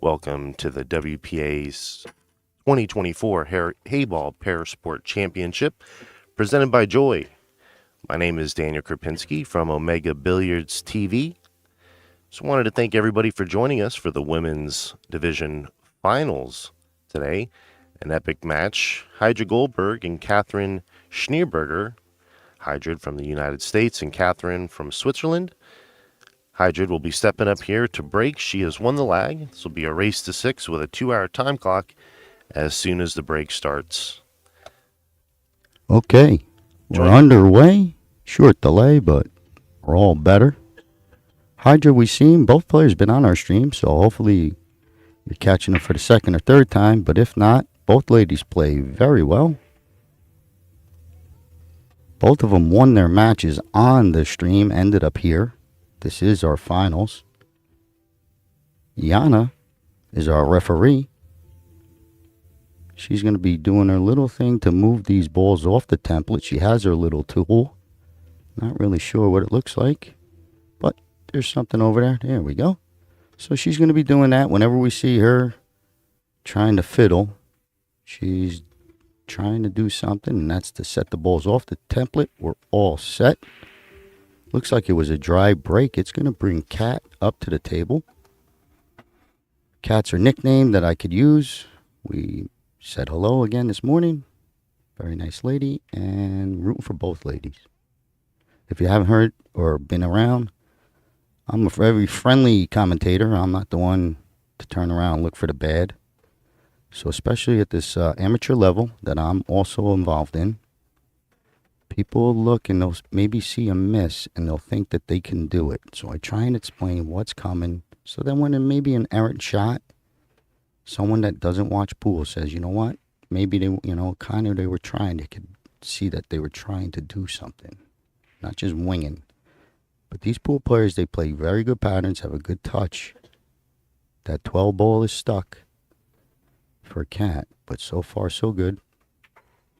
Welcome to the WPA's 2024 Heyball Parasport Championship, presented by Joy. My name is Daniel Krupinski from Omega Billiards TV. Just wanted to thank everybody for joining us for the women's division finals today. An epic match. Hydra Goldberg and Catherine Schneerberger. Hydra from the United States and Catherine from Switzerland. Hydra will be stepping up here to break. She has won the lag. This will be a race to 6 with a 2-hour time clock as soon as the break starts. Okay, we're underway. Short delay, but we're all better. Hydra, we've seen both players been on our stream, so hopefully you're catching them for the second or third time. But if not, both ladies play very well. Both of them won their matches on the stream, ended up here. This is our finals. Yana is our referee. She's going to be doing her little thing to move these balls off the template. She has her little tool. Not really sure what it looks like, but there's something over there. There we go. So she's going to be doing that whenever we see her trying to fiddle. She's trying to do something, and that's to set the balls off the template. We're all set. Looks like it was a dry break. It's going to bring Kat up to the table. Kat's her nickname that I could use. We said hello again this morning. Very nice lady, and rooting for both ladies. If you haven't heard or been around, I'm a very friendly commentator. I'm not the one to turn around and look for the bad. So especially at this amateur level that I'm also involved in, people look and they'll maybe see a miss and they'll think that they can do it. So I try and explain what's coming. So then when it may be an errant shot, someone that doesn't watch pool says, you know what? Maybe they, they were trying. They could see that they were trying to do something, not just winging. But these pool players, they play very good patterns, have a good touch. That 12 ball is stuck for a Cat, but so far so good.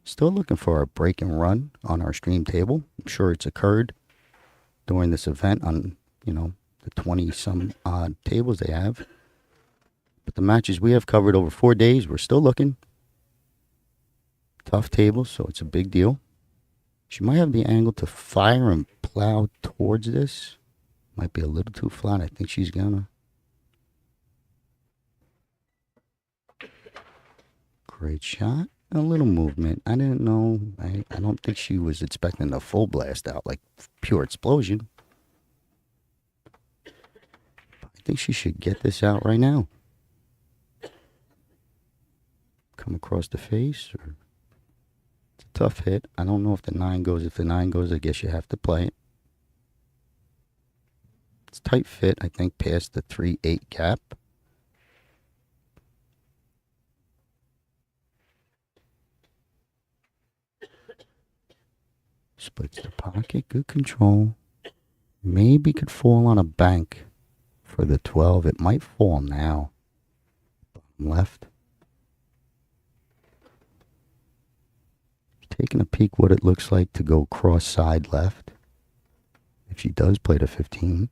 Still looking for a break and run on our stream table. I'm sure it's occurred during this event on, the 20-some odd tables they have. But the matches we have covered over 4 days, we're still looking. Tough tables, so it's a big deal. She might have the angle to fire and plow towards this. Might be a little too flat. I think she's gonna. Great shot. A little movement. I didn't know. I don't think she was expecting a full blast out, like pure explosion. But I think she should get this out right now. Come across the face. Or it's a tough hit. I don't know if the 9 goes. If the 9 goes, I guess you have to play it. It's tight fit, I think, past the 3-8 gap. Splits the pocket, good control. Maybe could fall on a bank for the 12. It might fall now. Bottom left. Taking a peek what it looks like to go cross side left. If she does play the 15.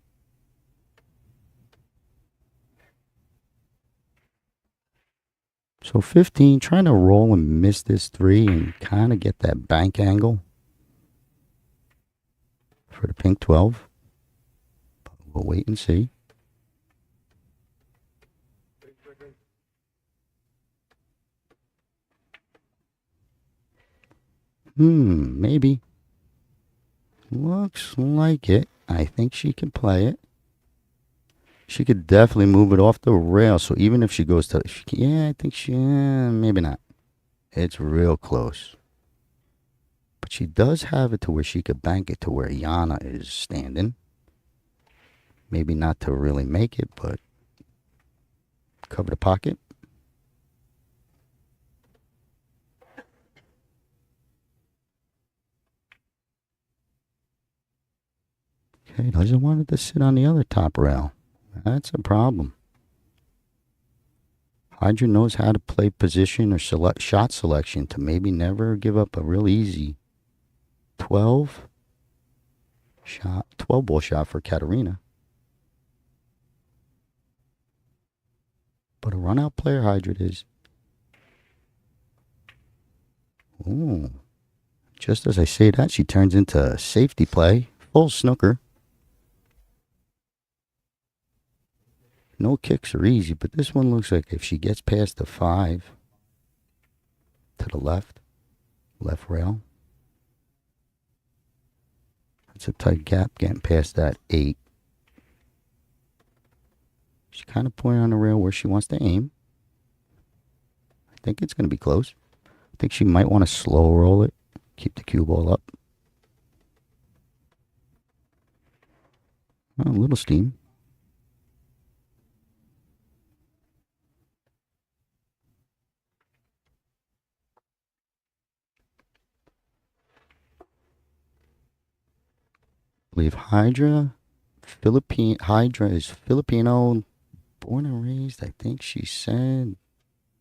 So 15, trying to roll and miss this 3 and kind of get that bank angle for the pink 12. But we'll wait and see. Maybe. Looks like it. I think she can play it. She could definitely move it off the rail. So even if she goes to, I think maybe not. It's real close. But she does have it to where she could bank it to where Yana is standing. Maybe not to really make it, but cover the pocket. Okay, doesn't want it to sit on the other top rail. That's a problem. Hydra knows how to play position or shot selection to maybe never give up a real easy 12 ball shot for Katerina. What a run-out player Hydra is. Ooh. Just as I say that, she turns into a safety play. Full snooker. No kicks are easy, but this one looks like if she gets past the 5 to the left rail. That's a tight gap getting past that 8. She's kind of pointing on the rail where she wants to aim. I think it's going to be close. I think she might want to slow roll it. Keep the cue ball up. Oh, a little steam. I believe Hydra is Filipino, born and raised, I think she said.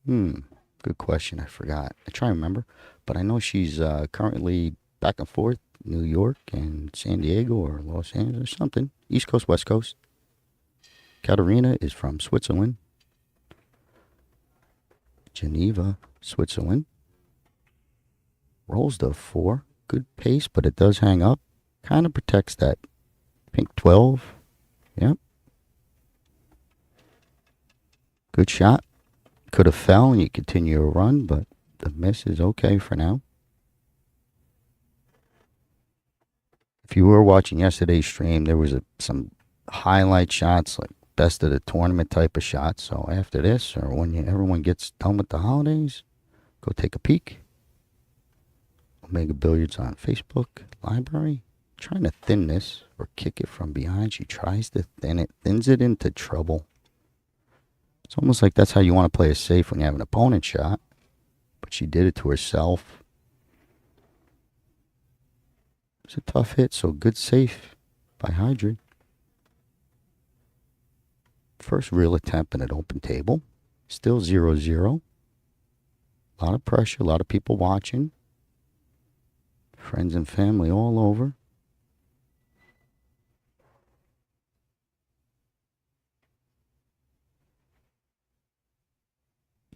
Good question. I forgot. I try to remember. But I know she's currently back and forth, New York and San Diego or Los Angeles or something. East Coast, West Coast. Katarina is from Switzerland. Geneva, Switzerland. Rolls the 4. Good pace, but it does hang up. Kind of protects that pink 12. Yep. Good shot. Could have fell and you continue to run, but the miss is okay for now. If you were watching yesterday's stream, there was some highlight shots, like best of the tournament type of shots. So after this, or when everyone gets done with the holidays, go take a peek. Omega Billiards on Facebook library. Trying to thin this or kick it from behind. She tries to thin it, thins it into trouble. It's almost like that's how you want to play it safe when you have an opponent shot. But she did it to herself. It's a tough hit, so good safe by Hydra. First real attempt in an open table. Still 0-0. A lot of pressure, a lot of people watching. Friends and family all over.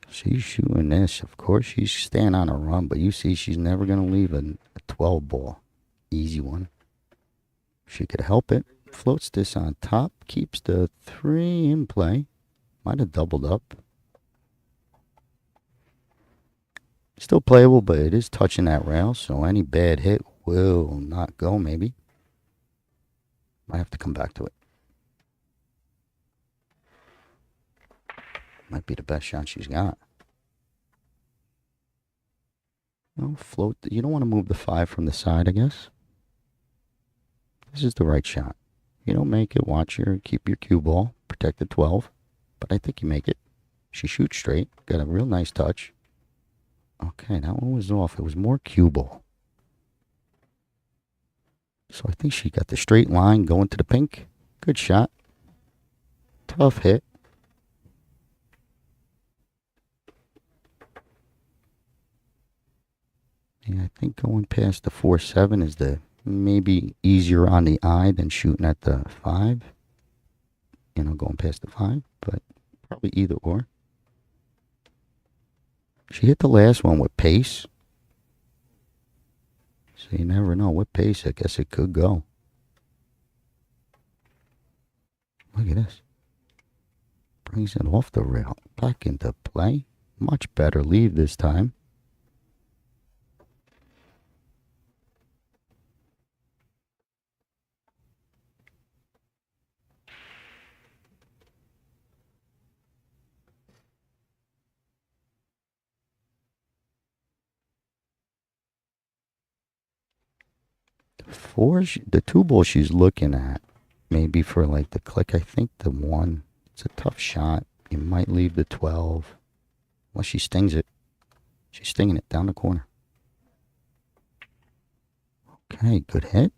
She's shooting this. Of course, she's staying on a run, but you see she's never going to leave a 12 ball. Easy one. She could help it. Floats this on top. Keeps the 3 in play. Might have doubled up. Still playable, but it is touching that rail, so any bad hit will not go, maybe. Might have to come back to it. Might be the best shot she's got. No, float. You don't want to move the 5 from the side, I guess. This is the right shot. You don't make it, keep your cue ball, protect the 12. But I think you make it. She shoots straight. Got a real nice touch. Okay, that one was off. It was more cue ball. So I think she got the straight line going to the pink. Good shot. Tough hit. Yeah, I think going past the 4-7 is the maybe easier on the eye than shooting at the 5. Going past the 5, but probably either or. She hit the last one with pace. So you never know what pace. I guess it could go. Look at this. Brings it off the rail. Back into play. Much better lead this time. The 2 ball she's looking at, maybe for like the click, I think the 1, it's a tough shot. You might leave the 12. Unless she stings it. She's stinging it down the corner. Okay, good hit.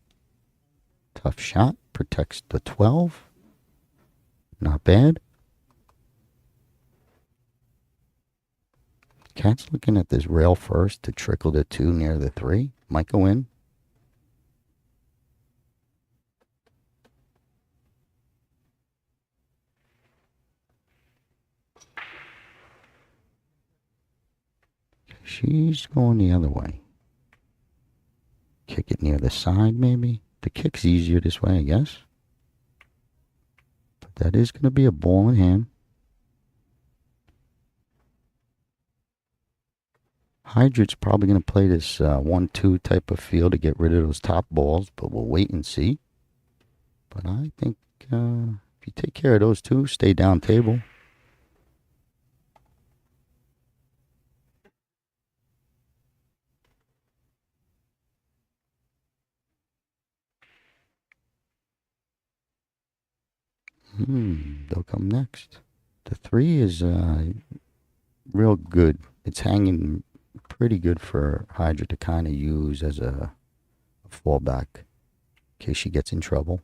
Tough shot. Protects the 12. Not bad. Cat's looking at this rail first to trickle the 2 near the 3. Might go in. She's going the other way. Kick it near the side, maybe. The kick's easier this way, I guess. But that is going to be a ball in hand. Hydrant's probably going to play this 1-2 type of feel to get rid of those top balls, but we'll wait and see. But I think if you take care of those two, stay down table. They'll come next. The 3 is real good. It's hanging pretty good for Hydra to kind of use as a fallback in case she gets in trouble.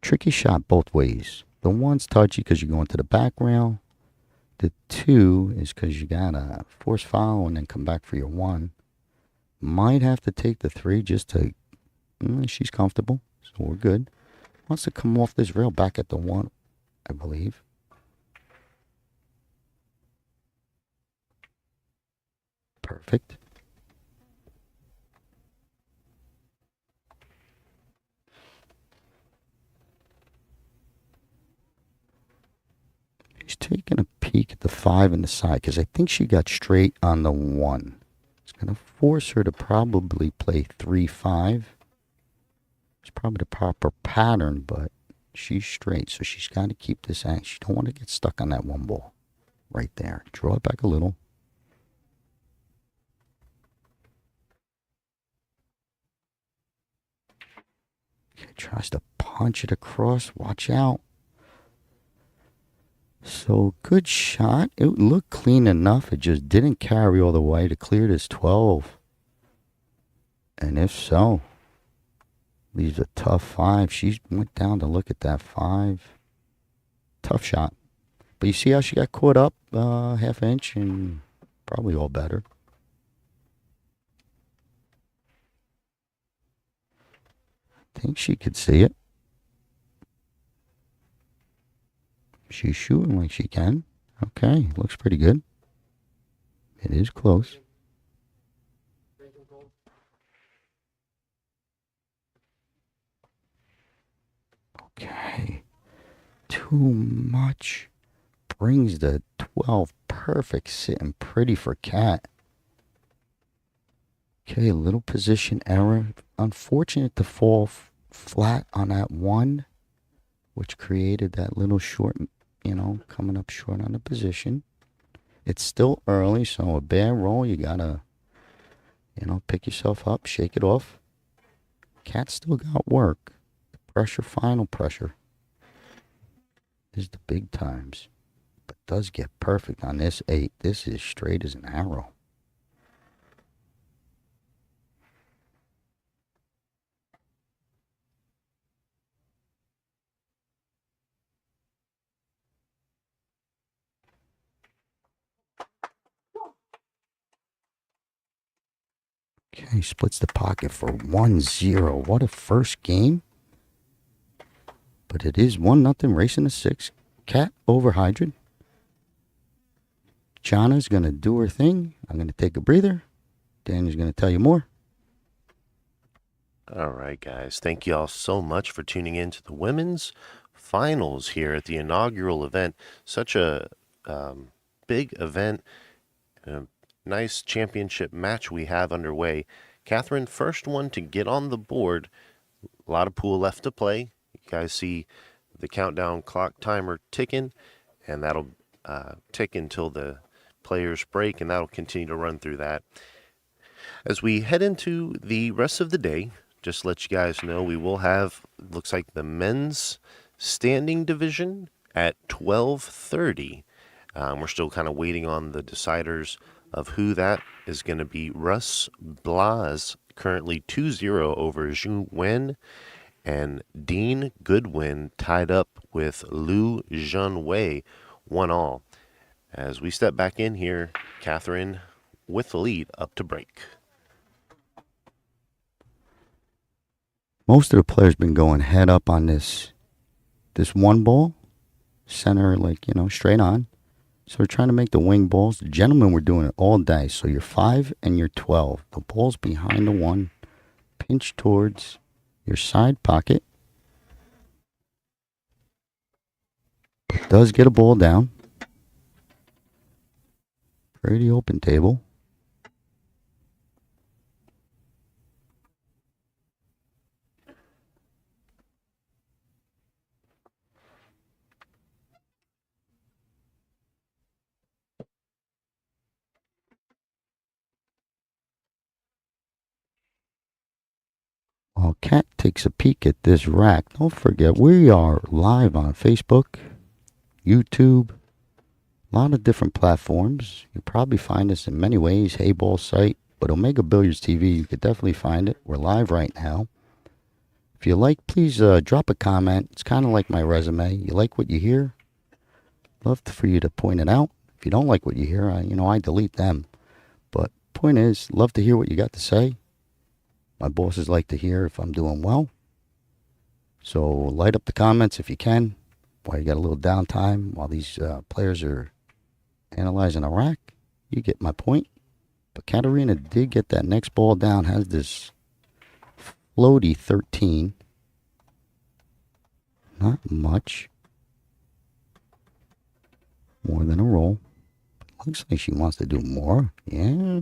Tricky shot both ways. The 1's touchy because you're going to the back rail. The 2 is because you got to force foul and then come back for your 1. Might have to take the 3 just to... she's comfortable, so we're good. Wants to come off this rail back at the 1, I believe. Perfect. She's taking a peek at the 5 in the side because I think she got straight on the 1. It's going to force her to probably play 3-5. It's probably the proper pattern, but she's straight, so she's got to keep this out. She don't want to get stuck on that 1 ball right there. Draw it back a little. Okay, tries to punch it across. Watch out. So, good shot. It looked clean enough. It just didn't carry all the way to clear this 12. And if so, leaves a tough 5. She went down to look at that 5. Tough shot. But you see how she got caught up half inch and probably all better. I think she could see it. She's shooting like she can. Okay, looks pretty good. It is close. Okay. Too much. Brings the 12 perfect, sitting pretty for Cat. Okay, a little position error. Unfortunate to fall flat on that 1, which created that little short, coming up short on the position. It's still early, so a bad roll, you gotta, pick yourself up, shake it off. Cat still got work. The pressure, final pressure, is the big times. But does get perfect on this 8. This is straight as an arrow. Okay, splits the pocket for 1-0. What a first game. But it is 1-0, racing to 6. Cat over Hydra. Jana's going to do her thing. I'm going to take a breather. Daniel's going to tell you more. All right, guys. Thank you all so much for tuning in to the women's finals here at the inaugural event. Such a big event. Nice championship match we have underway. Catherine, first one to get on the board. A lot of pool left to play. You guys see the countdown clock timer ticking, and that'll tick until the players break, and that'll continue to run through that. As we head into the rest of the day, just to let you guys know, we will have, looks like the men's standing division at 12:30. We're still kind of waiting on the deciders of who that is going to be. Russ Blas currently 2-0 over Zhu Wen, and Dean Goodwin tied up with Liu Junwei 1-all. As we step back in here, Catherine with the lead up to break. Most of the players been going head up on this one ball, center, like, straight on. So we're trying to make the wing balls. The gentlemen were doing it all day. So you're 5 and you're 12. The ball's behind the 1, pinch towards your side pocket. But does get a ball down. Pretty open table. While Kat takes a peek at this rack, don't forget we are live on Facebook, YouTube, a lot of different platforms. You'll probably find us in many ways, Heyball site, but Omega Billiards TV, you could definitely find it. We're live right now. If you like, please drop a comment. It's kind of like my resume. You like what you hear? Love for you to point it out. If you don't like what you hear, I delete them. But point is, love to hear what you got to say. My bosses like to hear if I'm doing well. So light up the comments if you can, while you got a little downtime, while these players are analyzing a rack. You get my point. But Katarina did get that next ball down, has this floaty 13. Not much. More than a roll. Looks like she wants to do more. Yeah.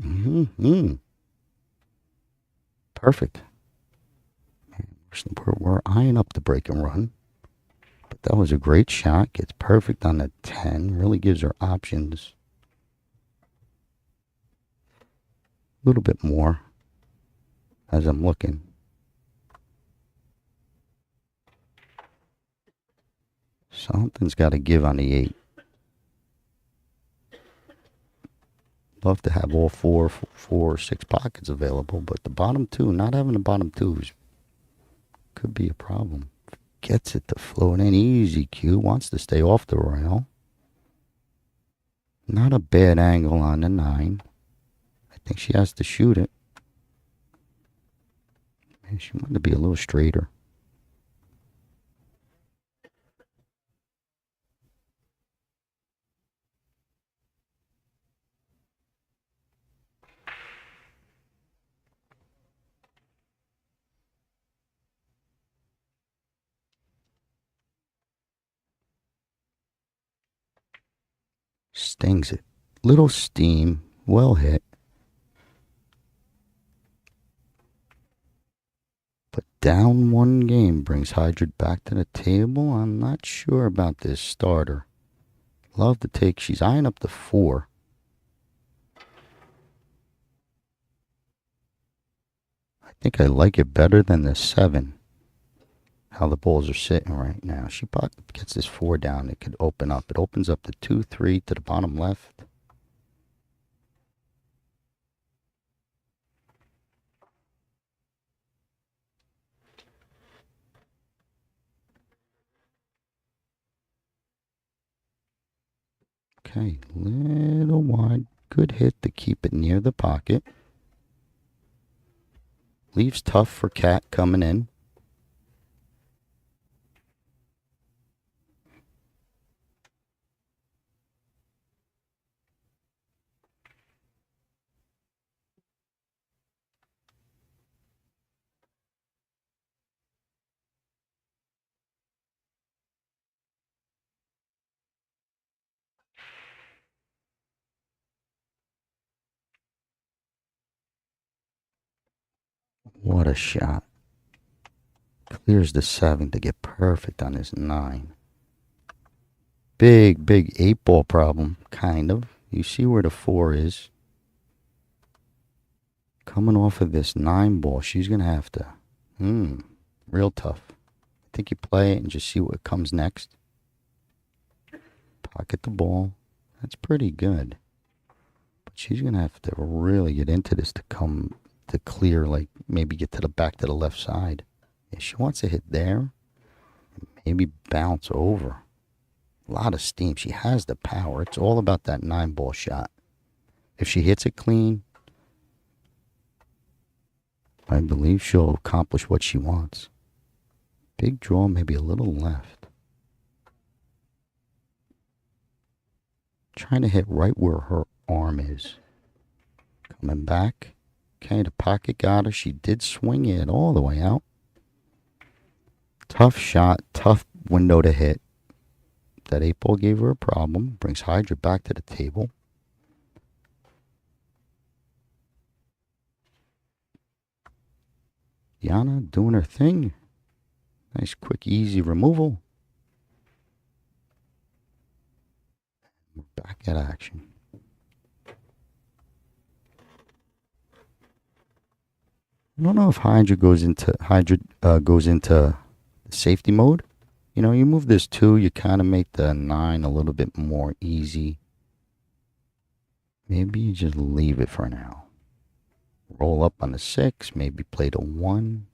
Perfect. We're eyeing up the break and run. But that was a great shot. Gets perfect on the 10. Really gives her options. A little bit more as I'm looking. Something's got to give on the 8. Love to have all 4 or 6 pockets available, but the bottom 2, not having the bottom 2s could be a problem. Gets it to float in easy. Q wants to stay off the rail. Not a bad angle on the 9. I think she has to shoot it. Man, she wanted to be a little straighter. Stings it. Little steam. Well hit. But down 1 game brings Hydrid back to the table. I'm not sure about this starter. Love to take. She's eyeing up the 4. I think I like it better than the 7. How the balls are sitting right now. She gets this 4 down. It could open up. It opens up the 2, 3 to the bottom left. Okay, little wide. Good hit to keep it near the pocket. Leaves tough for Cat coming in. What a shot. Clears the 7 to get perfect on his 9. Big 8-ball problem, kind of. You see where the 4 is. Coming off of this 9 ball, she's going to have to. Real tough. I think you play it and just see what comes next. Pocket the ball. That's pretty good. But she's going to have to really get into this to come to clear, like maybe get to the back to the left side. Yeah, she wants to hit there, maybe bounce over. A lot of steam. She has the power. It's all about that 9-ball shot. If she hits it clean, I believe she'll accomplish what she wants. Big draw, maybe a little left. Trying to hit right where her arm is. Coming back. Okay, the pocket got her. She did swing it all the way out. Tough shot, tough window to hit. That 8-ball gave her a problem. Brings Hydra back to the table. Yana doing her thing. Nice, quick, easy removal. We're back at action. I don't know if Hydra goes into safety mode. You know, you move this 2, you kind of make the 9 a little bit more easy. Maybe you just leave it for now. Roll up on the 6, maybe play the 1.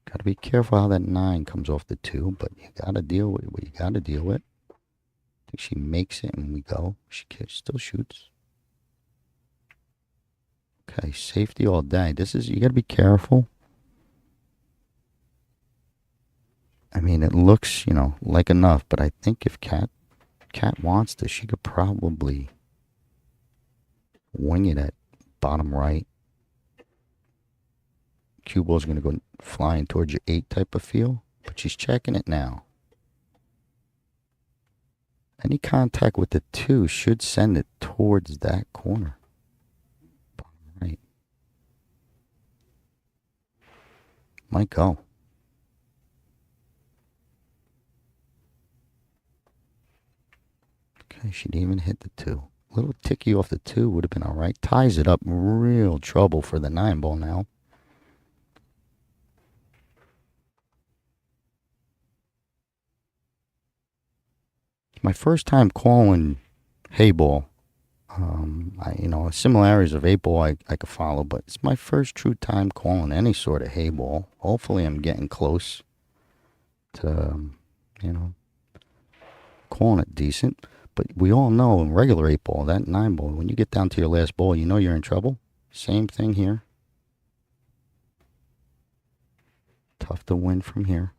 Got to be careful how that 9 comes off the 2, but you got to deal with what you got to deal with. I think she makes it and we go. She still shoots. Okay, safety all day. You got to be careful. I mean, it looks, like enough, but I think if Kat wants to, she could probably wing it at bottom right. Cue ball's going to go flying towards your 8 type of feel, but she's checking it now. Any contact with the 2 should send it towards that corner. Bottom right. Might go. Okay, she didn't even hit the 2. A little ticky off the 2 would have been all right. Ties it up. Real trouble for the 9-ball now. It's my first time calling Heyball. Similarities of 8-ball I could follow, but it's my first true time calling any sort of Heyball. Hopefully I'm getting close to, calling it decent. But we all know in regular 8-ball, that 9-ball, when you get down to your last ball, you know you're in trouble. Same thing here. Tough to win from here.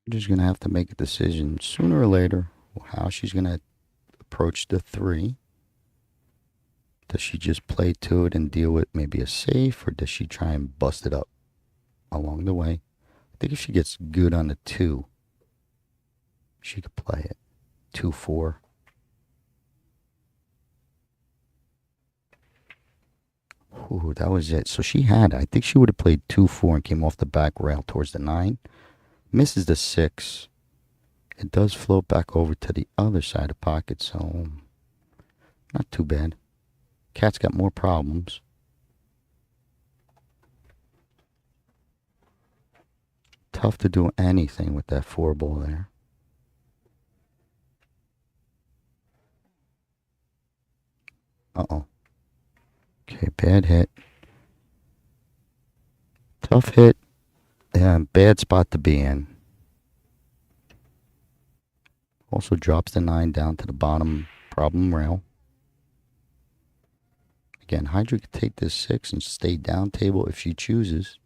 I'm just going to have to make a decision sooner or later how she's going to approach the 3. Does she just play to it and deal with maybe a safe, or does she try and bust it up along the way? I think if she gets good on the 2, she could play it. 2-4. Ooh, that was it. So I think she would have played 2-4 and came off the back rail towards the 9. Misses the 6. It does float back over to the other side of pocket, so not too bad. Cat's got more problems. Tough to do anything with that 4-ball there. Uh-oh. Okay, bad hit. Tough hit. And bad spot to be in. Also drops the 9 down to the bottom problem rail. Again, Hydra could take this 6 and stay down table if she chooses.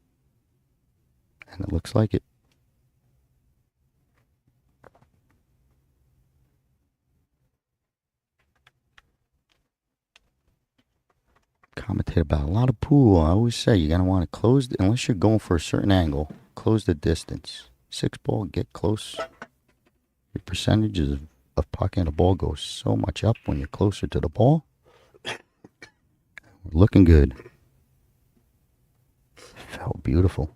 And it looks like it. Commentate about a lot of pool. I always say you're going to want to close, unless you're going for a certain angle, close the distance. 6-ball, get close. Your percentages of pocketing the ball goes so much up when you're closer to the ball. Looking good. Felt beautiful.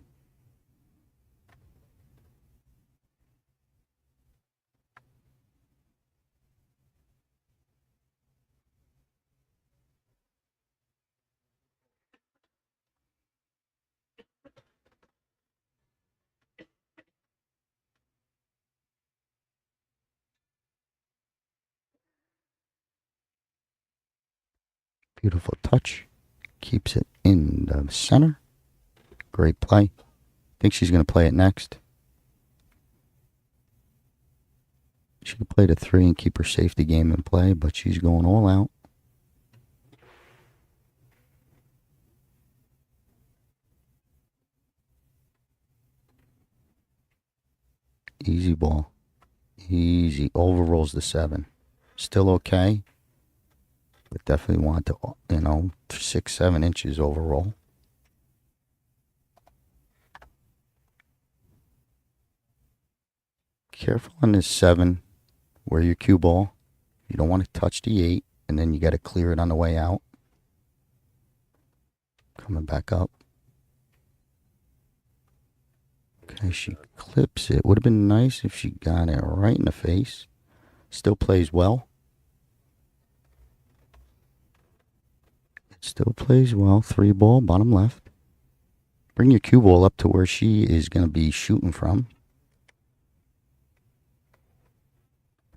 Beautiful touch. Keeps it in the center. Great play. Think she's going to play it next. She could play the 3 and keep her safety game in play, but she's going all out. Easy ball. Easy. Overrolls the 7. Still okay. But definitely want to, 6, 7 inches overroll. Careful on this 7 where your cue ball. You don't want to touch the 8, and then you got to clear it on the way out. Coming back up. Okay, she clips it. Would have been nice if she got it right in the face. Still plays well. It still plays well. 3 ball, bottom left. Bring your cue ball up to where she is going to be shooting from.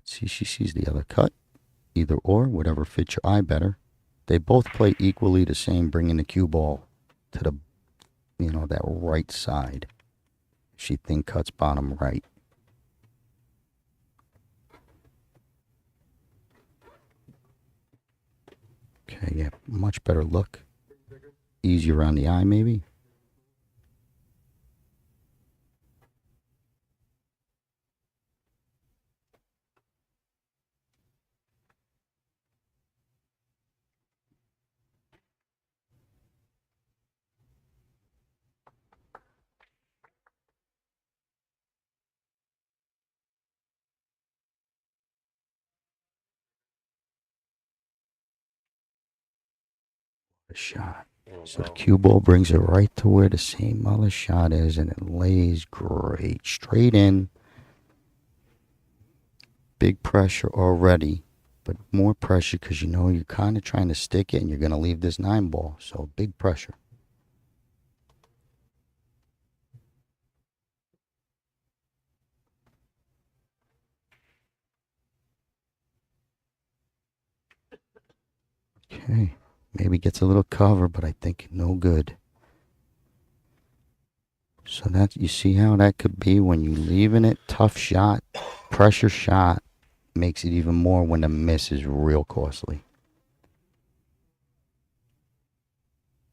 See, she sees the other cut. Either or, whatever fits your eye better. They both play equally the same, bringing the cue ball to the, that right side. She thin cuts bottom right. Okay, yeah, much better look. Easier around the eye, maybe. A shot. So the cue ball brings it right to where the same other shot is, and it lays great. Straight in. Big pressure already, but more pressure because you're kind of trying to stick it and you're going to leave this 9 ball. So big pressure. Okay, maybe gets a little cover, but I think no good. So that, you see how that could be when you leaving it. Tough shot, pressure shot makes it even more when the miss is real costly.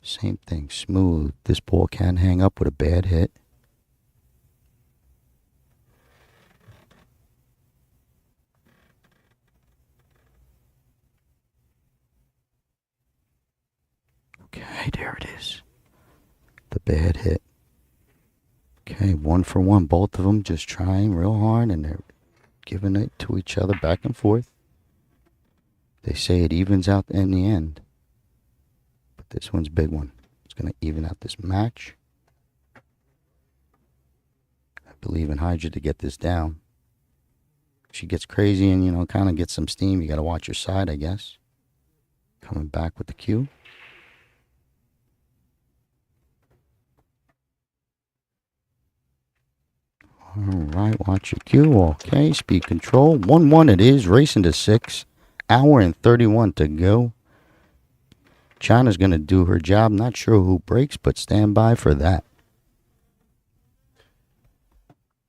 Same thing, smooth. This ball can hang up with a bad hit. Okay, there it is. The bad hit. Okay, 1 for 1. Both of them just trying real hard, and they're giving it to each other back and forth. They say it evens out in the end. But this one's a big one. It's going to even out this match. I believe in Hydra to get this down. If she gets crazy and, kind of gets some steam, you got to watch your side, I guess. Coming back with the cue. All right, watch your cue. Okay, speed control. 1-1 it is. Racing to 6. Hour and 31 to go. China's going to do her job. Not sure who breaks, but stand by for that.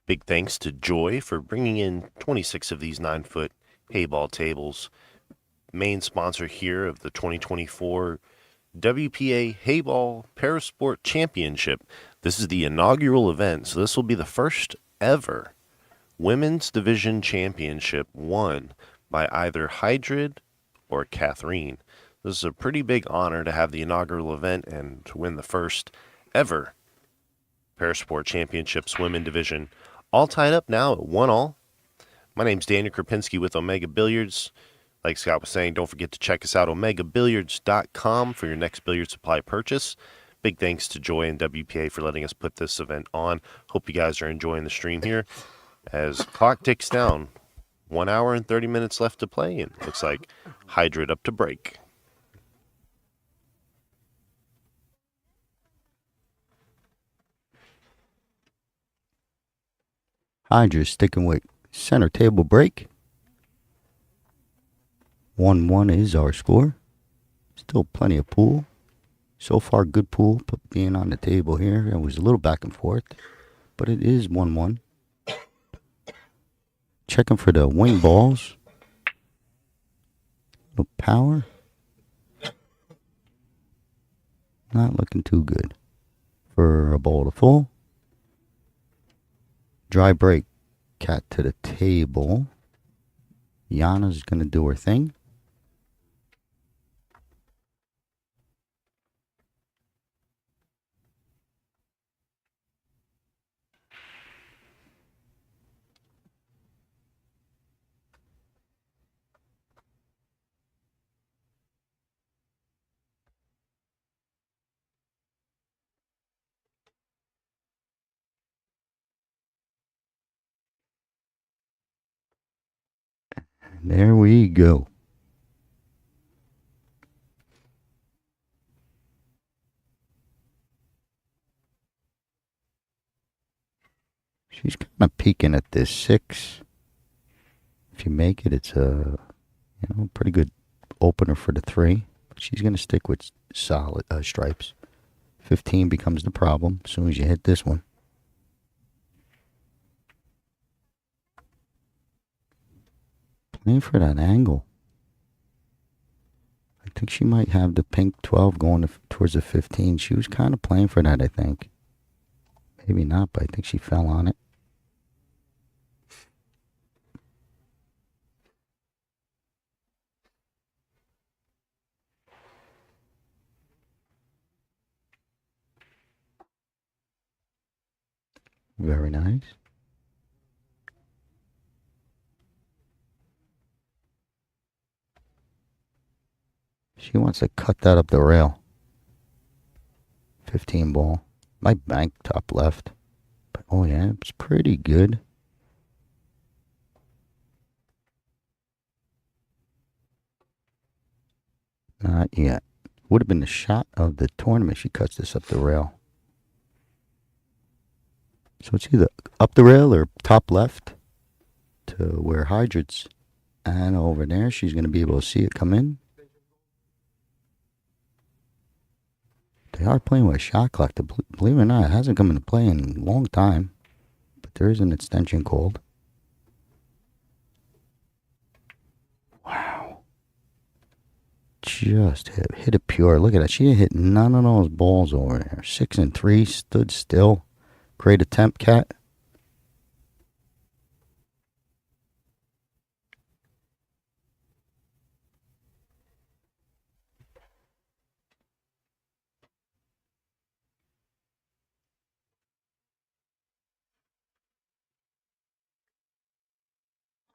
Big thanks to Joy for bringing in 26 of these 9-foot Heyball tables. Main sponsor here of the 2024 WPA Heyball Parasport Championship. This is the inaugural event, so this will be the first ever Women's Division Championship won by either Hydrid or Catherine. This is a pretty big honor to have the inaugural event and to win the first ever Parasport Championships Women Division. All tied up now at 1-1. My name's Daniel Krapinski with Omega Billiards. Like Scott was saying, don't forget to check us out, omegabilliards.com, for your next billiard supply purchase. Big thanks to Joy and WPA for letting us put this event on. Hope you guys are enjoying the stream here. As clock ticks down, 1 hour and 30 minutes left to play, and looks like Hydrate up to break. Hydra sticking with center table break. 1-1 is our score. Still plenty of pool. So far, good pool being on the table here. It was a little back and forth, but it is 1-1. Checking for the wing balls. No power. Not looking too good for a ball to full. Dry break. Cat to the table. Yana's going to do her thing. There we go. She's kind of peeking at this 6. If you make it, it's a pretty good opener for the 3. But she's going to stick with solid stripes. 15 becomes the problem as soon as you hit this one. Playing for that angle. I think she might have the pink 12 going towards the 15. She was kind of playing for that, I think. Maybe not, but I think she fell on it. Very nice. She wants to cut that up the rail. 15 ball. My bank top left. But oh yeah, it's pretty good. Not yet. Would have been the shot of the tournament. She cuts this up the rail. So it's either up the rail or top left to where Hydrate's. And over there, she's going to be able to see it come in. They are playing with a shot clock. Believe it or not, it hasn't come into play in a long time. But there is an extension called. Wow. Just hit it pure. Look at that. She didn't hit none of those balls over there. 6 and 3, stood still. Great attempt, Cat.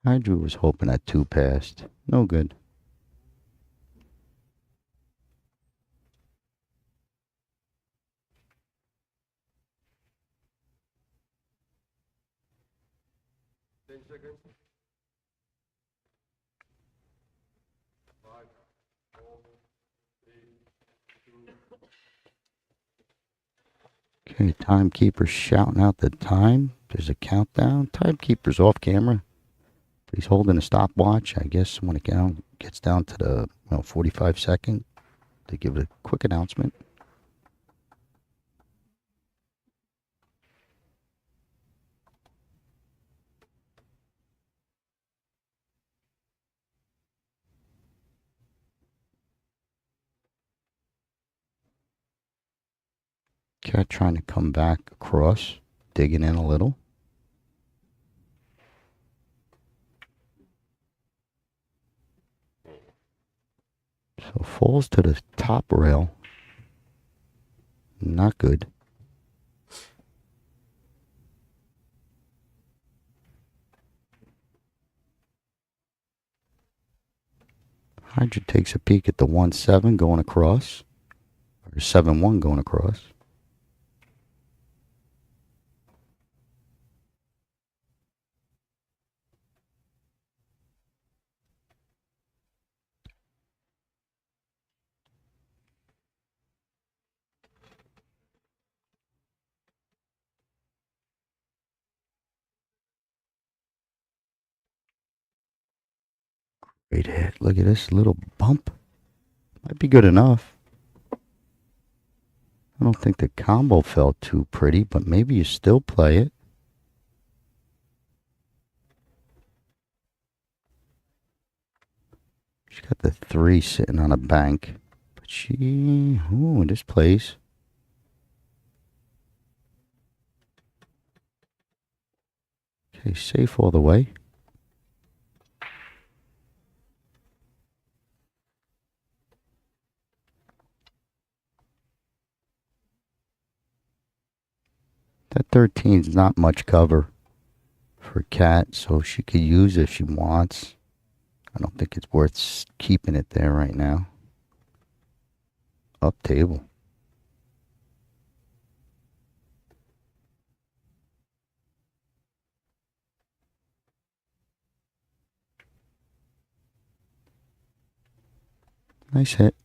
Hydra was hoping that 2 passed. No good. Okay, timekeeper's shouting out the time. There's a countdown. Timekeeper's off camera. But he's holding a stopwatch. I guess when it gets down to the 45 second, they give a quick announcement. Cat trying to come back across, digging in a little. So falls to the top rail. Not good. Hydra takes a peek at the 1-7 going across, or 7-1 going across. Great hit. Look at this little bump. Might be good enough. I don't think the combo felt too pretty, but maybe you still play it. She's got the 3 sitting on a bank. But this plays. Okay, safe all the way. That 13's not much cover for Cat, so she could use it if she wants. I don't think it's worth keeping it there right now. Up table. Nice hit.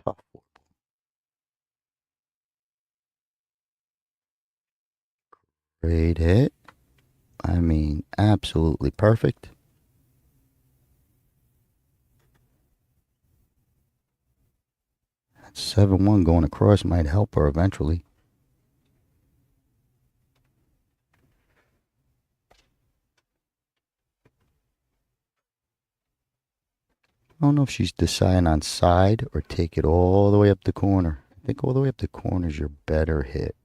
Tough. Great hit. I mean, absolutely perfect. That 7-1 going across might help her eventually. I don't know if she's deciding on side or take it all the way up the corner. I think all the way up the corner is your better hit.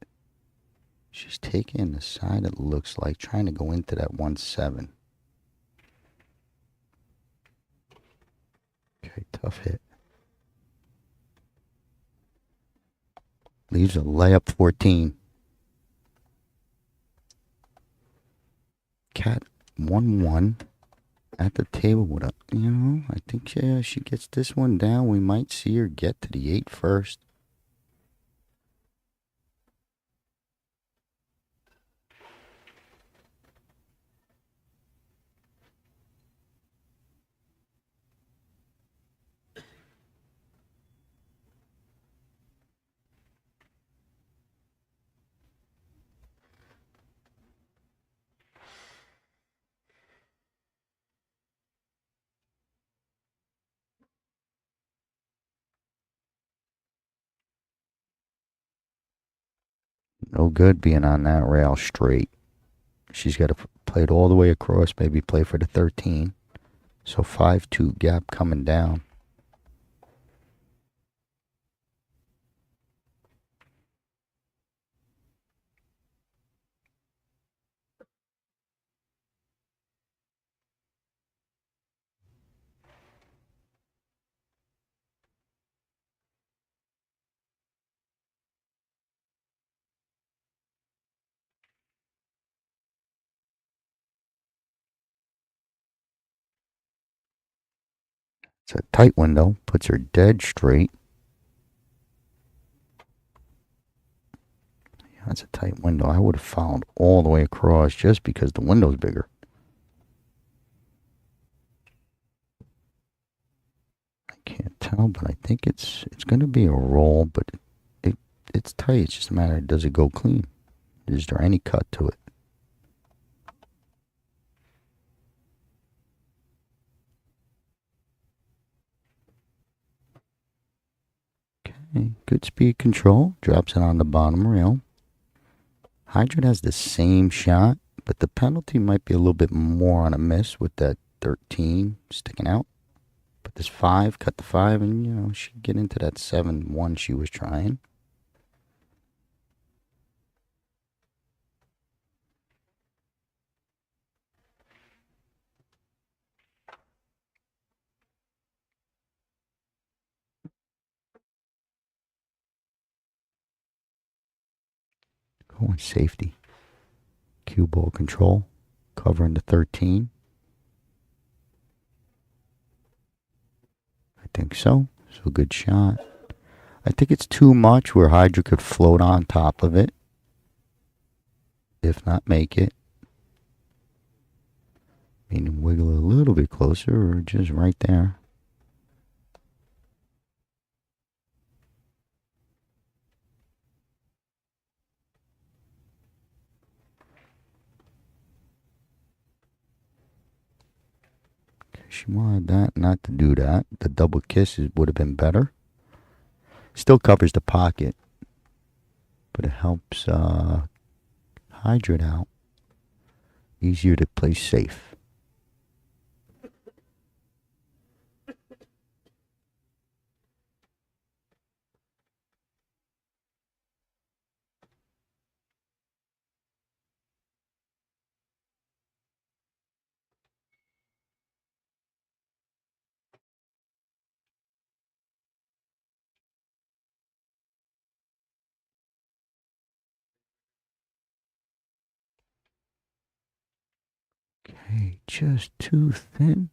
She's taking the side, it looks like, trying to go into that 1-7. Okay, tough hit. Leaves a layup 14. Cat 1-1 at the table with a, I think she gets this one down. We might see her get to the 8 first. No good being on that rail straight. She's got to play it all the way across, maybe play for the 13. So 5-2 gap coming down. It's a tight window, puts her dead straight. Yeah, that's a tight window. I would have fouled all the way across just because the window's bigger. I can't tell, but I think it's going to be a roll, but it's tight. It's just a matter of, does it go clean? Is there any cut to it? Okay, good speed control. Drops it on the bottom rail. Hydra has the same shot, but the penalty might be a little bit more on a miss with that 13 sticking out. But this 5, cut the 5, and, you know, she'd get into that 7-1 she was trying. Going safety. Cue ball control. Covering the 13. I think so. So good shot. I think it's too much where Hydra could float on top of it. If not make it. Meaning wiggle a little bit closer or just right there. She wanted that not to do that. The double kisses would have been better. Still covers the pocket. But it helps hydrate out. Easier to play safe. Okay, just too thin.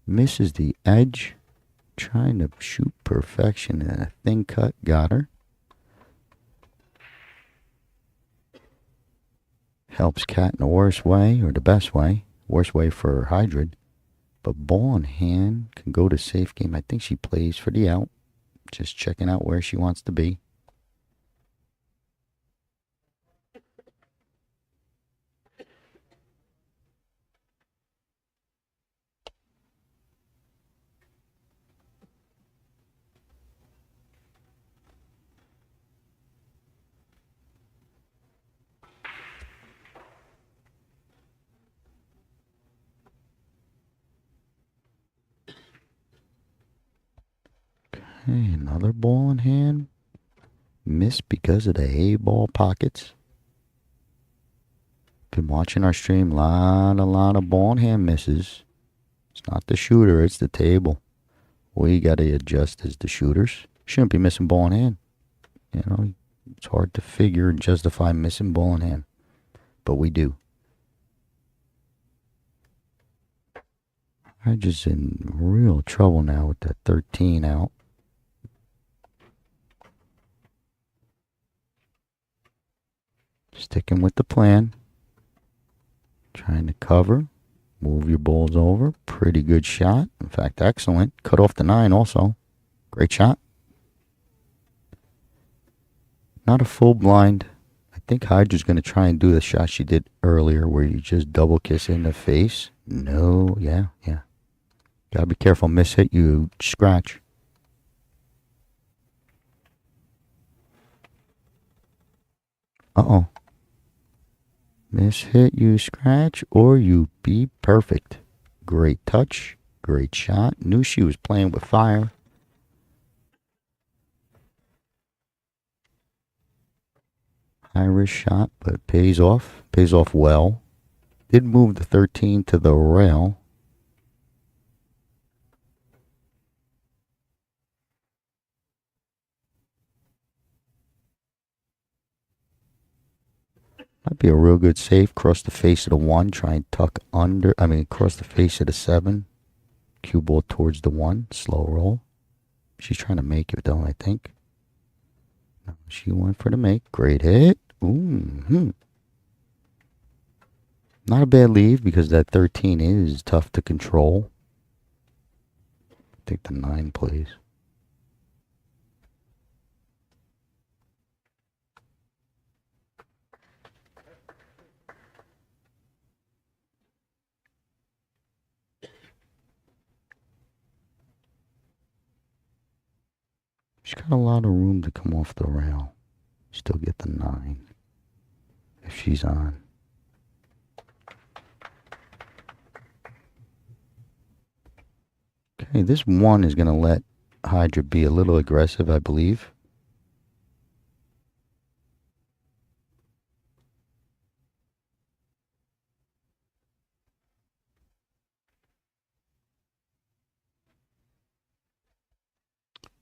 Misses the edge. Trying to shoot perfection and a thin cut. Got her. Helps Cat in the worst way, or the best way. Worst way for Hydrid. But ball in hand can go to safe game. I think she plays for the out. Just checking out where she wants to be. Okay, another ball in hand. Missed because of the Heyball pockets. Been watching our stream. Lot of ball in hand misses. It's not the shooter, it's the table. We got to adjust as the shooters. Shouldn't be missing ball in hand. You know, it's hard to figure and justify missing ball in hand. But we do. I'm just in real trouble now with that 13 out. Sticking with the plan. Trying to cover. Move your balls over. Pretty good shot. In fact, excellent. Cut off the 9 also. Great shot. Not a full blind. I think Hydra's going to try and do the shot she did earlier where you just double kiss in the face. No, yeah. Gotta be careful. Miss hit, you scratch. Uh-oh. Miss hit, you scratch, or you be perfect. Great touch. Great shot. Knew she was playing with fire. High risk shot, but it pays off. Pays off well. Did move the 13 to the rail. Might be a real good save. Cross the face of the 1. Try and tuck under. Cross the face of the 7. Cue ball towards the 1. Slow roll. She's trying to make it though, I think. No, she went for the make. Great hit. Ooh. Not a bad leave because that 13 is tough to control. I think the 9 plays. She's got a lot of room to come off the rail. Still get the 9 if she's on. Okay, this one is going to let Hydra be a little aggressive, I believe.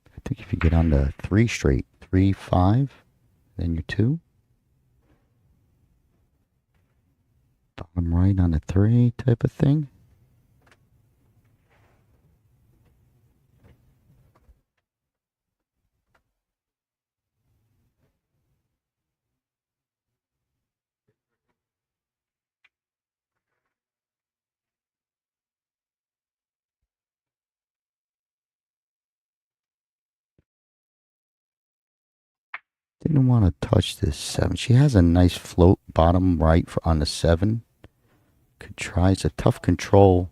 I think if you get on to 3 straight, 3, 5, then you're 2. Bottom right on a 3 type of thing. Didn't want to touch this 7. She has a nice float bottom right on the 7. Could try. It's a tough control.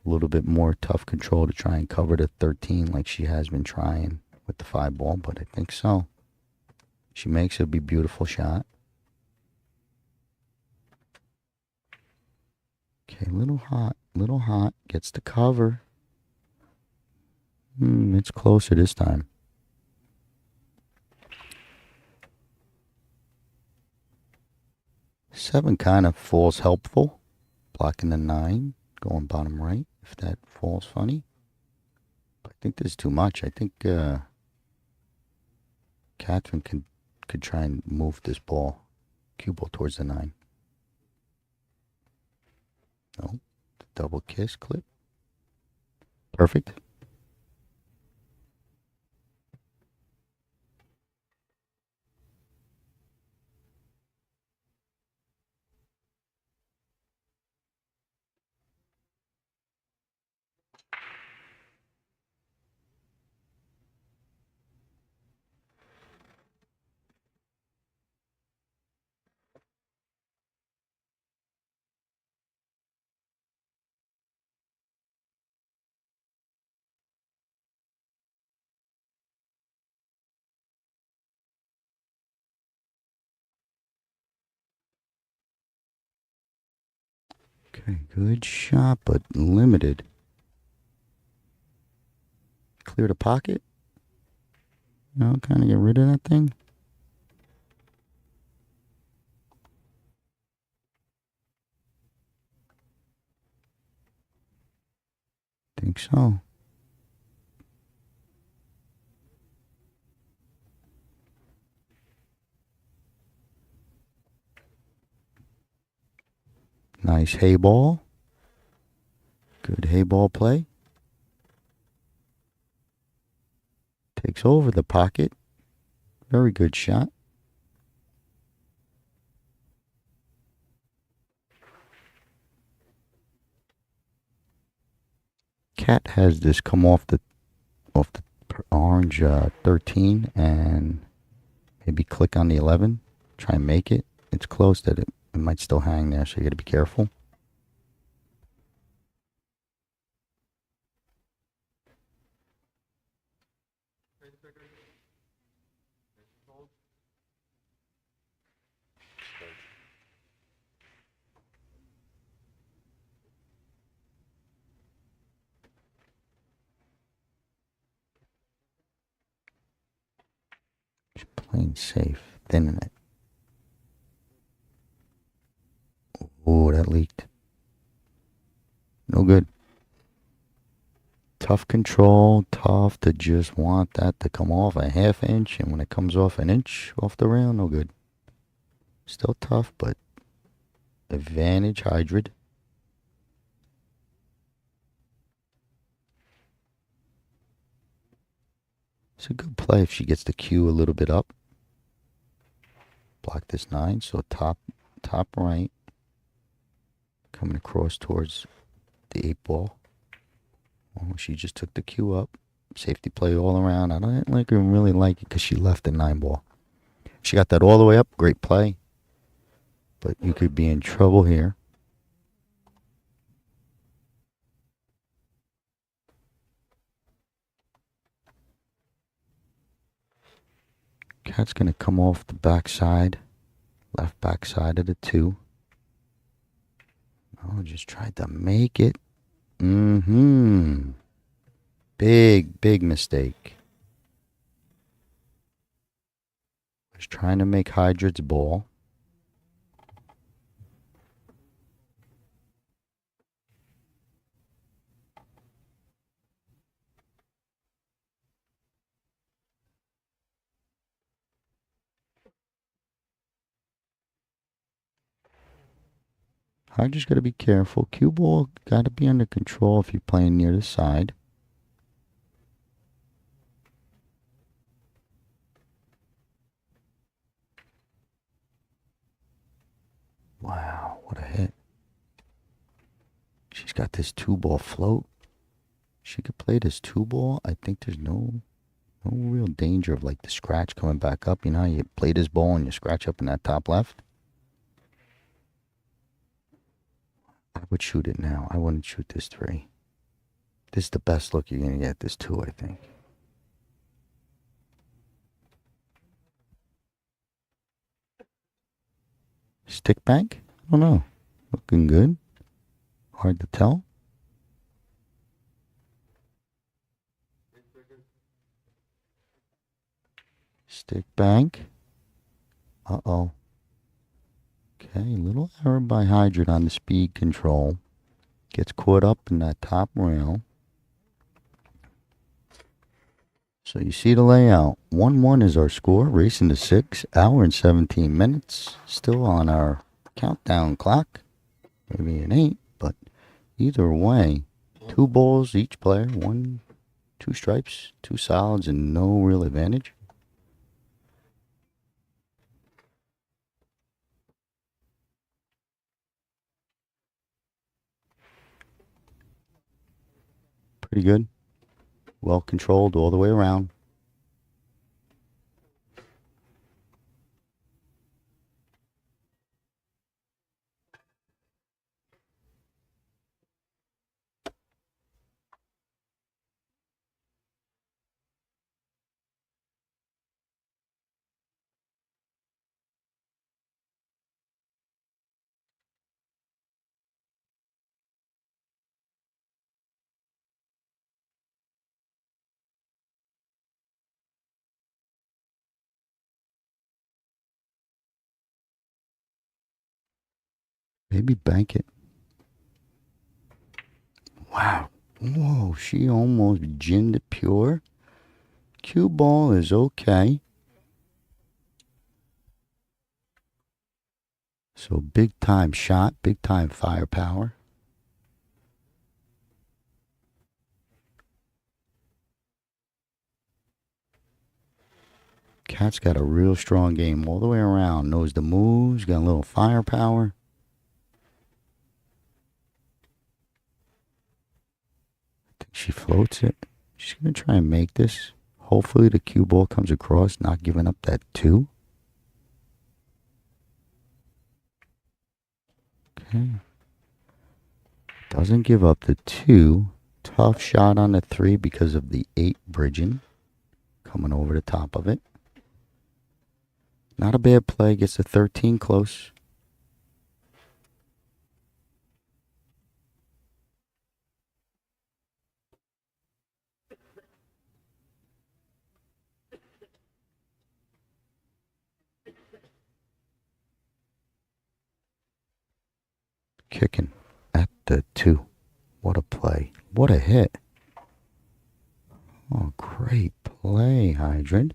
A little bit more tough control to try and cover the 13 like she has been trying with the 5 ball, but I think so. She makes it, it'll be a beautiful shot. Okay, little hot. Gets the cover. It's closer this time. Seven kind of falls helpful. Blocking the 9, going bottom right, if that falls funny. But I think this is too much. I think Catherine could try and move this ball, cue ball towards the 9. No, the double kiss clip. Perfect. Okay, good shot, but limited. Clear the pocket. No, kind of get rid of that thing. Think so. Nice Heyball. Good Heyball play. Takes over the pocket. Very good shot. Cat has this come off the orange 13 and maybe click on the 11. Try and make it. It's close that it might still hang there, so you got to be careful. Just playing safe, thinning it. Oh, that leaked. No good. Tough control, tough to just want that to come off a half inch, and when it comes off an inch off the rail, no good. Still tough, but advantage Hydrid. It's a good play if she gets the cue a little bit up. Block this 9, so top right. Coming across towards the 8 ball. Oh, she just took the cue up. Safety play all around. I don't really like it because she left the 9 ball. She got that all the way up. Great play. But you could be in trouble here. Cat's going to come off the backside. Left backside of the 2. Oh, just tried to make it. Big mistake. Was trying to make Hydrid's ball. Hydrid's got to be careful. Cue ball got to be under control if you're playing near the side. Wow, what a hit. She's got this 2-ball float. She could play this 2-ball. I think there's no real danger of like the scratch coming back up. You know how you play this ball and you scratch up in that top left? I would shoot it now. I wouldn't shoot this 3. This is the best look you're going to get, this 2, I think. Stick bank? I don't know. Looking good. Hard to tell. Stick bank. Uh-oh. Okay, little error by Hydrid on the speed control. Gets caught up in that top rail. So you see the layout. 1-1 is our score. Racing to 6. Hour and 17 minutes. Still on our countdown clock. Maybe an 8, but either way, 2 balls each player. 2 stripes, 2 solids, and no real advantage. Pretty good. Well controlled all the way around. Maybe bank it. Wow. Whoa, she almost ginned it pure. Cue ball is okay. So big time shot, big time firepower. Cat's got a real strong game all the way around. Knows the moves, got a little firepower. I think she floats it. She's going to try and make this. Hopefully the cue ball comes across, not giving up that 2. Okay. Doesn't give up the 2. Tough shot on the 3 because of the 8 bridging coming over the top of it. Not a bad play. Gets the 13 close. Kicking at the 2. What a play. What a hit. Oh, great play, Hydrant.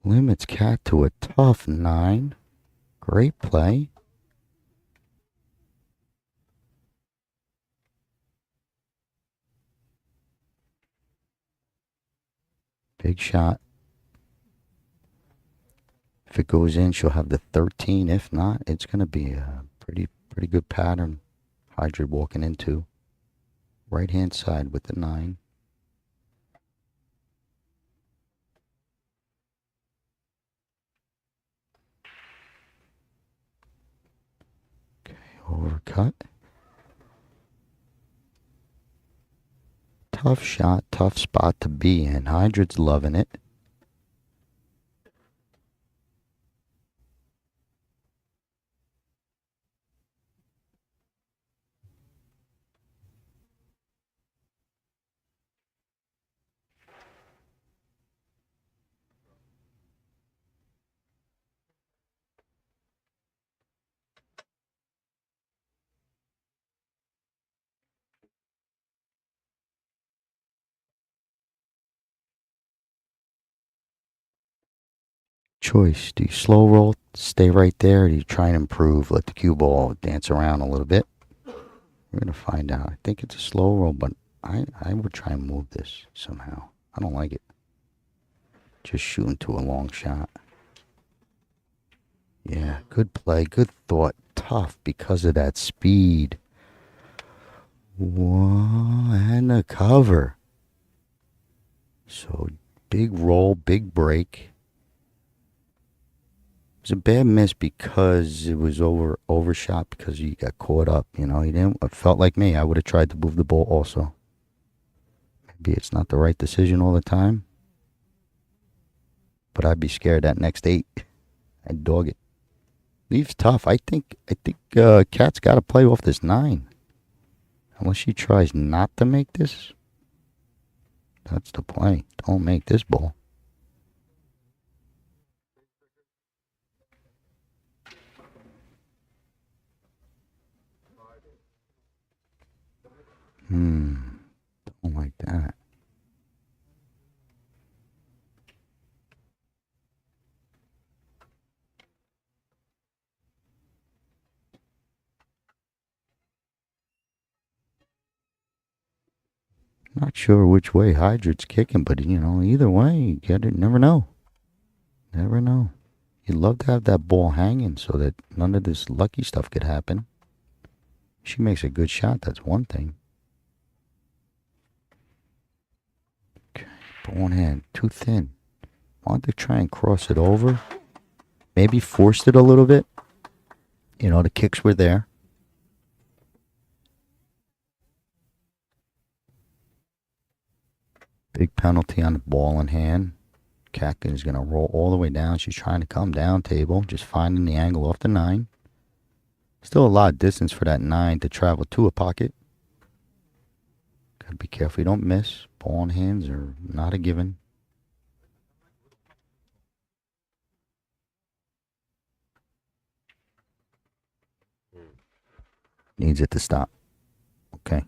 Limits Cat to a tough 9. Great play. Big shot. If it goes in, she'll have the 13. If not, it's going to be a pretty good pattern. Hydrant walking into. Right hand side with the 9. Okay, overcut. Tough shot, tough spot to be in. Hydrant's loving it. choice. Do you slow roll, stay right there, or do you try and improve, let the cue ball dance around a little bit? We're going to find out. I think it's a slow roll, but I would try and move this somehow. I don't like it. Just shooting to a long shot. Yeah, good play, good thought. Tough because of that speed. Whoa, and the cover. So big roll, big break. It was a bad miss because it was overshot because you got caught up. You know, you didn't. It felt like me. I would have tried to move the ball also. Maybe it's not the right decision all the time, but I'd be scared that next 8. I'd dog it. Leaves tough. I think Kat's got to play off this 9. Unless she tries not to make this. That's the play. Don't make this ball. Don't like that. Not sure which way Hydrat's kicking, but either way, you get it. Never know. Never know. You'd love to have that ball hanging so that none of this lucky stuff could happen. She makes a good shot, that's one thing. Okay, ball in hand, too thin. Wanted to try and cross it over. Maybe forced it a little bit. The kicks were there. Big penalty on the ball in hand. Katkin is going to roll all the way down. She's trying to come down table, just finding the angle off the 9. Still a lot of distance for that 9 to travel to a pocket. Got to be careful you don't miss. Ball in hands are not a given. Needs it to stop. Okay.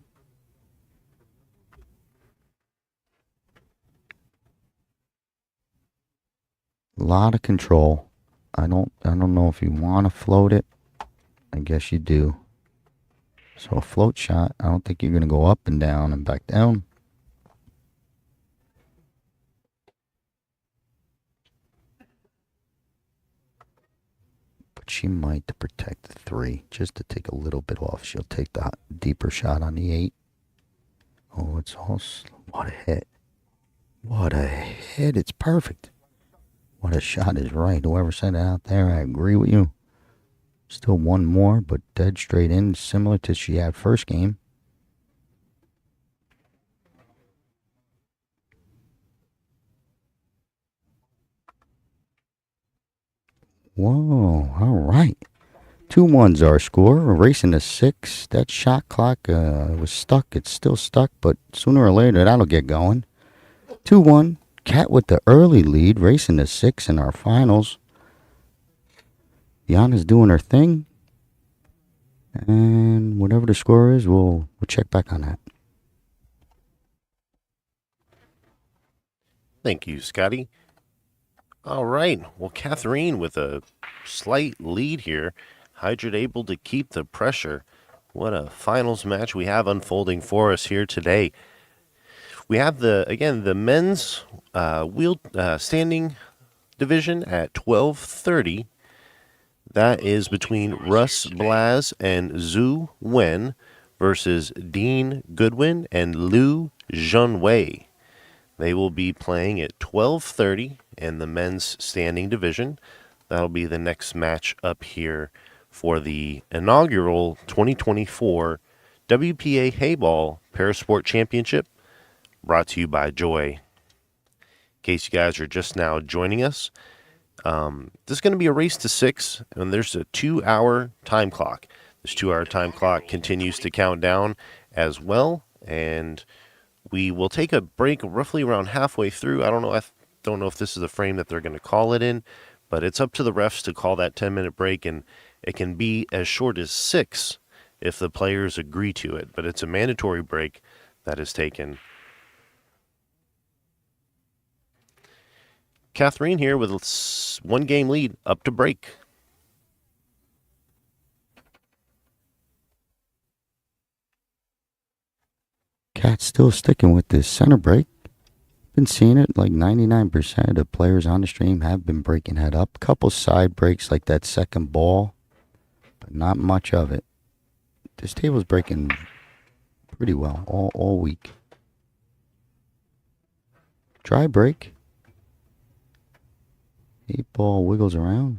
A lot of control. I don't know if you want to float it. I guess you do. So a float shot, I don't think you're going to go up and down and back down. But she might to protect the 3, just to take a little bit off. She'll take the deeper shot on the 8. Oh, it's all what a hit. What a hit. It's perfect. What a shot is right. Whoever said it out there, I agree with you. Still one more, but dead straight in, similar to she had first game. Whoa, all right. 2-1's our score. We're racing to 6. That shot clock was stuck. It's still stuck, but sooner or later that'll get going. 2-1. Cat with the early lead, racing to 6 in our finals. Yana's doing her thing. And whatever the score is, we'll check back on that. Thank you, Scotty. All right. Well, Catherine with a slight lead here. Hydrat able to keep the pressure. What a finals match we have unfolding for us here today. We have the men's wheel standing division at 12:30. That is between Russ Blaz and Zhu Wen versus Dean Goodwin and Liu Zhenwei. They will be playing at 12:30 in the men's standing division. That'll be the next match up here for the inaugural 2024 WPA Heyball Parasport Championship, brought to you by Joy. In case you guys are just now joining us, this is going to be a race to 6, and there's a 2-hour time clock. This 2-hour time clock continues to count down as well, and we will take a break roughly around halfway through. I don't know if this is the frame that they're going to call it in, but it's up to the refs to call that 10-minute break, and it can be as short as 6 if the players agree to it, but it's a mandatory break that is taken. Catherine here with one game lead up to break. Cat's still sticking with this center break. Been seeing it like 99% of the players on the stream have been breaking head up. Couple side breaks like that second ball, but not much of it. This table's breaking pretty well all week. Dry break. Heyball wiggles around.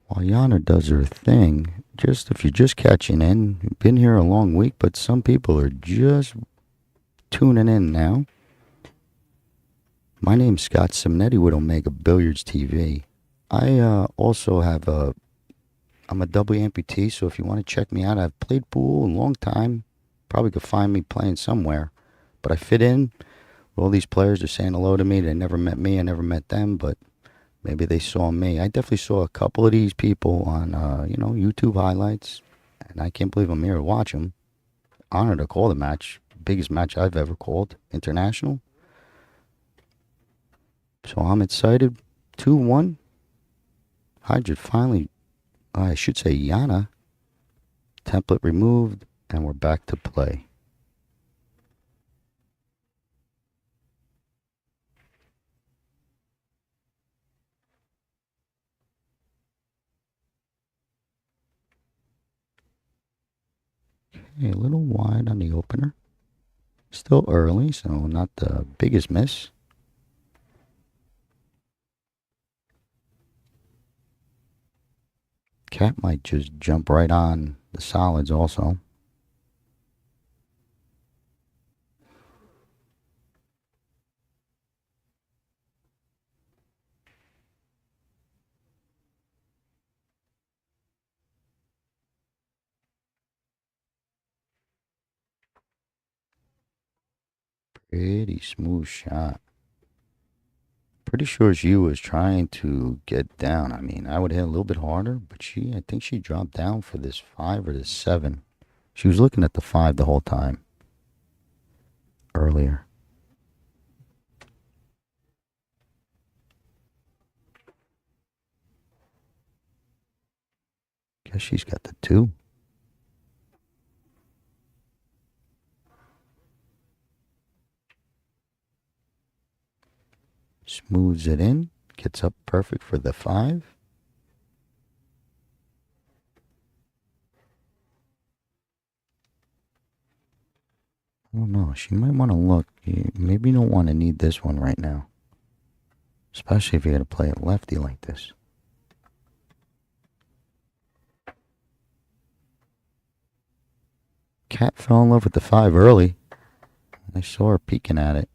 While Yana does her thing, just if you're just catching in, you've been here a long week, but some people are just tuning in now. My name's Scott Simonetti with Omega Billiards TV. I also have I'm a double amputee, so if you want to check me out, I've played pool a long time. Probably could find me playing somewhere. But I fit in. All these players are saying hello to me. They never met me. I never met them, but maybe they saw me. I definitely saw a couple of these people on, YouTube highlights, and I can't believe I'm here to watch them. Honored to call the match. Biggest match I've ever called. International. So I'm excited. 2-1. Hydra finally, I should say Yana. Template removed, and we're back to play. Okay, a little wide on the opener. Still early, so not the biggest miss. Cat might just jump right on the solids also. Pretty smooth shot. Pretty sure she was trying to get down. I mean, I would hit a little bit harder, but I think she dropped down for this 5 or this 7. She was looking at the 5 the whole time. Earlier. Guess she's got the 2. Smooths it in. Gets up perfect for the 5. I don't know. She might want to look. Maybe you don't want to need this one right now. Especially if you're going to play it lefty like this. Cat fell in love with the 5 early. I saw her peeking at it.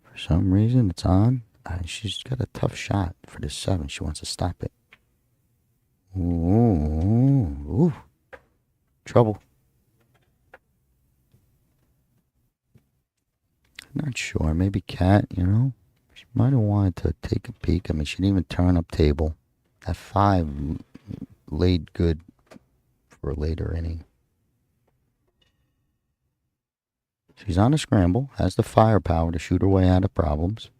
For some reason, it's on. She's got a tough shot for this 7. She wants to stop it. Ooh. Trouble. Not sure. Maybe Cat, She might have wanted to take a peek. I mean, she didn't even turn up table. That 5 laid good for a later inning. She's on a scramble. Has the firepower to shoot her way out of problems.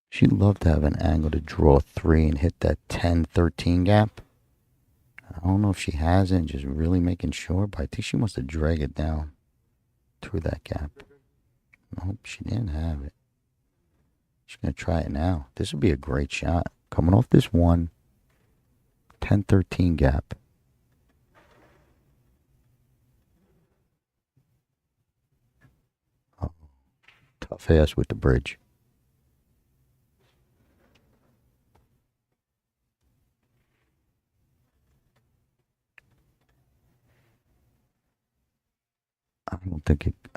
She'd love to have an angle to draw 3 and hit that 10-13 gap. I don't know if she has it, just really making sure, but I think she wants to drag it down through that gap. Nope, she didn't have it. She's going to try it now. This would be a great shot. Coming off this 10-13 gap. Oh, tough ass with the bridge.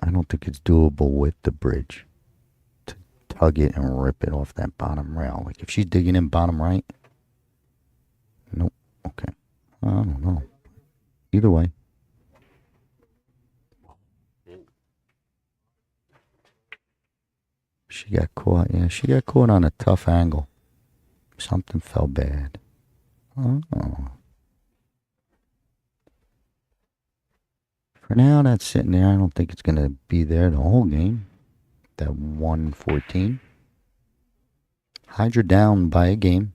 I don't think it's doable with the bridge to tug it and rip it off that bottom rail. Like if she's digging in bottom right. Nope. Okay. I don't know. Either way. She got caught. Yeah, she got caught on a tough angle. Something fell bad. Oh. For now, that's sitting there. I don't think it's going to be there the whole game. That 114. Hydra down by a game.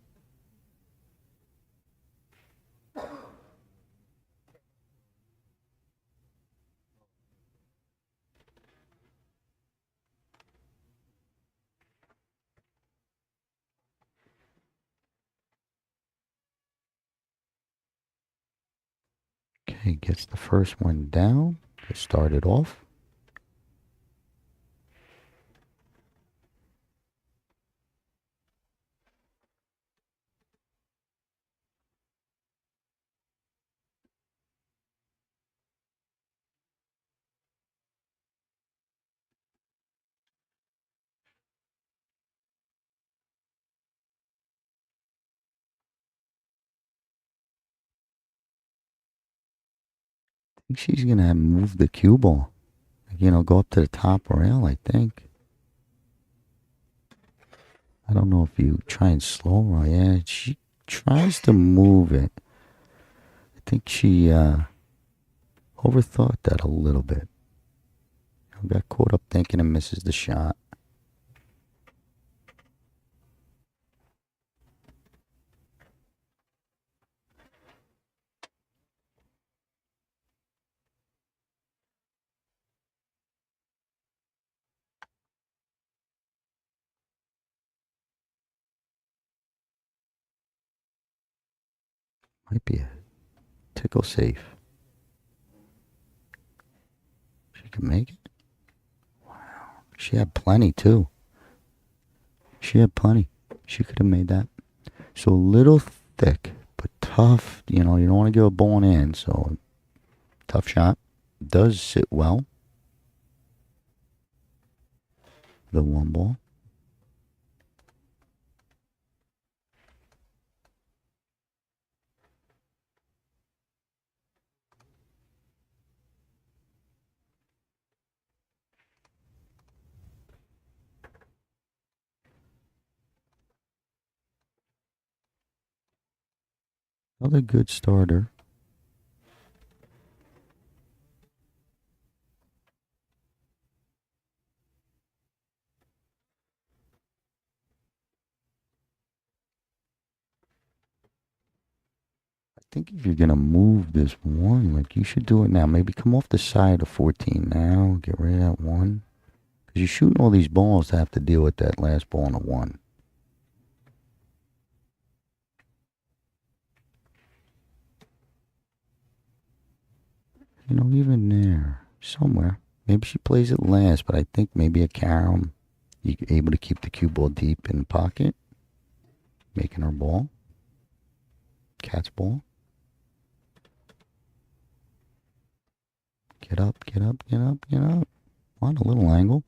Okay, gets the first one down to start it off. I think she's going to move the cue ball. Go up to the top rail, I think. I don't know if you try and slow her. Yeah, she tries to move it. I think she overthought that a little bit. Got caught up thinking and misses the shot. Might be a tickle safe. She can make it. Wow. She had plenty too. She had plenty. She could have made that. So a little thick, but tough. You don't want to give a ball in hand. So tough shot. Does sit well. The one ball. Another good starter. I think if you're going to move this one, like you should do it now. Maybe come off the side of 14 now. Get rid of that one. Because you're shooting all these balls to have to deal with that last ball on a one. Even there, somewhere. Maybe she plays it last, but I think maybe a carom. You're able to keep the cue ball deep in the pocket. Making her ball. Cat's ball. Get up, get up, get up, get up. On a little angle.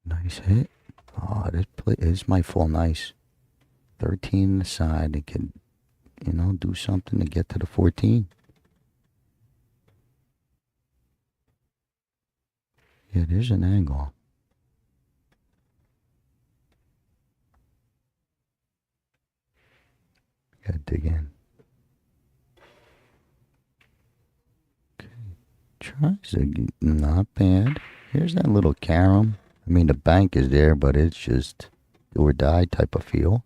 Nice hit. Oh, this might fall nice. 13 aside. It could, do something to get to the 14. Yeah, there's an angle. Gotta dig in. Okay. Tries to, not bad. Here's that little carom. I mean, the bank is there, but it's just do or die type of feel.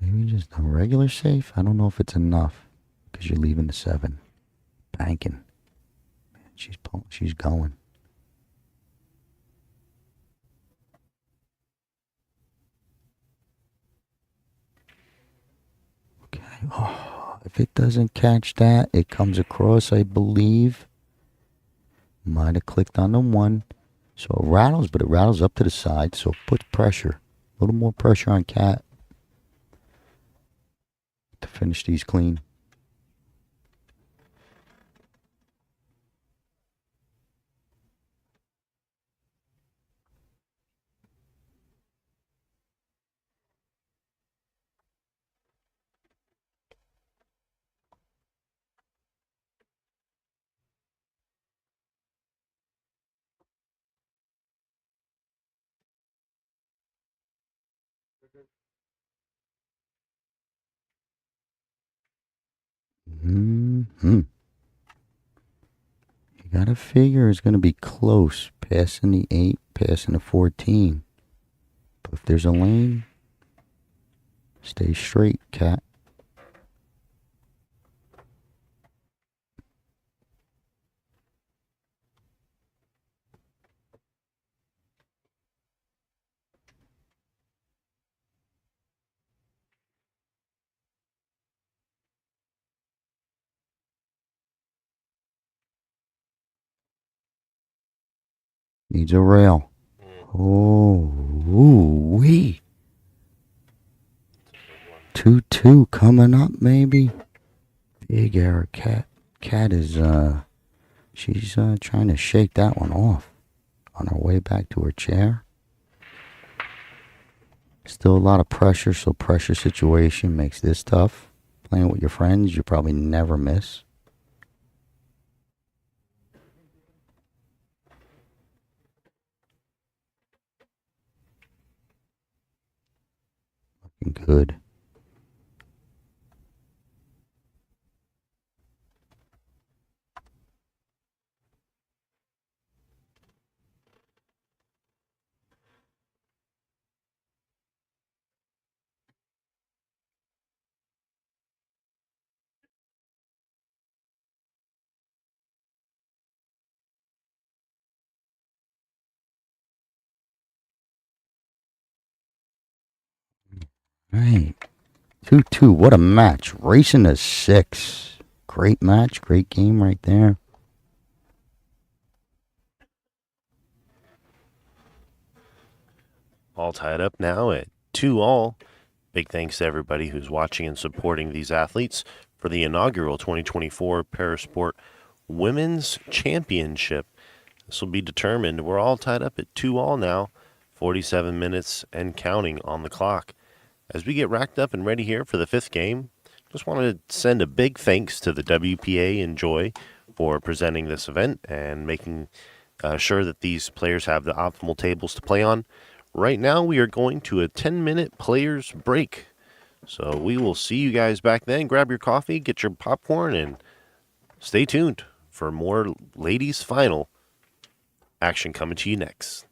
Maybe just a regular safe. I don't know if it's enough because you're leaving the 7. Banking. Man, she's going. Okay. Oh, if it doesn't catch that, it comes across, I believe. Might have clicked on the one. So it rattles, but it rattles up to the side, so it puts pressure. A little more pressure on Cat to finish these clean. You gotta figure it's gonna be close, passing the 8, passing the 14. But if there's a lane, stay straight, Cat. Needs a rail. Oh, wee. 2-2 coming up, maybe. Big error, Cat. Cat is, she's trying to shake that one off on her way back to her chair. Still a lot of pressure, so pressure situation makes this tough. Playing with your friends, you probably never miss. Looking good. Right. 2-2. What a match. Racing to 6. Great match. Great game right there. All tied up now at 2-all. Big thanks to everybody who's watching and supporting these athletes for the inaugural 2024 Parasport Women's Championship. This will be determined. We're all tied up at 2-all now, 47 minutes and counting on the clock. As we get racked up and ready here for the fifth game, just wanted to send a big thanks to the WPA and Joy for presenting this event and making sure that these players have the optimal tables to play on. Right now, we are going to a 10-minute players break. So we will see you guys back then. Grab your coffee, get your popcorn, and stay tuned for more ladies' final action coming to you next.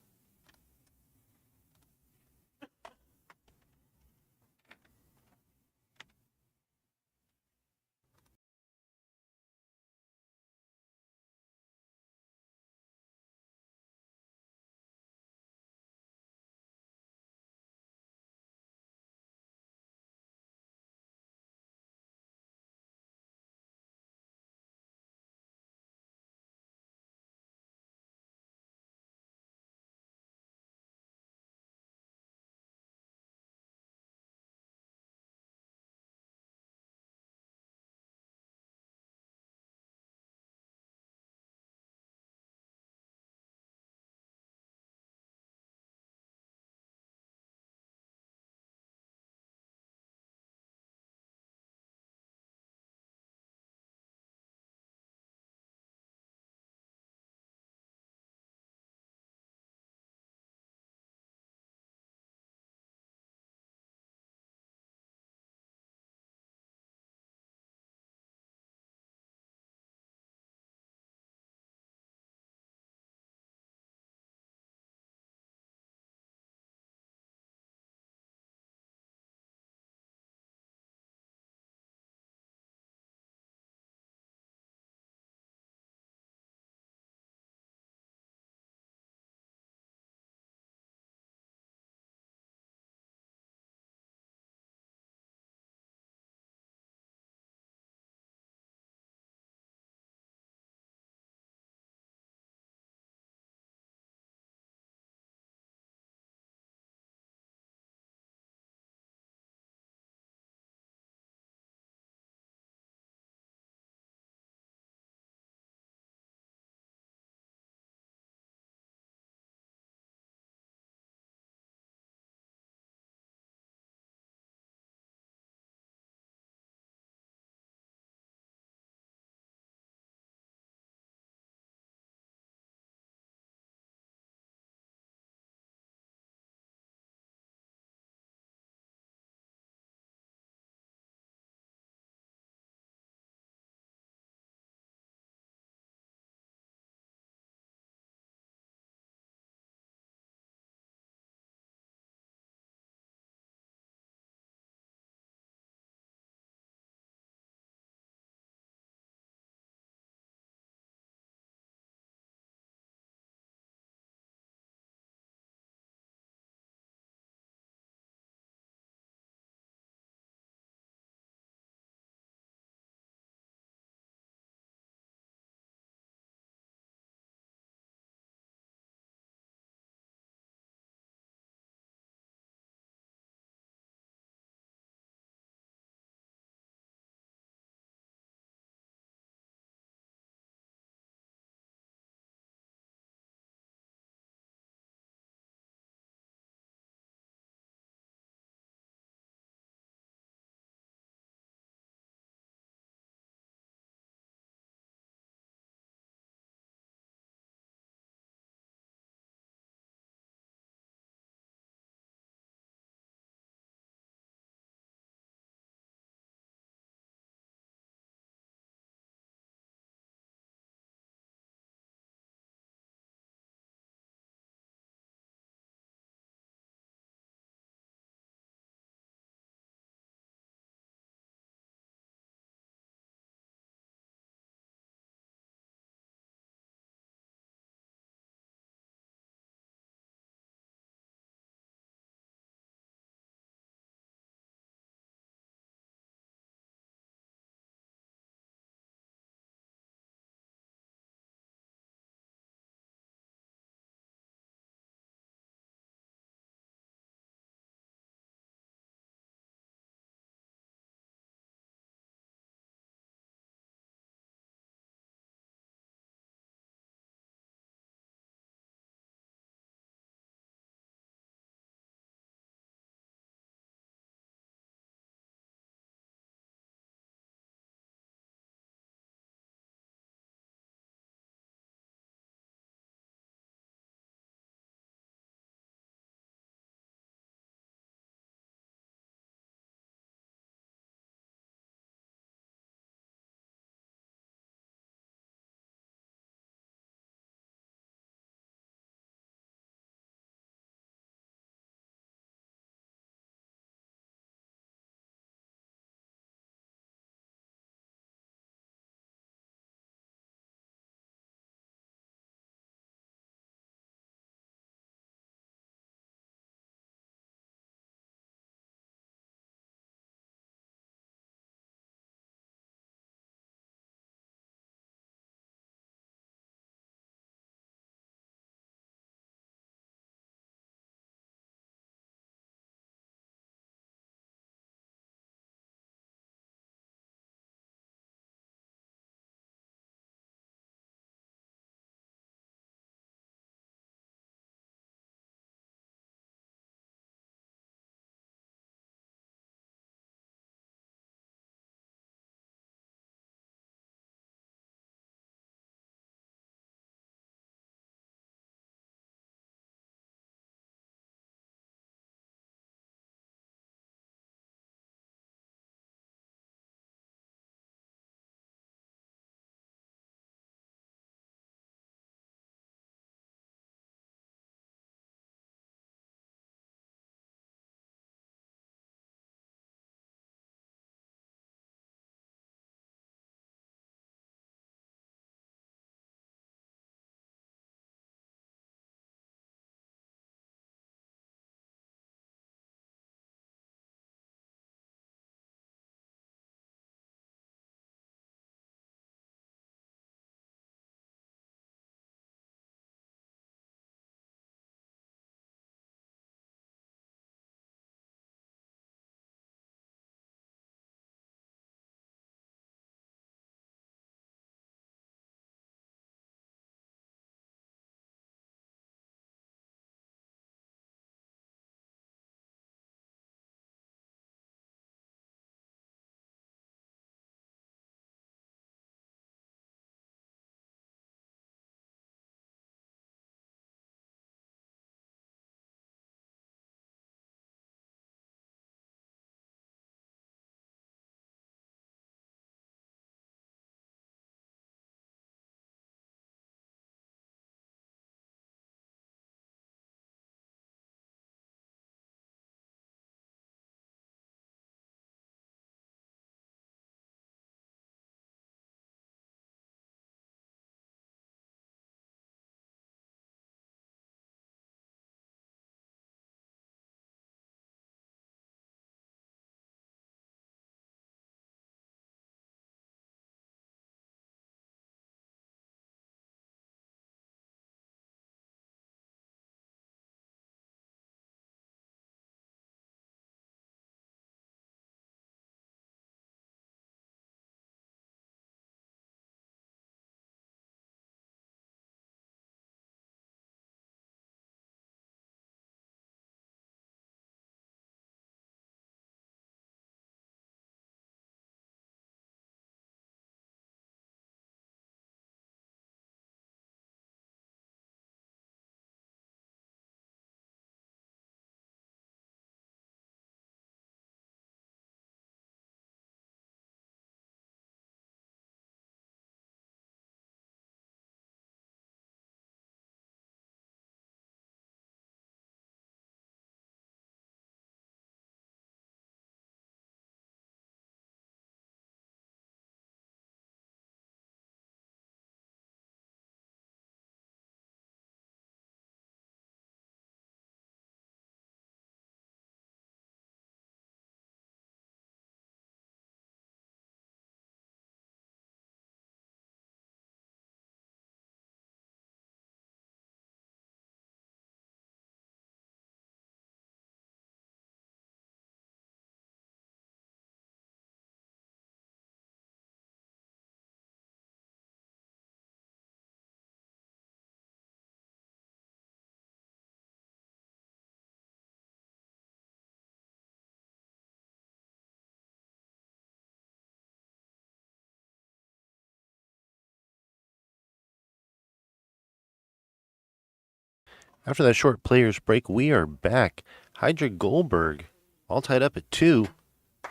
After that short player's break, we are back. Hydra Goldberg, all tied up at 2,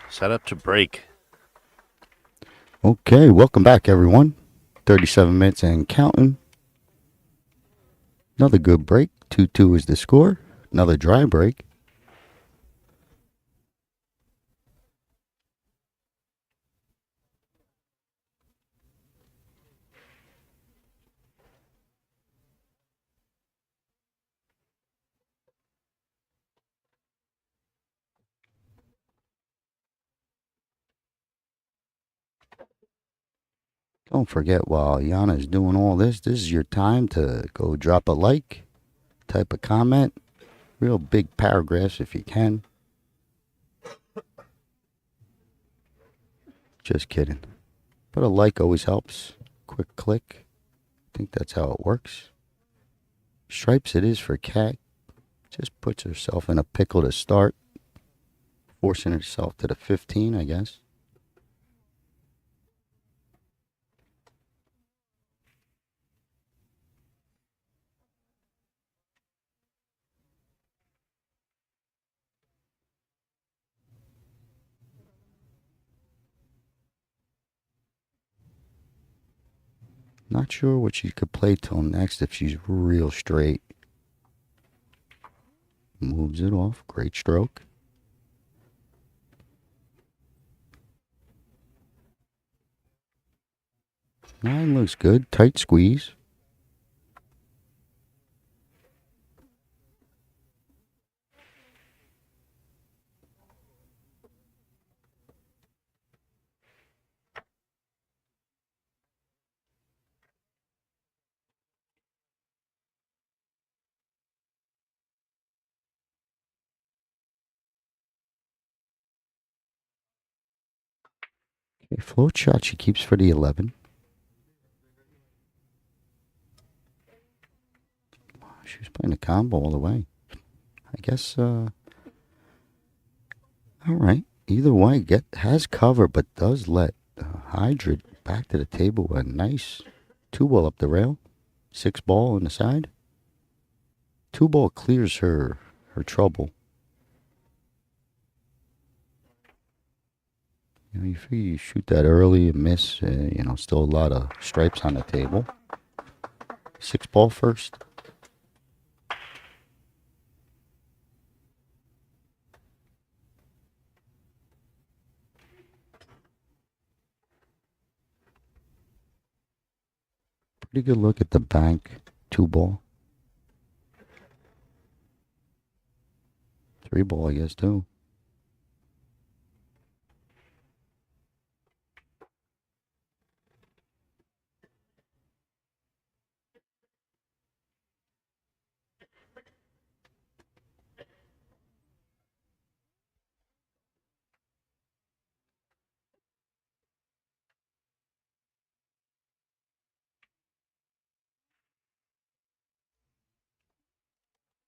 set up to break. Okay, welcome back, everyone. 37 minutes and counting. Another good break. 2-2 is the score. Another dry break. Don't forget, while Yana is doing all this is your time to go drop a like, type a comment, real big paragraphs if you can. Just kidding. But a like always helps. Quick click. I think that's how it works. Stripes it is for Cat. Just puts herself in a pickle to start. Forcing herself to the 15, I guess. Not sure what she could play till next if she's real straight. Moves it off. Great stroke. Nine looks good. Tight squeeze. Okay, float shot she keeps for the 11. She was playing a combo all the way. I guess, all right. Either way, has cover, but does let Hydra back to the table with a nice 2-ball up the rail. 6-ball on the side. 2-ball clears her trouble. You figure you shoot that early and miss, still a lot of stripes on the table. 6-ball first. Pretty good look at the bank. 2-ball. 3-ball, I guess, too.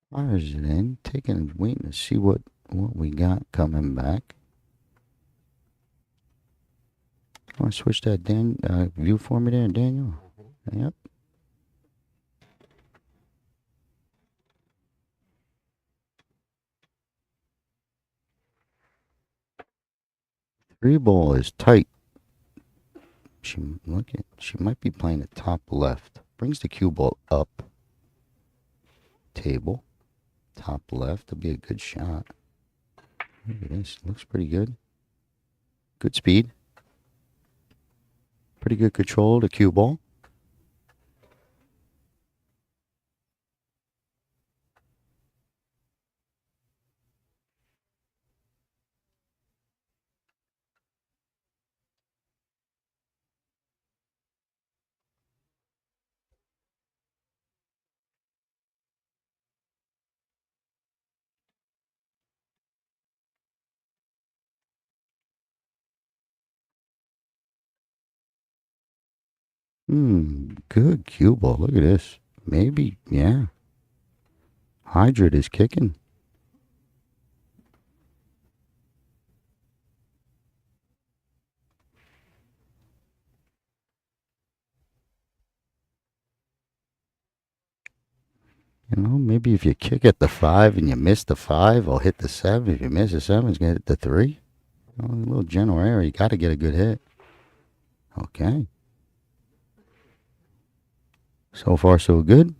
Fires it in, waiting to see what we got coming back. Want to switch that view for me there, Daniel? Yep. Three ball is tight. She might be playing it top left. Brings the cue ball up. Table. Top left. That'll be a good shot. Look at this. Looks pretty good. Good speed. Pretty good control of the cue ball. Good cue ball. Look at this. Maybe, yeah. Hydra is kicking. You know, maybe if you kick at the 5 and you miss the 5, I'll hit the 7. If you miss the 7, it's going to hit the 3. You know, a little general error. You got to get a good hit. Okay. So far, so good.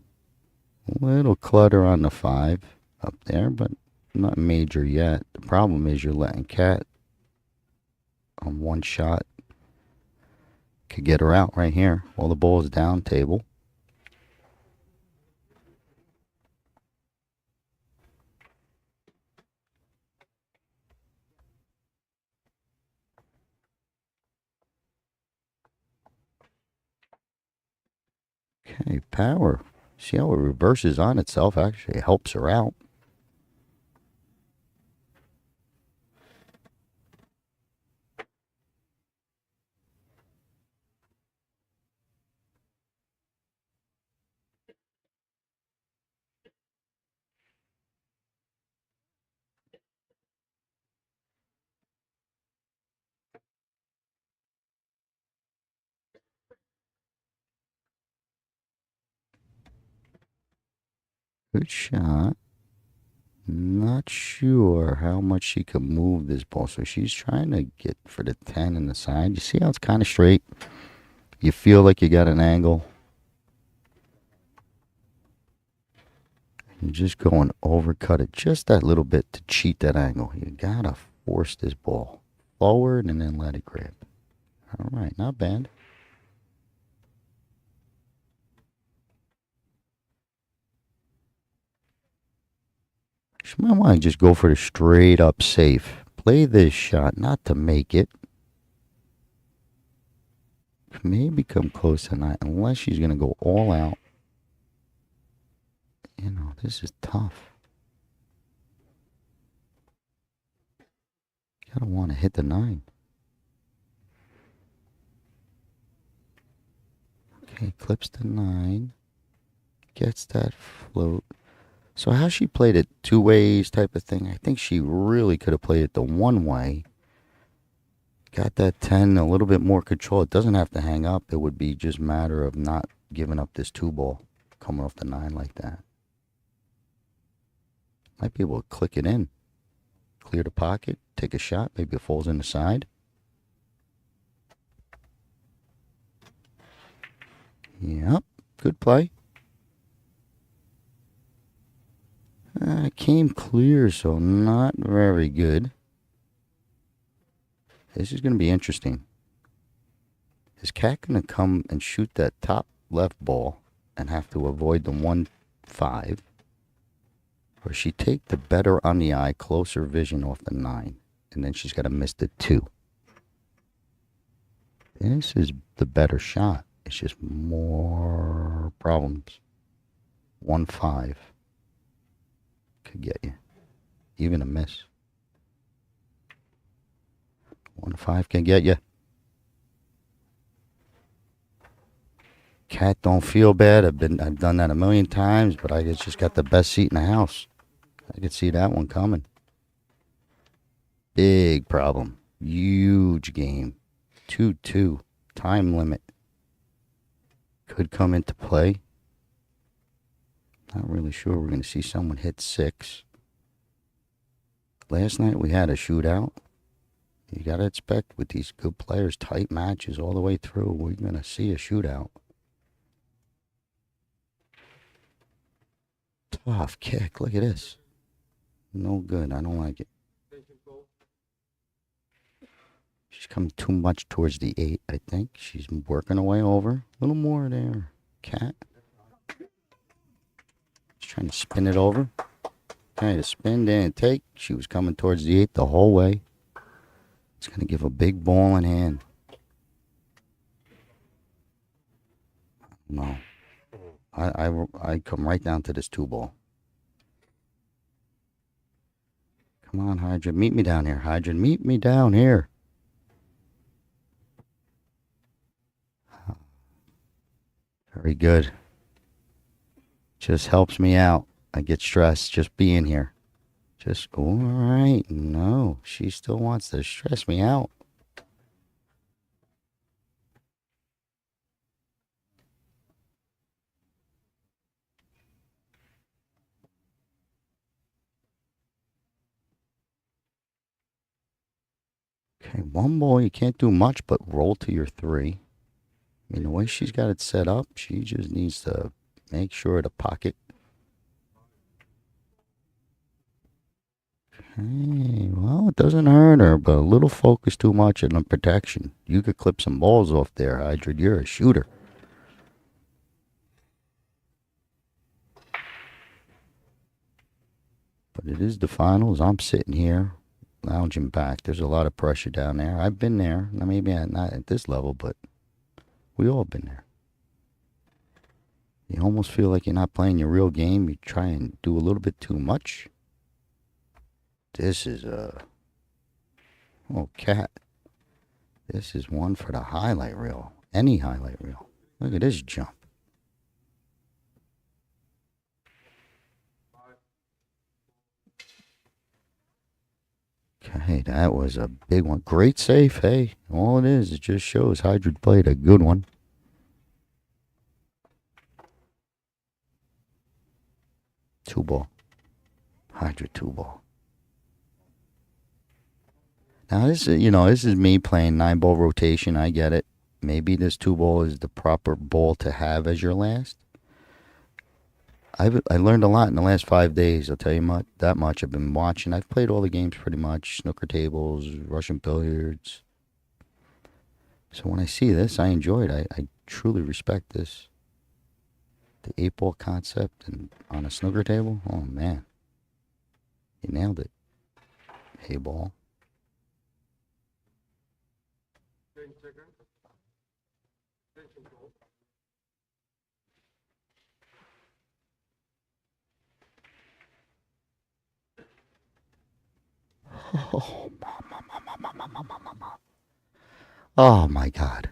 A little clutter on the 5 up there, but not major yet. The problem is you're letting Cat on one shot could get her out right here. While the ball is down table. Okay, power. See how it reverses on itself? Actually, it helps her out. Good shot. Not sure how much she can move this ball. So she's trying to get for the 10 in the side. You see how it's kind of straight? You feel like you got an angle. You're just going overcut it just that little bit to cheat that angle. You got to force this ball forward and then let it grip. All right, not bad. She might want to just go for the straight up safe. Play this shot, not to make it. Maybe come close tonight, unless she's going to go all out. You know, this is tough. Gotta want to hit the 9. Okay, clips the 9. Gets that float. So how she played it 2 ways type of thing, I think she really could have played it the 1 way. Got that 10, a little bit more control. It doesn't have to hang up. It would be just a matter of not giving up this 2 ball coming off the 9 like that. Might be able to click it in. Clear the pocket, take a shot. Maybe it falls in the side. Yep, good play. Came clear, so not very good. This is going to be interesting. Is Cat going to come and shoot that top left ball and have to avoid the 1-5? Or she take the better on the eye, closer vision off the 9, and then she's got to miss the 2. This is the better shot. It's just more problems. 1-5 could get you. Even a miss. 1-5 can get you. Cat, don't feel bad. I've done that a million times, but I just got the best seat in the house. I could see that one coming. Big problem. Huge game. 2-2. Time limit. Could come into play. Not really sure. We're going to see someone hit 6. Last night we had a shootout. You got to expect with these good players, tight matches all the way through, we're going to see a shootout. Tough kick. Look at this. No good. I don't like it. She's come too much towards the 8, I think. She's working her way over. A little more there. Cat. She's trying to spin it over. Trying to spin, then take. She was coming towards the 8 the whole way. It's going to give a big ball in hand. No. I come right down to this 2 ball. Come on, Hydra. Meet me down here, Hydra. Meet me down here. Very good. Just helps me out. I get stressed just being here. Just, all right. No, she still wants to stress me out. Okay, one ball, you can't do much but roll to your 3. I mean, the way she's got it set up, she just needs to make sure to pocket. Okay, well, it doesn't hurt her, but a little focus too much on the protection. You could clip some balls off there, Hydrid. You're a shooter. But it is the finals. I'm sitting here, lounging back. There's a lot of pressure down there. I've been there. Maybe not at this level, but we all been there. You almost feel like you're not playing your real game. You try and do a little bit too much. This is oh, cat. This is one for the highlight reel. Any highlight reel. Look at this jump. Okay, that was a big one. Great save, hey. All it is, it just shows Hydrid played a good one. Two ball. Hydrid 2 ball. Now this is me playing 9-ball rotation. I get it. Maybe this 2 ball is the proper ball to have as your last. I learned a lot in the last 5 days. I'll tell you that much. I've been watching. I've played all the games pretty much. Snooker tables, Russian billiards. So when I see this, I enjoy it. I truly respect this. The 8-ball concept and on a snooker table. Oh man, you nailed it. Heyball. Oh my God.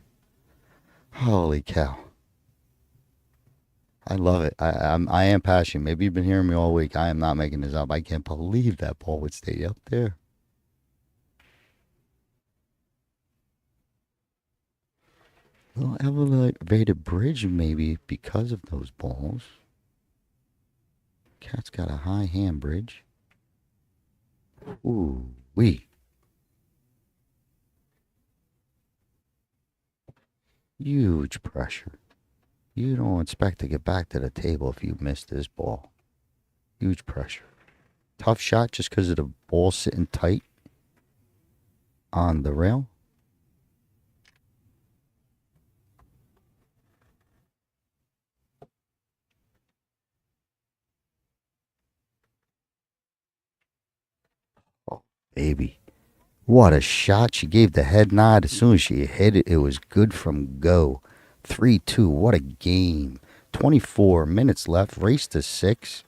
Holy cow. I love it. I am passionate. Maybe you've been hearing me all week. I am not making this up. I can't believe that ball would stay up there. Little elevated bridge maybe because of those balls. Cat's got a high hand bridge. Ooh, wee. Huge pressure. You don't expect to get back to the table if you miss this ball. Huge pressure. Tough shot just because of the ball sitting tight on the rail. Oh, baby. What a shot. She gave the head nod. As soon as she hit it, it was good from go. 3-2. What a game. 24 minutes left. Race to 6.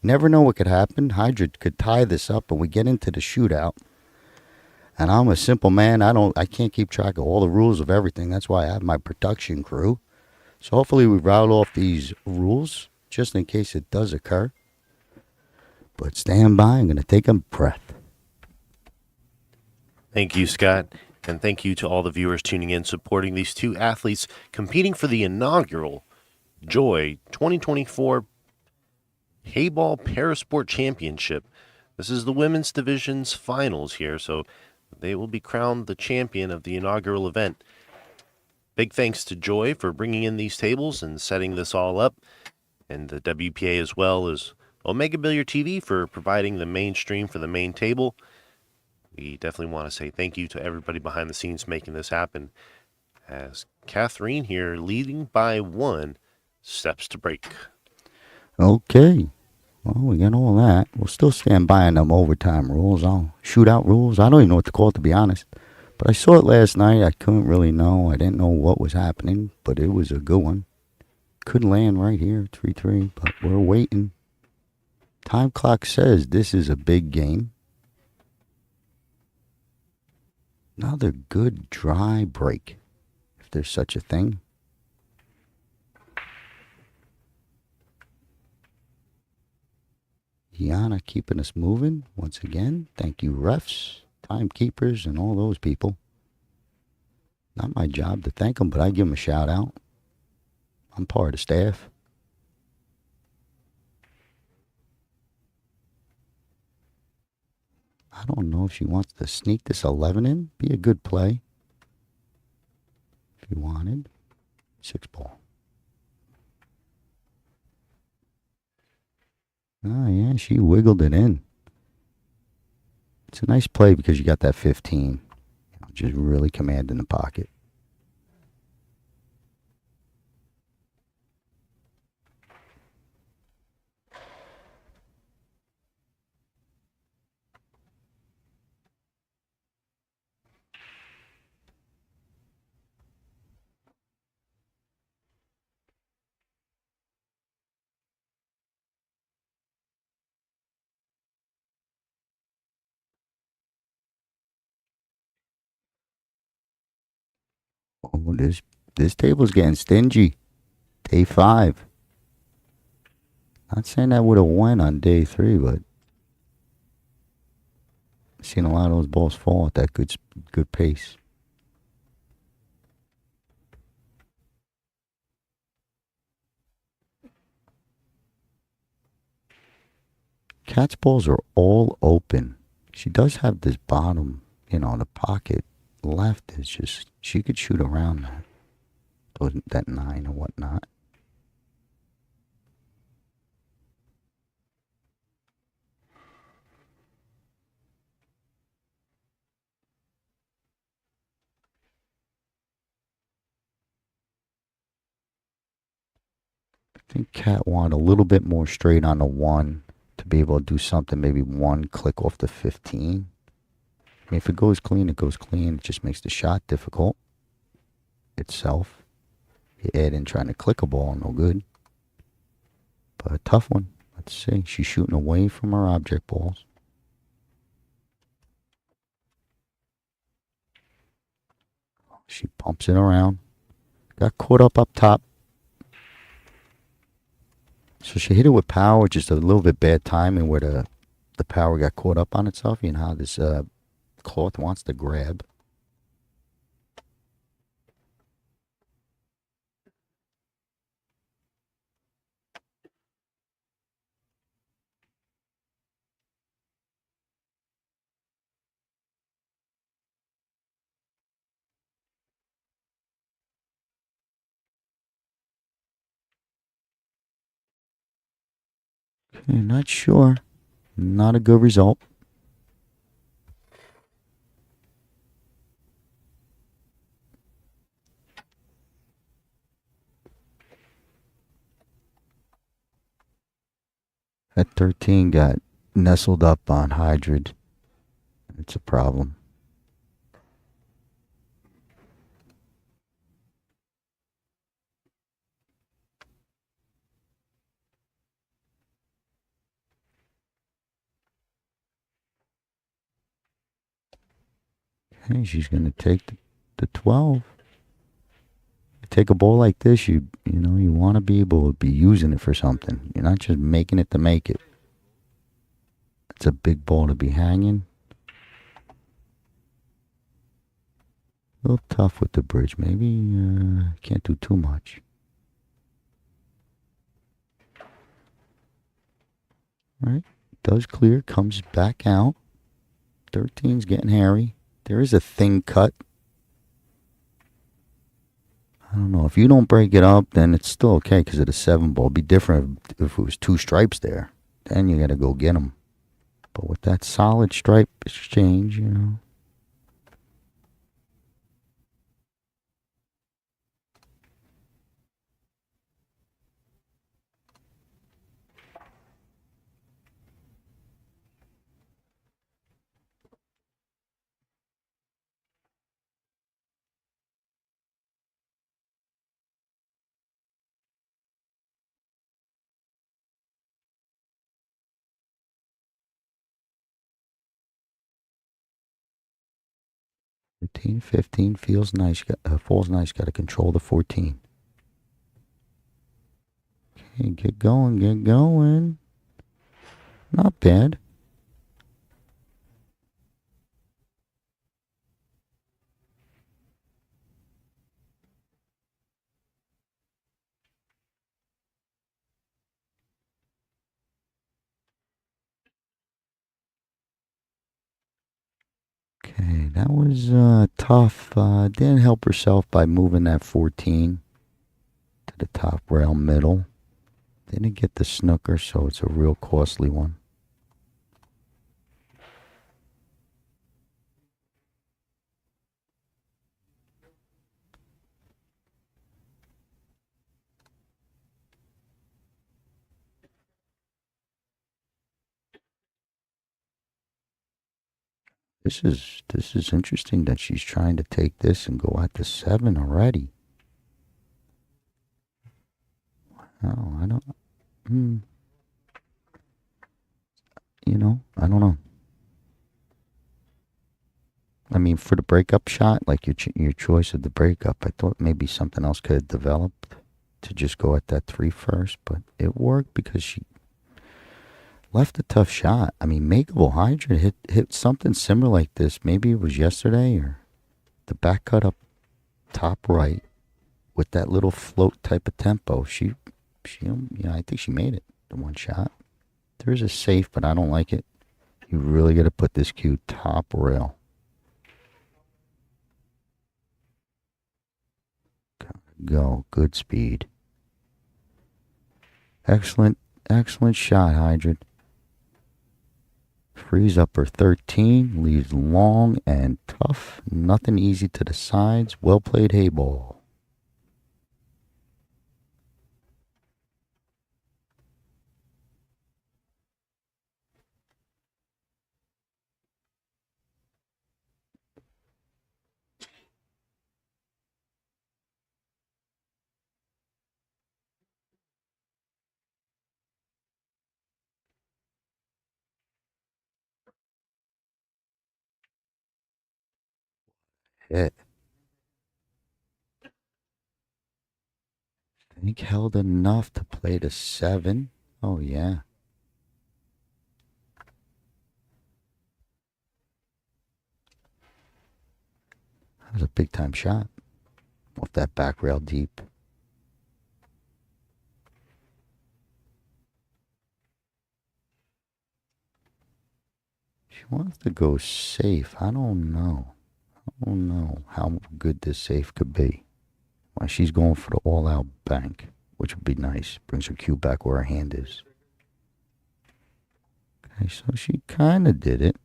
Never know what could happen. Hydrid could tie this up and we get into the shootout. And I'm a simple man. I can't keep track of all the rules of everything. That's why I have my production crew. So hopefully we route off these rules just in case it does occur. But stand by. I'm going to take a breath. Thank you, Scott, and thank you to all the viewers tuning in, supporting these 2 athletes competing for the inaugural Joy 2024 Heyball Parasport Championship. This is the women's division's finals here, so they will be crowned the champion of the inaugural event. Big thanks to Joy for bringing in these tables and setting this all up, and the WPA as well as Omega Billiard TV for providing the mainstream for the main table. We definitely want to say thank you to everybody behind the scenes making this happen. As Catherine here, leading by 1, steps to break. Okay. Well, we got all that. We'll still stand by on them overtime rules. Shootout rules. I don't even know what to call it, to be honest. But I saw it last night. I couldn't really know. I didn't know what was happening, but it was a good one. Could land right here, 3-3, but we're waiting. Time clock says this is a big game. Another good dry break, if there's such a thing. Yana keeping us moving once again. Thank you, refs, timekeepers, and all those people. Not my job to thank them, but I give them a shout out. I'm part of the staff. I don't know if she wants to sneak this 11 in. Be a good play. If you wanted. 6-ball. Oh, yeah, she wiggled it in. It's a nice play because you got that 15. Just really commanding the pocket. Oh, this table's getting stingy. Day 5. Not saying that would have won on day 3, but I've seen a lot of those balls fall at that good pace. Cat's balls are all open. She does have this bottom, the pocket left is just, she could shoot around that 9 or whatnot. I think Cat wanted a little bit more straight on the 1 to be able to do something, maybe 1 click off the 15. I mean, if it goes clean, it goes clean. It just makes the shot difficult itself. You add in trying to click a ball, no good. But a tough one. Let's see. She's shooting away from her object balls. She pumps it around. Got caught up top. So she hit it with power, just a little bit bad timing where the power got caught up on itself. You know how this cloth wants to grab. Okay, not sure. Not a good result. That 13 got nestled up on Hydrid. It's a problem. Okay, she's going to take the 12. Take a ball like this, you want to be able to be using it for something. You're not just making it to make it. It's a big ball to be hanging. A little tough with the bridge. Maybe can't do too much. All right, does clear, comes back out. 13's getting hairy. There is a thin cut. I don't know. If you don't break it up, then it's still okay because of the 7 ball. It'd be different if it was 2 stripes there. Then you got to go get them. But with that solid stripe exchange, 13, 15 feels nice. Falls nice. Got to control the 14. Okay, get going, get going. Not bad. Okay, that was tough. Didn't help herself by moving that 14 to the top rail middle. Didn't get the snooker, so it's a real costly one. This is interesting that she's trying to take this and go at the 7 already. Oh, I don't. Hmm, I don't know. I mean, for the breakup shot, like your choice of the breakup, I thought maybe something else could have developed to just go at that 3 first, but it worked because she left a tough shot. I mean, Makeable Hydra hit something similar like this. Maybe it was yesterday or the back cut up top right with that little float type of tempo. I think she made it. The one shot. There's a safe, but I don't like it. You really got to put this cue top rail. Go. Good speed. Excellent shot, Hydra. Frees up her 13, leaves long and tough. Nothing easy to the sides. Well played, Heyball. Hit. I think held enough to play the 7. Oh, yeah. That was a big time shot off that back rail deep. She wants to go safe. I don't know. I don't know how good this safe could be. Well, she's going for the all-out bank, which would be nice. Brings her cue back where her hand is. Okay, so she kind of did it.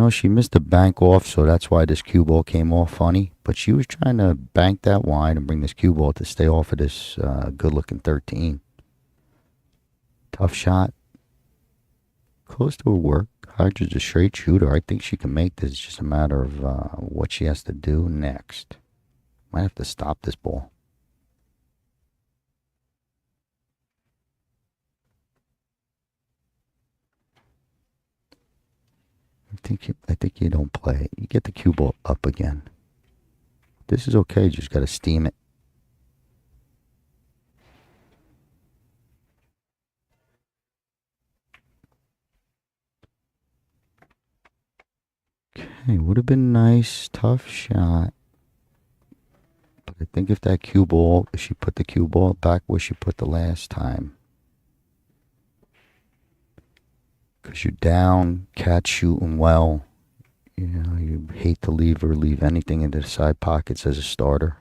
She missed the bank off, so that's why this cue ball came off funny. But she was trying to bank that wide and bring this cue ball to stay off of this good-looking 13. Tough shot. Close to her work. Hydra's a straight shooter. I think she can make this. It's just a matter of what she has to do next. Might have to stop this ball. I think you don't play it. You get the cue ball up again. This is okay. You just got to steam it. Okay, would have been nice. Tough shot. But I think if she put the cue ball back where she put the last time. Because you're down, cat's shooting well. You hate to leave anything into the side pockets as a starter.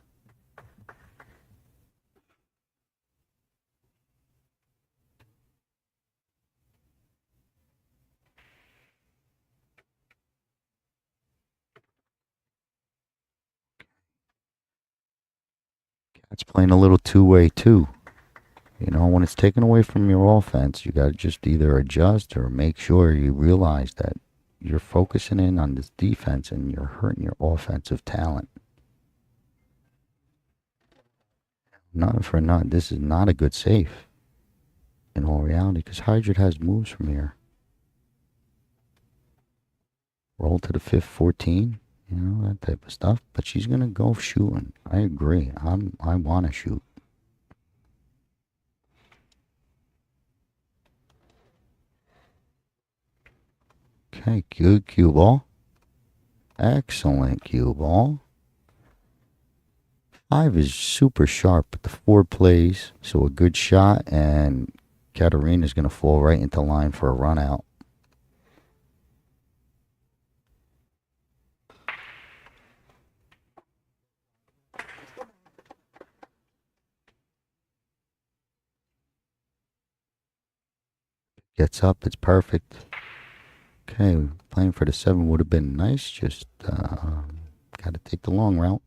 Cat's playing a little two-way too. When it's taken away from your offense, you got to just either adjust or make sure you realize that you're focusing in on this defense and you're hurting your offensive talent. Not for not. This is not a good safe in all reality because Hydra has moves from here. Roll to the 5th, 14, that type of stuff. But she's going to go shooting. I agree. I want to shoot. Okay, good cue ball. Excellent cue ball. 5 is super sharp, but the 4 plays, so a good shot, and Katarina's going to fall right into line for a run out. Gets up. It's perfect. Okay, playing for the 7 would have been nice. Just got to take the long route.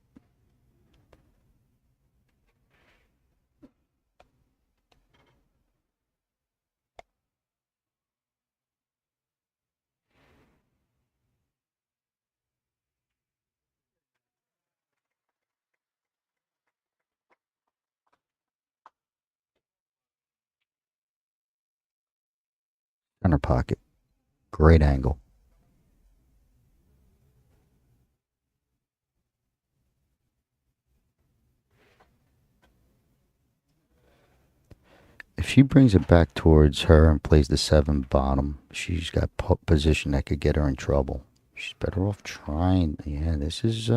Center pocket. Great angle. If she brings it back towards her and plays the 7 bottom, she's got position that could get her in trouble. She's better off trying. Yeah, this is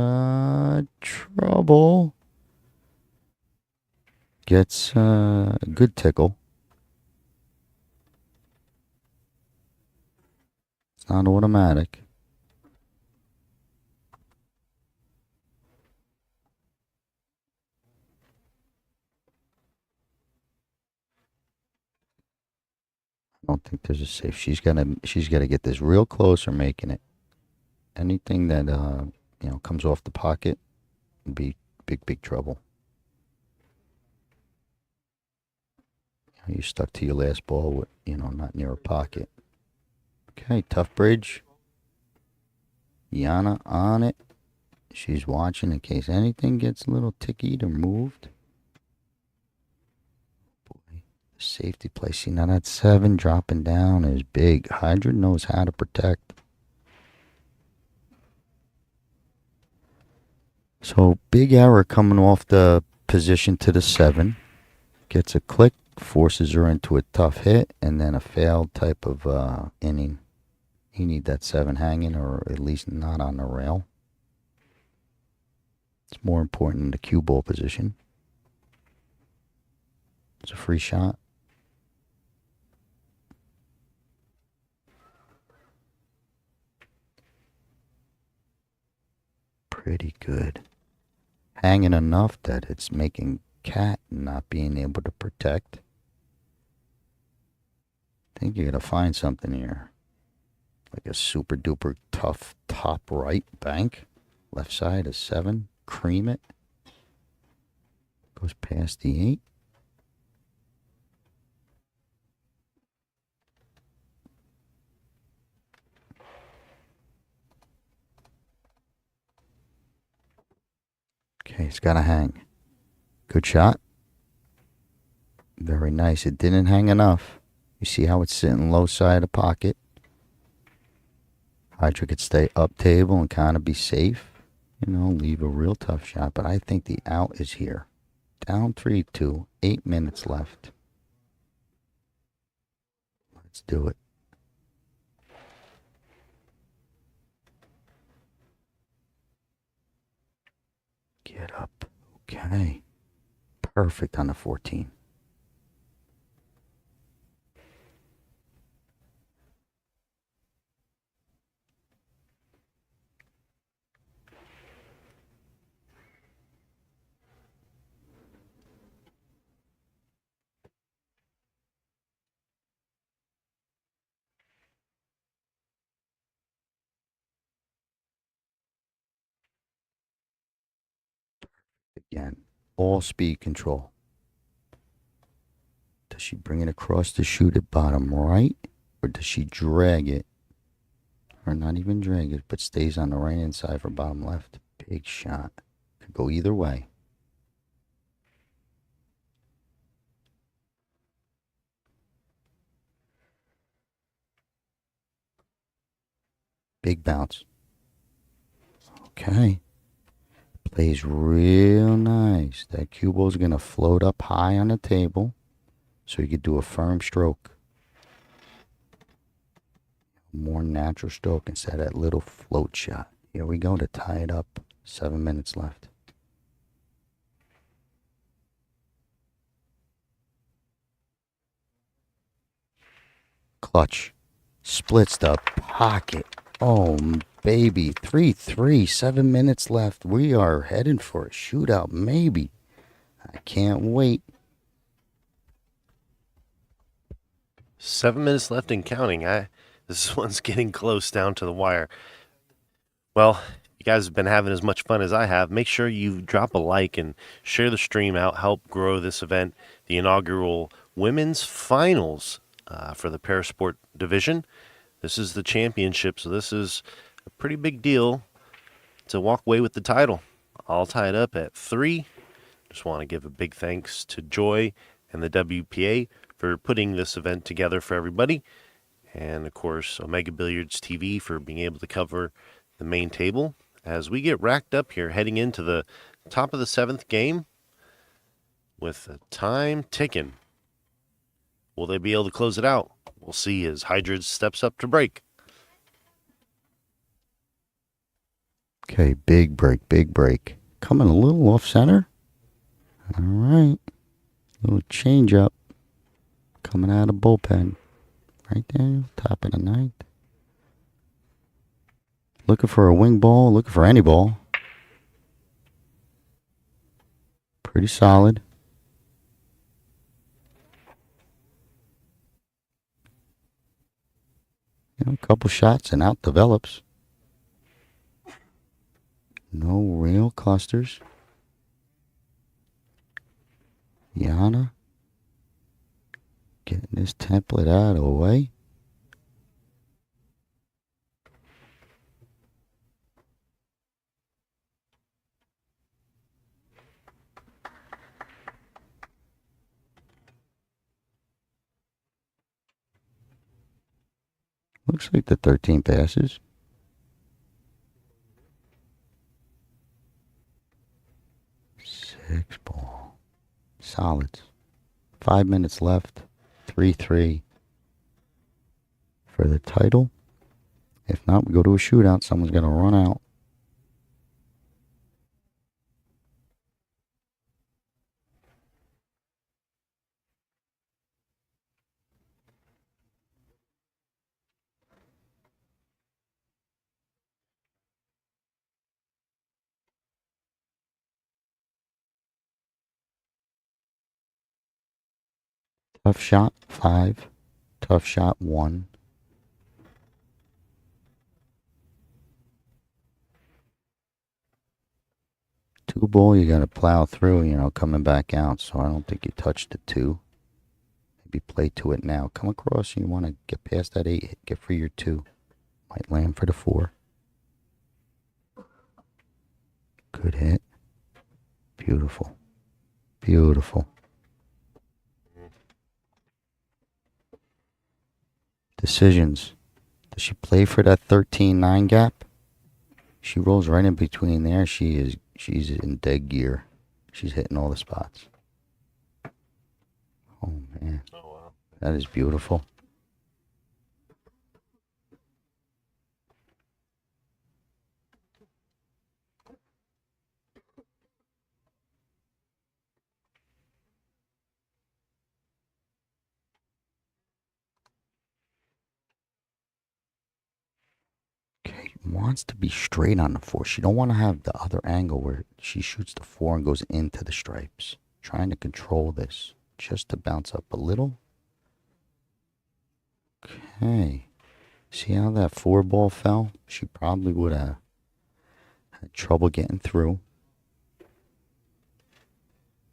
trouble. Gets a good tickle. It's not automatic. I don't think there's a safe. She's gotta get this real close or making it. Anything that comes off the pocket would be big trouble. You're stuck to your last ball with not near a pocket. Okay, tough bridge. Yana on it. She's watching in case anything gets a little tickied or moved. Boy, the safety play. See, now that 7 dropping down is big. Hydra knows how to protect. So, big error coming off the position to the 7. Gets a click, forces her into a tough hit, and then a failed type of inning. You need that 7 hanging, or at least not on the rail. It's more important in the cue ball position. It's a free shot. Pretty good. Hanging enough that it's making cat and not being able to protect. I think you're going to find something here. Like a super duper tough top right bank. Left side is 7. Cream it. Goes past the 8. Okay, it's got to hang. Good shot. Very nice. It didn't hang enough. You see how it's sitting low side of the pocket. Hydra could stay up table and kind of be safe. Leave a real tough shot. But I think the out is here. Down 3-2. 8 minutes left. Let's do it. Get up. Okay. Perfect on the 14. Again, all speed control. Does she bring it across to shoot it bottom right? Or does she drag it? Or not even drag it, but stays on the right hand side for bottom left. Big shot. Could go either way. Big bounce. Okay. Plays real nice. That cue ball is going to float up high on the table so you could do a firm stroke. More natural stroke instead of that little float shot. Here we go to tie it up. 7 minutes left. Clutch. Splits the pocket. Oh, baby. 3-3. 7 minutes left. We are heading for a shootout, maybe. I can't wait. 7 minutes left and counting. This one's getting close down to the wire. Well, you guys have been having as much fun as I have. Make sure you drop a like and share the stream out. Help grow this event, the inaugural women's finals for the Parasport division. This is the championship, so this is a pretty big deal to walk away with the title. All tied up at 3. Just want to give a big thanks to Joy and the WPA for putting this event together for everybody. And, of course, Omega Billiards TV for being able to cover the main table. As we get racked up here, heading into the top of the 7th game with the time ticking. Will they be able to close it out? We'll see as Hydra steps up to break. Okay, big break, big break. Coming a little off center. All right. Little change up. Coming out of bullpen. Right there, top of the ninth. Looking for a wing ball, looking for any ball. Pretty solid. A couple shots and out develops. No real clusters. Yana getting this template out of the way. Looks like the 13 passes. Six ball. Solids. 5 minutes left. 3-3 for the title. If not, we go to a shootout. Someone's going to run out. Tough shot, 5. Tough shot, 1. Two ball, you got to plow through, coming back out. So I don't think you touched the 2. Maybe play to it now. Come across, you want to get past that 8, get for your 2. Might land for the 4. Good hit. Beautiful. Beautiful. Decisions. Does she play for that 13-9 gap? She rolls right in between there. She's in dead gear. She's hitting all the spots. Oh man. Oh wow. That is beautiful. Okay, wants to be straight on the 4. She don't want to have the other angle where she shoots the 4 and goes into the stripes. Trying to control this just to bounce up a little. Okay. See how that 4 ball fell? She probably would have had trouble getting through.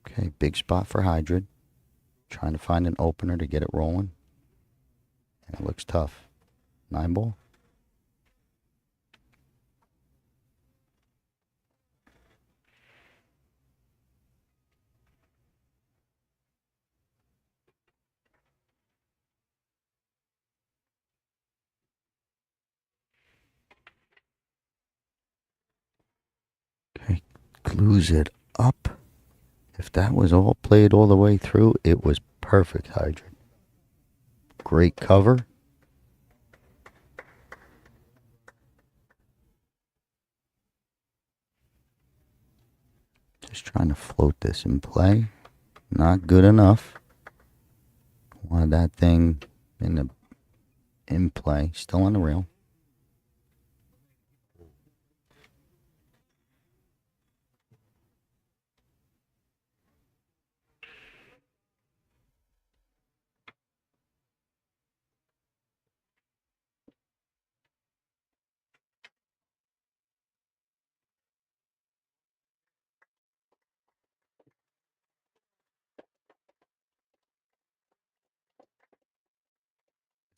Okay, big spot for Hydra. Trying to find an opener to get it rolling. And it looks tough. 9 ball. Okay, glues it up. If that was all played all the way through, it was perfect, Hydra. Great cover. Just trying to float this in play. Not good enough. Wanted that thing in play. Still on the reel.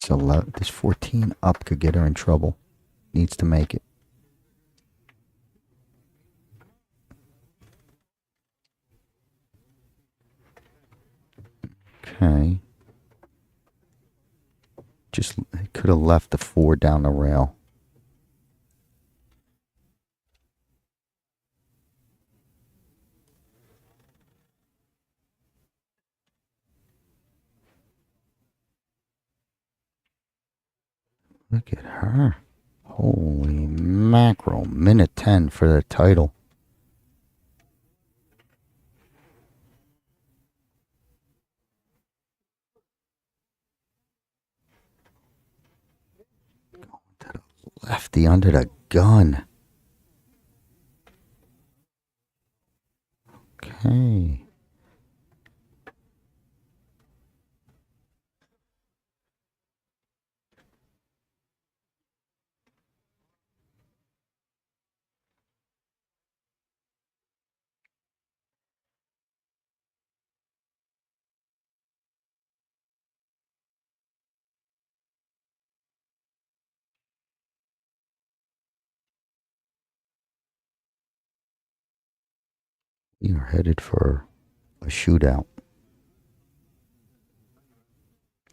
It's 11. This 14 up could get her in trouble. Needs to make it. Okay. Just could have left the 4 down the rail. Look at her. Holy mackerel. Minute 10 for the title. Going to the lefty under the gun. Okay. You're headed for a shootout.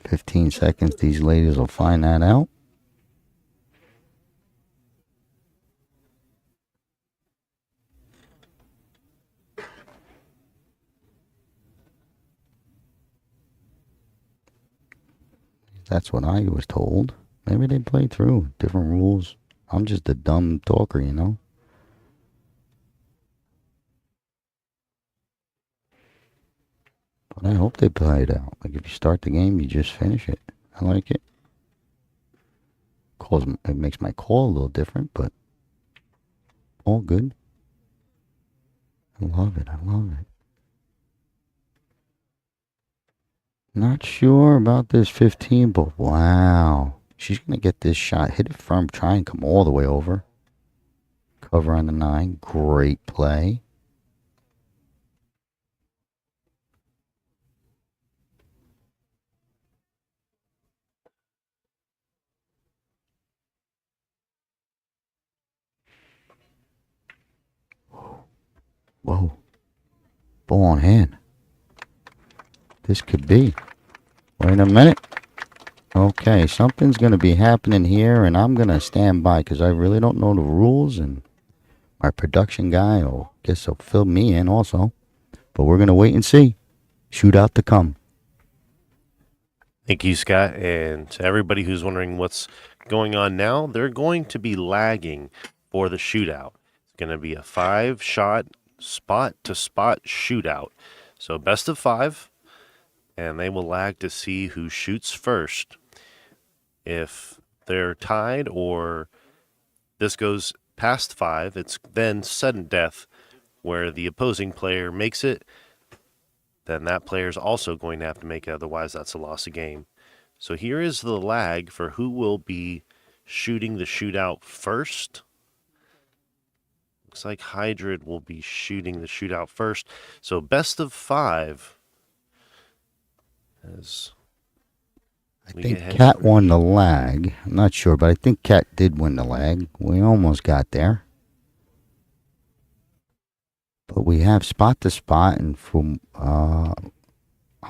15 seconds. These ladies will find that out. That's what I was told. Maybe they play through different rules. I'm just a dumb talker, you know. But I hope they play it out. Like if you start the game, you just finish it. I like it. It makes my call a little different, but all good. I love it. I love it. Not sure about this 15, but wow. She's going to get this shot. Hit it firm. Try and come all the way over. Cover on the 9. Great play. Whoa. Ball on hand. This could be. Wait a minute. Okay, something's going to be happening here, and I'm going to stand by because I really don't know the rules, and my production guy will guess he'll fill me in also. But we're going to wait and see. Shootout to come. Thank you, Scott. And to everybody who's wondering what's going on now, they're going to be lagging for the shootout. It's going to be a 5-shot spot-to-spot shootout. So best of 5, and they will lag to see who shoots first. If they're tied or this goes past 5, it's then sudden death where the opposing player makes it. Then that player is also going to have to make it, otherwise that's a loss of game. So here is the lag for who will be shooting the shootout first. Looks like Hydrid will be shooting the shootout first. So best of 5. I think Cat won the lag. I'm not sure, but I think Cat did win the lag. We almost got there. But we have spot to spot, and from I'm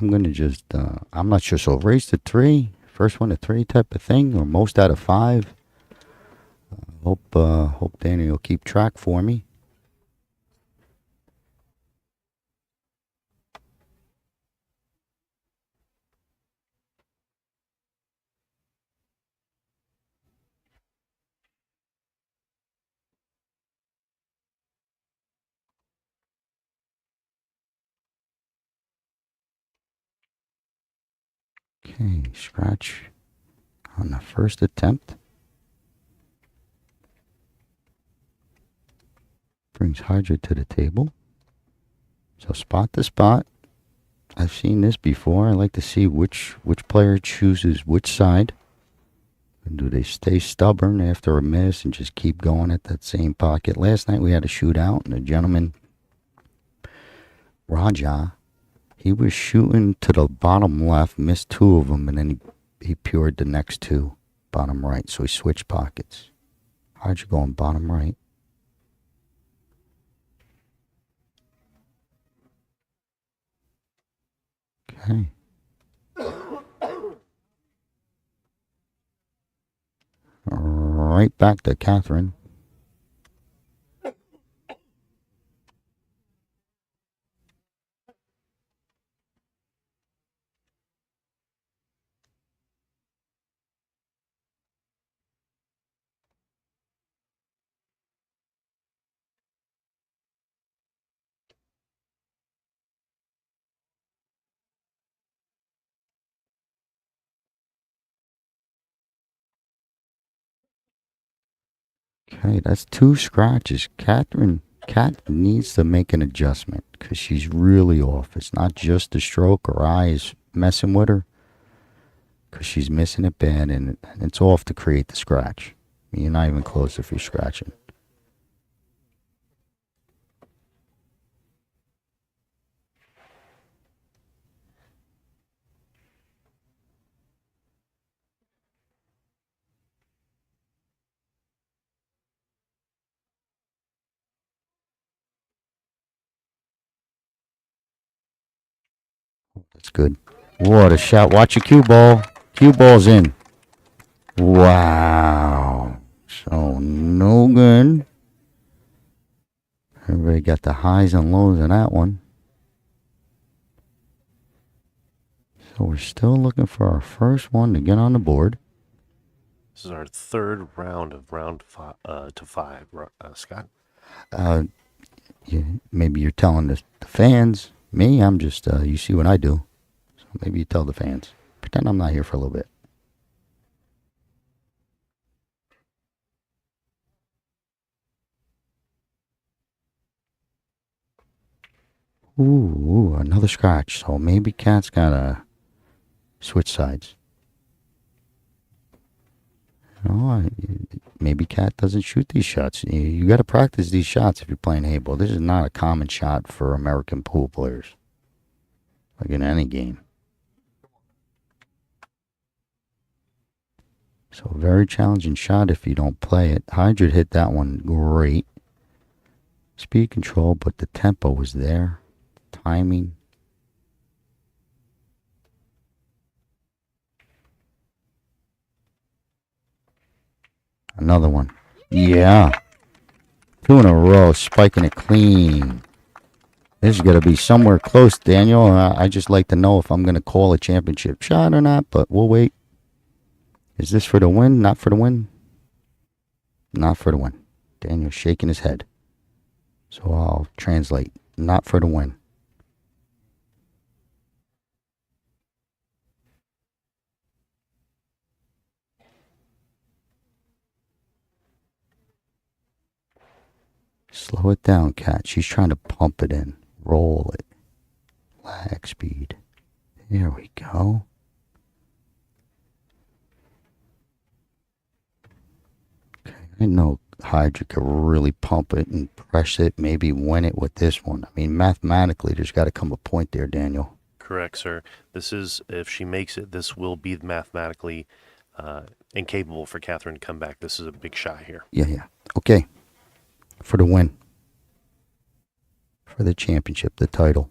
going to just, I'm not sure. So race to 3, first one to 3 type of thing, or most out of 5. Hope Danny will keep track for me. Okay, scratch on the first attempt. Brings Hydra to the table. So spot to spot. I've seen this before. I like to see which player chooses which side. And do they stay stubborn after a miss and just keep going at that same pocket? Last night we had a shootout, and the gentleman, Raja, he was shooting to the bottom left, missed 2 of them, and then he pured the next two, bottom right. So he switched pockets. Hydra going bottom right. Okay. Right back to Catherine. Okay, that's two scratches. Cat needs to make an adjustment because she's really off. It's not just the stroke. Her eye is messing with her because she's missing it bad, and it's off to create the scratch. You're not even close if you're scratching. That's good. What a shot. Watch your cue ball. Cue ball's in. Wow. So, no good. Everybody got the highs and lows in that one. So, we're still looking for our first one to get on the board. This is our third round of round to five, Scott. Maybe you're telling the fans. Me, I'm just, you see what I do. So maybe you tell the fans. Pretend I'm not here for a little bit. Ooh, another scratch. So maybe Cat's got to switch sides. Maybe Cat doesn't shoot these shots. You got to practice these shots if you're playing Heyball. This is not a common shot for American pool players. Like in any game. So very challenging shot if you don't play it. Hydra hit that one great. Speed control, but the tempo was there. Timing. Another one. Yeah. Two in a row, spiking it clean. This is going to be somewhere close, Daniel. I just like to know if I'm going to call a championship shot or not, but we'll wait. Is this for the win? Not for the win? Not for the win. Daniel's shaking his head. So I'll translate. Not for the win. Slow it down, Cat. She's trying to pump it in. Roll it. Lag speed. There we go. Okay, I know Hydra could really pump it and press it, maybe win it with this one. I mean, mathematically, there's got to come a point there, Daniel. Correct, sir. This is, if she makes it, this will be mathematically incapable for Catherine to come back. This is a big shot here. Yeah. Okay. For the win. For the championship, the title.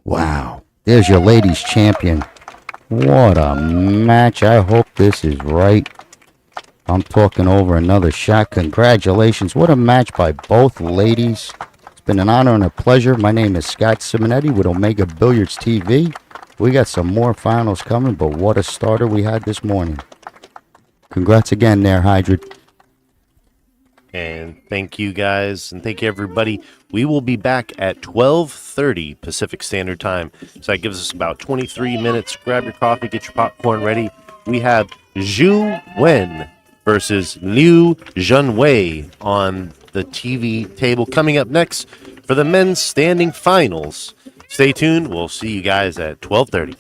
Wow. There's your ladies champion. What a match. I hope this is right. I'm talking over another shot. Congratulations. What a match by both ladies. It's been an honor and a pleasure. My name is Scott Simonetti with Omega Billiards TV. We got some more finals coming, but what a starter we had this morning. Congrats again there, Hydra. And thank you guys, and thank you everybody. We will be back at 12:30 Pacific Standard Time. So that gives us about 23 minutes. Grab your coffee, get your popcorn ready. We have Zhu Wen versus Liu Junwei on the TV table coming up next for the men's standing finals. Stay tuned. We'll see you guys at 12:30.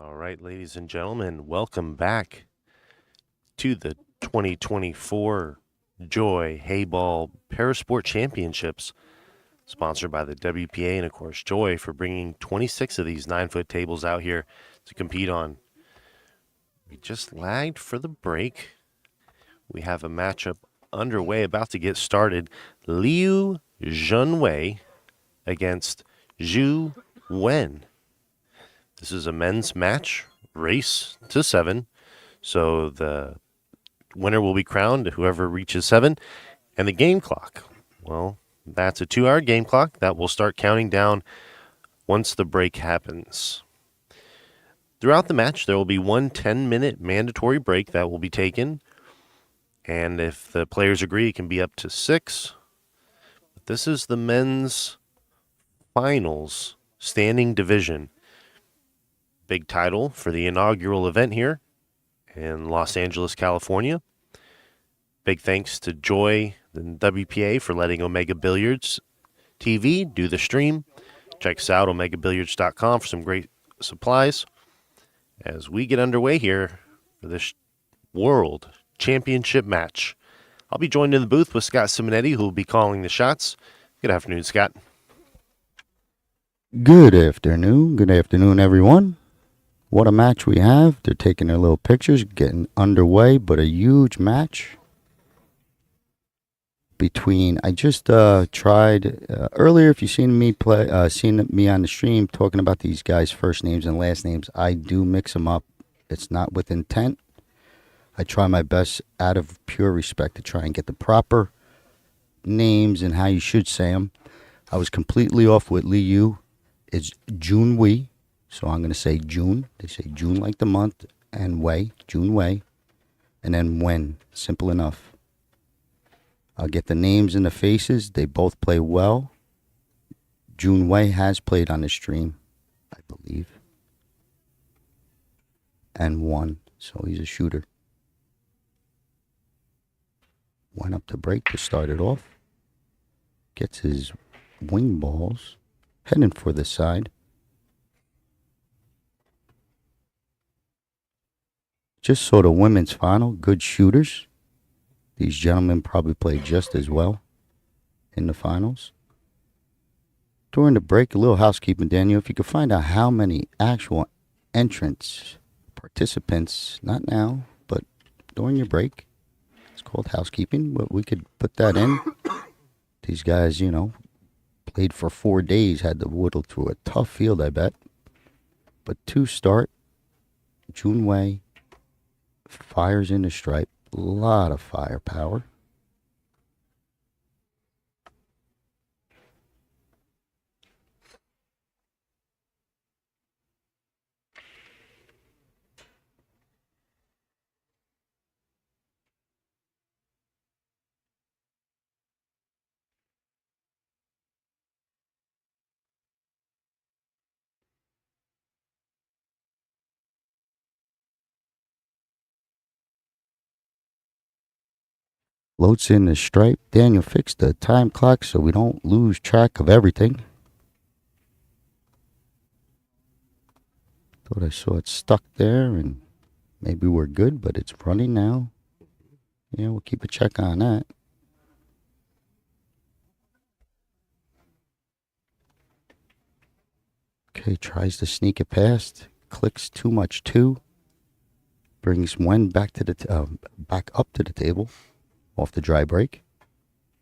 All right, ladies and gentlemen, welcome back to the 2024 Joy Heyball Parasport Championships, sponsored by the WPA and, of course, Joy for bringing 26 of these 9-foot tables out here to compete on. We just lagged for the break. We have a matchup underway, about to get started. Liu Junwei against Zhu Wen. This is a men's match, race to 7. So the winner will be crowned, whoever reaches 7. And the game clock, well, that's a 2-hour game clock that will start counting down once the break happens. Throughout the match, there will be one 10-minute mandatory break that will be taken. And if the players agree, it can be up to 6. But this is the men's finals standing division. Big title for the inaugural event here in Los Angeles, California. Big thanks to Joy and WPA for letting Omega Billiards TV do the stream. Check us out, omegabilliards.com, for some great supplies as we get underway here for this World Championship match. I'll be joined in the booth with Scott Simonetti, who will be calling the shots. Good afternoon, Scott. Good afternoon. Good afternoon, everyone. What a match we have. They're taking their little pictures, getting underway, but a huge match between, I just tried earlier, if you've seen me seen me on the stream talking about these guys' first names and last names, I do mix them up. It's not with intent. I try my best out of pure respect to try and get the proper names and how you should say them. I was completely off with Liu. It's June Wei, so I'm going to say June. They say June like the month, and Wei, June Wei, and then Wen. Simple enough. I'll get the names and the faces. They both play well. June Wei has played on the stream, I believe, and won, so he's a shooter. Went up to break to start it off. Gets his wing balls. Heading for the side. Just saw the women's final. Good shooters. These gentlemen probably played just as well in the finals. During the break, a little housekeeping, Daniel. If you could find out how many actual entrants, participants, not now, but during your break. It's called housekeeping, but we could put that in. These guys, played for 4 days, had to whittle through a tough field, I bet. But to start, June Wei fires in the stripe. A lot of firepower. Loads in the stripe. Daniel, fix the time clock so we don't lose track of everything. Thought I saw it stuck there, and maybe we're good, but it's running now. Yeah, we'll keep a check on that. Okay, tries to sneak it past. Clicks too much too. Brings Wen back to the back up to the table. Off the dry break.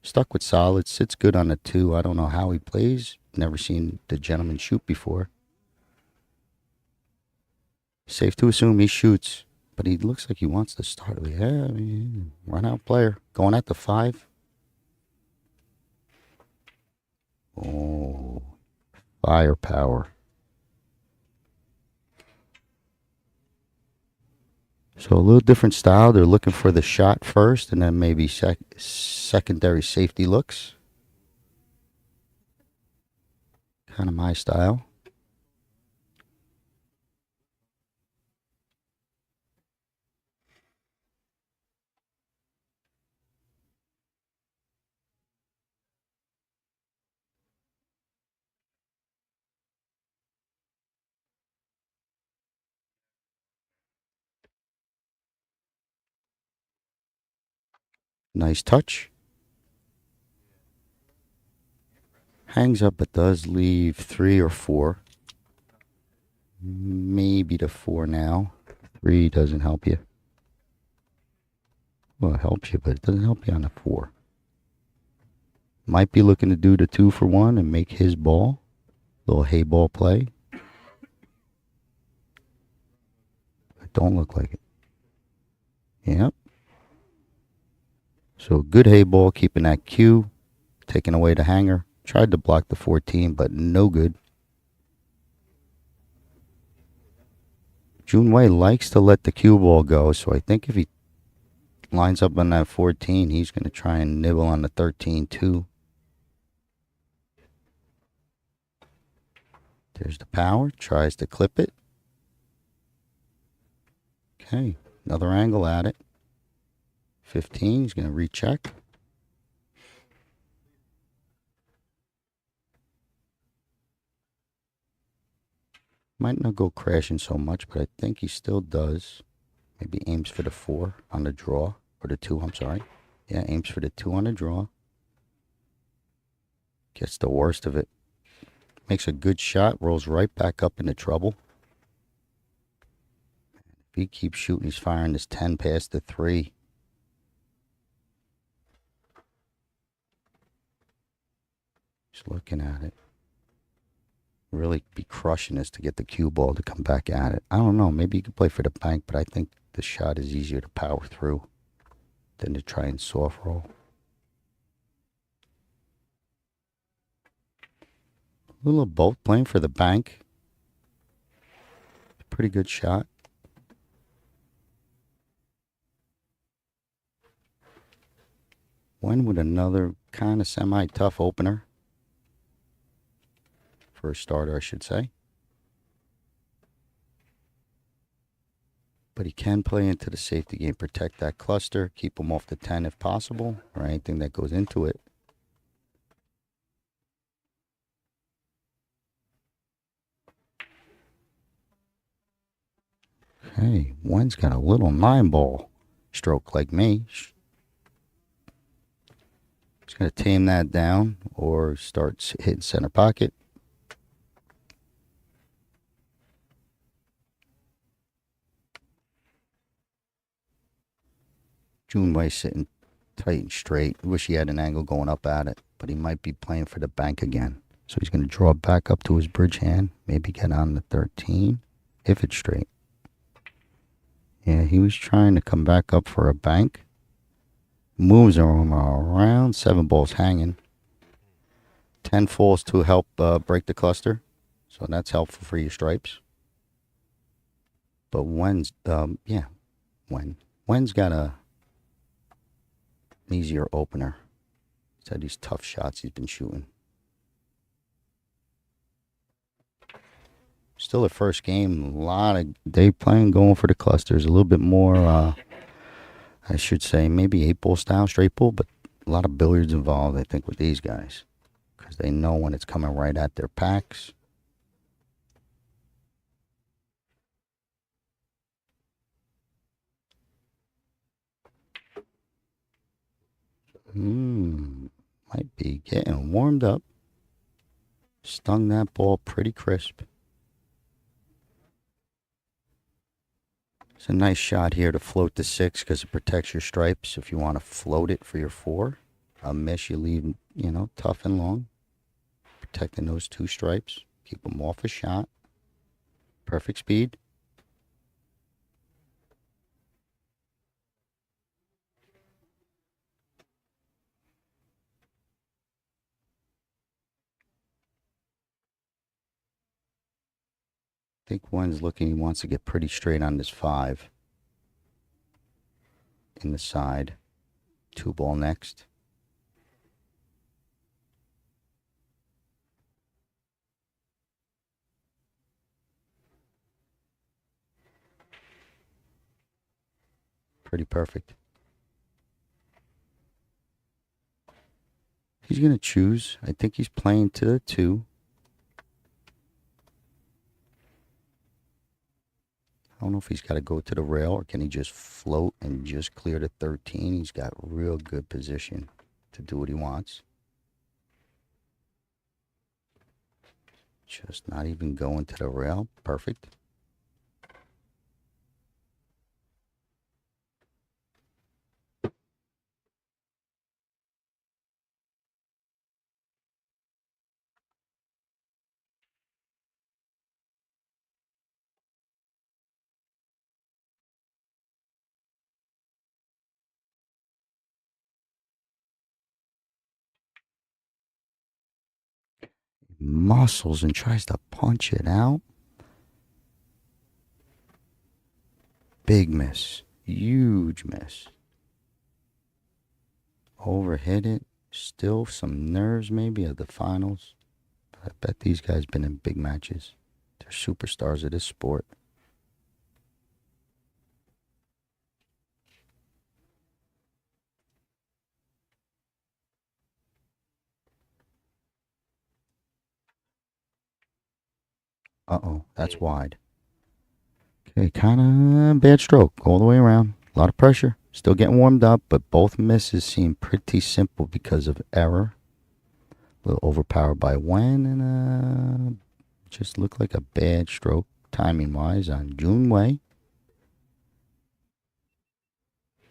Stuck with solid. Sits good on the 2. I don't know how he plays. Never seen the gentleman shoot before. Safe to assume he shoots. But he looks like he wants to start. Yeah, run out player. Going at the 5. Oh, firepower. So a little different style. They're looking for the shot first and then maybe secondary safety looks. Kind of my style. Nice touch. Hangs up, but does leave 3 or 4. Maybe to 4 now. 3 doesn't help you. Well, it helps you, but it doesn't help you on the 4. Might be looking to do the 2 for 1 and make his ball. Little Heyball play. It don't look like it. Yep. So good Heyball, keeping that cue. Taking away the hanger. Tried to block the 14, but no good. Junwei likes to let the cue ball go, so I think if he lines up on that 14, he's going to try and nibble on the 13 too. There's the power. Tries to clip it. Okay, another angle at it. 15, he's going to recheck. Might not go crashing so much, but I think he still does. Maybe aims for the 4 on the draw. Or the 2, I'm sorry. Yeah, aims for the 2 on the draw. Gets the worst of it. Makes a good shot. Rolls right back up into trouble. If he keeps shooting, he's firing this 10 past the 3. Just looking at it. Really be crushing this to get the cue ball to come back at it. I don't know. Maybe you could play for the bank, but I think the shot is easier to power through than to try and soft roll. A little of both. Playing for the bank. Pretty good shot. Went with another kind of semi-tough opener. For a starter, I should say. But he can play into the safety game, protect that cluster, keep him off the 10 if possible, or anything that goes into it. Okay, Wen's got a little 9-ball stroke like me. He's going to tame that down or start hitting center pocket. Junwei sitting tight and straight. Wish he had an angle going up at it, but he might be playing for the bank again. So he's going to draw back up to his bridge hand. Maybe get on the 13 if it's straight. Yeah, he was trying to come back up for a bank. Moves him around. 7 balls hanging. 10 falls to help break the cluster. So that's helpful for your stripes. But Wen's got an easier opener. He's had these tough shots he's been shooting. Still a first game. A lot of day playing, going for the clusters. A little bit more, I should say, maybe 8-ball style, straight ball, but a lot of billiards involved, I think, with these guys. Because they know when it's coming right at their packs. Might be getting warmed up. Stung that ball pretty crisp. It's a nice shot here to float the 6 because it protects your stripes. If you want to float it for your 4, a miss you leave, tough and long. Protecting those 2 stripes. Keep them off a shot. Perfect speed. I think one's looking, he wants to get pretty straight on this 5. In the side. 2-ball next. Pretty perfect. He's going to choose. I think he's playing to the 2. I don't know if he's got to go to the rail or can he just float and just clear the 13. He's got real good position to do what he wants. Just not even going to the rail. Perfect. Muscles and tries to punch it out. Big miss. Huge miss. Overhit it. Still some nerves maybe of the finals. I bet these guys been in big matches. They're superstars of this sport. Uh-oh, that's wide. Okay, kind of bad stroke all the way around. A lot of pressure. Still getting warmed up, but both misses seem pretty simple because of error. A little overpowered by Wen, and just looked like a bad stroke timing-wise on Jun Wei.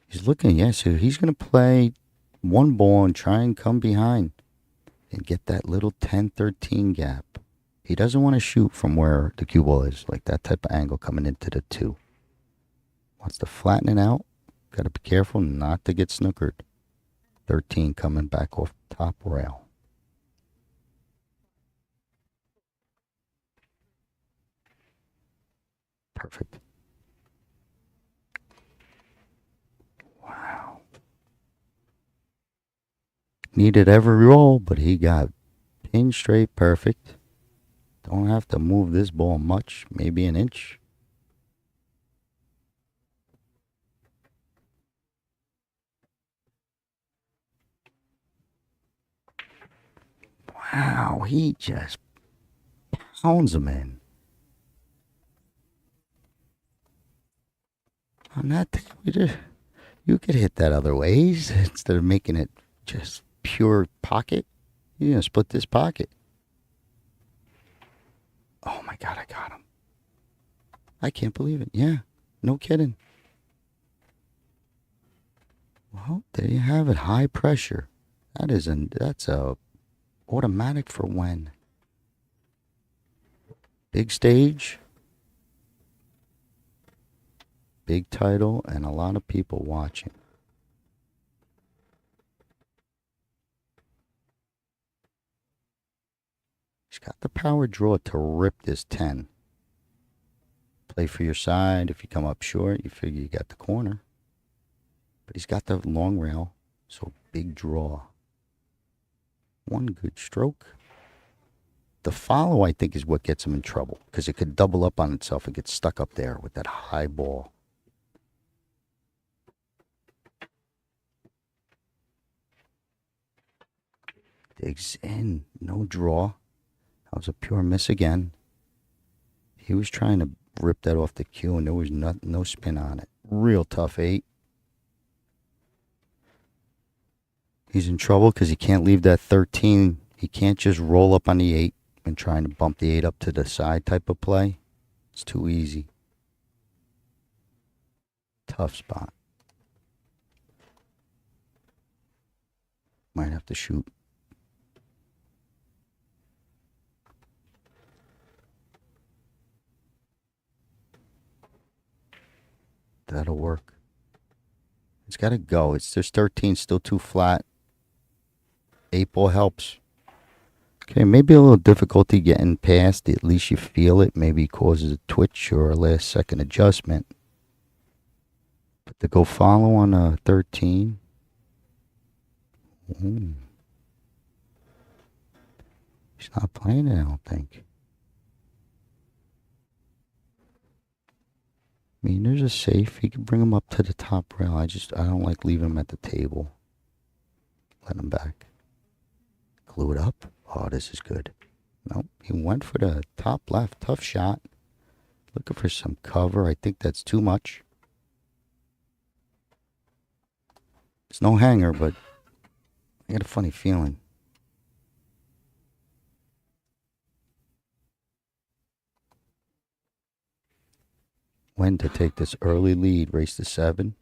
He's looking, yeah, so he's going to play one ball and try and come behind and get that little 10-13 gap. He doesn't want to shoot from where the cue ball is, like that type of angle coming into the 2. Wants to flatten it out. Got to be careful not to get snookered. 13 coming back off top rail. Perfect. Wow. Needed every roll, but he got pin straight perfect. Don't have to move this ball much, maybe an inch. Wow, he just pounds him in. On that table, you could hit that other ways instead of making it just pure pocket. You're going to split this pocket. Oh my God, I got him. I can't believe it. Yeah, no kidding. Well, there you have it. High pressure. That's a automatic for Wen. Big stage. Big title and a lot of people watching. He's got the power draw to rip this 10. Play for your side. If you come up short, you figure you got the corner. But he's got the long rail, so big draw. One good stroke. The follow, I think, is what gets him in trouble because it could double up on itself and get stuck up there with that high ball. Digs in. No draw. That was a pure miss again. He was trying to rip that off the cue, and there was no spin on it. Real tough 8. He's in trouble because he can't leave that 13. He can't just roll up on the 8 and trying to bump the 8 up to the side type of play. It's too easy. Tough spot. Might have to shoot. That'll work. It's got to go. There's 13 still too flat. 8 ball helps. Okay, maybe a little difficulty getting past. At least you feel it. Maybe causes a twitch or a last second adjustment. But to go follow on a 13. He's not playing it, I don't think. I mean, there's a safe. He can bring him up to the top rail. I don't like leaving him at the table. Let him back. Glue it up. Oh, this is good. Nope. He went for the top left. Tough shot. Looking for some cover. I think that's too much. It's no hanger, but I got a funny feeling. When to take this early lead, race to 7.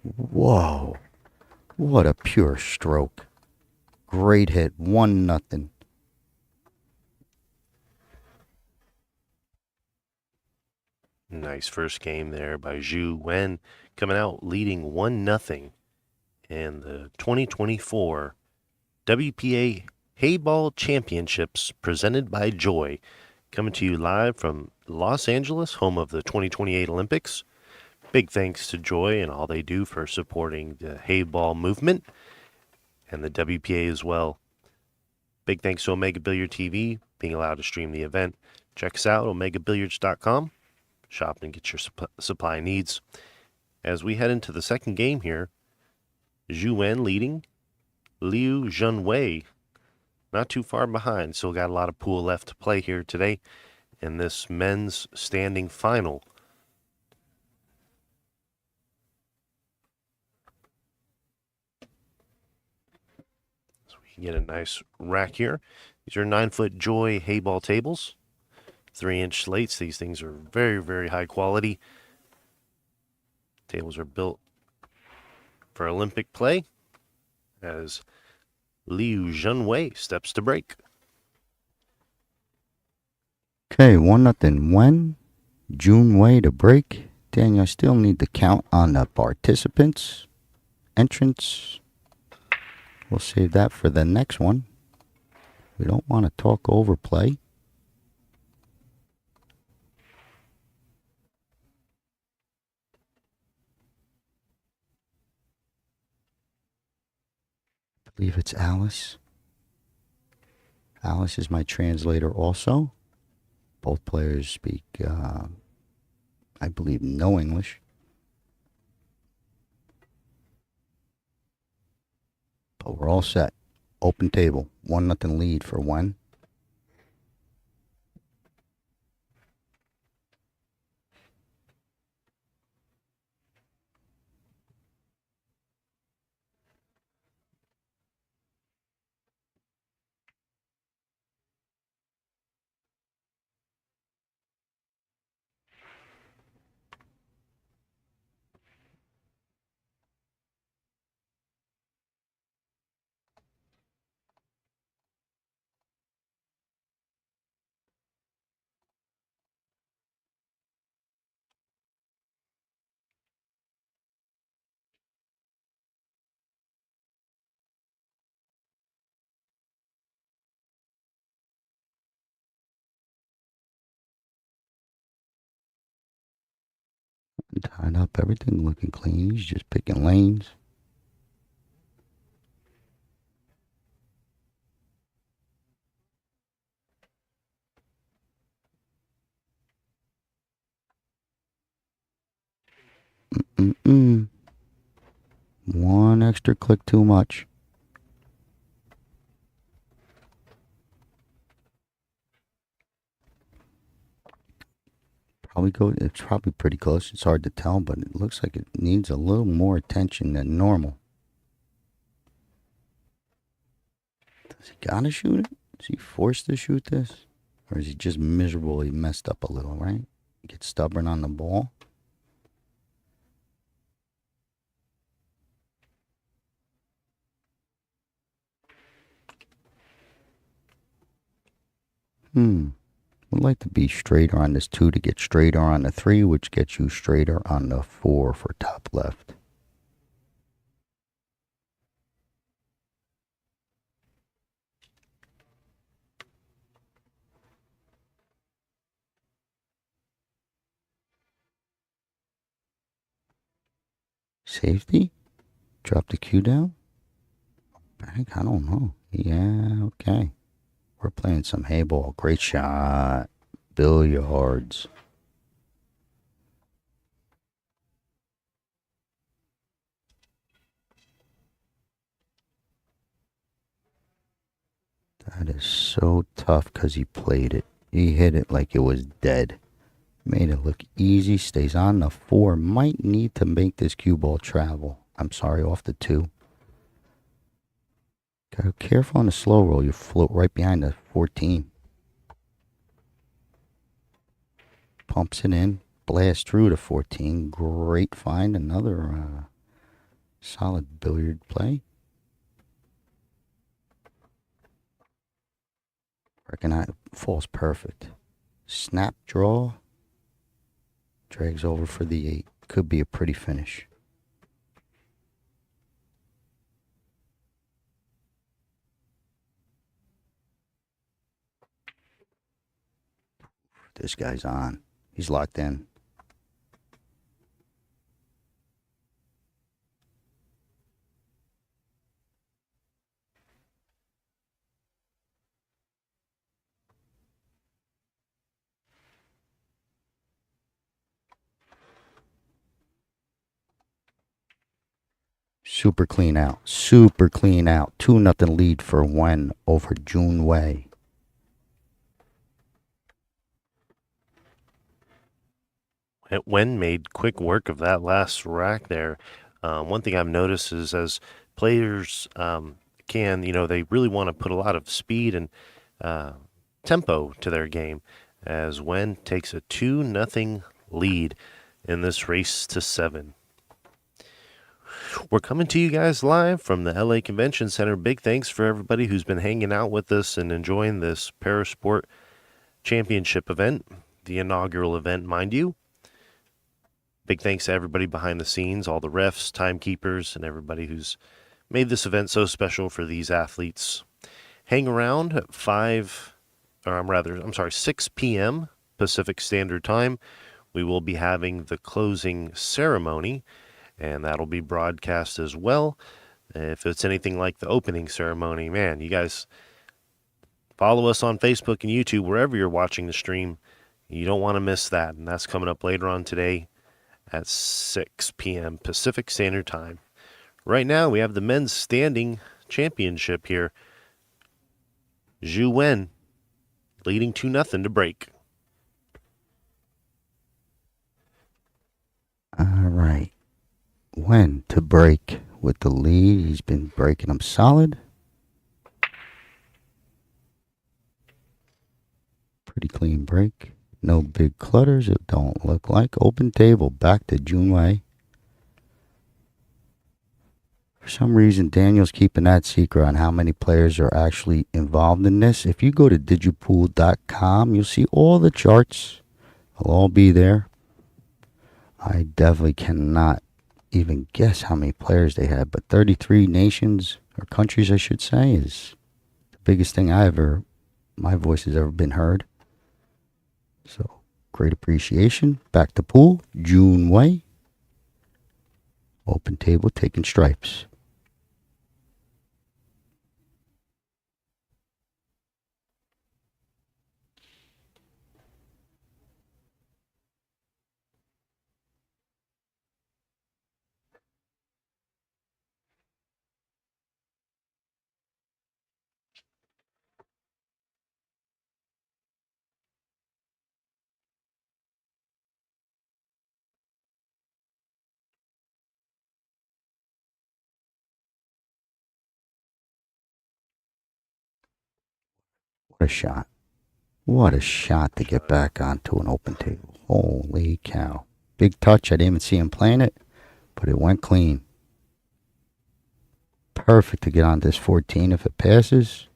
Whoa. What a pure stroke. Great hit. 1-0. Nice first game there by Zhu Wen, coming out leading 1-0 in the 2024 WPA Heyball Championships presented by Joy, coming to you live from Los Angeles, home of the 2028 Olympics. Big thanks to Joy and all they do for supporting the Heyball movement and the WPA as well. Big thanks to Omega Billiard TV being allowed to stream the event. Check us out, omegabilliards.com. Shop and get your supply needs. As we head into the second game here, Zhu Wen leading, Liu Zhenwei not too far behind. Still got a lot of pool left to play here today in this men's standing final. So we can get a nice rack here. These are 9-foot Joy Heyball tables, 3-inch slates. These things are very, very high quality. Tables are built for Olympic play as Liu Zhenwei steps to break. Okay, 1-0 Wen. June Wei to break. Daniel, I still need the count on the participants. Entrance. We'll save that for the next one. We don't want to talk over play. I believe it's Alice. Alice is my translator also. Both players speak, I believe, no English. But we're all set. Open table. 1-0 lead for Wen. Tied up, everything looking clean. He's just picking lanes. One extra click too much. It's probably pretty close. It's hard to tell, but it looks like it needs a little more attention than normal. Does he gotta shoot it? Is he forced to shoot this? Or is he just miserable? He messed up a little, right? Get stubborn on the ball. Would like to be straighter on this 2 to get straighter on the 3, which gets you straighter on the 4 for top left. Safety? Drop the cue down? Back? I don't know. Yeah, okay. We're playing some Heyball. Great shot. Billiards. That is so tough because he played it. He hit it like it was dead. Made it look easy. Stays on the 4. Might need to make this cue ball travel. I'm sorry, off the 2. Gotta be careful on the slow roll. You float right behind the 14. Pumps it in. Blast through the 14. Great find. Another solid billiard play. Reckon that falls perfect. Snap draw. Drags over for the 8. Could be a pretty finish. This guy's on. He's locked in. Super clean out. Super clean out. 2-0 lead for Wen over June Wei. Wen made quick work of that last rack there. One thing I've noticed is as players they really want to put a lot of speed and tempo to their game, as Wen takes a 2-0 lead in this race to 7. We're coming to you guys live from the LA Convention Center. Big thanks for everybody who's been hanging out with us and enjoying this Parasport Championship event, the inaugural event, mind you. Big thanks to everybody behind the scenes, all the refs, timekeepers, and everybody who's made this event so special for these athletes. Hang around at 6 p.m. Pacific Standard Time. We will be having the closing ceremony, and that'll be broadcast as well. If it's anything like the opening ceremony, man, you guys follow us on Facebook and YouTube, wherever you're watching the stream. You don't want to miss that, and that's coming up later on today at 6 p.m. Pacific Standard Time. Right now, we have the men's standing championship here. Zhu Wen leading 2-0 to break. All right. Wen to break with the lead. He's been breaking them solid. Pretty clean break. No big clutters, it don't look like. Open table, back to Junwei. For some reason, Daniel's keeping that secret on how many players are actually involved in this. If you go to digipool.com, you'll see all the charts. They'll all be there. I definitely cannot even guess how many players they had, but 33 nations, or countries I should say, is the biggest thing my voice has ever been heard. So, great appreciation. Back to pool. June Wei. Open table taking stripes. What a shot. What a shot to get back onto an open table. Holy cow. Big touch. I didn't even see him playing it, but it went clean. Perfect to get on this 14 if it passes.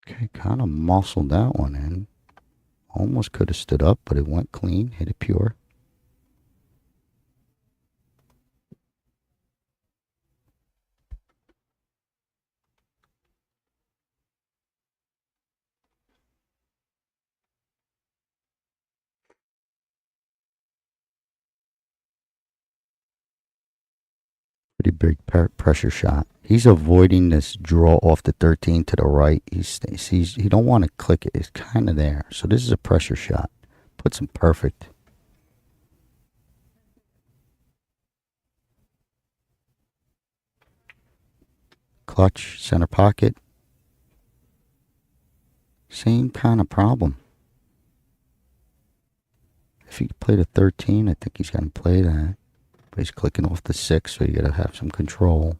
Okay, kind of muscled that one in. Almost could have stood up, but it went clean. Hit it pure. Pretty big pressure shot. He's avoiding this draw off the 13 to the right. He don't want to click it. It's kind of there. So this is a pressure shot. Puts him perfect. Clutch, center pocket. Same kind of problem. If he played a 13, I think he's going to play that. But he's clicking off the 6, so you got to have some control.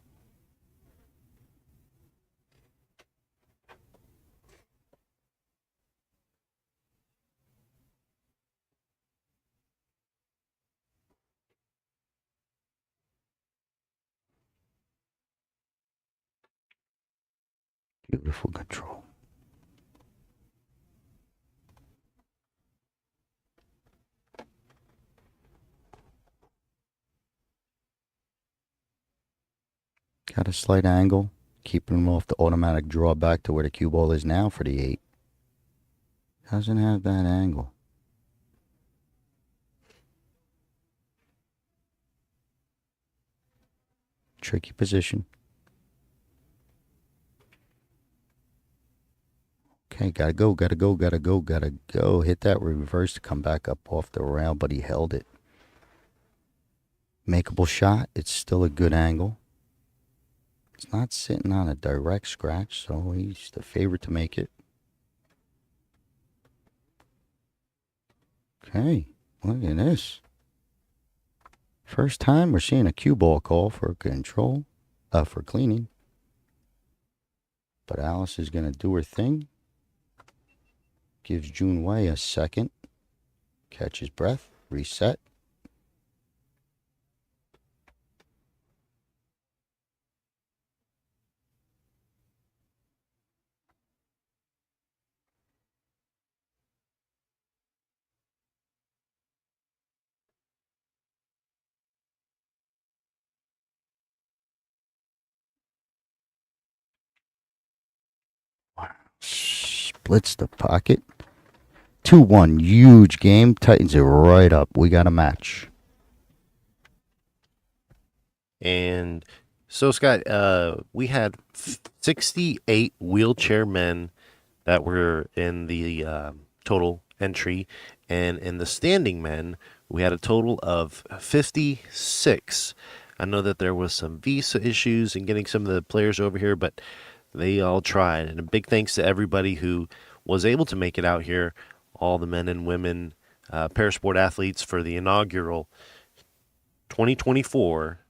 Beautiful control. Got a slight angle, keeping him off the automatic draw back to where the cue ball is now for the 8. Doesn't have that angle. Tricky position. Okay, gotta go, gotta go, gotta go, gotta go. Hit that reverse to come back up off the rail, but he held it. Makeable shot. It's still a good angle. It's not sitting on a direct scratch, so he's the favorite to make it. Okay, look at this. First time we're seeing a cue ball call for control, for cleaning. But Alice is going to do her thing. Gives Jun Wei a second. Catches breath. Reset. Splits the pocket. 2-1. Huge game. Tightens it right up. We got a match. And so, Scott, we had 68 wheelchair men that were in the total entry. And in the standing men, we had a total of 56. I know that there was some visa issues in getting some of the players over here, but they all tried. And a big thanks to everybody who was able to make it out here, all the men and women, Parasport athletes for the inaugural 2024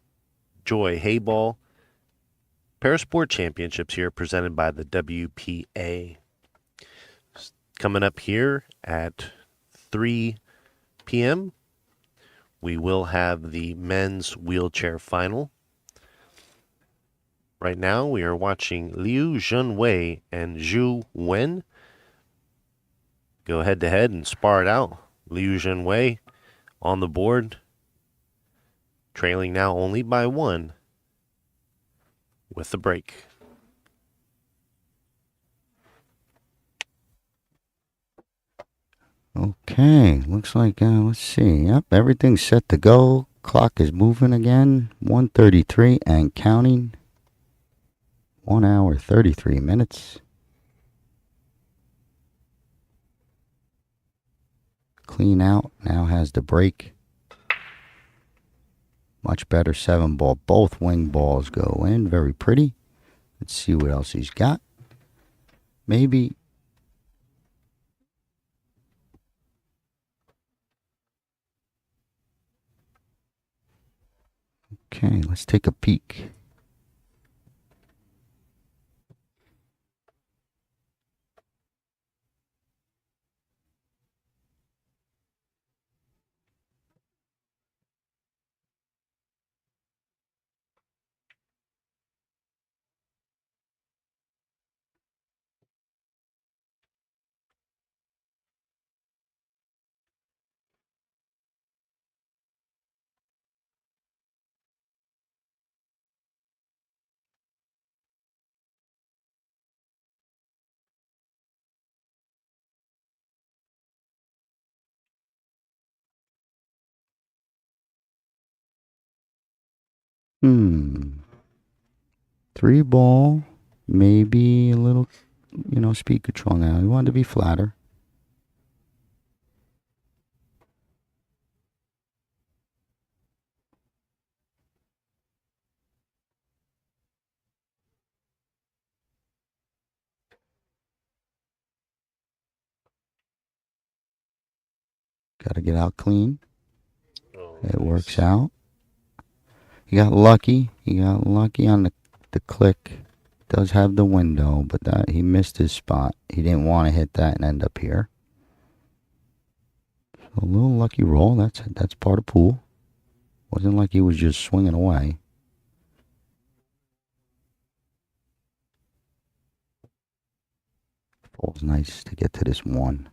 Joy Heyball Parasport Championships here presented by the WPA. Coming up here at 3 p.m., we will have the men's wheelchair final. Right now, we are watching Liu Junwei and Zhu Wen go head-to-head and spar it out. Liu Junwei on the board, trailing now only by 1 with the break. Okay, looks like, let's see. Yep, everything's set to go. Clock is moving again. 1:33 and counting. 1 hour, 33 minutes. Clean out, now has the break. Much better 7-ball. Both wing balls go in. Very pretty. Let's see what else he's got. Maybe. Okay, let's take a peek. Three ball, maybe a little, speed control now. You want to be flatter. Got to get out clean. Oh, It nice. works out. He got lucky. He got lucky on the click. Does have the window, but that he missed his spot. He didn't want to hit that and end up here. So a little lucky roll. That's part of pool. Wasn't like he was just swinging away. Falls nice to get to this one.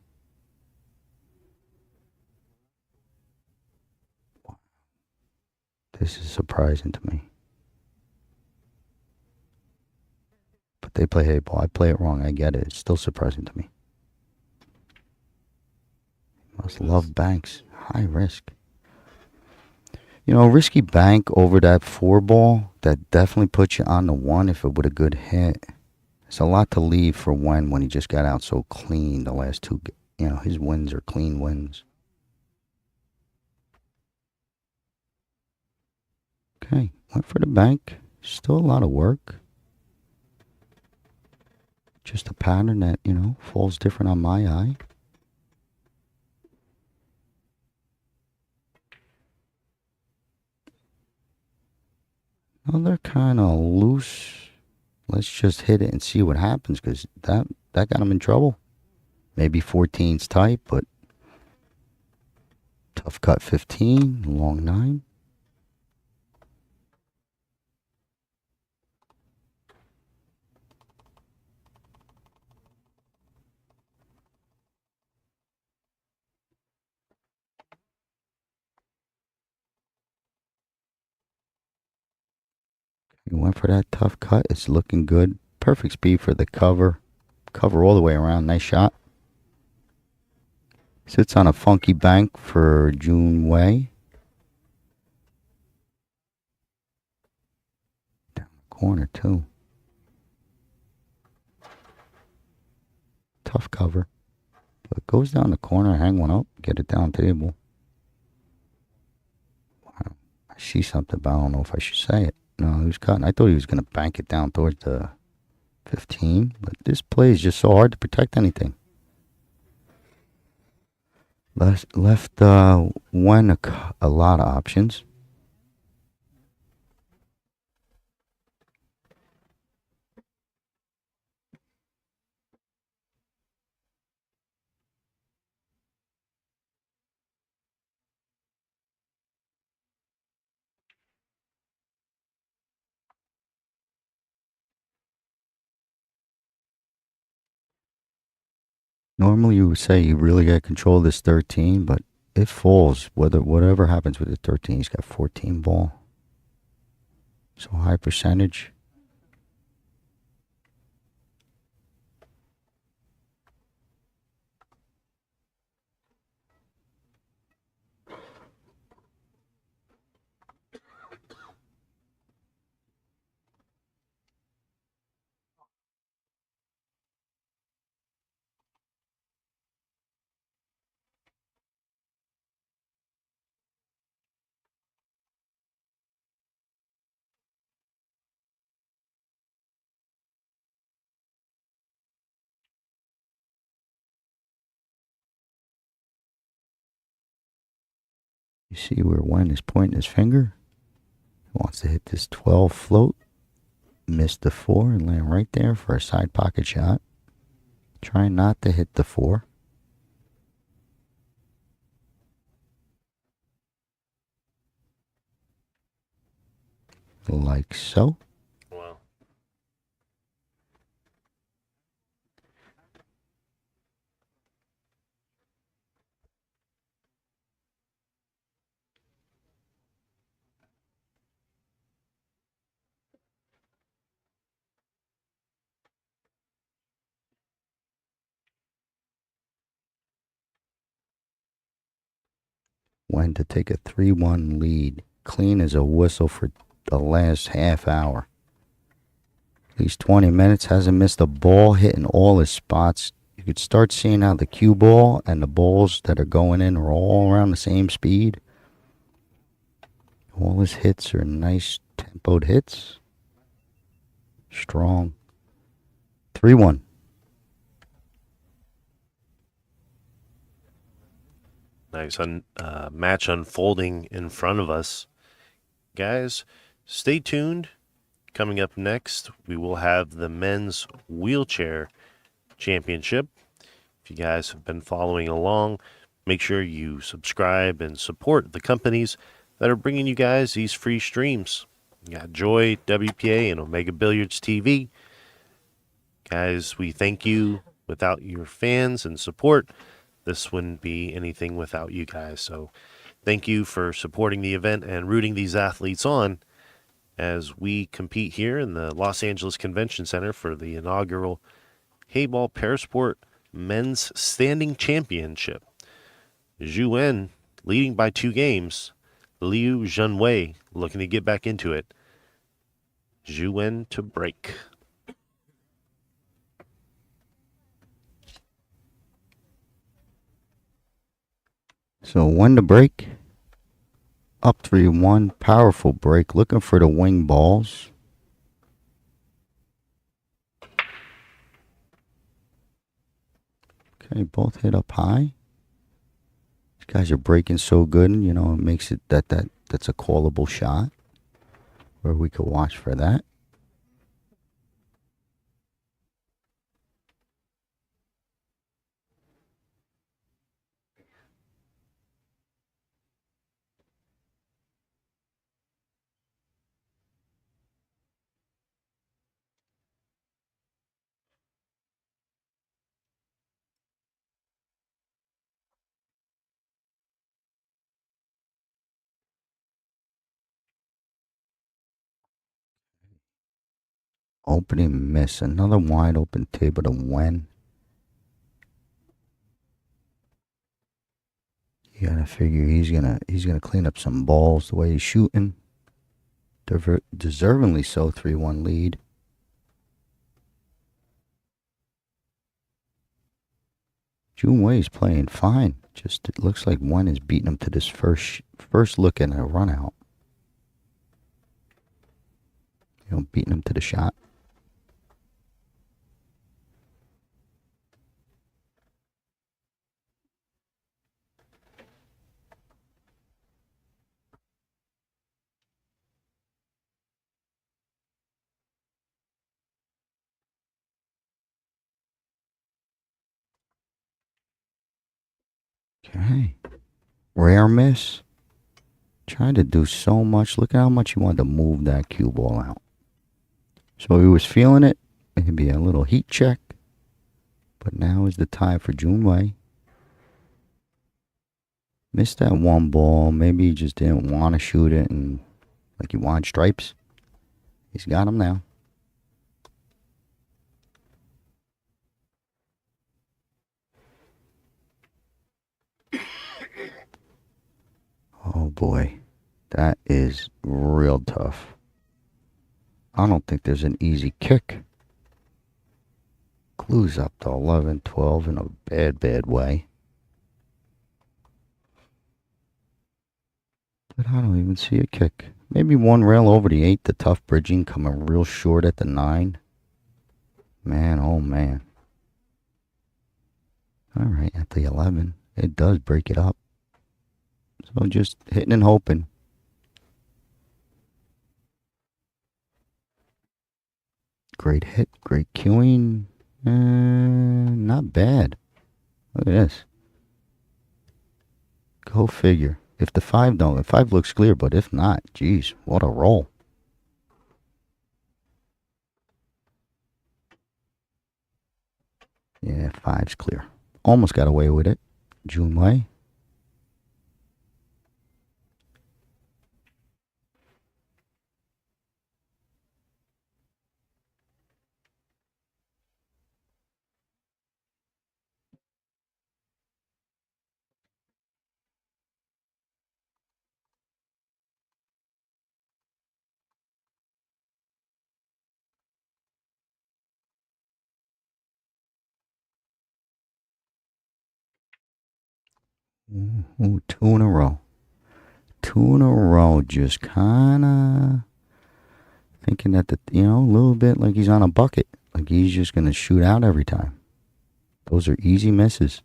This is surprising to me. But they play Heyball. I play it wrong. I get it. It's still surprising to me. Must love banks. High risk. Risky bank over that 4 ball, that definitely puts you on the 1 if it would a good hit. It's a lot to leave for when he just got out so clean the last 2. His wins are clean wins. Okay, went for the bank. Still a lot of work. Just a pattern that, falls different on my eye. Well, they're kind of loose. Let's just hit it and see what happens, because that got him in trouble. Maybe 14's tight, but tough cut 15, long 9. He went for that tough cut. It's looking good. Perfect speed for the cover. Cover all the way around. Nice shot. Sits on a funky bank for June Way. Down the corner, too. Tough cover. But it goes down the corner, hang one up, get it down table. Wow. I see something, but I don't know if I should say it. No, he was cutting. I thought he was going to bank it down towards the 15, but this play is just so hard to protect anything. Left one a lot of options. Normally you would say you really got control of this 13, but it falls. Whatever happens with the 13, he's got 14 ball. So high percentage. You see where Wen is pointing his finger? He wants to hit this 12 float. Missed the 4 and land right there for a side pocket shot. Trying not to hit the 4. Like so. Wow. When to take a 3-1 lead. Clean as a whistle for the last half hour. At least 20 minutes. Hasn't missed a ball, hitting all his spots. You could start seeing how the cue ball and the balls that are going in are all around the same speed. All his hits are nice tempoed hits. Strong. 3-1. Nice match unfolding in front of us. Guys, stay tuned. Coming up next, we will have the men's wheelchair championship. If you guys have been following along, make sure you subscribe and support the companies that are bringing you guys these free streams. You got Joy, WPA, and Omega Billiards TV. Guys, we thank you. Without your fans and support, this wouldn't be anything without you guys. So thank you for supporting the event and rooting these athletes on as we compete here in the Los Angeles Convention Center for the inaugural Heyball Parasport Men's Standing Championship. Zhu Wen leading by 2 games. Liu Zhenwei looking to get back into it. Zhu Wen to break. So when to break? Up 3-1. Powerful break. Looking for the wing balls. Okay, both hit up high. These guys are breaking so good, you know, it makes it that's a callable shot. Where we could watch for that. Opening miss. Another wide open table to Wen. You gotta figure he's gonna clean up some balls the way he's shooting. Deservingly so. 3-1 lead. Jun Wei's playing fine. Just it looks like Wen is beating him to this first look at a run out. You know, beating him to the shot. Okay. Rare miss. Trying to do so much. Look at how much he wanted to move that cue ball out. So he was feeling it. Maybe a little heat check. But now is the time for Jun Wei. Missed that one ball. Maybe he just didn't want to shoot it and like he wanted stripes. He's got them now. Oh boy. That is real tough. I don't think there's an easy kick. Glues up to 11, 12 in a bad way. But I don't even see a kick. Maybe one rail over the 8, the tough bridging coming real short at the 9. Man, oh man. Alright, at the 11, it does break it up. So just hitting and hoping. Great hit, great cueing. Not bad. Look at this. Go figure. If the 5 don't, the 5 looks clear, but if not, geez, what a roll. Yeah, 5's clear. Almost got away with it. Jun Wei. Ooh, two in a row. Two in a row. Just kind of thinking that, a little bit like he's on a bucket. Like he's just going to shoot out every time. Those are easy misses.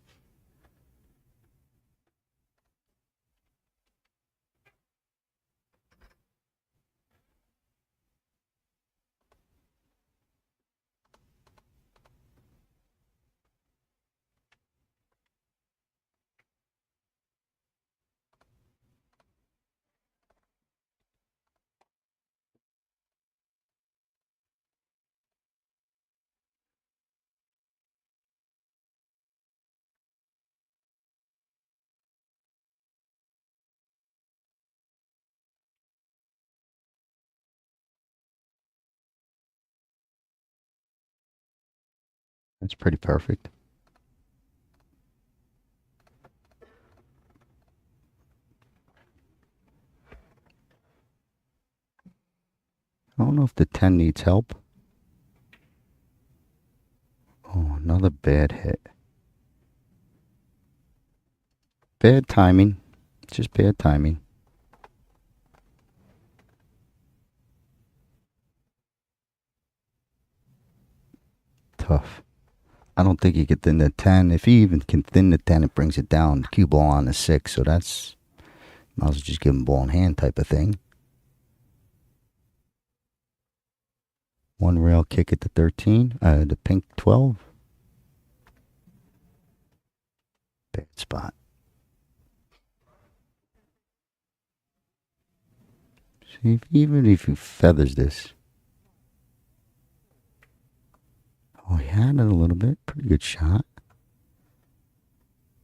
That's pretty perfect. I don't know if the 10 needs help. Oh, another bad hit. Bad timing. Just bad timing. Tough. I don't think he could thin the 10. If he even can thin the 10, it brings it down. Cue ball on the 6. So that's, might as well just give him ball in hand type of thing. One rail kick at the 13. The pink 12. Bad spot. See, even if he feathers this. Oh, he had it a little bit. Pretty good shot.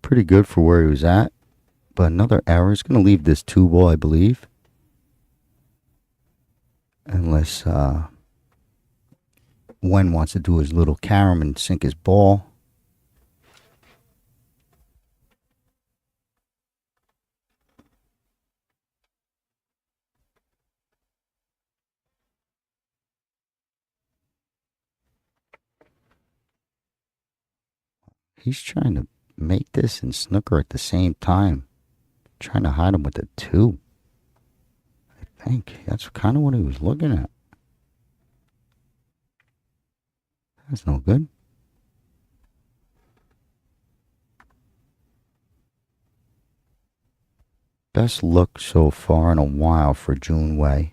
Pretty good for where he was at. But another error is going to leave this 2 ball, I believe. Unless Wen wants to do his little carom and sink his ball. He's trying to make this and snooker at the same time. Trying to hide him with a 2. I think that's kind of what he was looking at. That's no good. Best look so far in a while for Jun Wei.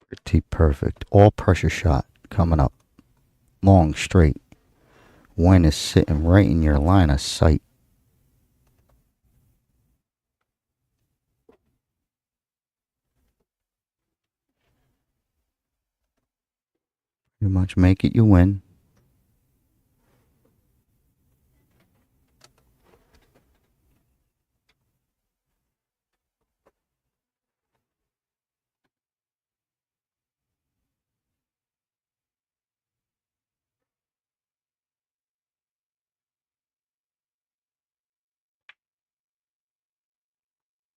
Pretty perfect. All pressure shot coming up. Long, straight. Wen is sitting right in your line of sight. Pretty much make it, you win.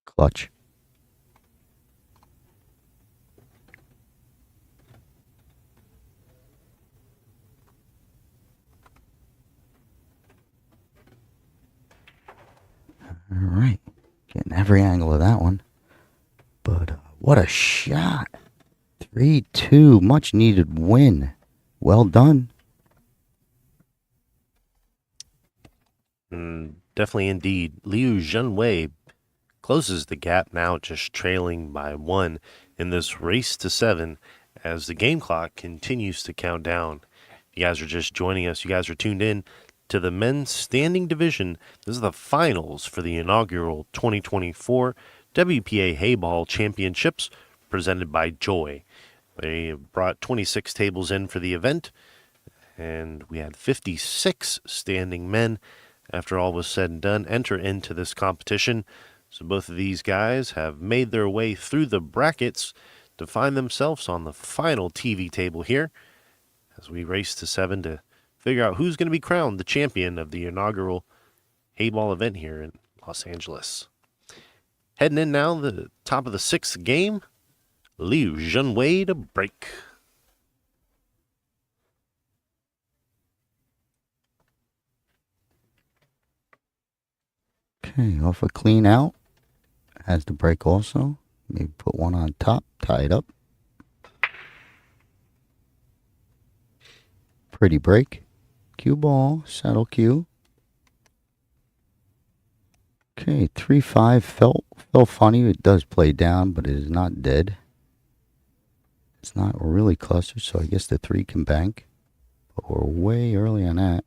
Clutch. All right. Getting every angle of that one. But what a shot. 3-2. Much needed win. Well done. Definitely indeed. Liu Zhenwei closes the gap now, just trailing by 1 in this race to 7 as the game clock continues to count down. If you guys are just joining us, you guys are tuned in to the men's standing division. This is the finals for the inaugural 2024 WPA Heyball Championships presented by Joy. They brought 26 tables in for the event, and we had 56 standing men, after all was said and done, enter into this competition. So both of these guys have made their way through the brackets to find themselves on the final TV table here as we race to 7 to figure out who's going to be crowned the champion of the inaugural Heyball event here in Los Angeles. Heading in now, the top of the 6th game, Liu Junwei to break. Okay, off a clean out. Has the break also. Maybe put one on top, tie it up. Pretty break. Cue ball, saddle cue. Okay, 3-5 felt funny. It does play down, but it is not dead. It's not really clustered, so I guess the 3 can bank. But we're way early on that.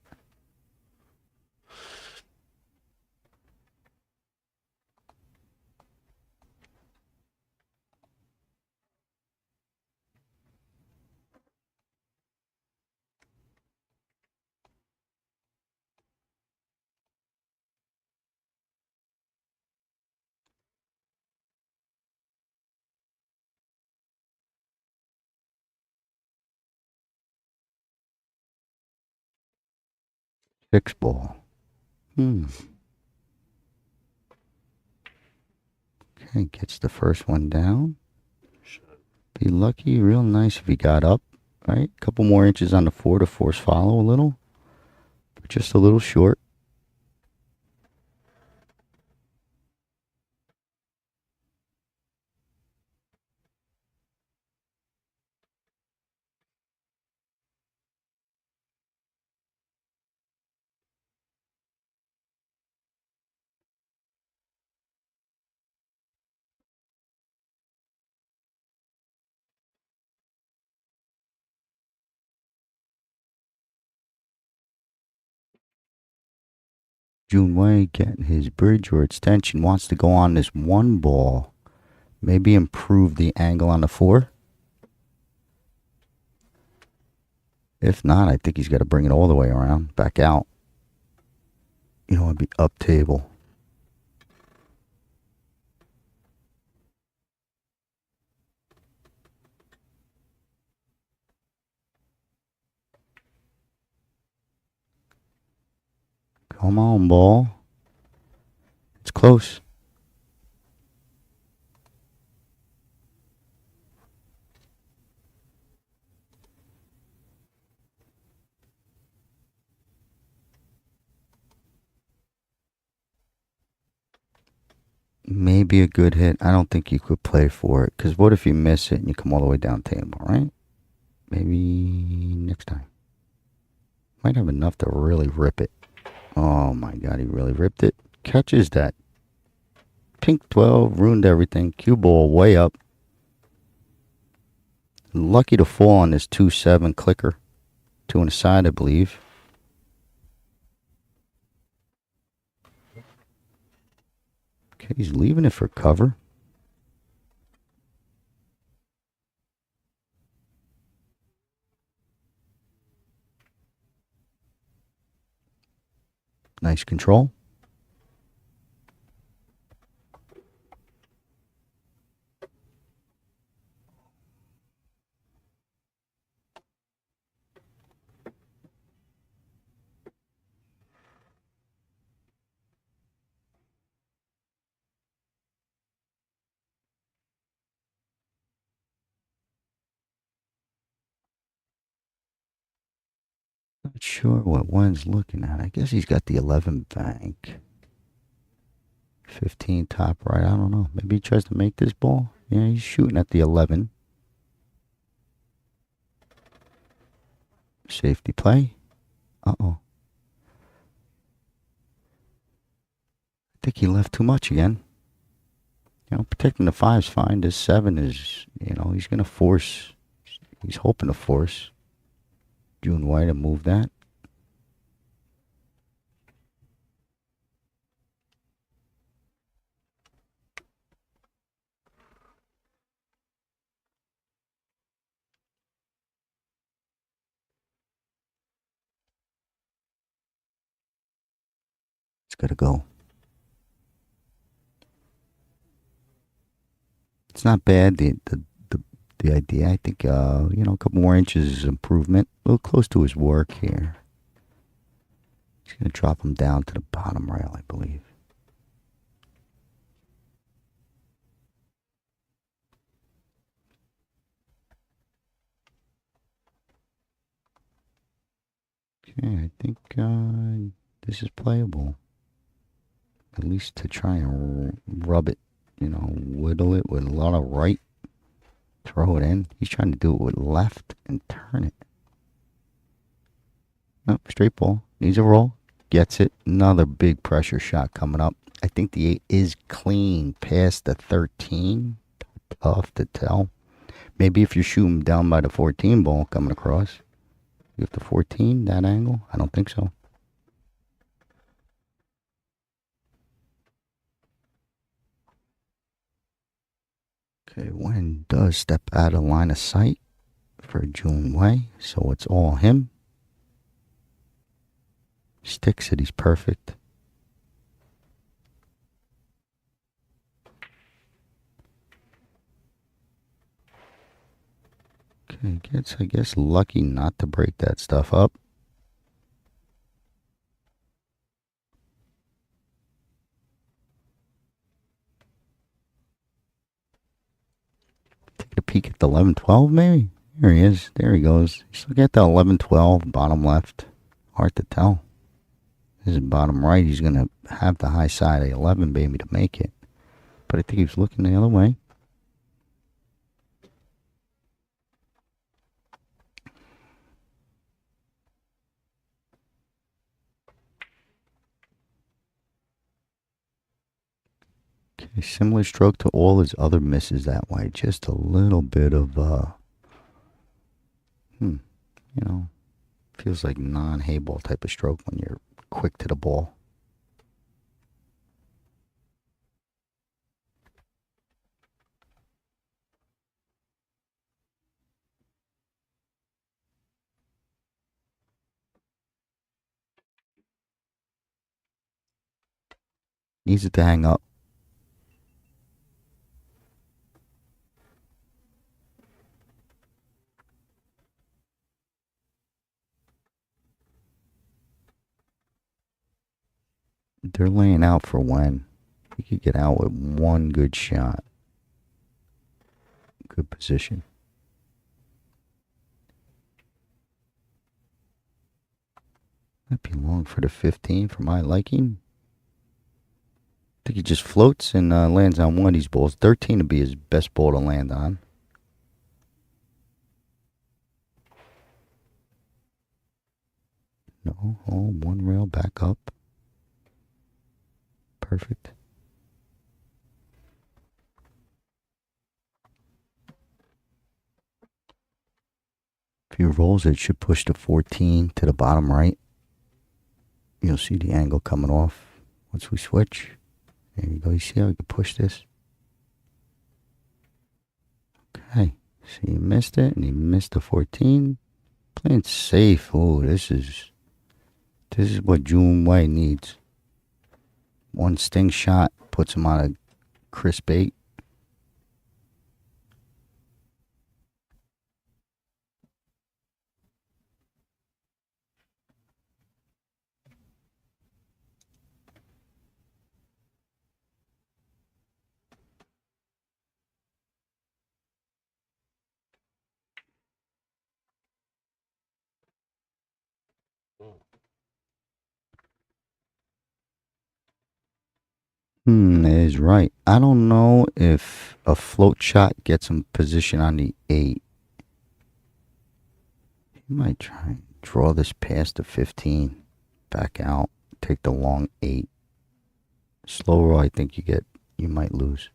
Six ball. Okay, gets the first one down. Be lucky, real nice if he got up. Right, a couple more inches on the 4 to force follow a little. But just a little short. Junwei getting his bridge or extension. Wants to go on this one ball. Maybe improve the angle on the 4. If not, I think he's got to bring it all the way around. Back out. You know, it'd be up table. Come on, ball. It's close. Maybe a good hit. I don't think you could play for it. Because what if you miss it and you come all the way down table, right? Maybe next time. Might have enough to really rip it. Oh my God, he really ripped it. Catches that. Pink 12 ruined everything. Cue ball way up. Lucky to fall on this 2-7 clicker. 2 on the side, I believe. Okay, he's leaving it for cover. Nice control. Not sure what one's looking at. I guess he's got the 11 bank. 15 top right. I don't know. Maybe he tries to make this ball. Yeah, he's shooting at the 11. Safety play. Uh-oh. I think he left too much again. You know, protecting the 5's fine. This 7 is, he's going to force. He's hoping to force Junwei to move that. It's got to go. It's not bad. The idea, I think, a couple more inches is improvement. A little close to his work here. He's going to drop him down to the bottom rail, I believe. Okay, I think this is playable. At least to try and rub it, whittle it with a lot of right. Throw it in. He's trying to do it with left and turn it. Nope, straight ball. Needs a roll. Gets it. Another big pressure shot coming up. I think the 8 is clean past the 13. Tough to tell. Maybe if you're shooting down by the 14 ball coming across. You have the 14, that angle? I don't think so. Okay, Wen does step out of line of sight for Jun Wei, so it's all him. Sticks it, he's perfect. Okay, gets, I guess, lucky not to break that stuff up. Take a peek at the 11-12, maybe? There he is. There he goes. He's looking at the 11-12, bottom left. Hard to tell. This is bottom right. He's going to have the high side of 11, baby, to make it. But I think he was looking the other way. Okay, similar stroke to all his other misses that way. Just a little bit of, feels like non-Heyball type of stroke when you're quick to the ball. Needs it to hang up. They're laying out for Wen. He could get out with one good shot. Good position. Might be long for the 15 for my liking. I think he just floats and lands on one of these balls. 13 would be his best ball to land on. No, one rail back up. Perfect. If he rolls it, should push the 14 to the bottom right. You'll see the angle coming off once we switch. There you go. You see how we can push this? Okay. So he missed it, and he missed the 14. Playing safe. Oh, this is what Jun Wei needs. One sting shot puts him on a crisp 8. That is right. I don't know if a float shot gets him position on the 8. He might try and draw this past the 15. Back out. Take the long 8. Slow roll, I think you might lose.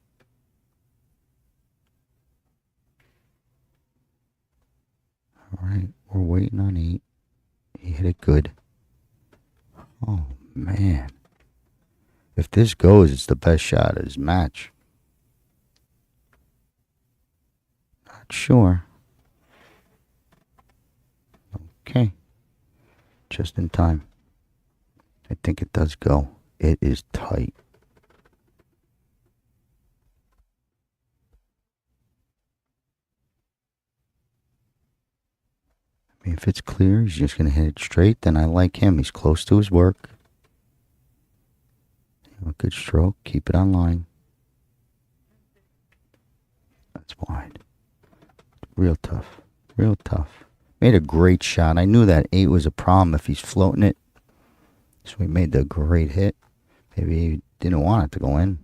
Alright, we're waiting on 8. He hit it good. Oh, man. If this goes, it's the best shot of his match. Not sure. Okay. Just in time. I think it does go. It is tight. If it's clear, he's just going to hit it straight. Then I like him. He's close to his work. A good stroke. Keep it on line. That's wide. Real tough. Real tough. Made a great shot. I knew that 8 was a problem if he's floating it. So he made the great hit. Maybe he didn't want it to go in.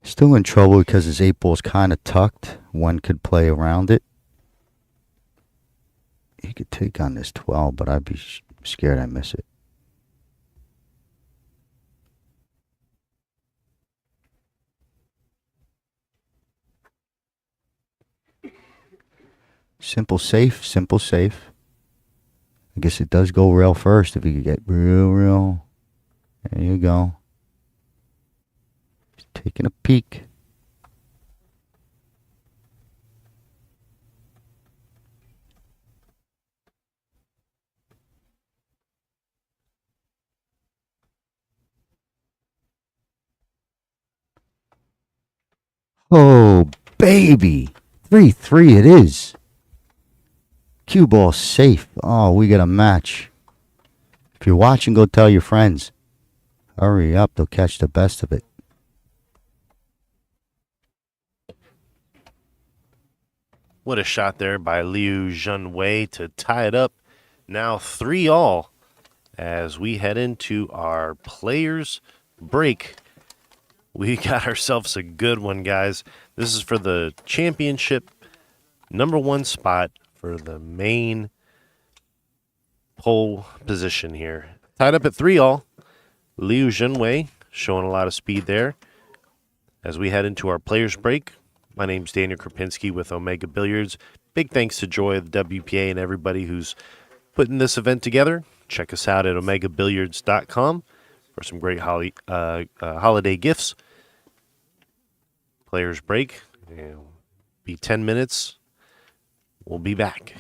Still in trouble because his 8 ball's kind of tucked. One could play around it. He could take on this 12, but I'd be scared I miss it. Simple safe, simple safe. I guess it does go rail first if he could get real. There you go. He's taking a peek. Oh, baby. 3-3 it is. Cue ball safe. Oh, we got a match. If you're watching, go tell your friends. Hurry up, they'll catch the best of it. What a shot there by Liu Junwei to tie it up. Now 3-all as we head into our players break. We got ourselves a good one, guys. This is for the championship #1 spot for the main pole position here. Tied up at 3-all. Liu Junwei showing a lot of speed there. As we head into our players break, my name's Daniel Krapinski with Omega Billiards. Big thanks to Joy of the WPA and everybody who's putting this event together. Check us out at omegabilliards.com for some great holiday gifts. Players break. It'll be 10 minutes. We'll be back.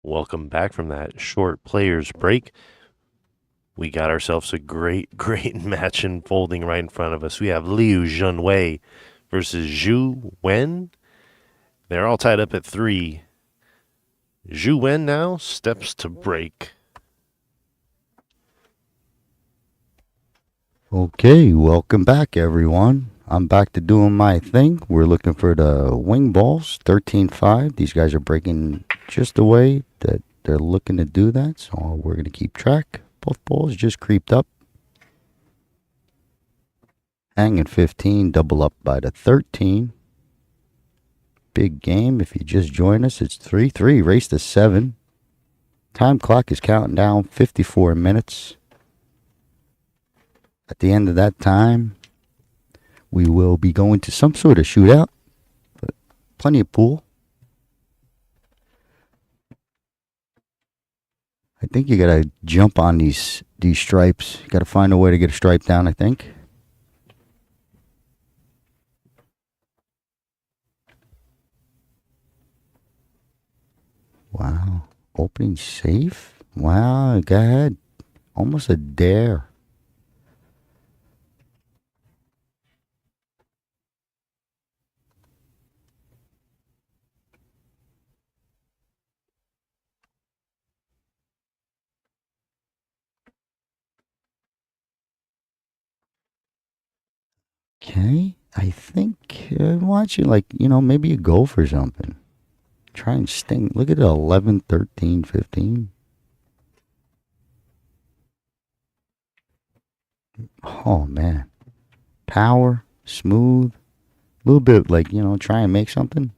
Welcome back from that short players break. We got ourselves a great match unfolding right in front of us. We have Liu Junwei versus Zhu Wen. They're all tied up at 3. Zhu Wen now steps to break. Okay, welcome back, everyone. I'm back to doing my thing. We're looking for the wing balls, 13-5. These guys are breaking just the way that they're looking to do that, so we're going to keep track. Both balls just creeped up. Hanging 15, double up by the 13. Big game. If you just joined us, it's 3-3, race to 7. Time clock is counting down 54 minutes. At the end of that time, we will be going to some sort of shootout, but plenty of pool. I think you gotta jump on these stripes. You gotta find a way to get a stripe down, I think. Wow. Opening safe? Wow, go ahead. Almost a dare. Okay, I think, why don't you, like, maybe you go for something. Try and sting. Look at it, 11, 13, 15. Oh, man. Power, smooth. A little bit like, try and make something.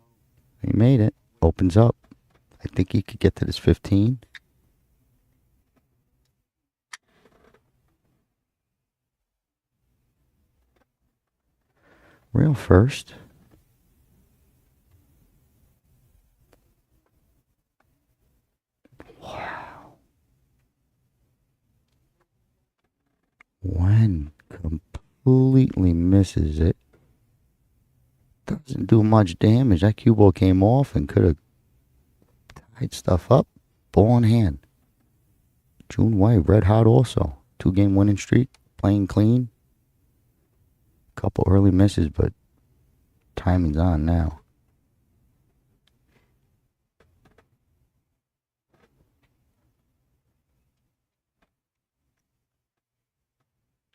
He made it. Opens up. I think he could get to this 15. Real first. Wow. When completely misses it. Doesn't do much damage. That cue ball came off and could have tied stuff up. Ball in hand. June White, red hot also. 2-game winning streak. Playing clean. Couple early misses, but timing's on now.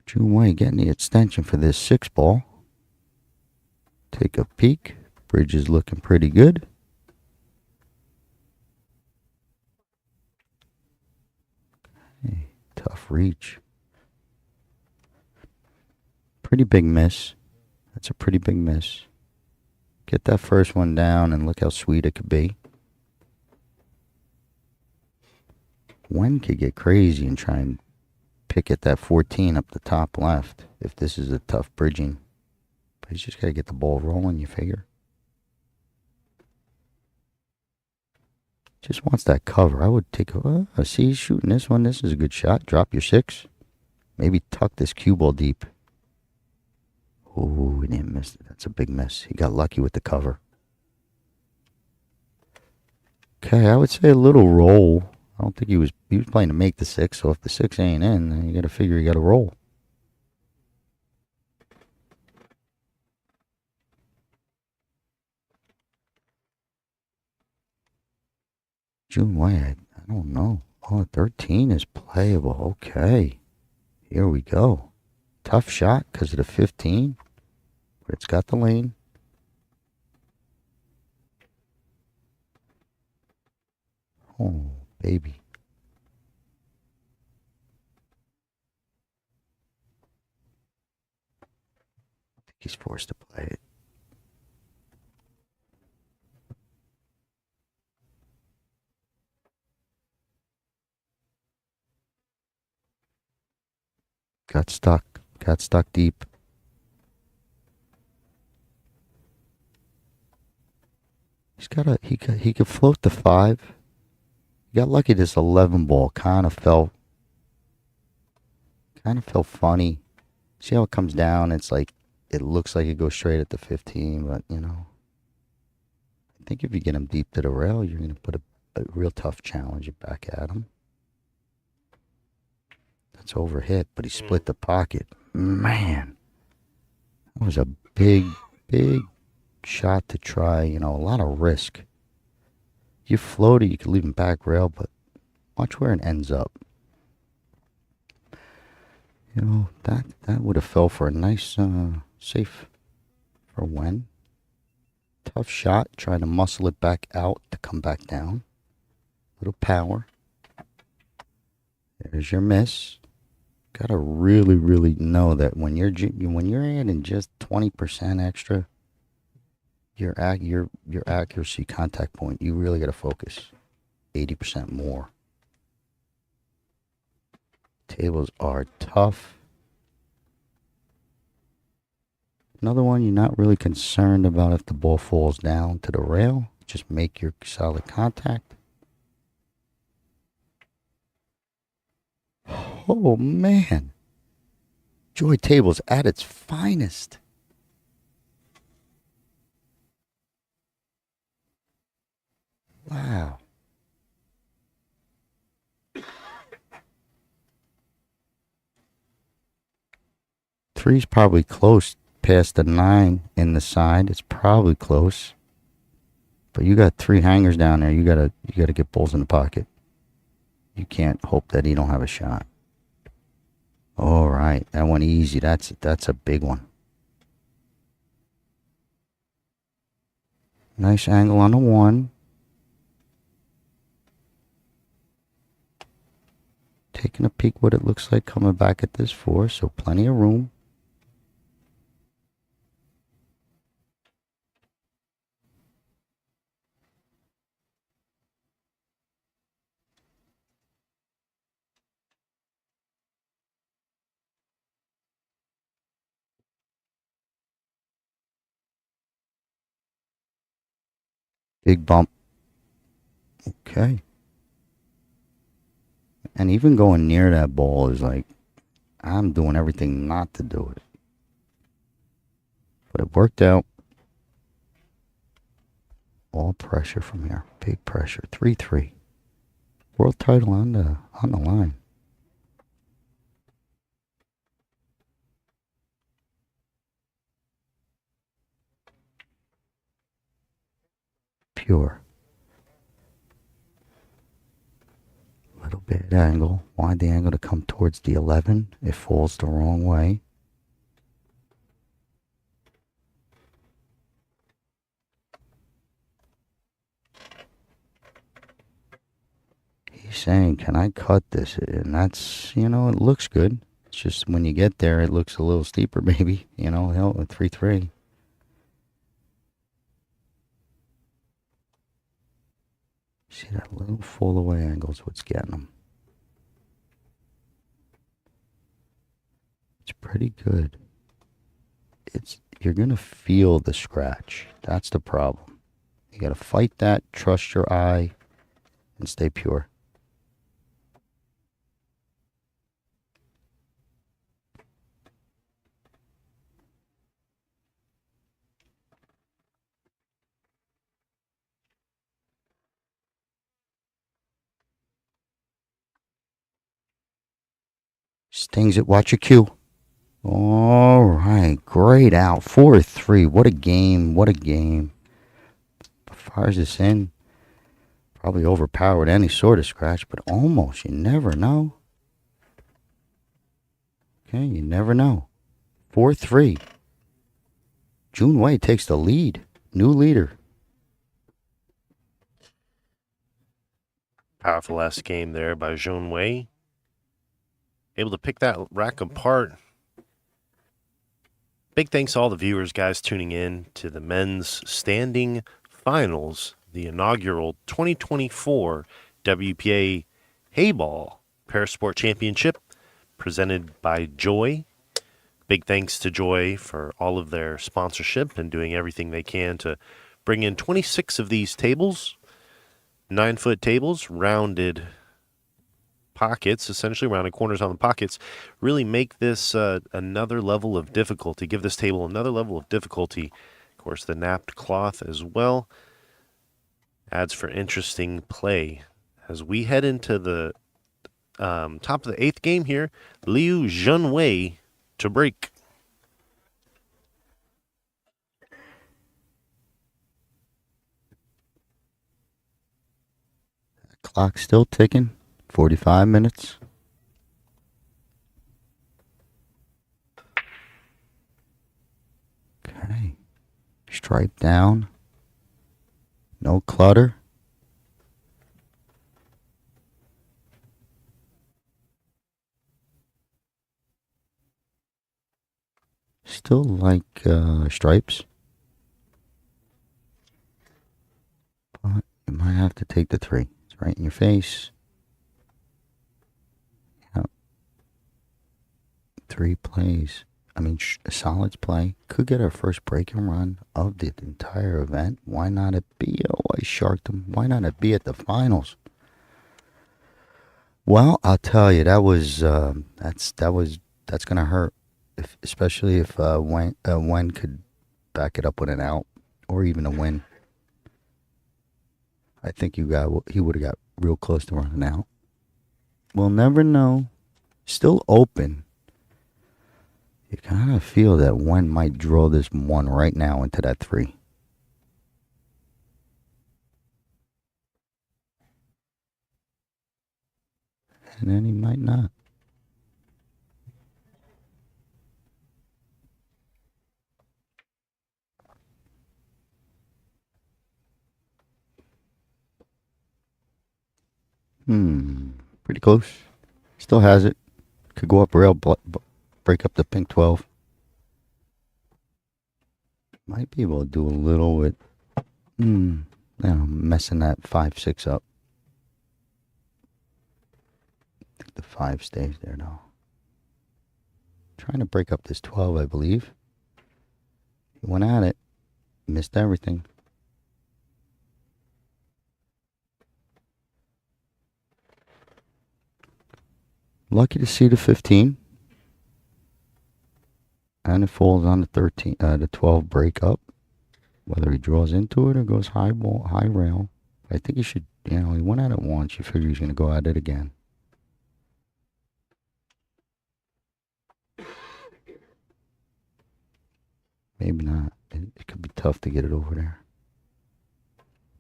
June White getting the extension for this 6 ball. Take a peek. Bridge is looking pretty good. Hey, tough reach. Pretty big miss. That's a pretty big miss. Get that first one down and look how sweet it could be. Wen could get crazy and try and pick at that 14 up the top left if this is a tough bridging. But he's just got to get the ball rolling, you figure. Just wants that cover. I would take a see, he's shooting this one. This is a good shot. Drop your 6. Maybe tuck this cue ball deep. Ooh, he didn't miss it. That's a big miss. He got lucky with the cover. Okay, I would say a little roll. I don't think he was playing to make the 6, so if the 6 ain't in, then you got to figure you got to roll. June White, I don't know. Oh, 13 is playable. Okay. Here we go. Tough shot because of the 15, but it's got the lane. Oh, baby. I think he's forced to play it. Got stuck. Got stuck deep. He could float the 5. He got lucky this 11 ball kind of felt funny. See how it comes down? It's like it looks like it goes straight at the 15, but I think if you get him deep to the rail, you're gonna put a a real tough challenge back at him. That's overhit, but he split the pocket. Man, that was a big, big shot to try. A lot of risk. You float it, you could leave him back rail, but watch where it ends up. That would have fell for a nice, safe for Wen. Tough shot, trying to muscle it back out to come back down. Little power. There's your miss. Gotta really, really know that when you're adding just 20% extra, your accuracy contact point, you really gotta focus 80% more. Tables are tough. Another one you're not really concerned about if the ball falls down to the rail. Just make your solid contact. Oh, man. Joy tables at its finest. Wow. Three's probably close past the 9 in the side. It's probably close. But you got 3 hangers down there. You gotta get balls in the pocket. You can't hope that he don't have a shot. All right, that went easy. That's a big one. Nice angle on the 1. Taking a peek what it looks like coming back at this 4, so plenty of room. Big bump. Okay. And even going near that ball is like, I'm doing everything not to do it. But it worked out. All pressure from here. Big pressure. 3-3. World title on the line. Pure. Little bit angle. Want the angle to come towards the 11. It falls the wrong way. He's saying, can I cut this? And that's, it looks good. It's just when you get there, it looks a little steeper, maybe. 3-3. See that little fall away angle is what's getting them. It's pretty good. You're gonna feel the scratch. That's the problem. You gotta fight that, trust your eye, and stay pure. Stings it, watch your cue. All right, great out. 4-3. What a game. What a game. Fires this in. Probably overpowered any sort of scratch, but almost. You never know. Okay, you never know. 4-3. Jun Wei takes the lead. New leader. Powerful last game there by Jun Wei. Able to pick that rack apart. Big thanks to all the viewers, guys, tuning in to the men's standing finals, the inaugural 2024 WPA Heyball Parasport Championship presented by Joy. Big thanks to Joy for all of their sponsorship and doing everything they can to bring in 26 of these tables, 9-foot tables, rounded pockets, essentially rounded corners on the pockets, really make this another level of difficulty, give this table another level of difficulty. Of course, the napped cloth as well. adds for interesting play as we head into the top of the 8th game here. Liu Junwei to break. Clock still ticking. 45 minutes. Okay. Stripe down. No clutter. Still like stripes. But you might have to take the 3. It's right in your face. Yep. 3 plays. I mean, solids play. Could get our first break and run of the entire event. Why not it be? Oh, I sharked him. Why not it be at the finals? Well, I'll tell you, that's gonna hurt. Especially if Wen could back it up with an out or even a win. I think he would have got real close to running out. We'll never know. Still open. You kind of feel that Wen might draw this 1 right now into that 3. And then he might not. Pretty close. Still has it. Could go up rail, break up the pink 12. Might be able to do a little with, messing that 5-6 up. I think the 5 stays there though. Trying to break up this 12, I believe. He went at it. Missed everything. Lucky to see the 15. And it falls on the 13, the 12 break up. Whether he draws into it or goes high rail. I think he should, he went at it once. You figure he's going to go at it again. Maybe not. It could be tough to get it over there.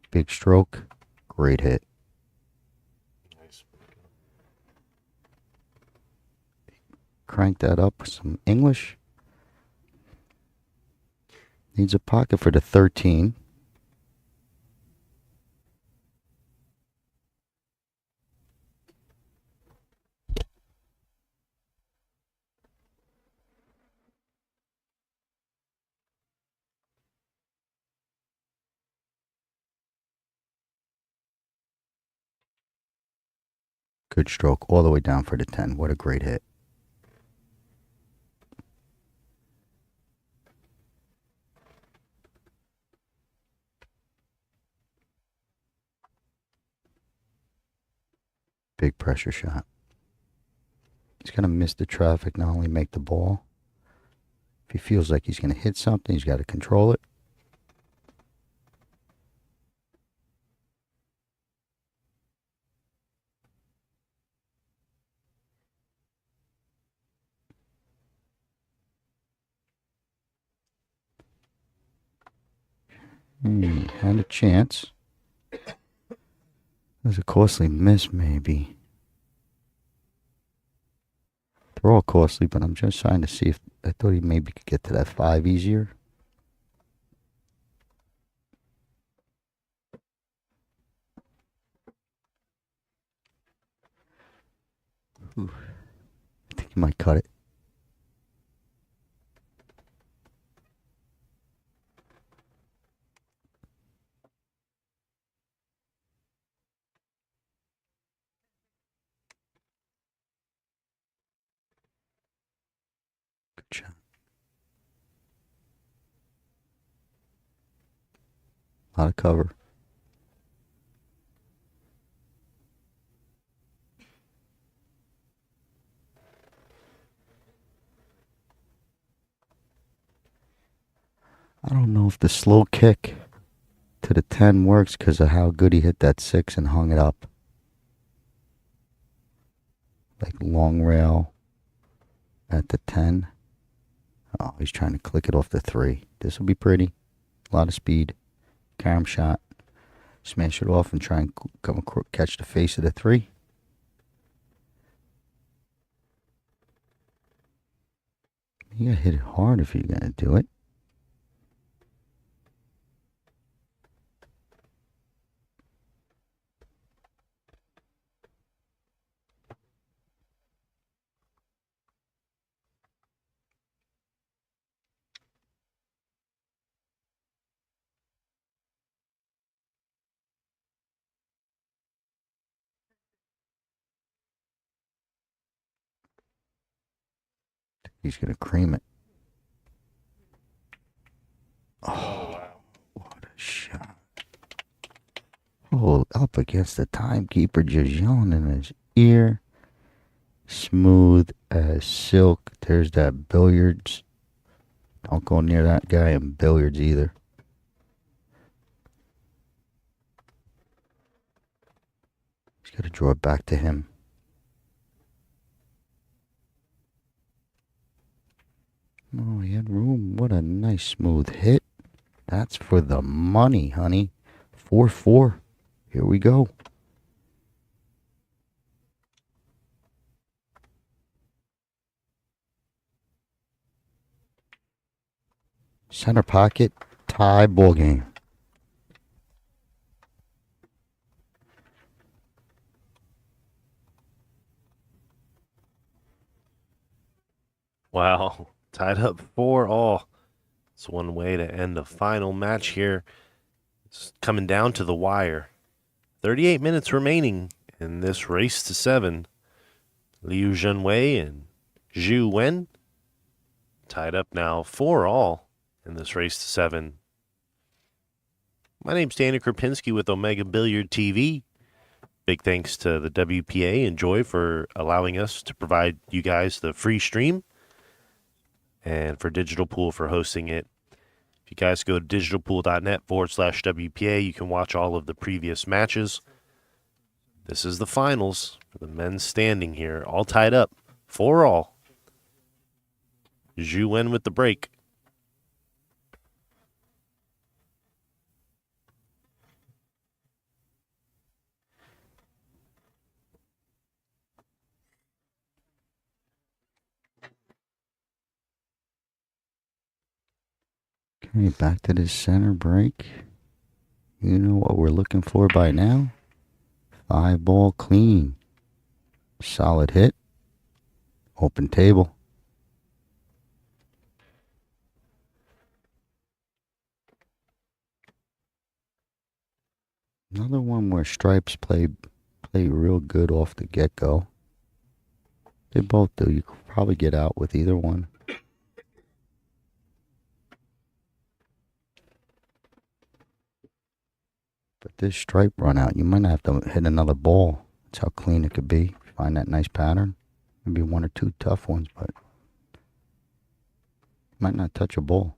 Big stroke. Great hit. Nice. Crank that up with some English. Needs a pocket for the 13. Good stroke all the way down for the 10. What a great hit. Big pressure shot. He's going to miss the traffic, not only make the ball. If he feels like he's going to hit something, he's got to control it. Had a chance. It was a costly miss, maybe. They're all costly, but I'm just trying to see if I thought he maybe could get to that 5 easier. I think he might cut it. Good shot. A lot of cover. I don't know if the slow kick to to the 10 works because of how good he hit that 6 and hung it up. Like long rail at the 10. Oh, he's trying to click it off the 3. This will be pretty. A lot of speed. Carom shot. Smash it off and try and catch the face of the 3. You gotta hit it hard if you're gonna do it. He's gonna cream it. Oh, what a shot. Oh, up against the timekeeper, just yelling in his ear. Smooth as silk. There's that billiards. Don't go near that guy in billiards either. He's got to draw it back to him. Oh, he had room. What a nice smooth hit. That's for the money, honey. 4-4. Here we go. Center pocket, tie, ball game. Wow, tied up 4-all. It's one way to end the final match here. It's coming down to the wire. 38 minutes remaining in this race to 7. Liu Zhenwei and Zhu Wen tied up now 4-all in this race to 7. My name's Daniel Krupinski with Omega Billiard TV. Big thanks to the WPA and Joy for allowing us to provide you guys the free stream, and for Digital Pool for hosting it. If you guys go to digitalpool.net/WPA, you can watch all of the previous matches. This is the finals for the men's standing here, all tied up, 4-all. Zhu Wen with the break. Okay, back to the center break. You know what we're looking for by now. 5-ball clean. Solid hit. Open table. Another one where stripes play real good off the get-go. They both do. You could probably get out with either one. But this stripe run out, you might not have to hit another ball. That's how clean it could be. Find that nice pattern. Maybe 1 or 2 tough ones, but might not touch a ball.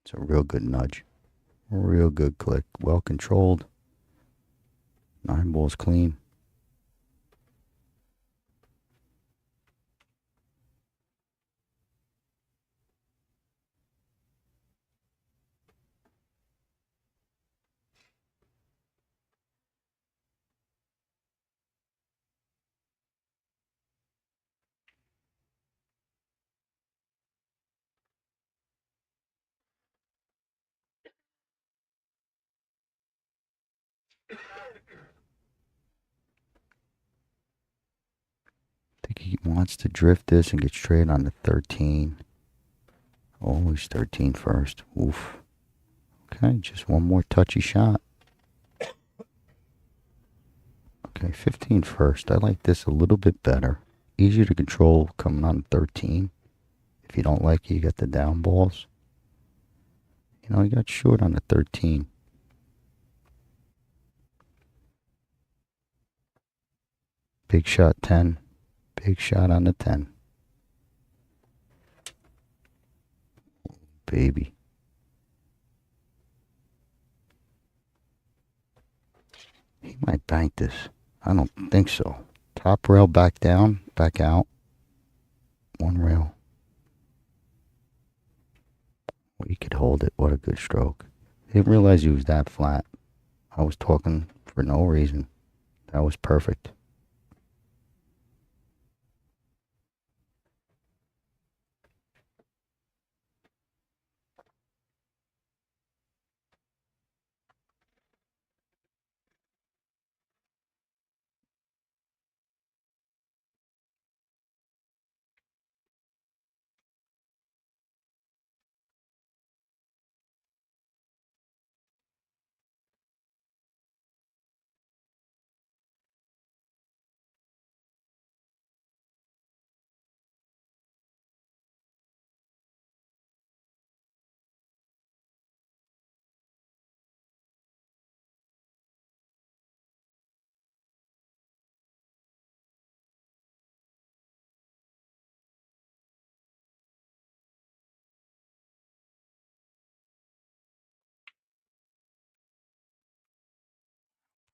It's a real good nudge. Real good click. Well controlled. 9 balls clean. I think he wants to drift this and get straight on the 13. Always 13 first. Oof. Okay, just one more touchy shot. Okay, 15 first. I like this a little bit better. Easier to control coming on 13. If you don't like it, you got the down balls. You know, he got short on the 13. Big shot 10. Big shot on the 10. Baby. He might bank this. I don't think so. Top rail back down, back out. One rail. Well, he could hold it. What a good stroke. Didn't realize he was that flat. I was talking for no reason. That was perfect.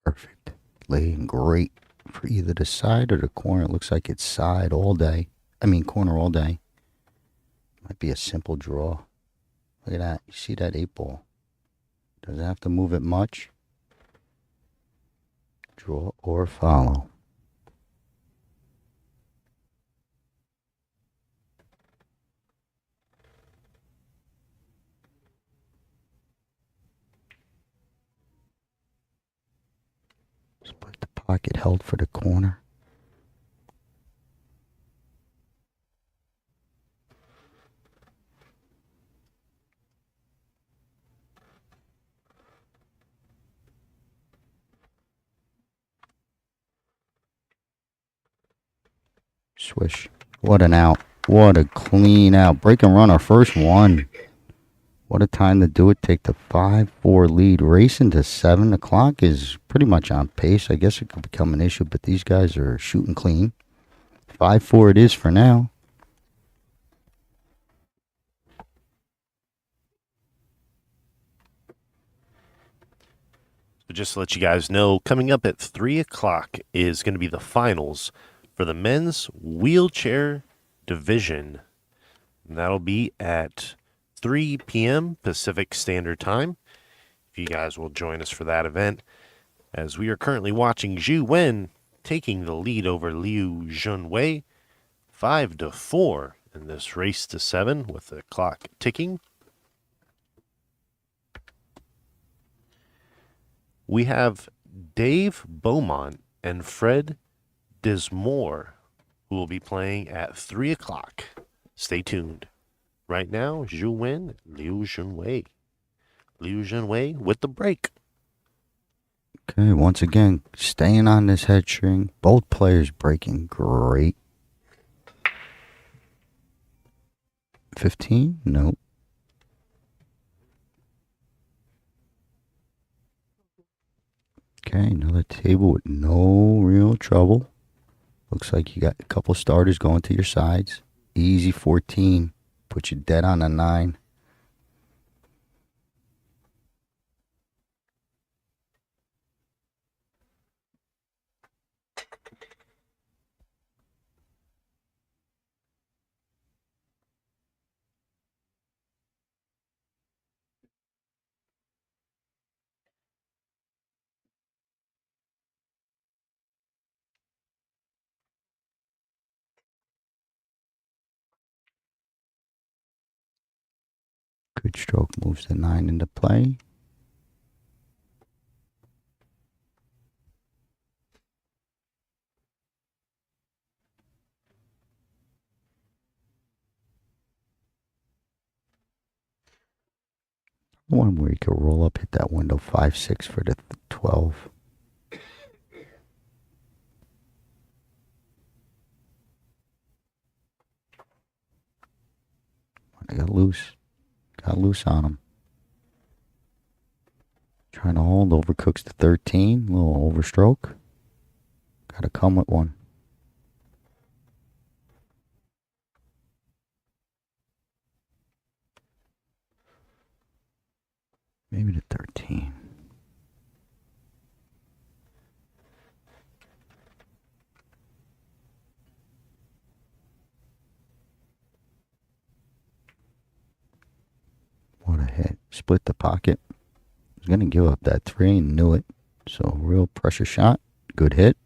Perfect. Laying great for either the side or the corner. It looks like it's side all day. I mean corner all day. Might be a simple draw. Look at that. You see that 8-ball? Doesn't have to move it much. Draw or follow. Split the pocket held for the corner. Swish. What an out. What a clean out. Break and run our first one. What a time to do it. Take the 5-4 lead. Racing to 7 o'clock is pretty much on pace. I guess it could become an issue, but these guys are shooting clean. 5-4 it is for now. So just to let you guys know, coming up at 3 o'clock is going to be the finals for the men's wheelchair division. And that'll be at 3 p.m. Pacific Standard Time. If you guys will join us for that event, as we are currently watching Zhu Wen taking the lead over Liu Junwei 5-4 in this race to 7 with the clock ticking. We have Dave Beaumont and Fred Dismore, who will be playing at 3 o'clock. Stay tuned. Right now, Zhu Wen, Liu Junwei. Liu Junwei with the break. Okay, once again, staying on this head string. Both players breaking great. 15? Nope. Okay, another table with no real trouble. Looks like you got a couple starters going to your sides. Easy 14. Put you dead on a 9. Good stroke moves the 9 into play. One where you could roll up, hit that window 5-6 for the 12. I got loose. Got loose on him. Trying to hold. Overcooks to 13. Little overstroke. Got to come with one. Maybe to 13. What a hit. Split the pocket. Was going to give up that 3 and knew it. So real pressure shot. Good hit.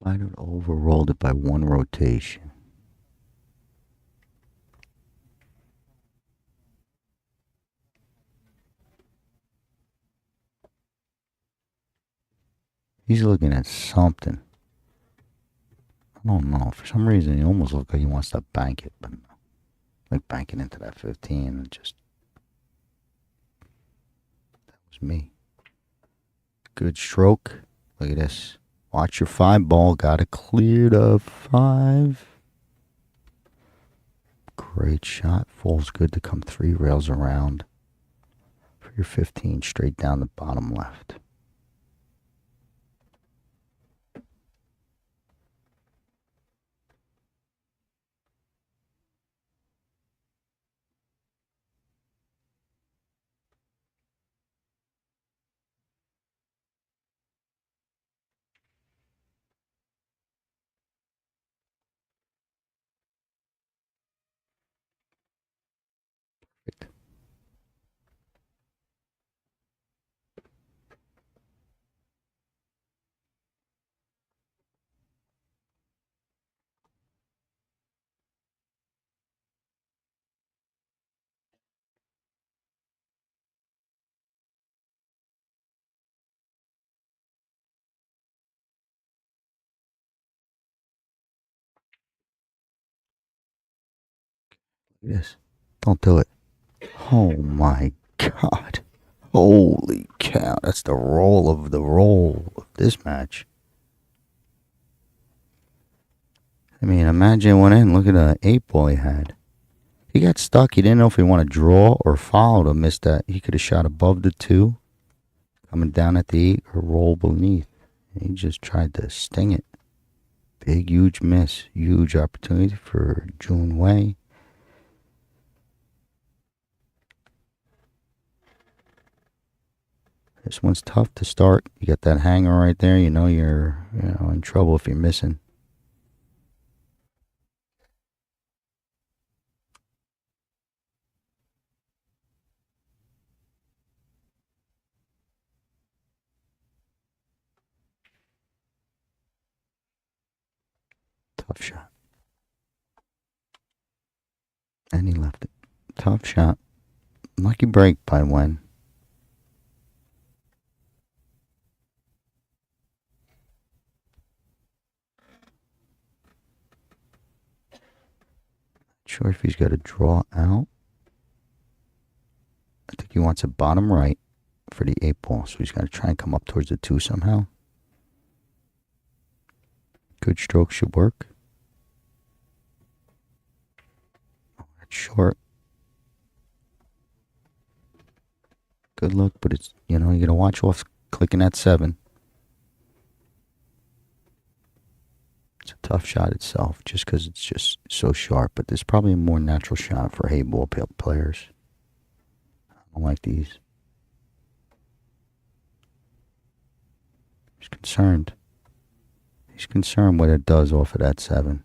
Might have overrolled it by 1 rotation. He's looking at something. I don't know. For some reason, he almost looks like he wants to bank it, but no. Like banking into that 15 and just... That was me. Good stroke. Look at this. Watch your 5 ball. Got it cleared of 5. Great shot. Falls good to come 3 rails around for your 15 straight down the bottom left. Perfect. Look at this. Don't do it. Oh my God. Holy cow. That's the roll of this match. I mean, imagine it went in. Look at the 8 ball he had. He got stuck. He didn't know if he wanted to draw or follow to miss that. He could have shot above the 2, coming down at the 8, or roll beneath. He just tried to sting it. Big, huge miss. Huge opportunity for Jun Wei. This one's tough to start. You got that hanger right there. You know you're in trouble if you're missing. Tough shot. And he left it. Tough shot. Lucky break by Wen. Sure if he's got to draw out. I think he wants a bottom right for the 8 ball, so he's got to try and come up towards the 2 somehow. Good stroke should work. Oh, that's short. Good look, but it's, you got to watch off clicking at 7. It's a tough shot itself, just because it's just so sharp, but there's probably a more natural shot for Heyball players. I don't like these. He's concerned. He's concerned what it does off of that 7.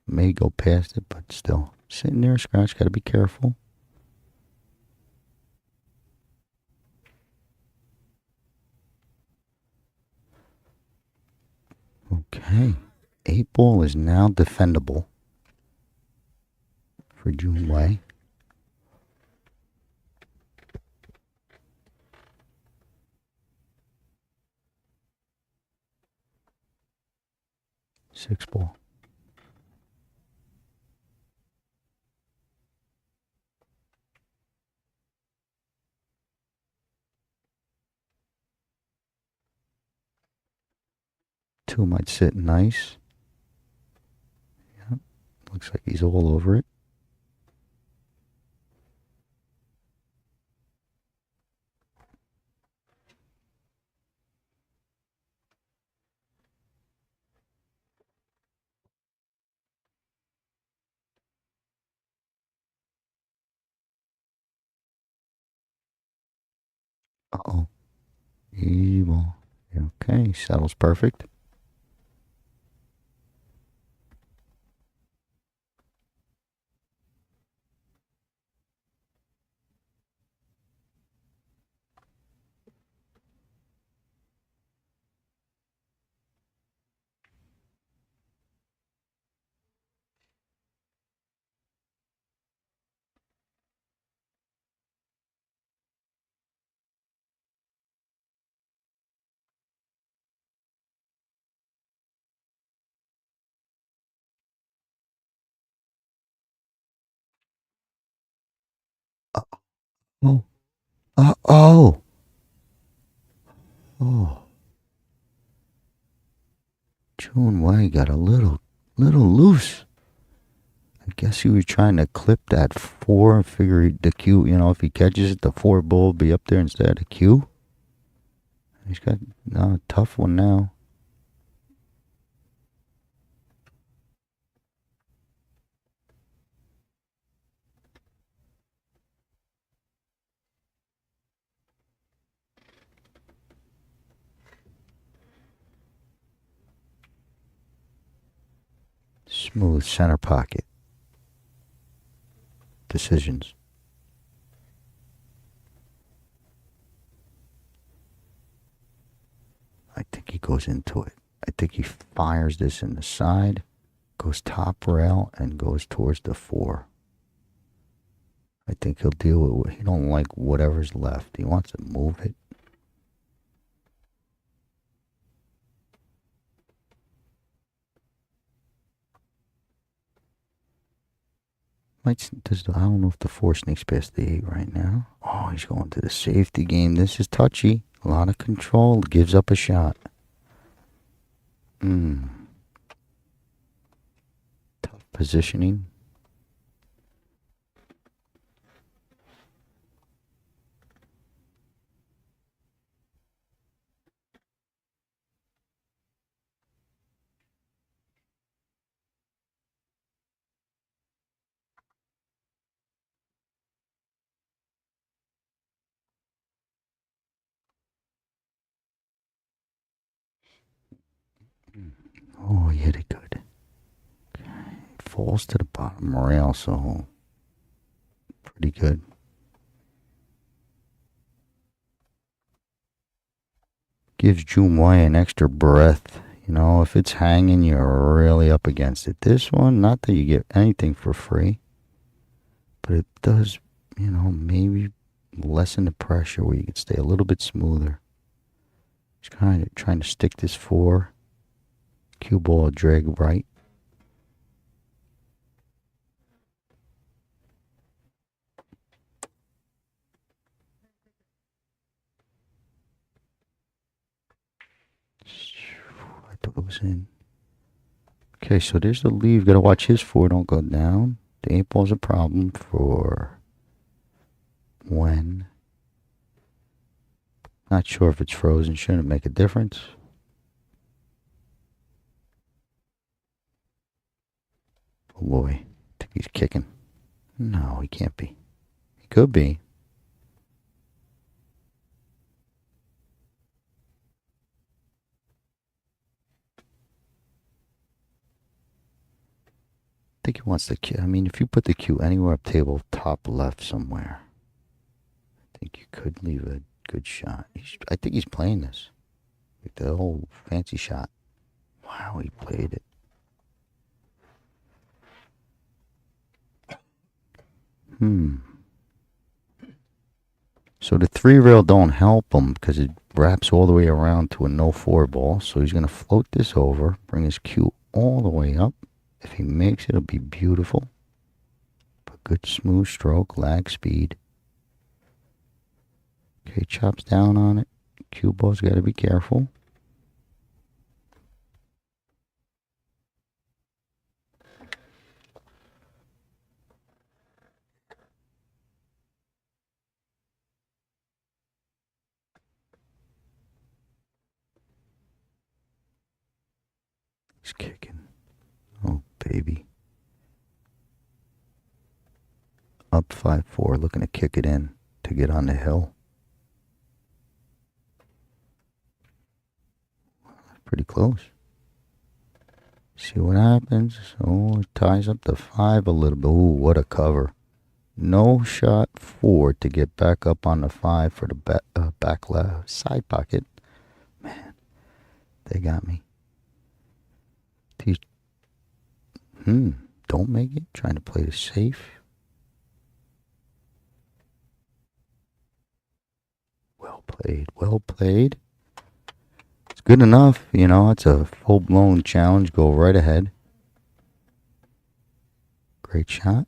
May go past it, but still. Sitting there, scratch, got to be careful. Okay. 8 ball is now defendable for Jun Wei. 6 ball. Two might sit nice. Yep. Looks like he's all over it. Uh-oh. Evil. Okay, settles perfect. Oh. Oh. Oh. June Wei got a little loose. I guess he was trying to clip that 4, figure the cue, if he catches it, the 4 ball will be up there instead of the cue. He's got a tough one now. Smooth center pocket decisions. I think he goes into it. I think he fires this in the side, goes top rail, and goes towards the 4. I think he'll deal with it. He don't like whatever's left. He wants to move it. I don't know if the 4 sneaks past the 8 right now. Oh, he's going to the safety game. This is touchy. A lot of control. Gives up a shot. Tough positioning. Oh, he hit it good. Okay. Falls to the bottom rail, so pretty good. Gives Jumway an extra breath. If it's hanging, you're really up against it. This one, not that you get anything for free, but it does, maybe lessen the pressure where you can stay a little bit smoother. He's kind of trying to stick this 4. Cue ball drag right. I thought it was in. Okay, so there's the leave. Got to watch his 4 don't go down. The 8 ball's a problem for when. Not sure if it's frozen. Shouldn't make a difference. Oh boy, I think he's kicking. No, he can't be. He could be. I think he wants the cue. I mean, if you put the cue anywhere up table, top left somewhere, I think you could leave a good shot. I think he's playing this. Like the whole fancy shot. Wow, he played it. So the 3 rail don't help him because it wraps all the way around to a no 4 ball. So he's going to float this over, bring his cue all the way up. If he makes it, it'll be beautiful. But good smooth stroke, lag speed. Okay, chops down on it. Cue ball's got to be careful. He's kicking. Oh, baby. Up 5-4, looking to kick it in to get on the hill. Pretty close. See what happens. Oh, it ties up the 5 a little bit. Ooh, what a cover. No shot forward to get back up on the 5 for the back left side pocket. Man, they got me. Don't make it. Trying to play it safe. Well played. Well played. It's good enough. You know, it's a full-blown challenge. Go right ahead. Great shot.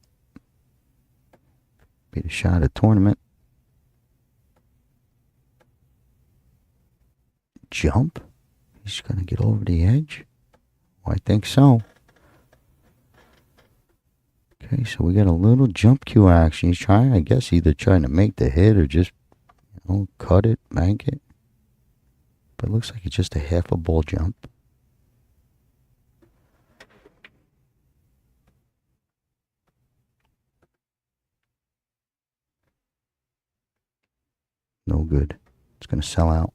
Be the shot of the tournament. Jump. He's going to get over the edge. Well, I think so. Okay, so we got a little jump cue action. He's trying, I guess, either trying to make the hit or just, cut it, bank it. But it looks like it's just a half a ball jump. No good. It's going to sell out.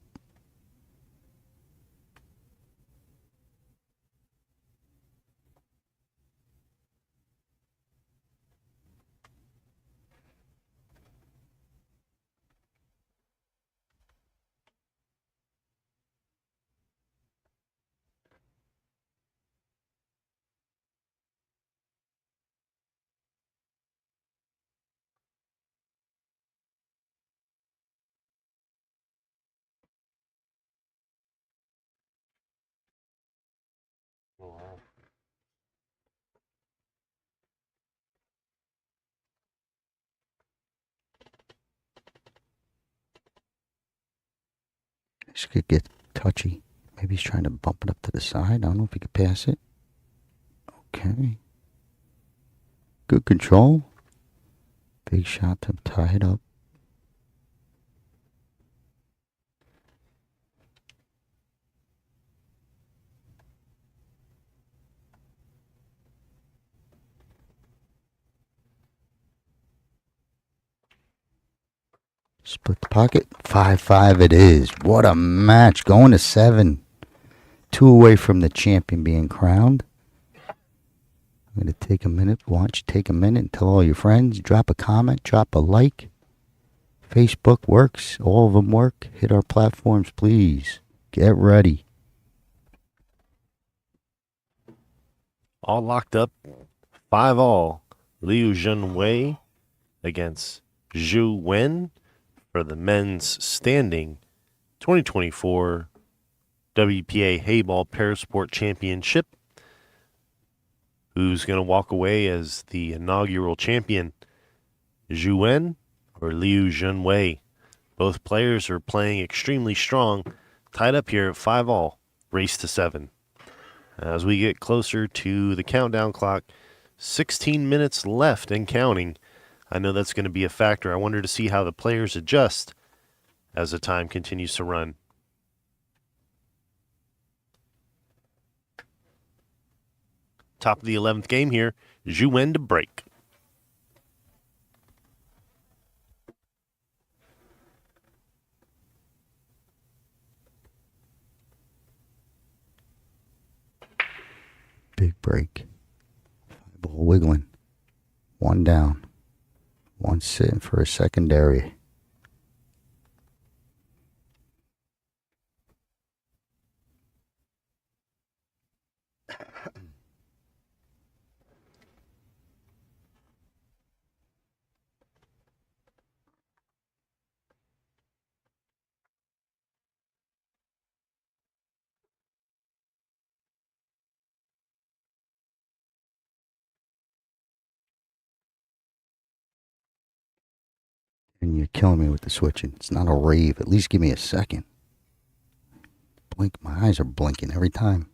This could get touchy. Maybe he's trying to bump it up to the side. I don't know if he could pass it. Okay. Good control. Big shot to tie it up. Split the pocket. 5-5 it is. What a match. Going to 7. 2 away from the champion being crowned. I'm going to take a minute. Take a minute and tell all your friends. Drop a comment. Drop a like. Facebook works. All of them work. Hit our platforms, please. Get ready. All locked up. 5-all. Liu Junwei against Zhu Wen for the men's standing 2024 WPA Heyball Parasport Championship. Who's going to walk away as the inaugural champion? Zhu Wen or Liu Junwei? Both players are playing extremely strong. Tied up here at 5-all. Race to 7. As we get closer to the countdown clock, 16 minutes left and counting. I know that's going to be a factor. I wonder to see how the players adjust as the time continues to run. Top of the 11th game here. Zhu Wen to break. Big break. 5-ball wiggling. 1 down. 1 sitting for a secondary. And you're killing me with the switching. It's not a rave. At least give me a second. Blink. My eyes are blinking every time.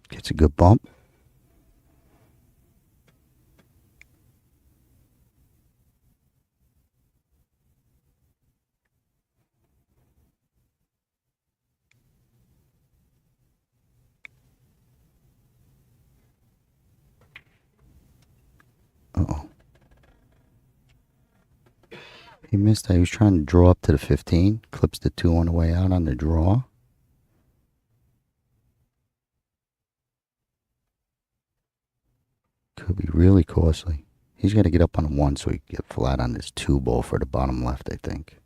Gets a good bump. Uh-oh. He missed that. He was trying to draw up to the 15. Clips the 2 on the way out on the draw. Could be really costly. He's got to get up on a 1 so he can get flat on this 2 ball for the bottom left, I think.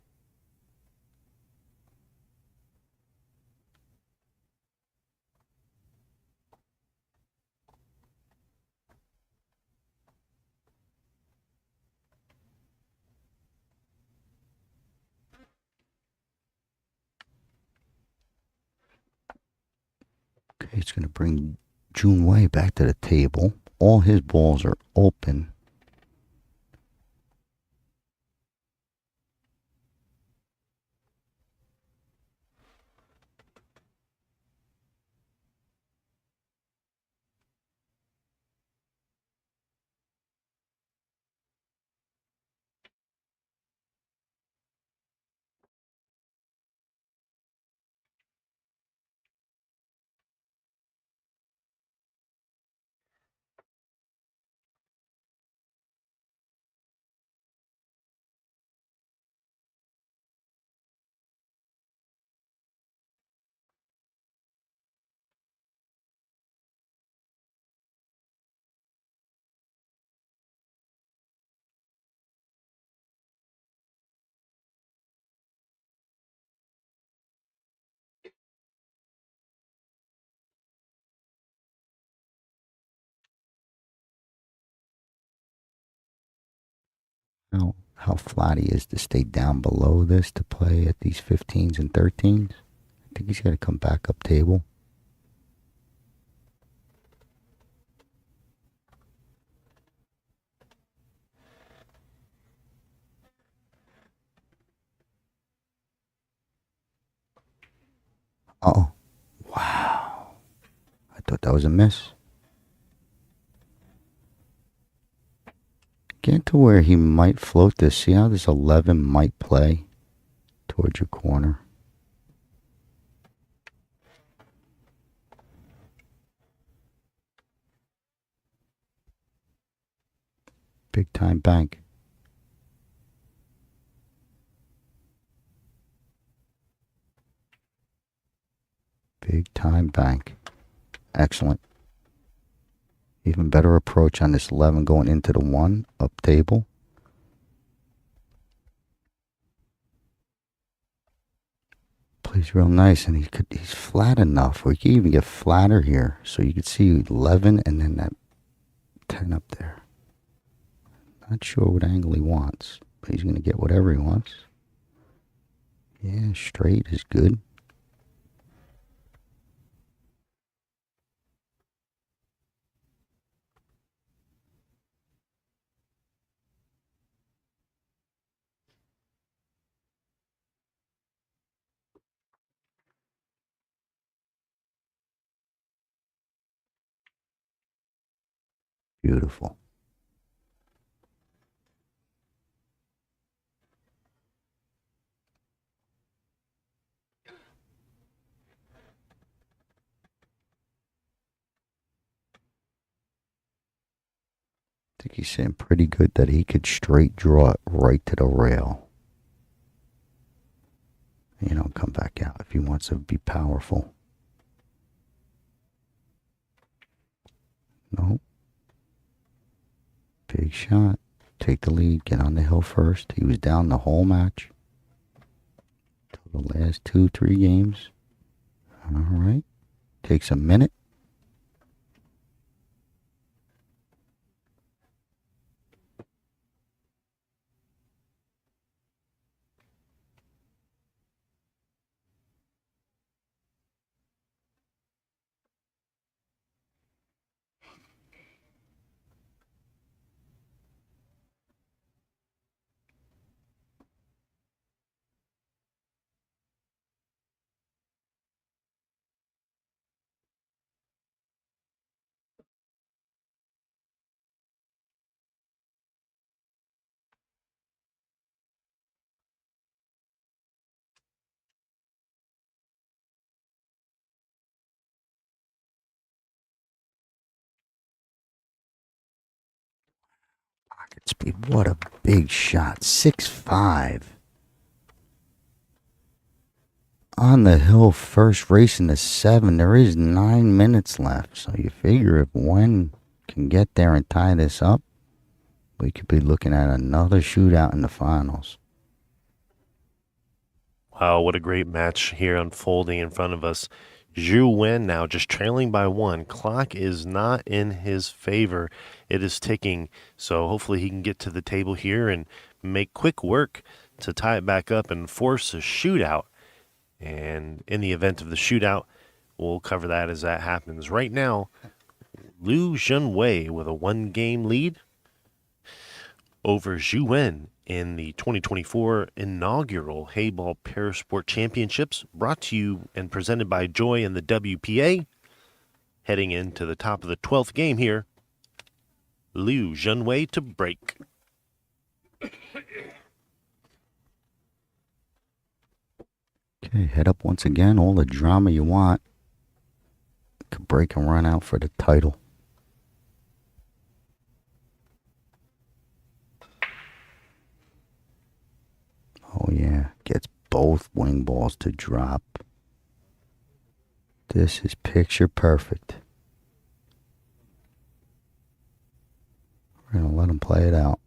Okay, it's going to bring Jun Wei back to the table. All his balls are open. How flat he is to stay down below this to play at these 15s and 13s. I think he's got to come back up table. Uh-oh. Wow. I thought that was a miss. Get to where he might float this. See how this 11 might play towards your corner. Big time bank. Big time bank. Excellent. Even better approach on this 11 going into the 1 up table. Plays real nice, and he's flat enough where he can even get flatter here. So you could see 11 and then that 10 up there. Not sure what angle he wants, but he's going to get whatever he wants. Yeah, straight is good. Beautiful. I think he's saying pretty good that he could straight draw it right to the rail. You know, come back out if he wants to be powerful. Nope. Big shot. Take the lead. Get on the hill first. He was down the whole match. Till the last 2-3 games. All right. Takes a minute. Rocket speed. What a big shot. 6'5". On the hill first, racing to 7. There is 9 minutes left. So you figure if Wen can get there and tie this up, we could be looking at another shootout in the finals. Wow, what a great match here unfolding in front of us. Zhu Wen now just trailing by 1. Clock is not in his favor. It is ticking, so hopefully he can get to the table here and make quick work to tie it back up and force a shootout. And in the event of the shootout, we'll cover that as that happens. Right now, Liu Junwei with a 1-game lead over Zhu Wen in the 2024 inaugural Heyball Parasport Championships, brought to you and presented by Joy and the WPA. Heading into the top of the 12th game here, Liu Junwei to break. Okay, head up once again. All the drama you want. Could break and run out for the title. Oh yeah, gets both wing balls to drop. This is picture perfect. We're going to let him play it out.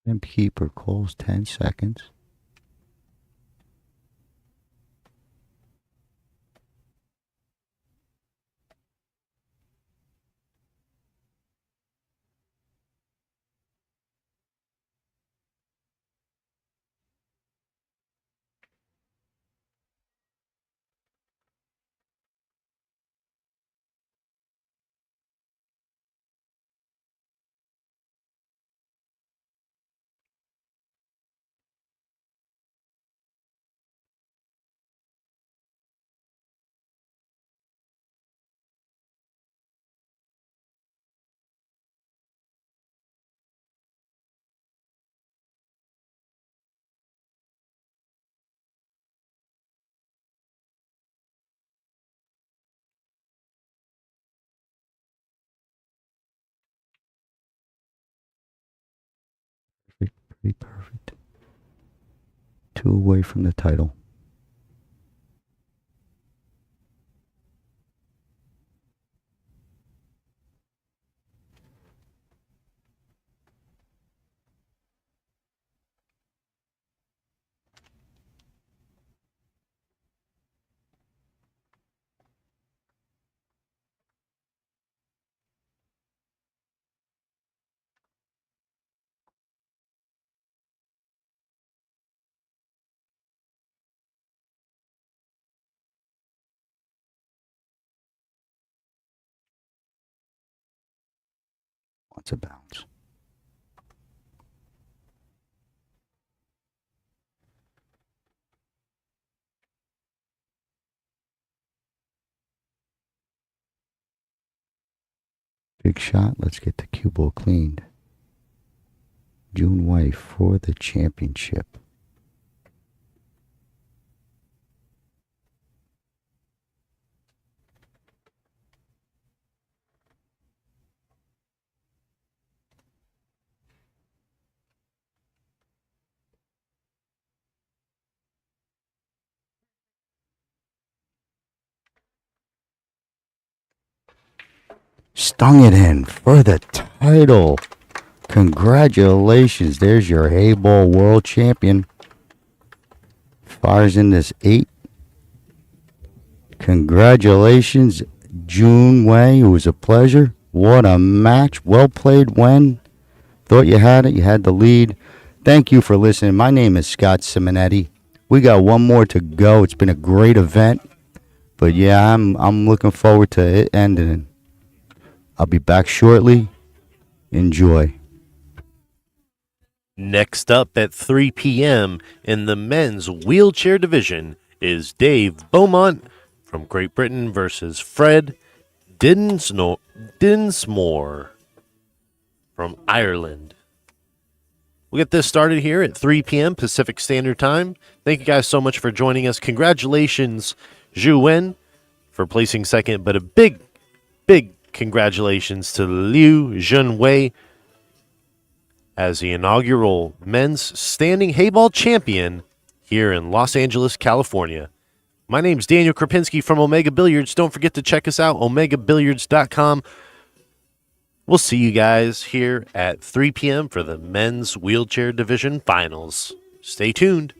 Timekeeper calls 10 seconds. Be perfect. 2 away from the title. What's a bounce? Big shot. Let's get the cue ball cleaned. June Way for the championship. Stung it in for the title. Congratulations. There's your Heyball world champion. Fires in this 8. Congratulations, June Way. It was a pleasure. What a match. Well played, Wen. Thought you had it. You had the lead. Thank you for listening. My name is Scott Simonetti. We got one more to go. It's been a great event. But yeah, I'm looking forward to it ending. I'll be back shortly. Enjoy. Next up at 3 p.m. in the men's wheelchair division is Dave Beaumont from Great Britain versus Fred Dinsmore from Ireland. We'll get this started here at 3 p.m. Pacific Standard Time. Thank you guys so much for joining us. Congratulations, Zhu Wen, for placing second, but a big congratulations to Liu Junwei as the inaugural men's standing Heyball champion here in Los Angeles, California. My name's Daniel Krapinski from Omega Billiards. Don't forget to check us out, omegabilliards.com. We'll see you guys here at 3 p.m. for the men's wheelchair division finals. Stay tuned.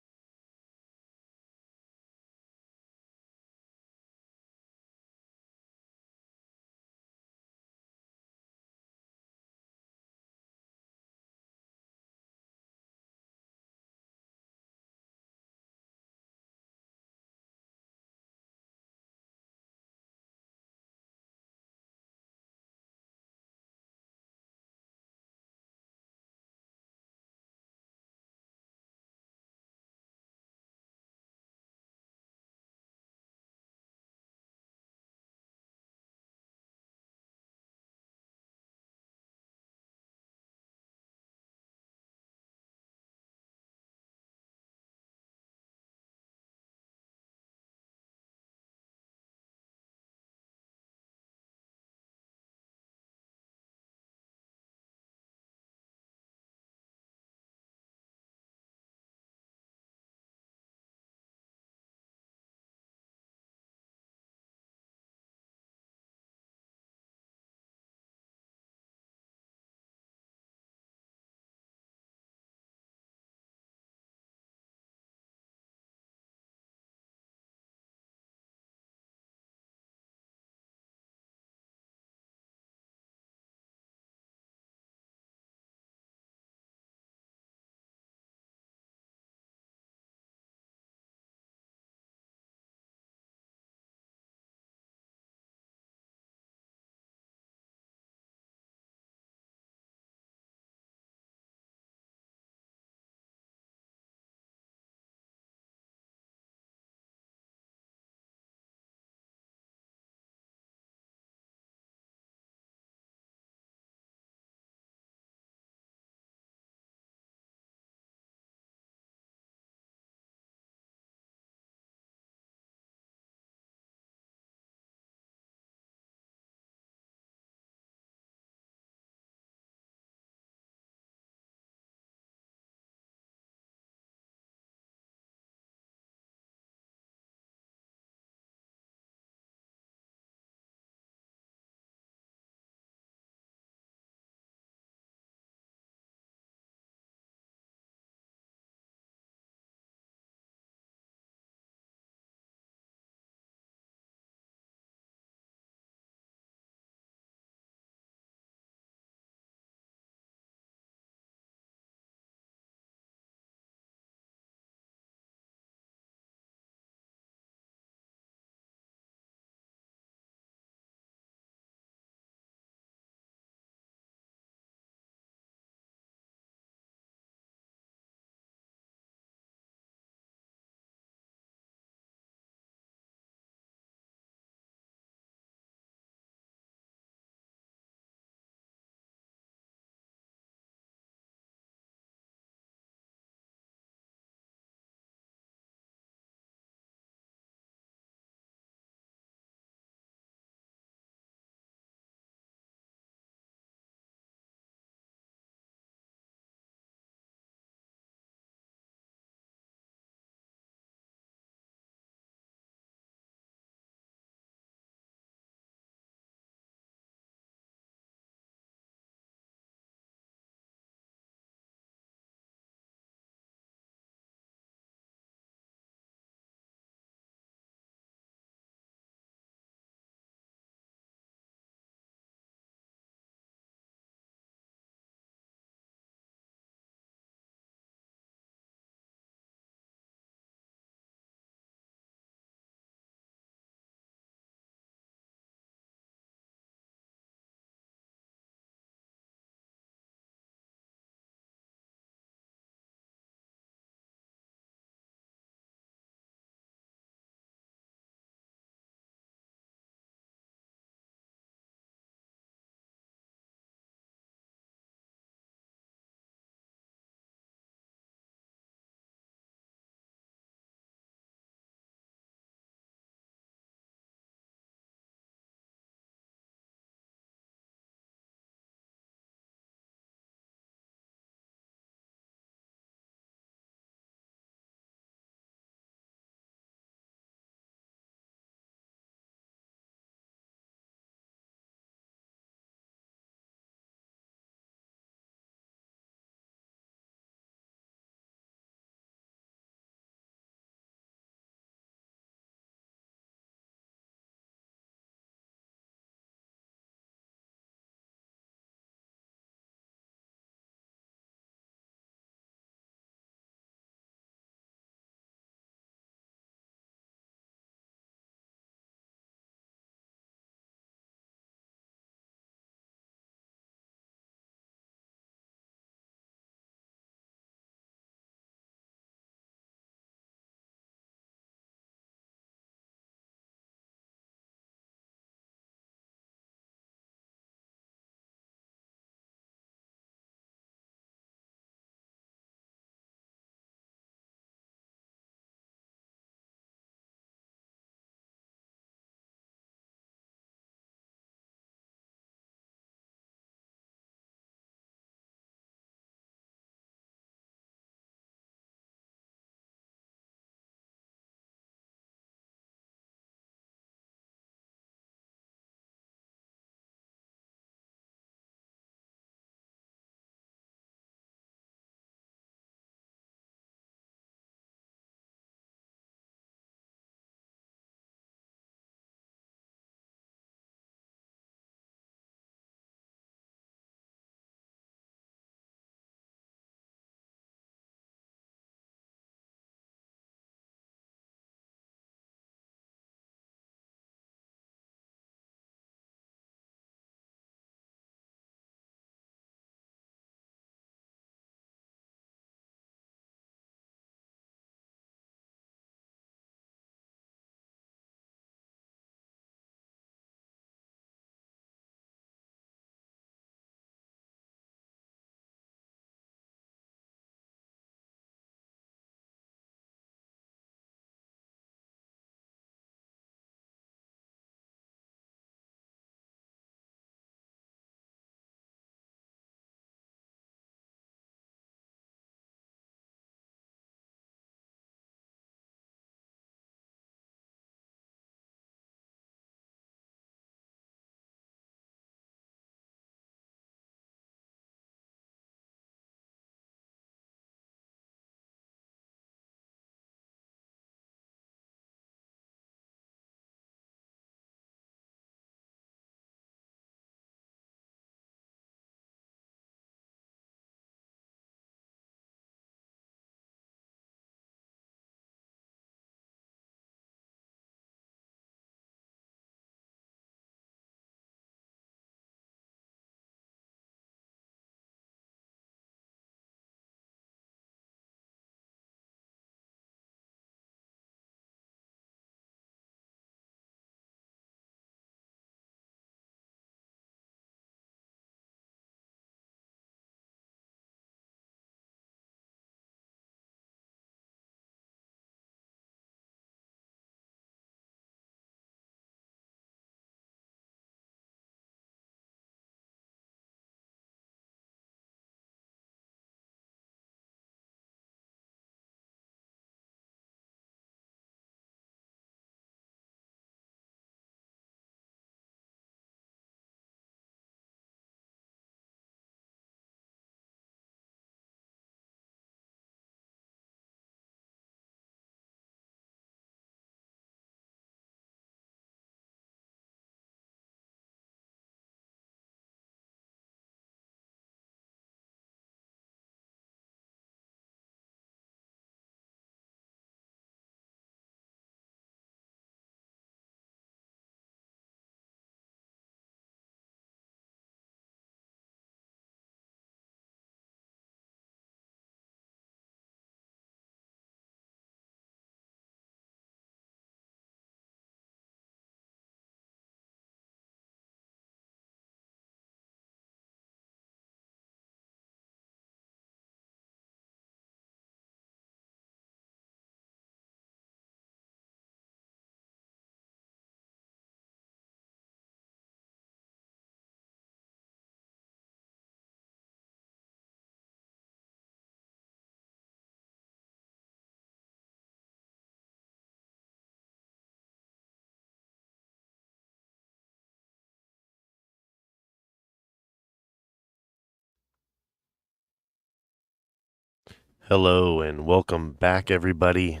Hello and welcome back, everybody.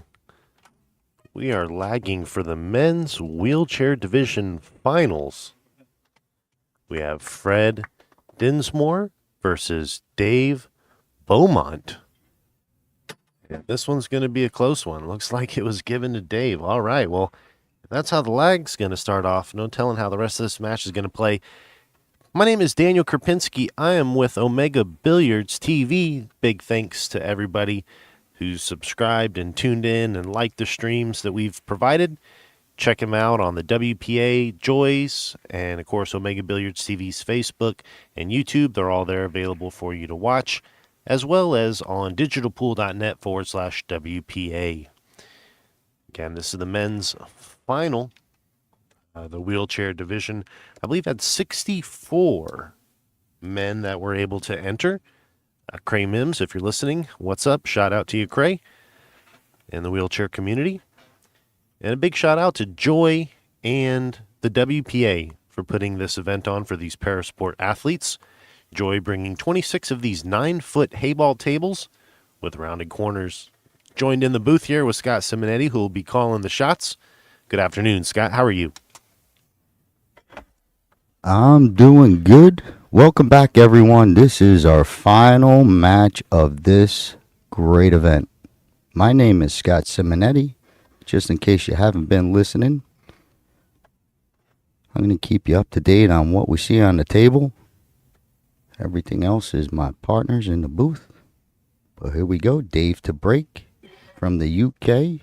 We are lagging for the men's wheelchair division finals. We have Fred Dinsmore versus Dave Beaumont. And this one's going to be a close one. Looks like it was given to Dave. All right, well, if that's how the lag's going to start off. No telling how the rest of this match is going to play. My name is Daniel Krapinski. I am with Omega Billiards TV. Big thanks to everybody who's subscribed and tuned in and liked the streams that we've provided. Check them out on the WPA, Joyce, and of course Omega Billiards TV's Facebook and YouTube. They're all there available for you to watch, as well as on digitalpool.net/WPA. Again, this is the men's final. The wheelchair division, I believe, had 64 men that were able to enter. Cray Mims, if you're listening, what's up? Shout out to you, Cray, and the wheelchair community. And a big shout out to Joy and the WPA for putting this event on for these Parasport athletes. Joy bringing 26 of these 9-foot Heyball tables with rounded corners. Joined in the booth here with Scott Simonetti, who will be calling the shots. Good afternoon, Scott. How are you? I'm doing good. Welcome back, everyone. This is our final match of this great event. My name is Scott Simonetti. Just in case you haven't been listening, I'm going to keep you up to date on what we see on the table. Everything else is my partners in the booth. But here we go. Dave to break from the UK.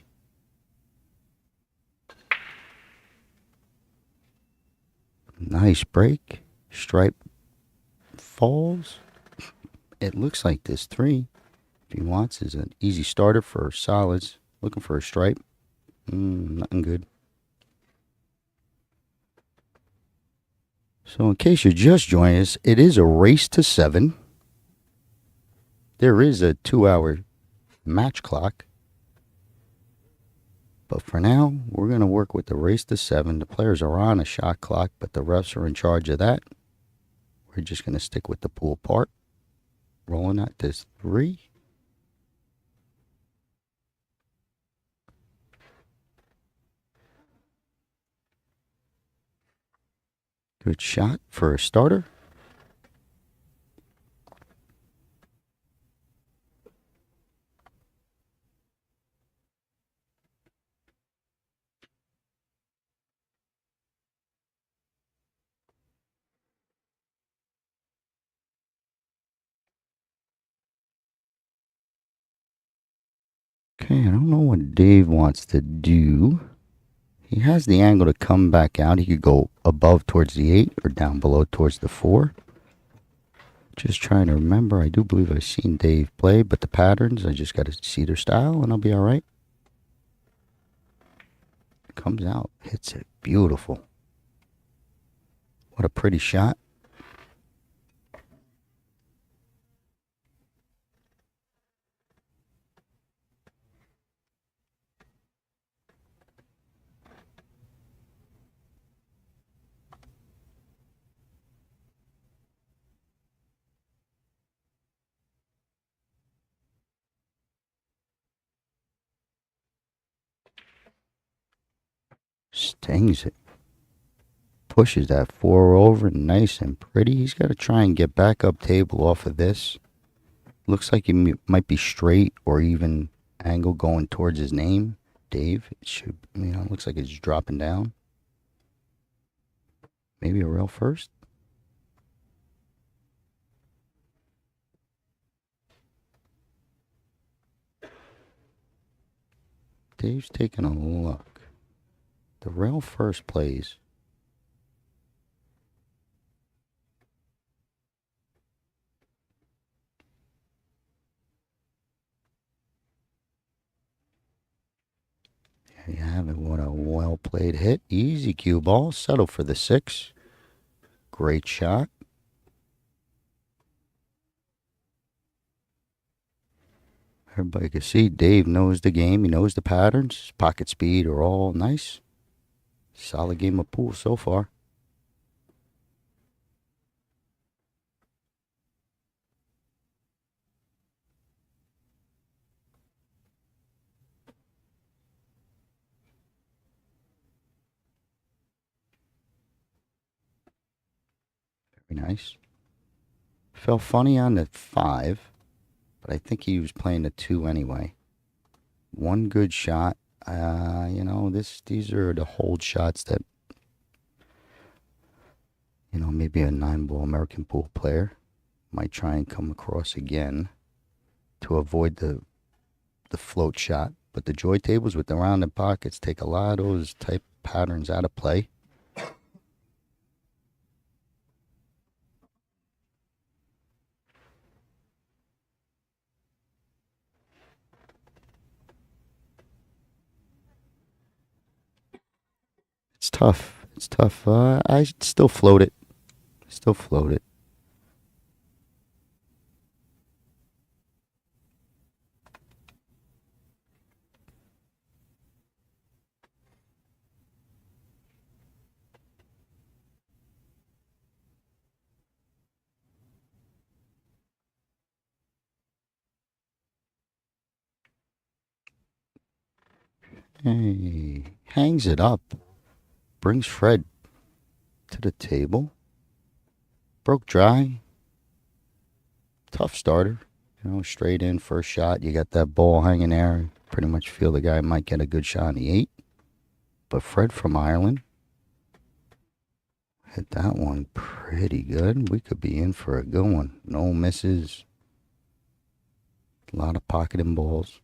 Nice break. Stripe falls. It looks like this 3, if he wants, is an easy starter for solids. Looking for a stripe. Nothing good. So in case you're just joining us, it is a race to 7. There is a 2-hour match clock. But for now, we're going to work with the race to 7. The players are on a shot clock, but the refs are in charge of that. We're just going to stick with the pool part. Rolling at this 3. Good shot for a starter. Okay, I don't know what Dave wants to do. He has the angle to come back out. He could go above towards the 8 or down below towards the 4. Just trying to remember. I do believe I've seen Dave play, but the patterns, I just got to see their style and I'll be all right. Comes out, hits it. Beautiful. What a pretty shot. Stings it. Pushes that 4 over nice and pretty. He's got to try and get back up table off of this. Looks like he might be straight or even angle going towards his name, Dave. It should, looks like it's dropping down. Maybe a rail first. Dave's taking a look. The rail first plays. There you have it. What a well-played hit. Easy cue ball. Settle for the 6. Great shot. Everybody can see Dave knows the game. He knows the patterns. His pocket speed are all nice. Solid game of pool so far. Very nice. Felt funny on the 5, but I think he was playing the 2 anyway. One good shot. These are the hold shots that, maybe a 9-ball American pool player might try and come across again to avoid the float shot. But the joy tables with the rounded pockets take a lot of those type patterns out of play. It's tough. It's tough. I still float it. Still float it. Hey, hangs it up. Brings Fred to the table. Broke dry. Tough starter. Straight in, first shot. You got that ball hanging there. Pretty much feel the guy might get a good shot on the 8. But Fred from Ireland hit that one pretty good. We could be in for a good one. No misses. A lot of pocketing balls.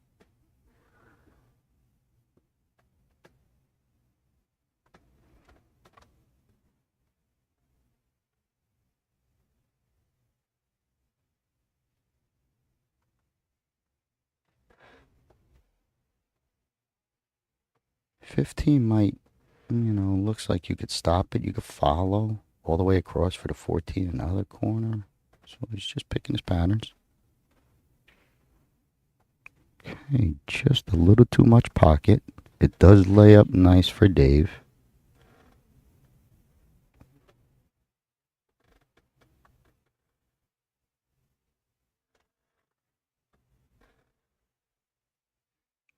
$15 might, looks like you could stop it. You could follow all the way across for the 14 in the other corner. So he's just picking his patterns. Okay, just a little too much pocket. It does lay up nice for Dave.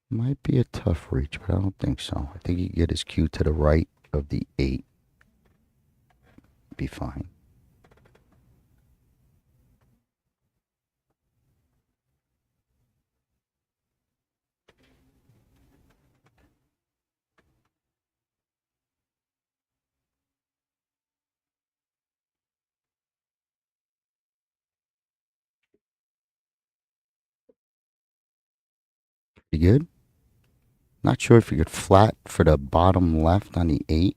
Might be a tough reach, but I don't think so. I think he can get his cue to the right of the 8. Be fine. Pretty good. Not sure if you could flat for the bottom left on the 8.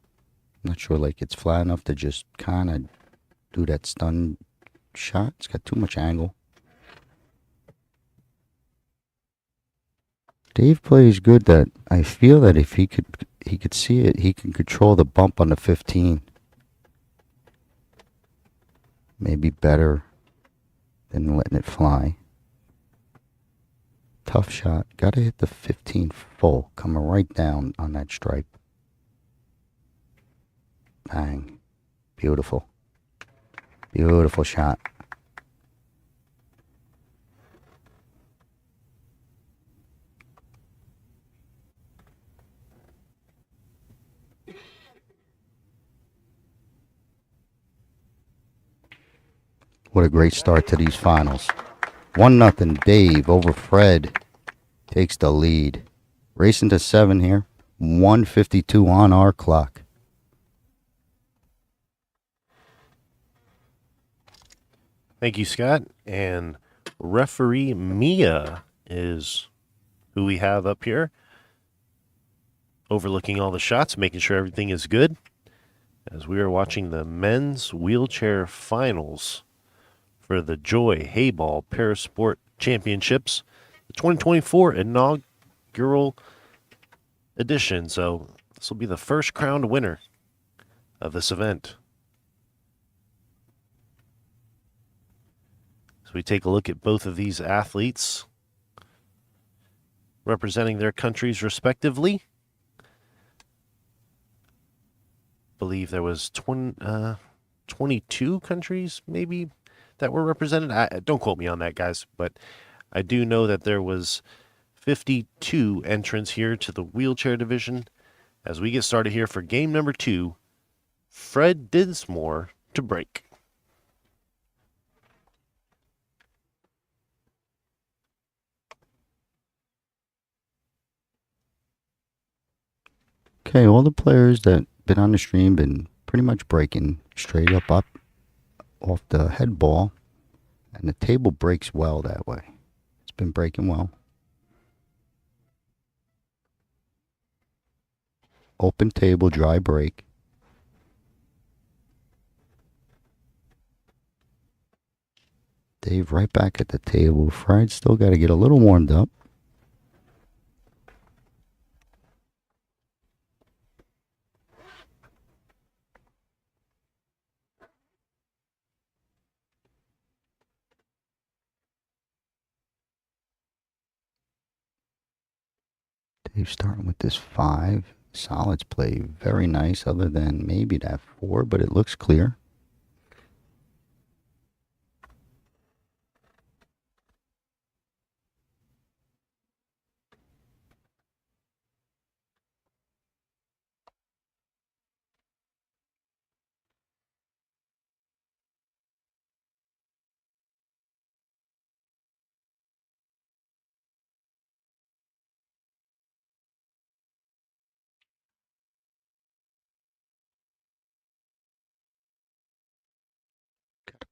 Not sure like it's flat enough to just kind of do that stun shot. It's got too much angle. Dave plays good that I feel that if he could see it, he can control the bump on the 15. Maybe better than letting it fly. Tough shot. Gotta hit the 15 full. Coming right down on that stripe. Bang. Beautiful. Beautiful shot. What a great start to these finals. 1-0 Dave over Fred. Takes the lead. Racing to 7 here. 1:52 on our clock. Thank you, Scott. And referee Mia is who we have up here, overlooking all the shots, making sure everything is good, as we are watching the men's wheelchair finals for the Joy Heyball Parasport Championships, the 2024 inaugural edition. So this will be the first crowned winner of this event. So we take a look at both of these athletes representing their countries respectively. Believe there was 22 countries maybe that were represented. Don't quote me on that, guys, but I do know that there was 52 entrants here to the wheelchair division. As we get started here for game number 2, Fred Dinsmore to break. Okay, all the players that been on the stream been pretty much breaking straight up off the head ball, and the table breaks well that way. It's been breaking well. Open table, dry break. Dave right back at the table. Fred's still got to get a little warmed up. Dave starting with this 5. Solids play very nice, other than maybe that 4, but it looks clear.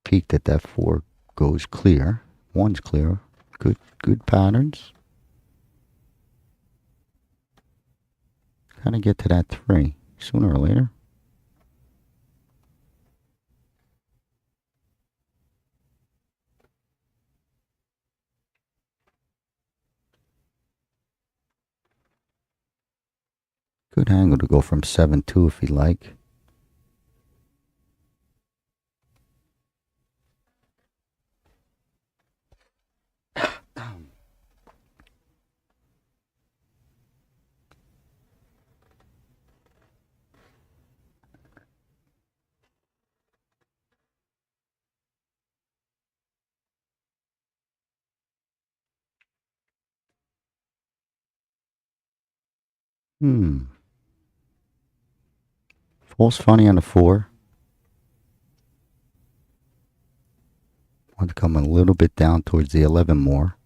Peek that 4 goes clear. 1's clear. Good patterns. Gotta get to that 3 sooner or later. Good angle to go from 7-2 if you like. False funny on the 4. Want to come a little bit down towards the 11 more.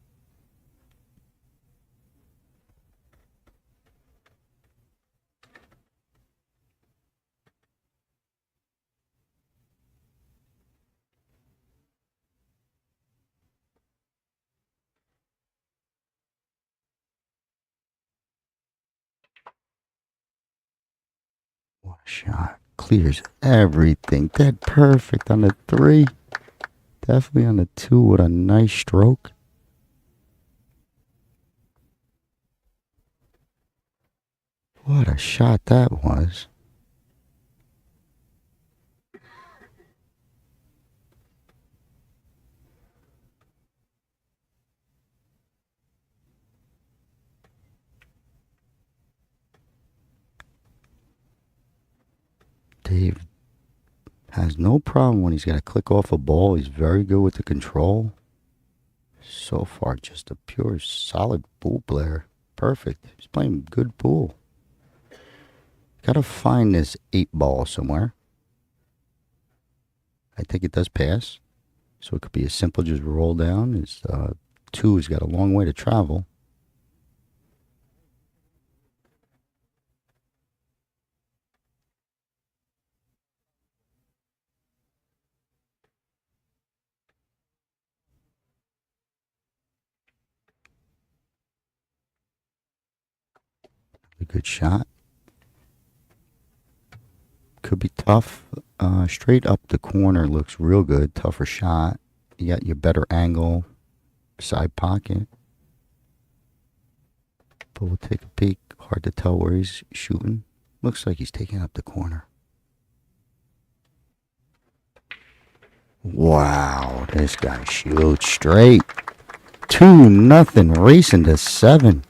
What a shot. Clears everything. Dead perfect on the 3. Definitely on the 2 with a nice stroke. What a shot that was. Dave has no problem when he's got to click off a ball. He's very good with the control. So far, just a pure solid pool player. Perfect. He's playing good pool. Got to find this 8 ball somewhere. I think it does pass. So it could be as simple just roll down. It's 2 has got a long way to travel. A good shot. Could be tough. Straight up the corner looks real good. Tougher shot. You got your better angle. Side pocket. But we'll take a peek. Hard to tell where he's shooting. Looks like he's taking up the corner. Wow, this guy shoots straight. 2-0, racing to 7.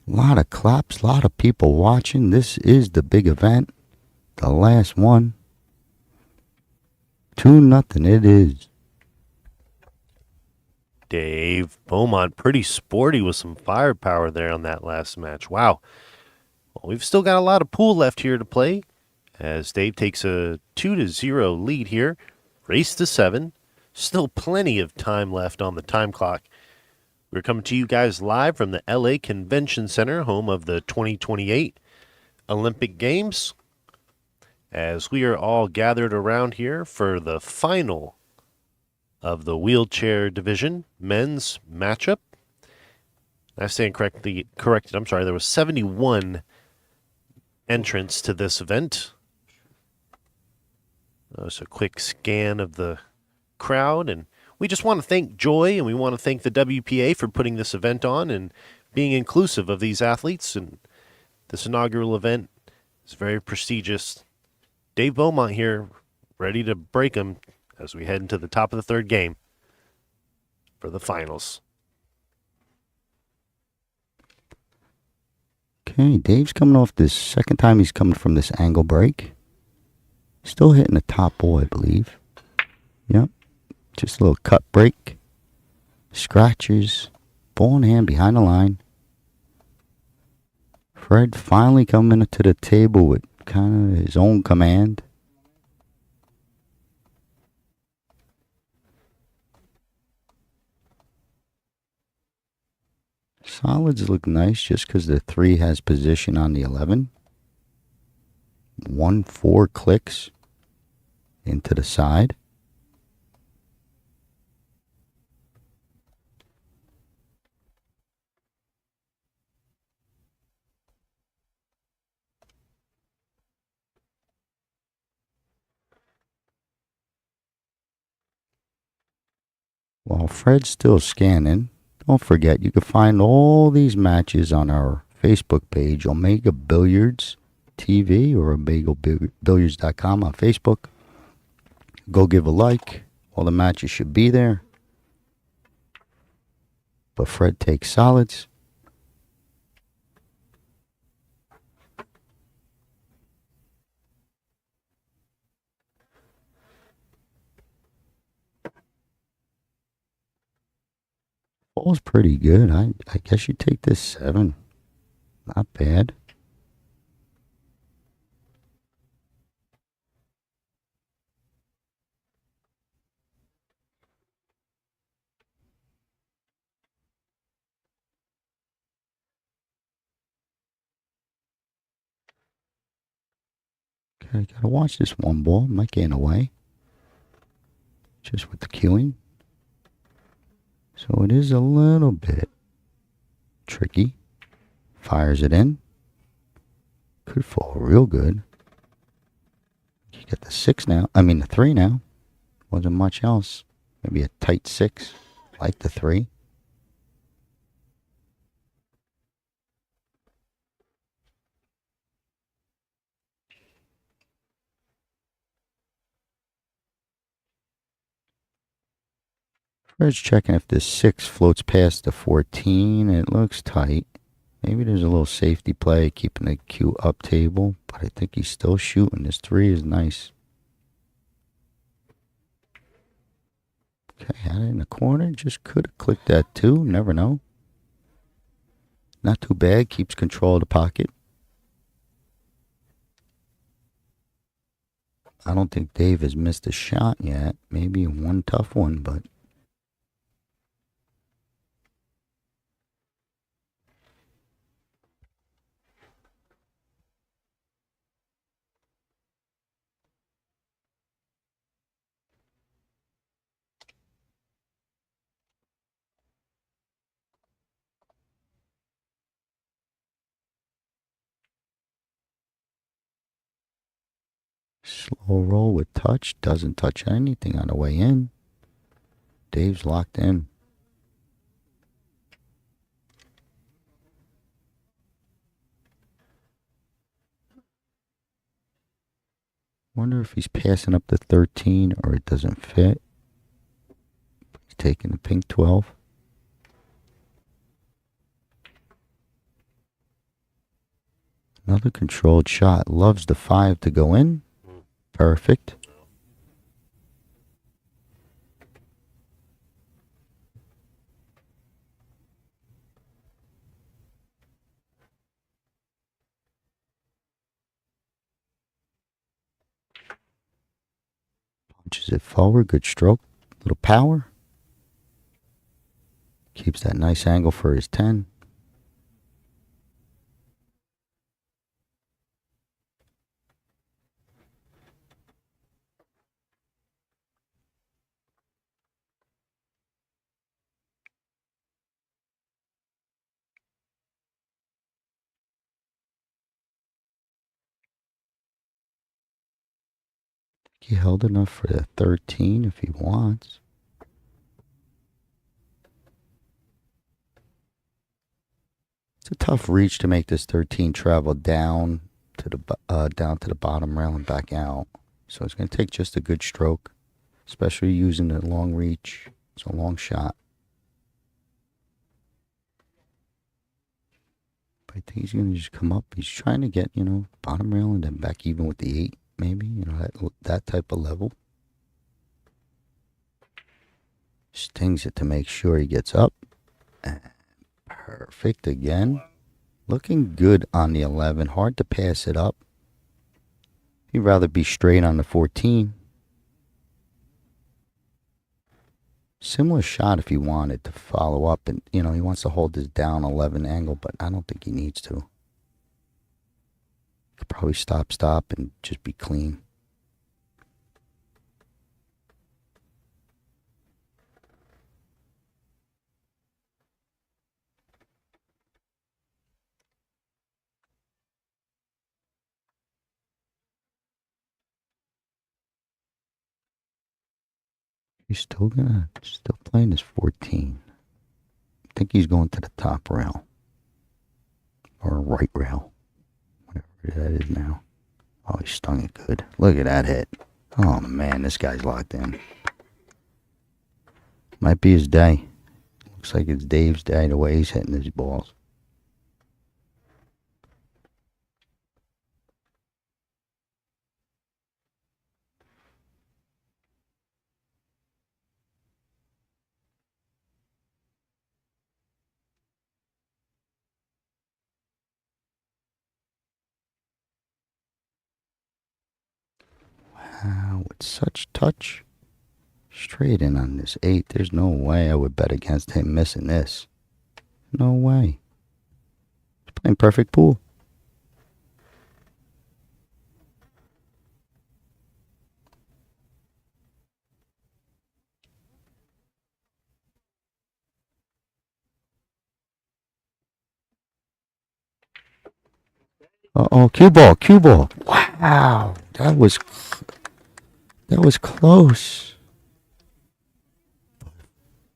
A lot of claps, a lot of people watching. This is the big event. The last one. 2-0, it is. Dave Beaumont, pretty sporty with some firepower there on that last match. Wow. Well, we've still got a lot of pool left here to play as Dave takes a 2-0 lead here. Race to 7. Still plenty of time left on the time clock. We're coming to you guys live from the LA Convention Center, home of the 2028 Olympic Games, as we are all gathered around here for the final of the wheelchair division men's matchup. I stand corrected. I'm sorry. There was 71 entrants to this event. Just a quick scan of the crowd, and we just want to thank Joy and we want to thank the WPA for putting this event on and being inclusive of these athletes. And this inaugural event is very prestigious. Dave Beaumont here, ready to break them as we head into the top of the third game for the finals. Okay, Dave's coming off this second time he's coming from this angle break. Still hitting the top ball, I believe. Yep. Just a little cut break. Scratches. Ball in hand behind the line. Fred finally coming to the table with kind of his own command. Solids look nice just because the 3 has position on the 11. 1-4 clicks into the side. While Fred's still scanning, don't forget you can find all these matches on our Facebook page, Omega Billiards TV or OmegaBilliards.com on Facebook. Go give a like. All the matches should be there. But Fred takes solids. Ball's pretty good. I guess you take this 7. Not bad. Okay, gotta watch this one ball. Might get in the way. Just with the cueing. So it is a little bit tricky. Fires it in. Could fall real good. You get the 6 now. I mean the 3 now. Wasn't much else. Maybe a tight 6. Like the 3. Fred's checking if this 6 floats past the 14. It looks tight. Maybe there's a little safety play, keeping the cue up table, but I think he's still shooting. This 3 is nice. Okay, had it in the corner. Just could have clicked that 2. Never know. Not too bad. Keeps control of the pocket. I don't think Dave has missed a shot yet. Maybe one tough one, but slow roll with touch. Doesn't touch anything on the way in. Dave's locked in. Wonder if he's passing up the 13 or it doesn't fit. He's taking the pink 12. Another controlled shot. Loves the 5 to go in. Perfect. Punches it forward. Good stroke. Little power. Keeps that nice angle for his 10. he held enough for the 13 if he wants. It's a tough reach to make this 13 travel down to the bottom rail and back out. So it's going to take just a good stroke, especially using the long reach. It's a long shot. But I think he's going to just come up. He's trying to get, bottom rail and then back even with the 8, maybe, that type of level. Stings it to make sure he gets up. And perfect again. Looking good on the 11. Hard to pass it up. He'd rather be straight on the 14. Similar shot if he wanted to follow up. And, he wants to hold this down 11 angle, but I don't think he needs to. Could probably stop, and just be clean. He's still playing his 14. I think he's going to the top rail. Or right rail. Whatever that is now. Oh, he stung it good. Look at that hit. Oh, man, this guy's locked in. Might be his day. Looks like it's Dave's day, the way he's hitting his balls. Wow, with such touch. Straight in on this 8. There's no way I would bet against him missing this. No way. He's playing perfect pool. Uh-oh, cue ball. Wow, that was close.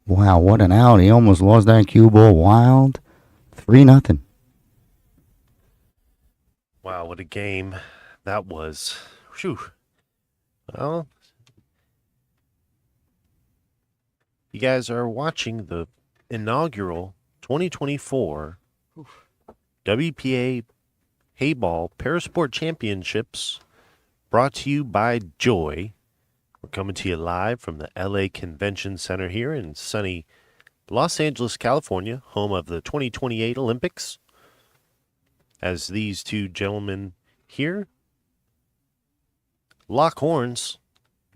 Wow, what an out. He almost lost that cue ball wild. 3-0. Wow, what a game that was. Whew. Well, you guys are watching the inaugural 2024 WPA Heyball Parasport Championships, brought to you by Joy. We're coming to you live from the LA Convention Center here in sunny Los Angeles, California, home of the 2028 Olympics. As these two gentlemen here lock horns.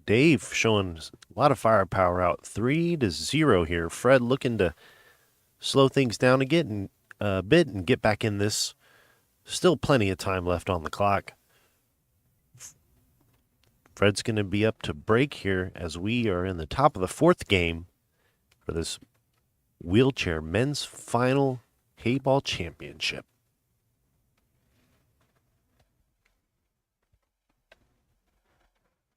Dave showing a lot of firepower out 3-0 here. Fred looking to slow things down a bit and get back in this. Still plenty of time left on the clock. Fred's going to be up to break here as we are in the top of the 4th game for this wheelchair men's final Heyball championship.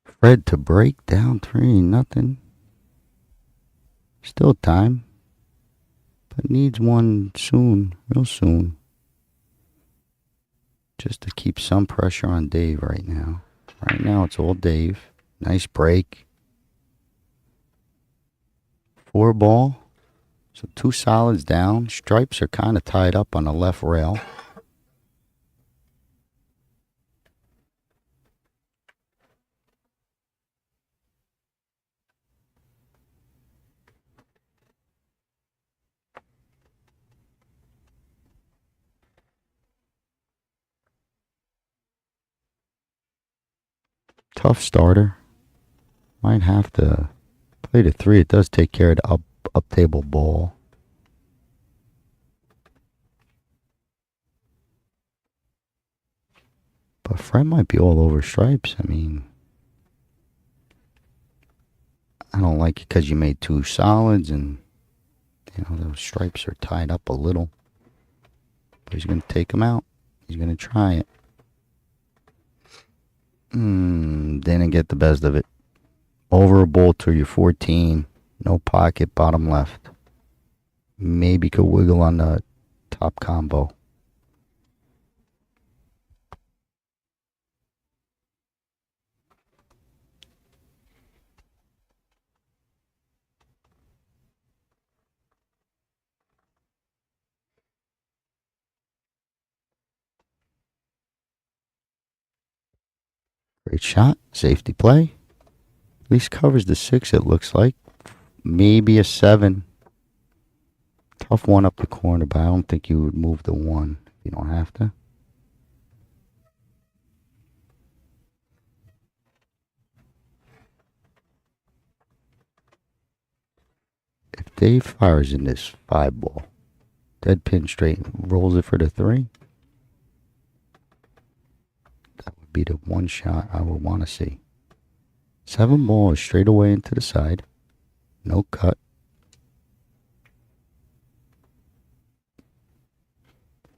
Fred to break down 3-0. Still time. But needs one soon, real soon. Just to keep some pressure on Dave right now. Right now it's all Dave. Nice break. 4 ball. So 2 solids down. Stripes are kind of tied up on the left rail. Tough starter. Might have to play to 3. It does take care of the up table ball. But Fred might be all over stripes. I mean, I don't like it because you made 2 solids and, those stripes are tied up a little. But he's going to take them out. He's going to try it. Didn't get the best of it. Over a ball to your 14. No pocket, bottom left. Maybe could wiggle on the top combo. Great shot. Safety play. At least covers the 6, it looks like. Maybe a 7. Tough one up the corner, but I don't think you would move the 1. You don't have to. If Dave fires in this 5 ball, dead pin straight, rolls it for the 3, that would be the one shot I would want to see. 7 ball is straight away into the side. No cut.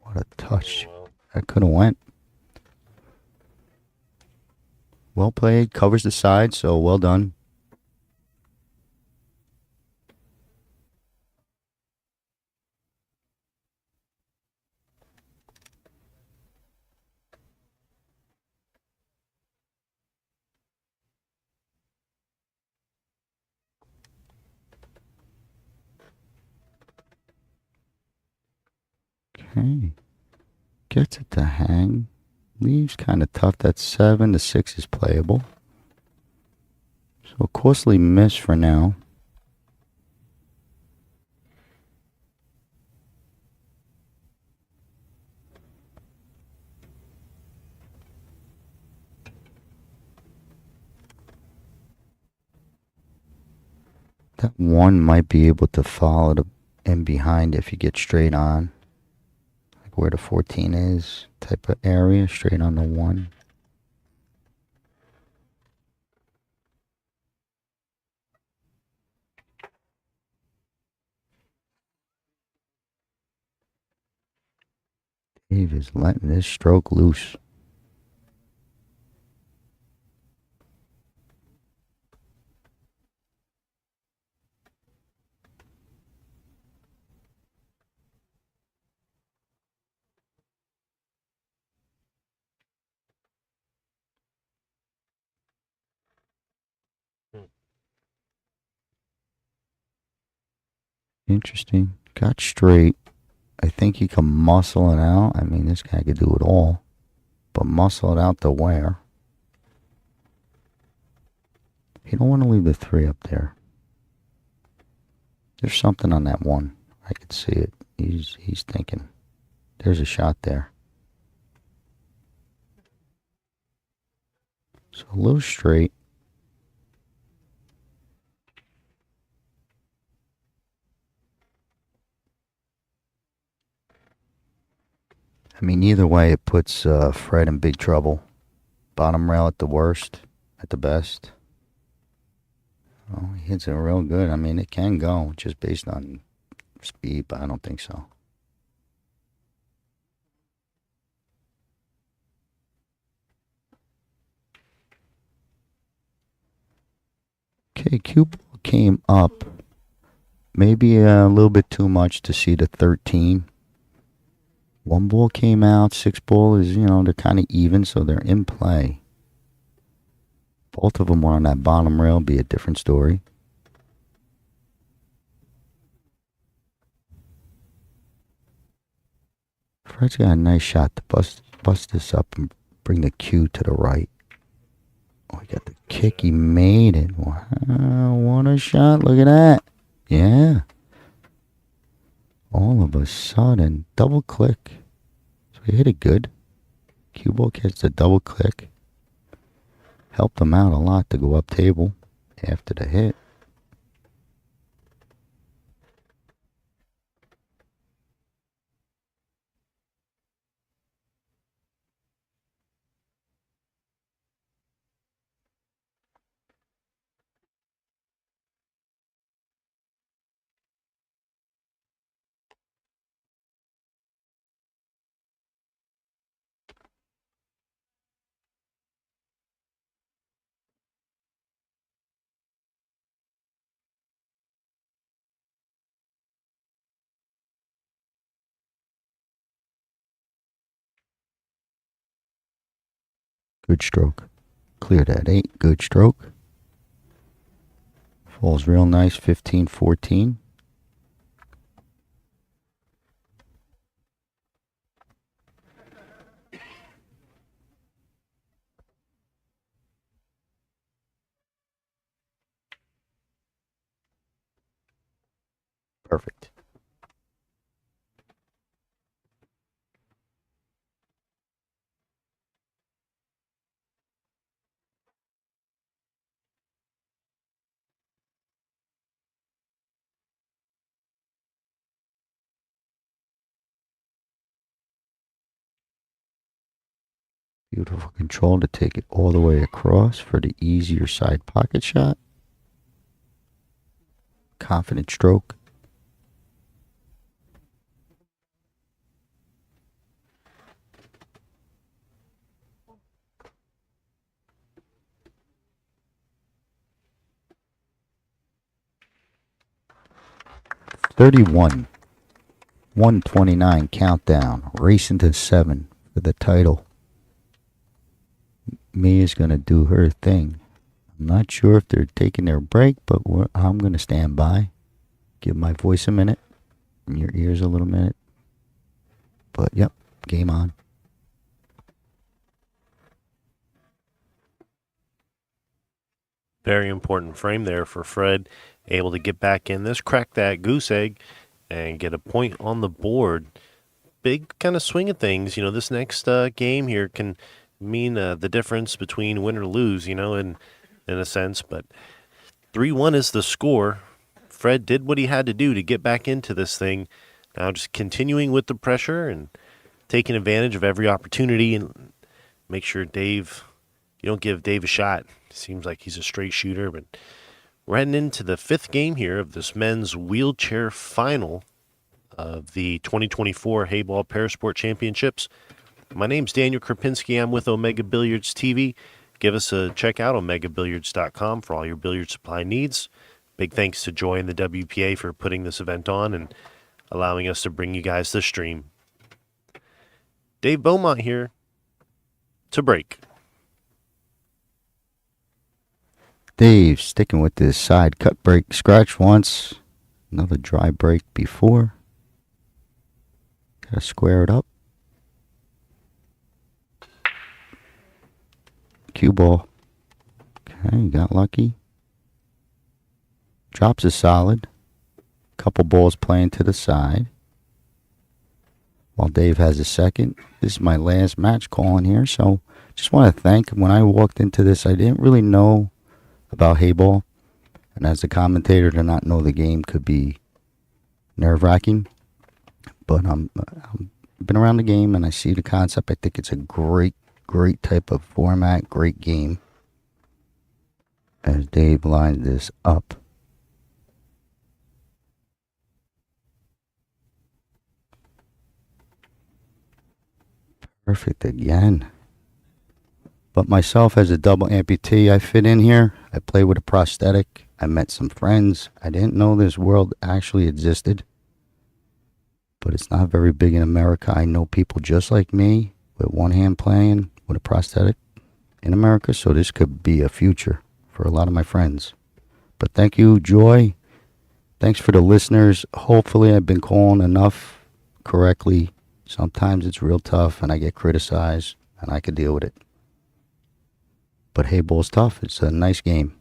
What a touch. That could have went. Well played. Covers the side, so well done. Okay. Gets it to hang. Leaves kind of tough. That's 7. The 6 is playable. So a costly miss for now. That 1 might be able to follow the in behind if you get straight on. Like where the 14 is, type of area, straight on the 1. Dave is letting this stroke loose. Interesting. Got straight. I think he can muscle it out. I mean, this guy could do it all. But muscle it out to where? You don't want to leave the 3 up there. There's something on that 1. I could see it. He's thinking. There's a shot there. So a little straight. I mean, either way, it puts Fred in big trouble. Bottom rail at the worst, at the best. Oh, he hits it real good. I mean, it can go just based on speed, but I don't think so. Okay, cue ball came up. Maybe a little bit too much to see the 13. 1 ball came out. 6 ball is, they're kind of even, so they're in play. Both of them were on that bottom rail, be a different story. Fred's got a nice shot to bust this up and bring the cue to the right. Oh, he got the kick. He made it. Wow, what a shot. Look at that. Yeah. All of a sudden, double click. So he hit it good. Cue ball gets the double click. Helped him out a lot to go up table after the hit. Good stroke. Clear that 8. Good stroke. Falls real nice. 15-14. Perfect. Beautiful control to take it all the way across for the easier side pocket shot. Confident stroke. $31. 129 countdown. Racing to 7 for the title. Mia's going to do her thing. I'm not sure if they're taking their break, but I'm going to stand by. Give my voice a minute. And your ears a little minute. But, yep, game on. Very important frame there for Fred. Able to get back in this, crack that goose egg, and get a point on the board. Big kind of swing of things. This next game here can mean the difference between win or lose, in a sense. But 3-1 is the score. Fred did what he had to do to get back into this thing. Now just continuing with the pressure and taking advantage of every opportunity and make sure you don't give Dave a shot. Seems like he's a straight shooter, but we're heading into the 5th game here of this men's wheelchair final of the 2024 Heyball Parasport Championships. My name's Daniel Krapinski. I'm with Omega Billiards TV. Give us a check out, omegabilliards.com, for all your billiard supply needs. Big thanks to Joy and the WPA for putting this event on and allowing us to bring you guys the stream. Dave Beaumont here to break. Dave sticking with this side cut break. Scratch once. Another dry break before. Gotta square it up. Cue ball. Okay, got lucky. Drops a solid. Couple balls playing to the side. While Dave has a second. This is my last match calling here, so just want to thank. When I walked into this, I didn't really know about Heyball, and as a commentator, to not know the game could be nerve-wracking. But I've been around the game, and I see the concept. I think it's a great type of format, great game. As Dave lines this up. Perfect again. But myself as a double amputee, I fit in here. I play with a prosthetic. I met some friends. I didn't know this world actually existed. But it's not very big in America. I know people just like me with one hand playing with a prosthetic in America. So this could be a future for a lot of my friends. But thank you, Joy. Thanks for the listeners. Hopefully I've been calling enough correctly. Sometimes it's real tough and I get criticized and I can deal with it. But Heyball's tough. It's a nice game.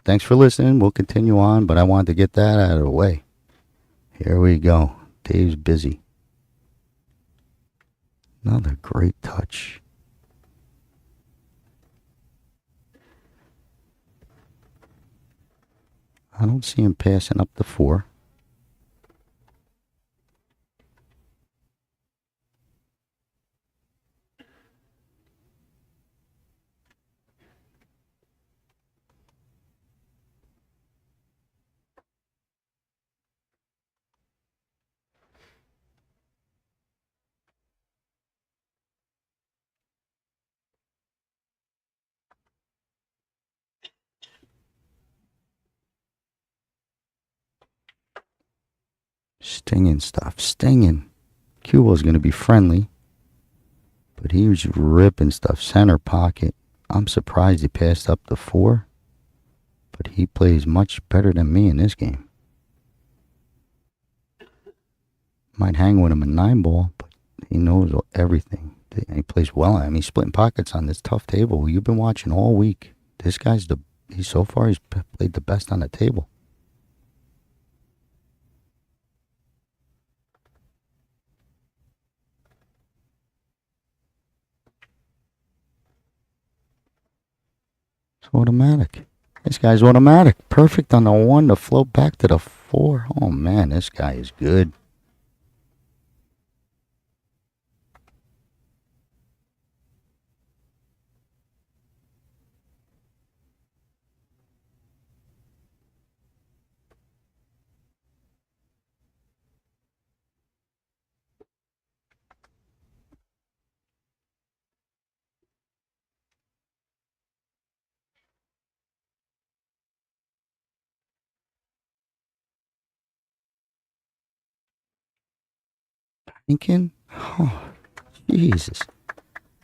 Thanks for listening. We'll continue on, but I wanted to get that out of the way. Here we go. Dave's busy. Another great touch. I don't see him passing up the 4. Stinging stuff. Stinging. Q was going to be friendly. But he was ripping stuff. Center pocket. I'm surprised he passed up the 4, but he plays much better than me in this game. Might hang with him in 9-ball, but he knows everything. And he plays well. I mean, he's splitting pockets on this tough table. You've been watching all week. This guy's so far he's played the best on the table. It's automatic. This guy's automatic. Perfect on the 1 to float back to the 4. Oh man, this guy is good. Thinking? Oh, Jesus.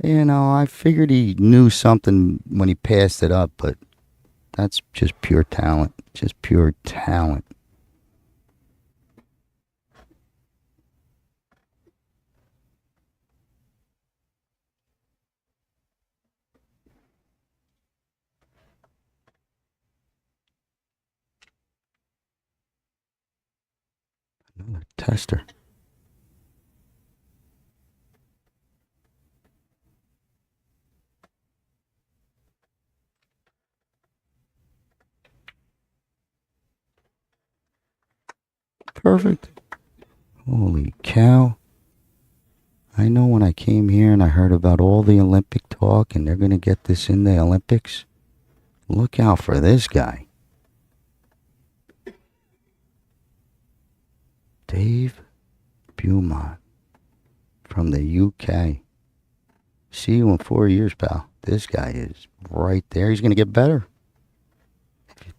I figured he knew something when he passed it up, but that's just pure talent. Just pure talent. Another tester. Perfect. Holy cow. I know when I came here and I heard about all the Olympic talk and they're going to get this in the Olympics. Look out for this guy. Dave Beaumont from the UK. See you in 4 years, pal. This guy is right there. He's going to get better.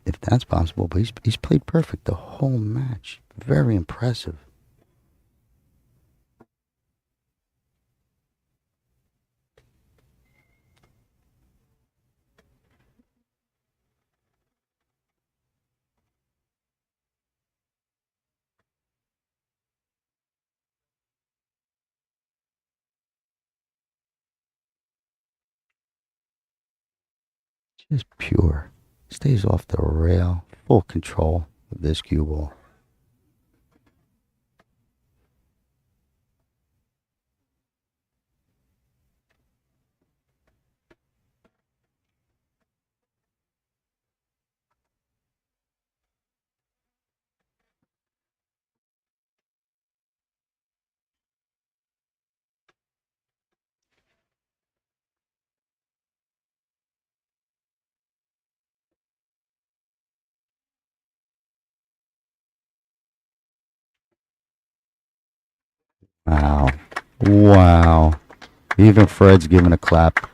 If that's possible, but he's played perfect the whole match. Very impressive. Just pure. Stays off the rail. Full control of this cue ball. Wow. Wow. Even Fred's giving a clap.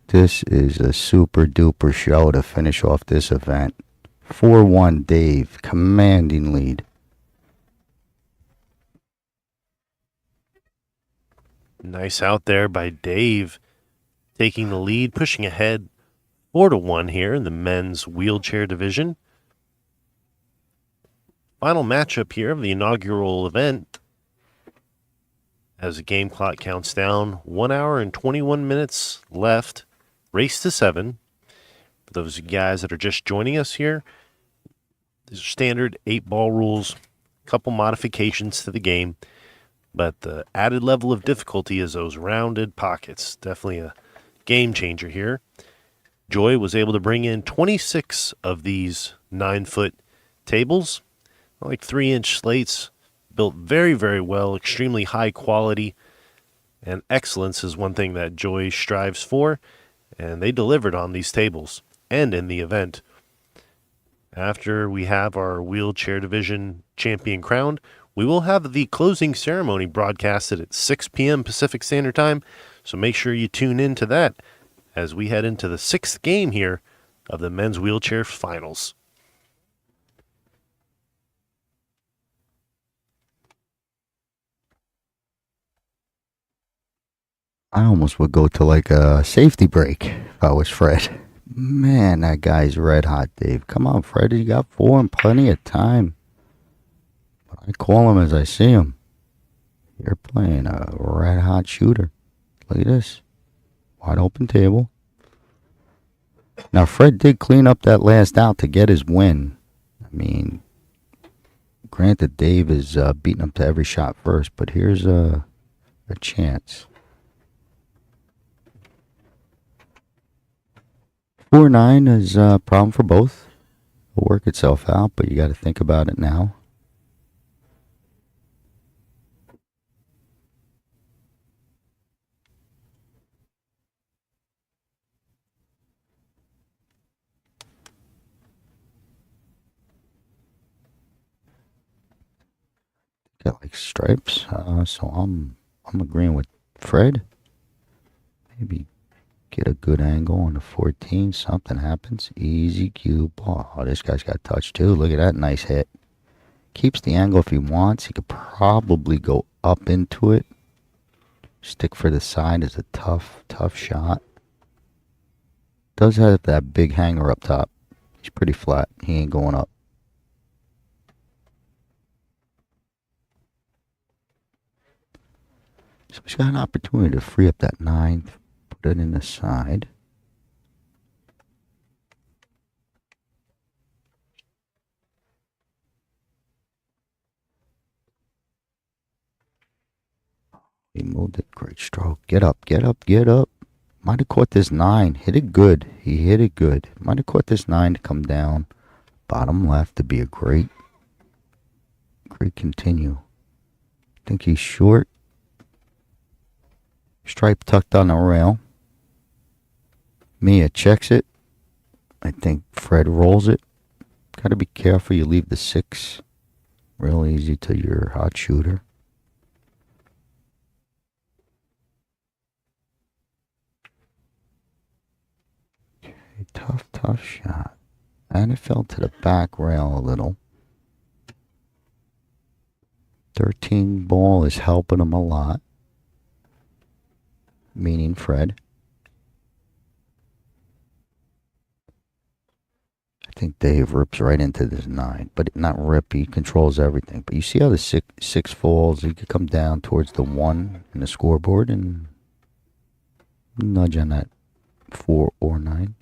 This is a super duper show to finish off this event. 4-1 Dave. Commanding lead. Nice out there by Dave, taking the lead, pushing ahead 4-1 here in the men's wheelchair division. Final matchup here of the inaugural event. As the game clock counts down, 1 hour and 21 minutes left. Race to 7. For those of you guys that are just joining us here, these are standard 8-ball rules, a couple modifications to the game, but the added level of difficulty is those rounded pockets. Definitely a game changer here. Joy was able to bring in 26 of these 9-foot tables, like 3-inch slates, built very, very well, extremely high quality, and excellence is one thing that Joy strives for, and they delivered on these tables and in the event. After we have our wheelchair division champion crowned, we will have the closing ceremony broadcasted at 6 p.m. Pacific Standard Time, so make sure you tune in to that as we head into the 6th game here of the men's wheelchair finals. I almost would go to like a safety break if I was Fred. Man, that guy's red hot, Dave. Come on, Fred. You got 4 and plenty of time. I call him as I see him. You're playing a red hot shooter. Look at this. Wide open table. Now, Fred did clean up that last out to get his win. I mean, granted, Dave is beating him to every shot first, but here's a chance. 4-9 is a problem for both. It'll work itself out, but you got to think about it now. Got like stripes, so I'm agreeing with Fred. Maybe get a good angle on the 14. Something happens. Easy cue ball. Oh, this guy's got touch too. Look at that nice hit. Keeps the angle if he wants. He could probably go up into it. Stick for the side is a tough shot. Does have that big hanger up top. He's pretty flat. He ain't going up. So he's got an opportunity to free up that 9, put it in the side. He moved it. Great stroke. Get up, get up, get up. Might have caught this 9. Hit it good. He hit it good. Might have caught this 9 to come down. Bottom left to be a great continue. Think he's short. Stripe tucked on the rail. Mia checks it. I think Fred rolls it. Got to be careful you leave the 6 real easy to your hot shooter. Okay, tough shot. And it fell to the back rail a little. 13 ball is helping him a lot. Meaning Fred. I think Dave rips right into this 9, but not rip. He controls everything. But you see how the six falls. He could come down towards the 1 in the scoreboard and nudge on that 4 or 9.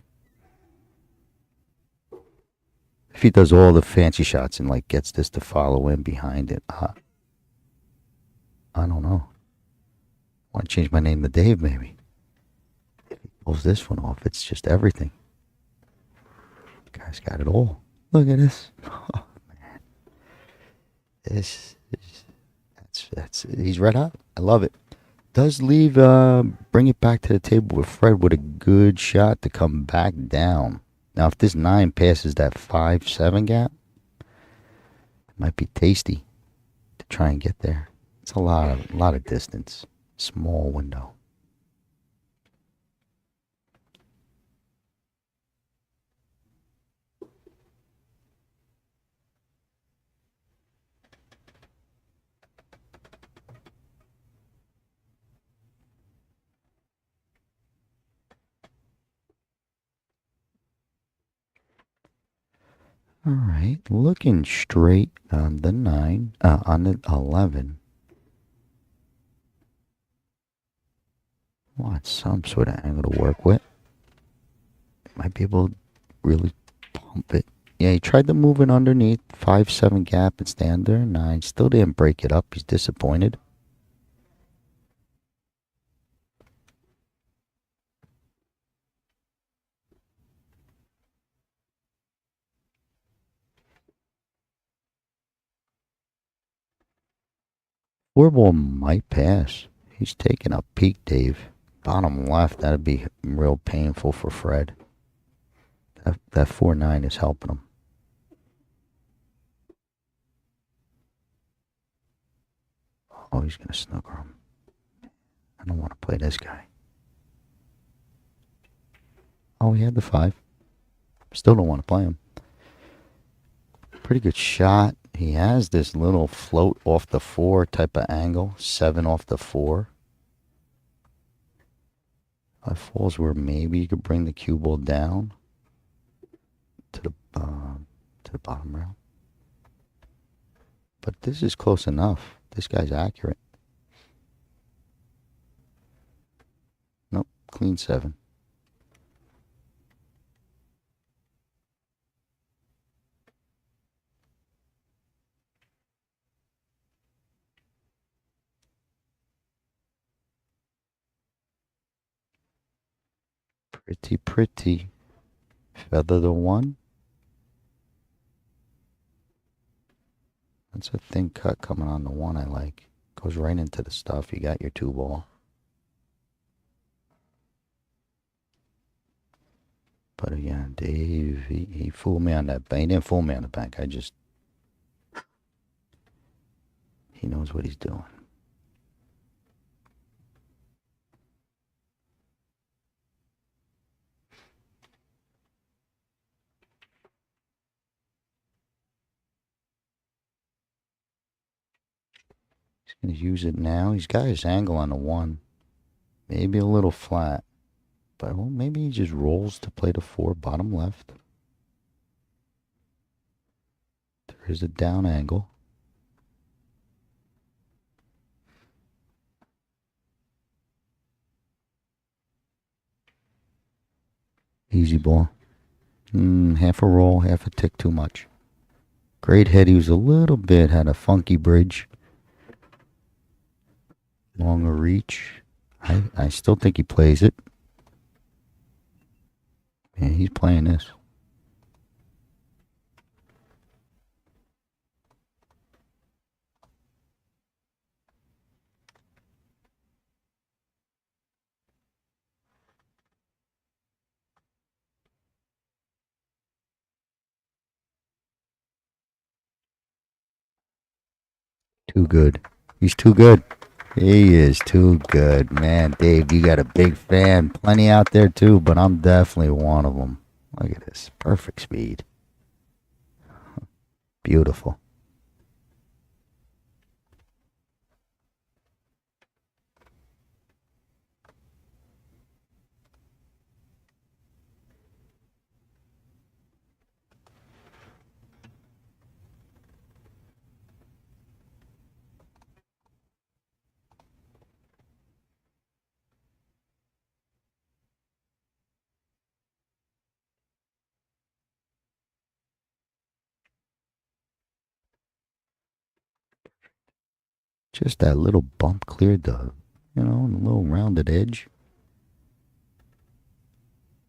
If he does all the fancy shots and like gets this to follow in behind it, I don't know. I want to change my name to Dave, maybe. If he pulls this one off, it's just everything. Guy's got it all. Look at this. Oh man, that's he's red hot. I love it. Does leave bring it back to the table with Fred with a good shot to come back down. Now, if this 9 passes that 5-7 gap, it might be tasty to try and get there. It's a lot of distance. Small window. All right, looking straight on the 9, on the 11. Want some sort of angle to work with. Might be able to really pump it. Yeah, he tried to move it underneath 5-7 gap and stay under 9. Still didn't break it up. He's disappointed. Four ball might pass. He's taking a peek, Dave. Bottom left, that'd be real painful for Fred. That 4-9 is helping him. Oh, he's going to snooker him. I don't want to play this guy. Oh, he had the 5. Still don't want to play him. Pretty good shot. He has this little float off the 4 type of angle. 7 off the 4. That falls where maybe you could bring the cue ball down to the bottom rail. But this is close enough. This guy's accurate. Nope, clean 7. Pretty, pretty. Feather the 1. That's a thin cut coming on the 1 I like. Goes right into the stuff. You got your 2 ball. But again, Dave, he fooled me on that bank. He didn't fool me on the bank. He knows what he's doing. He's going to use it now. He's got his angle on the 1. Maybe a little flat. But well, maybe he just rolls to play the 4 bottom left. There is a down angle. Easy ball. Half a roll, half a tick too much. Great head. He was a little bit, had a funky bridge. Longer reach. I still think he plays it. Yeah, he's playing this. Too good. He's too good. He is too good. Man, Dave, you got a big fan. Plenty out there too, but I'm definitely one of them. Look at this. Perfect speed. Beautiful. Just that little bump cleared the, the little rounded edge.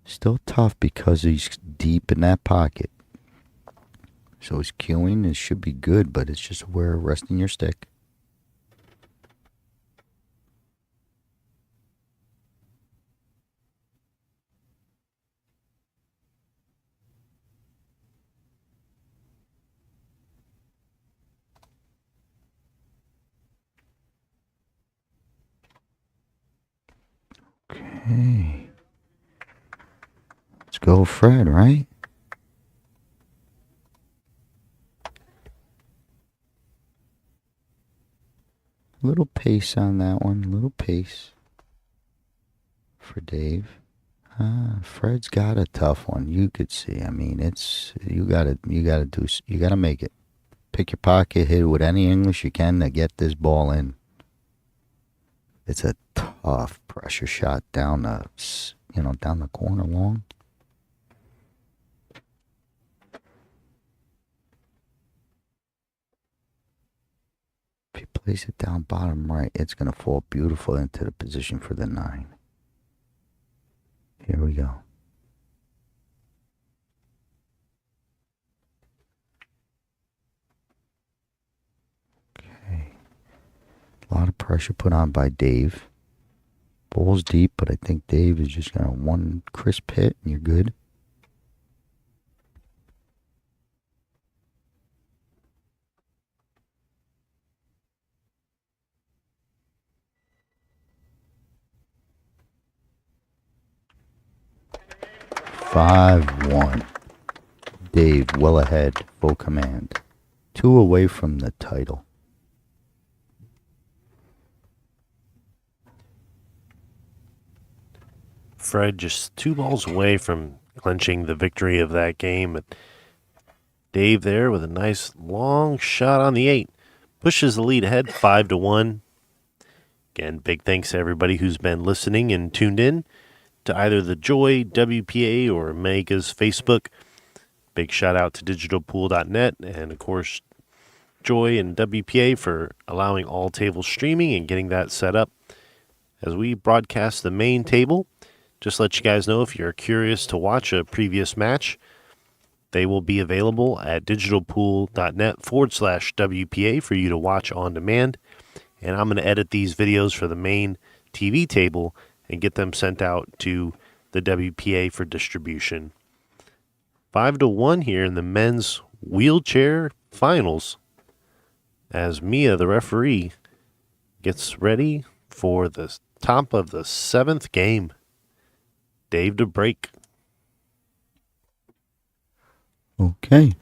Still tough because he's deep in that pocket. So his cueing, it should be good, but it's just where resting your stick. Okay. Let's go, Fred, right? Little pace on that one. Little pace for Dave. Fred's got a tough one. You could see. I mean, it's you gotta make it. Pick your pocket, hit it with any English you can to get this ball in. It's a tough pressure shot down the corner long. If you place it down bottom right, it's gonna fall beautiful into the position for the 9. Here we go. Okay. A lot of pressure put on by Dave. Ball's deep, but I think Dave is just gonna one crisp hit and you're good. Five, 1. Dave well ahead, full command. 2 away from the title. Fred just 2 balls away from clinching the victory of that game. And Dave there with a nice long shot on the 8. Pushes the lead ahead 5-1. Again, big thanks to everybody who's been listening and tuned in to either the Joy, WPA, or Omega's Facebook. Big shout out to digitalpool.net and, of course, Joy and WPA for allowing all table streaming and getting that set up. As we broadcast the main table, just let you guys know if you're curious to watch a previous match, they will be available at digitalpool.net/WPA for you to watch on demand. And I'm going to edit these videos for the main TV table and get them sent out to the WPA for distribution. 5-1 here in the men's wheelchair finals as Mia, the referee, gets ready for the top of the 7th game. Dave to break. Okay.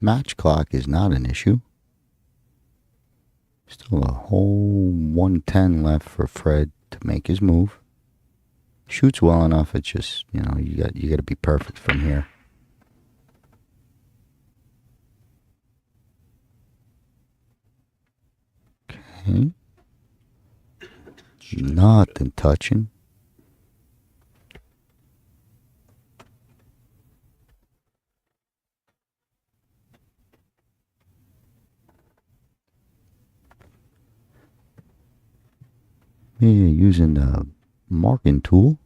Match clock is not an issue. Still a whole 110 left for Fred to make his move. Shoots well enough. It's just, you got to be perfect from here. Okay. Nothing touching. Yeah, using the marking tool.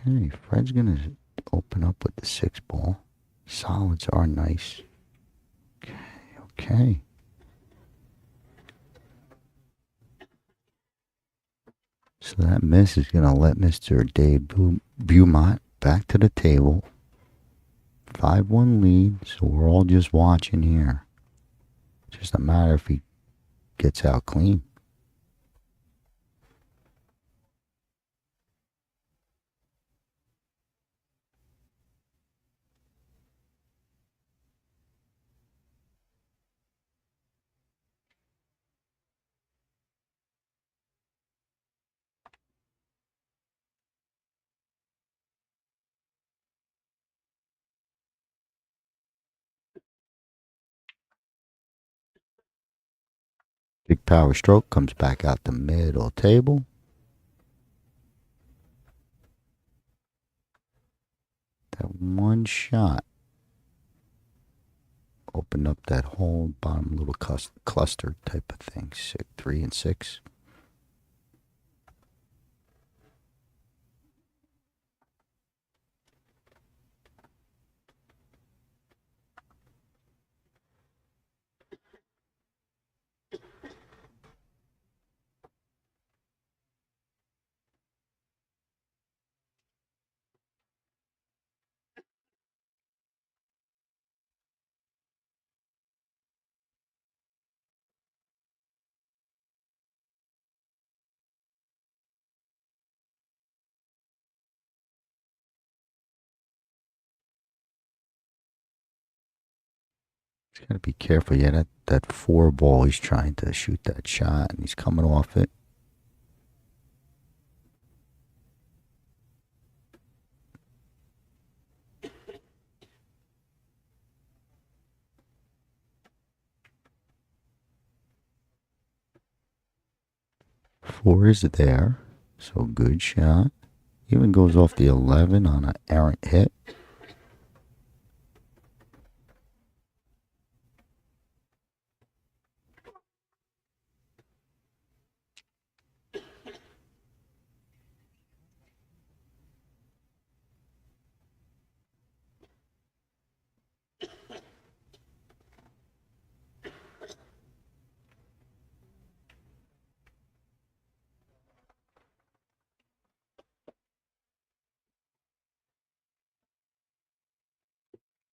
Okay, Fred's going to open up with the 6 ball. Solids are nice. Okay. So that miss is going to let Mr. Dave Beaumont back to the table. 5-1 lead, so we're all just watching here. It's just a matter if he gets out clean. Big power stroke comes back out the middle table. That one shot opened up that whole bottom little cluster type of thing. 3 and 6. He's got to be careful. Yeah, that 4 ball, he's trying to shoot that shot, and he's coming off it. Four is there, so good shot. Even goes off the 11 on an errant hit.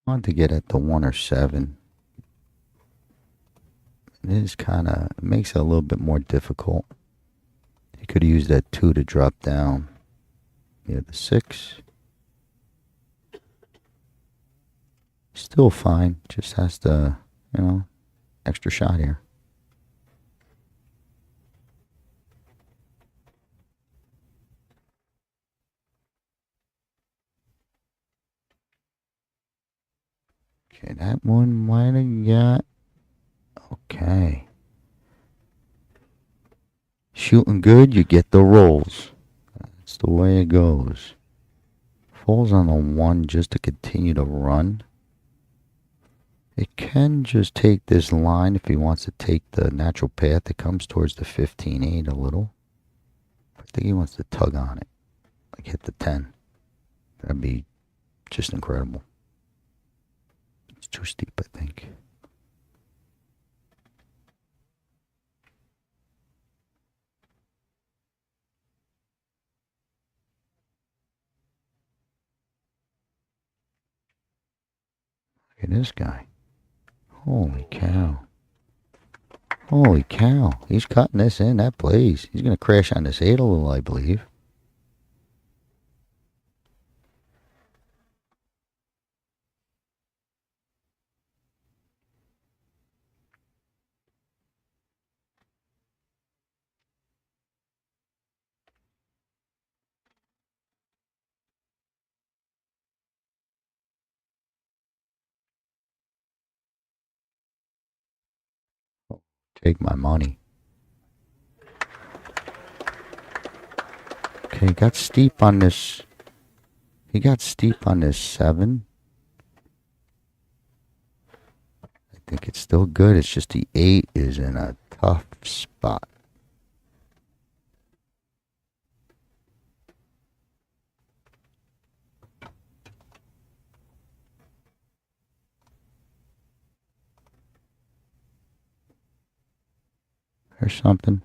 Want to get at the 1 or 7. It is kind of, makes it a little bit more difficult. You could use that 2 to drop down. Yeah, the 6. Still fine. Just has to, extra shot here. Okay, that one might have got. Okay. Shooting good, you get the rolls. That's the way it goes. Falls on the 1 just to continue to run. It can just take this line if he wants to take the natural path that comes towards the 15-8 a little. I think he wants to tug on it. Like hit the 10. That'd be just incredible. It's too steep, I think. Look at this guy. Holy cow. Holy cow. He's cutting this in. That plays. He's going to crash on this 8 a little, I believe. Take my money. Okay, he got steep on this. He got steep on this 7. I think it's still good. It's just the 8 is in a tough spot. Or something.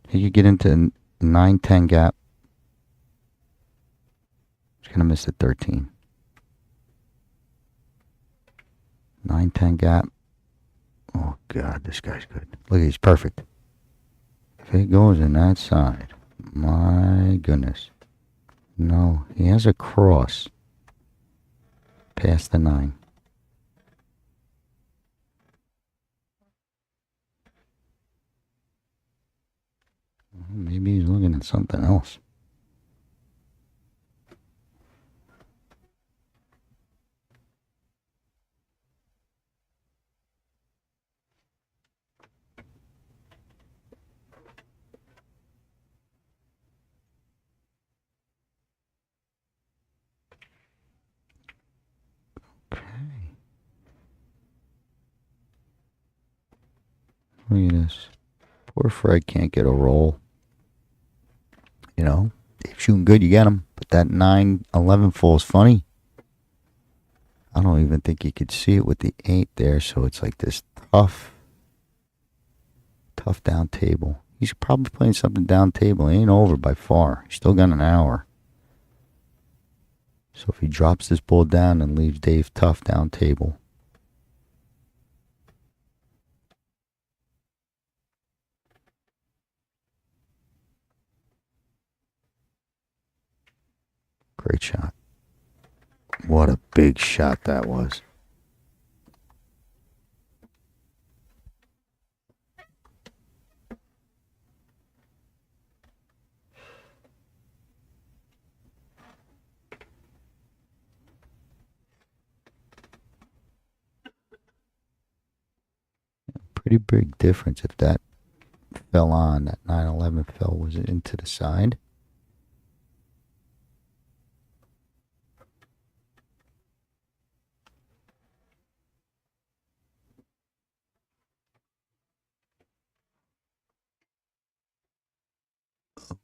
He could get into 9-10 gap. He's going to miss the 13. 9-10 gap. Oh, God, this guy's good. Look, he's perfect. If it goes in that side, my goodness. No, he has a cross. Past the 9. Maybe he's looking at something else. Okay. Look at this. Poor Fred can't get a roll. If shooting good, you get him. But that 9-11 falls funny. I don't even think you could see it with the 8 there. So it's like this tough down table. He's probably playing something down table. He ain't over by far. He's still got an hour. So if he drops this ball down and leaves Dave tough down table. Great shot. What a big shot that was. Pretty big difference if that fell on. That 9-11 fell was into the side.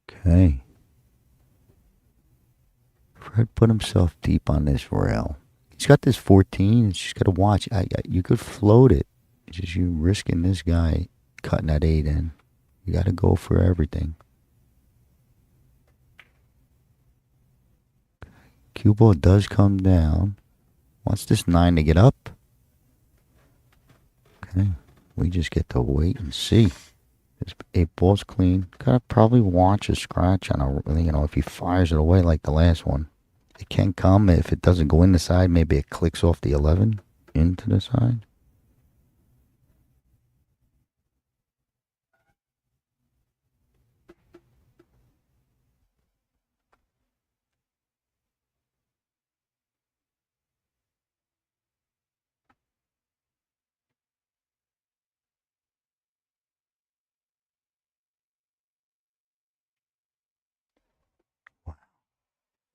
Okay. Fred put himself deep on this rail. He's got this 14. He's just got to watch. You could float it. It's just you risking this guy cutting that 8 in. You got to go for everything. Cue ball does come down. Wants this 9 to get up. Okay. We just get to wait and see. This 8-ball's clean. Gotta probably watch a scratch on a, if he fires it away like the last one. It can come if it doesn't go in the side. Maybe it clicks off the 11 into the side.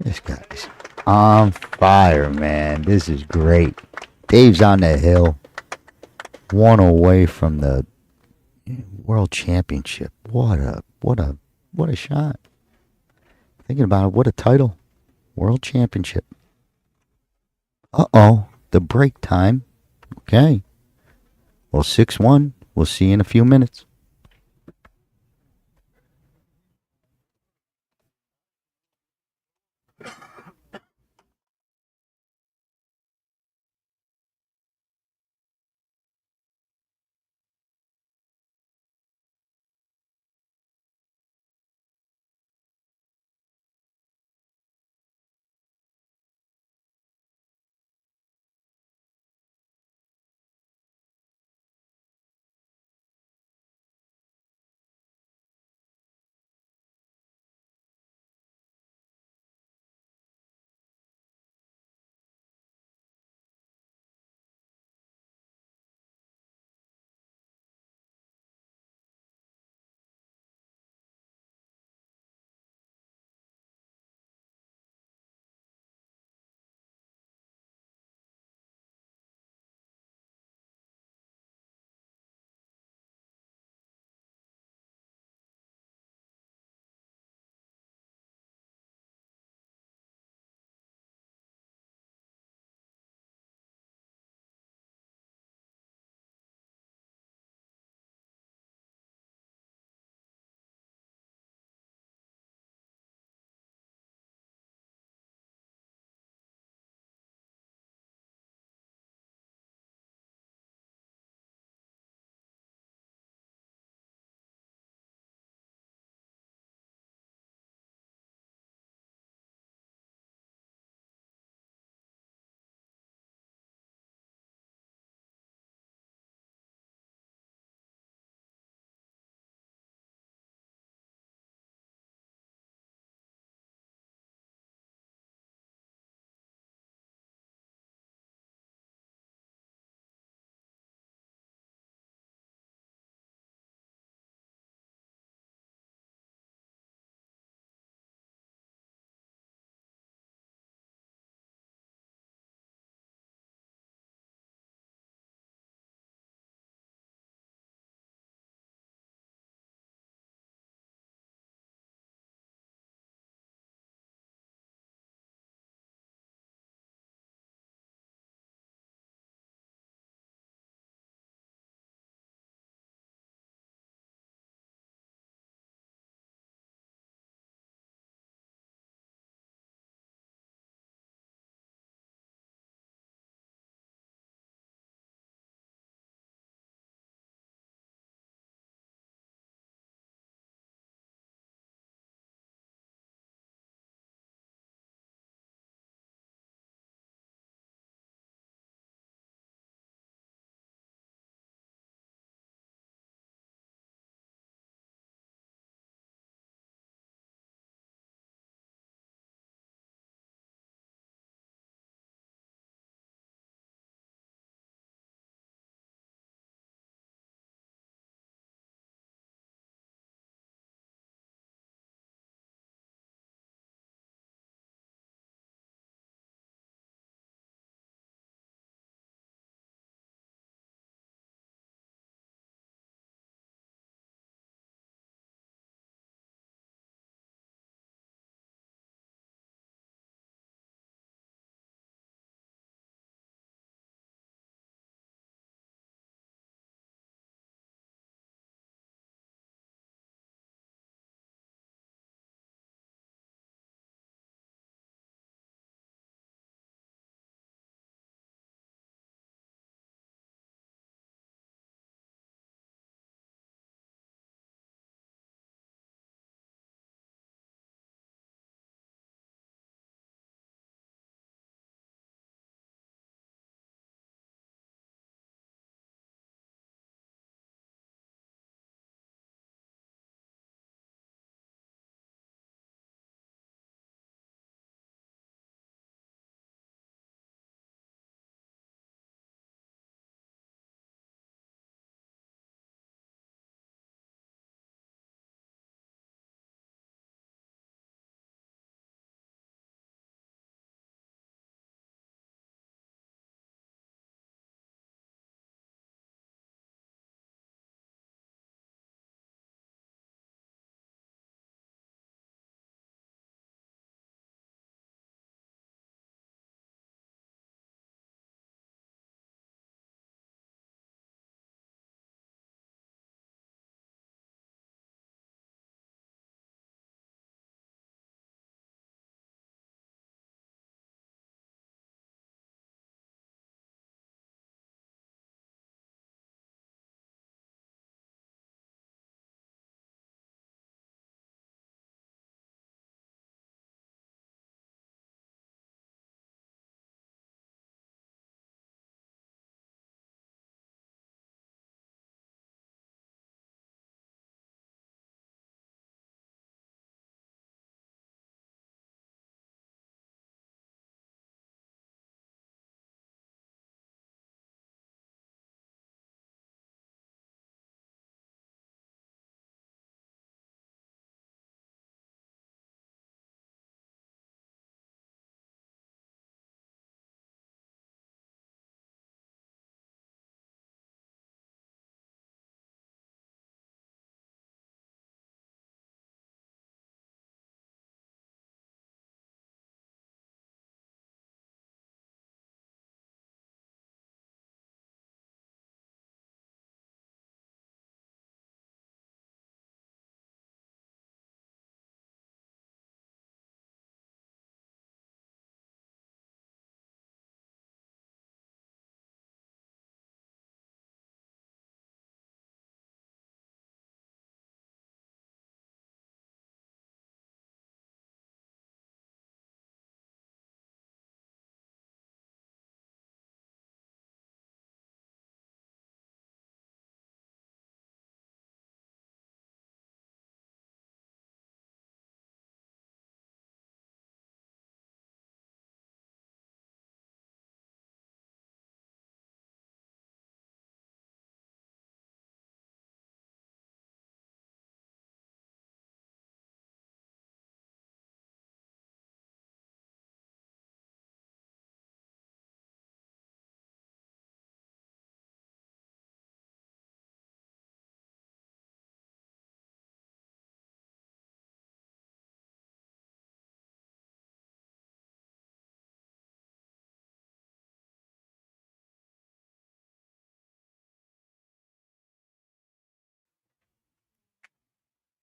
This guy's on fire, man. This is great. Dave's on the hill. One away from the World Championship. What a shot. Thinking about it, what a title. World Championship. Uh-oh. The break time. Okay. Well, 6-1. We'll see you in a few minutes.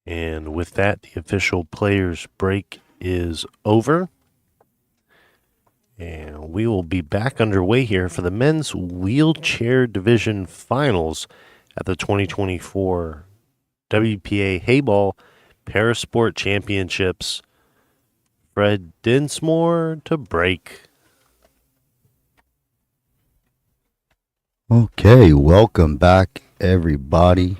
And with that, the official players break is over. And we will be back underway here for the men's wheelchair division finals at the 2024 WPA Heyball Parasport Championships. Fred Dinsmore to break. Okay, welcome back, everybody.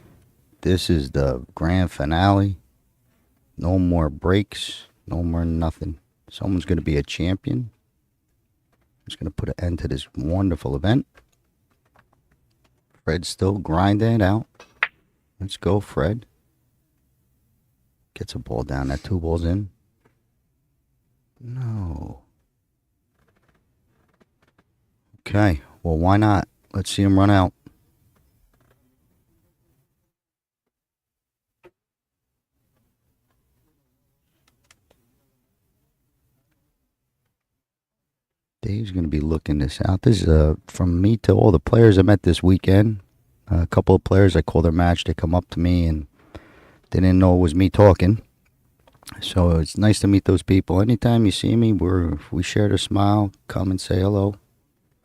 This is the grand finale. No more breaks, no more nothing. Someone's going to be a champion. It's going to put an end to this wonderful event. Fred's still grinding it out. Let's go, Fred. Gets a ball down. That 2 balls in. No. Okay, well, why not? Let's see him run out. Dave's going to be looking this out. This is from me to all the players I met this weekend. A couple of players, I call their match. They come up to me and they didn't know it was me talking. So it's nice to meet those people. Anytime you see me, we share a smile. Come and say hello.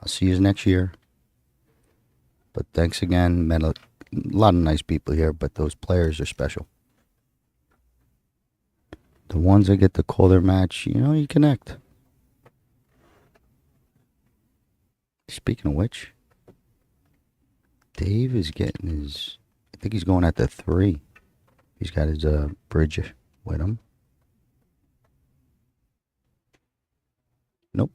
I'll see you next year. But thanks again. Met a lot of nice people here, but those players are special. The ones that get to call their match, you connect. Speaking of which, Dave is getting his, I think he's going at the 3. He's got his bridge with him. Nope.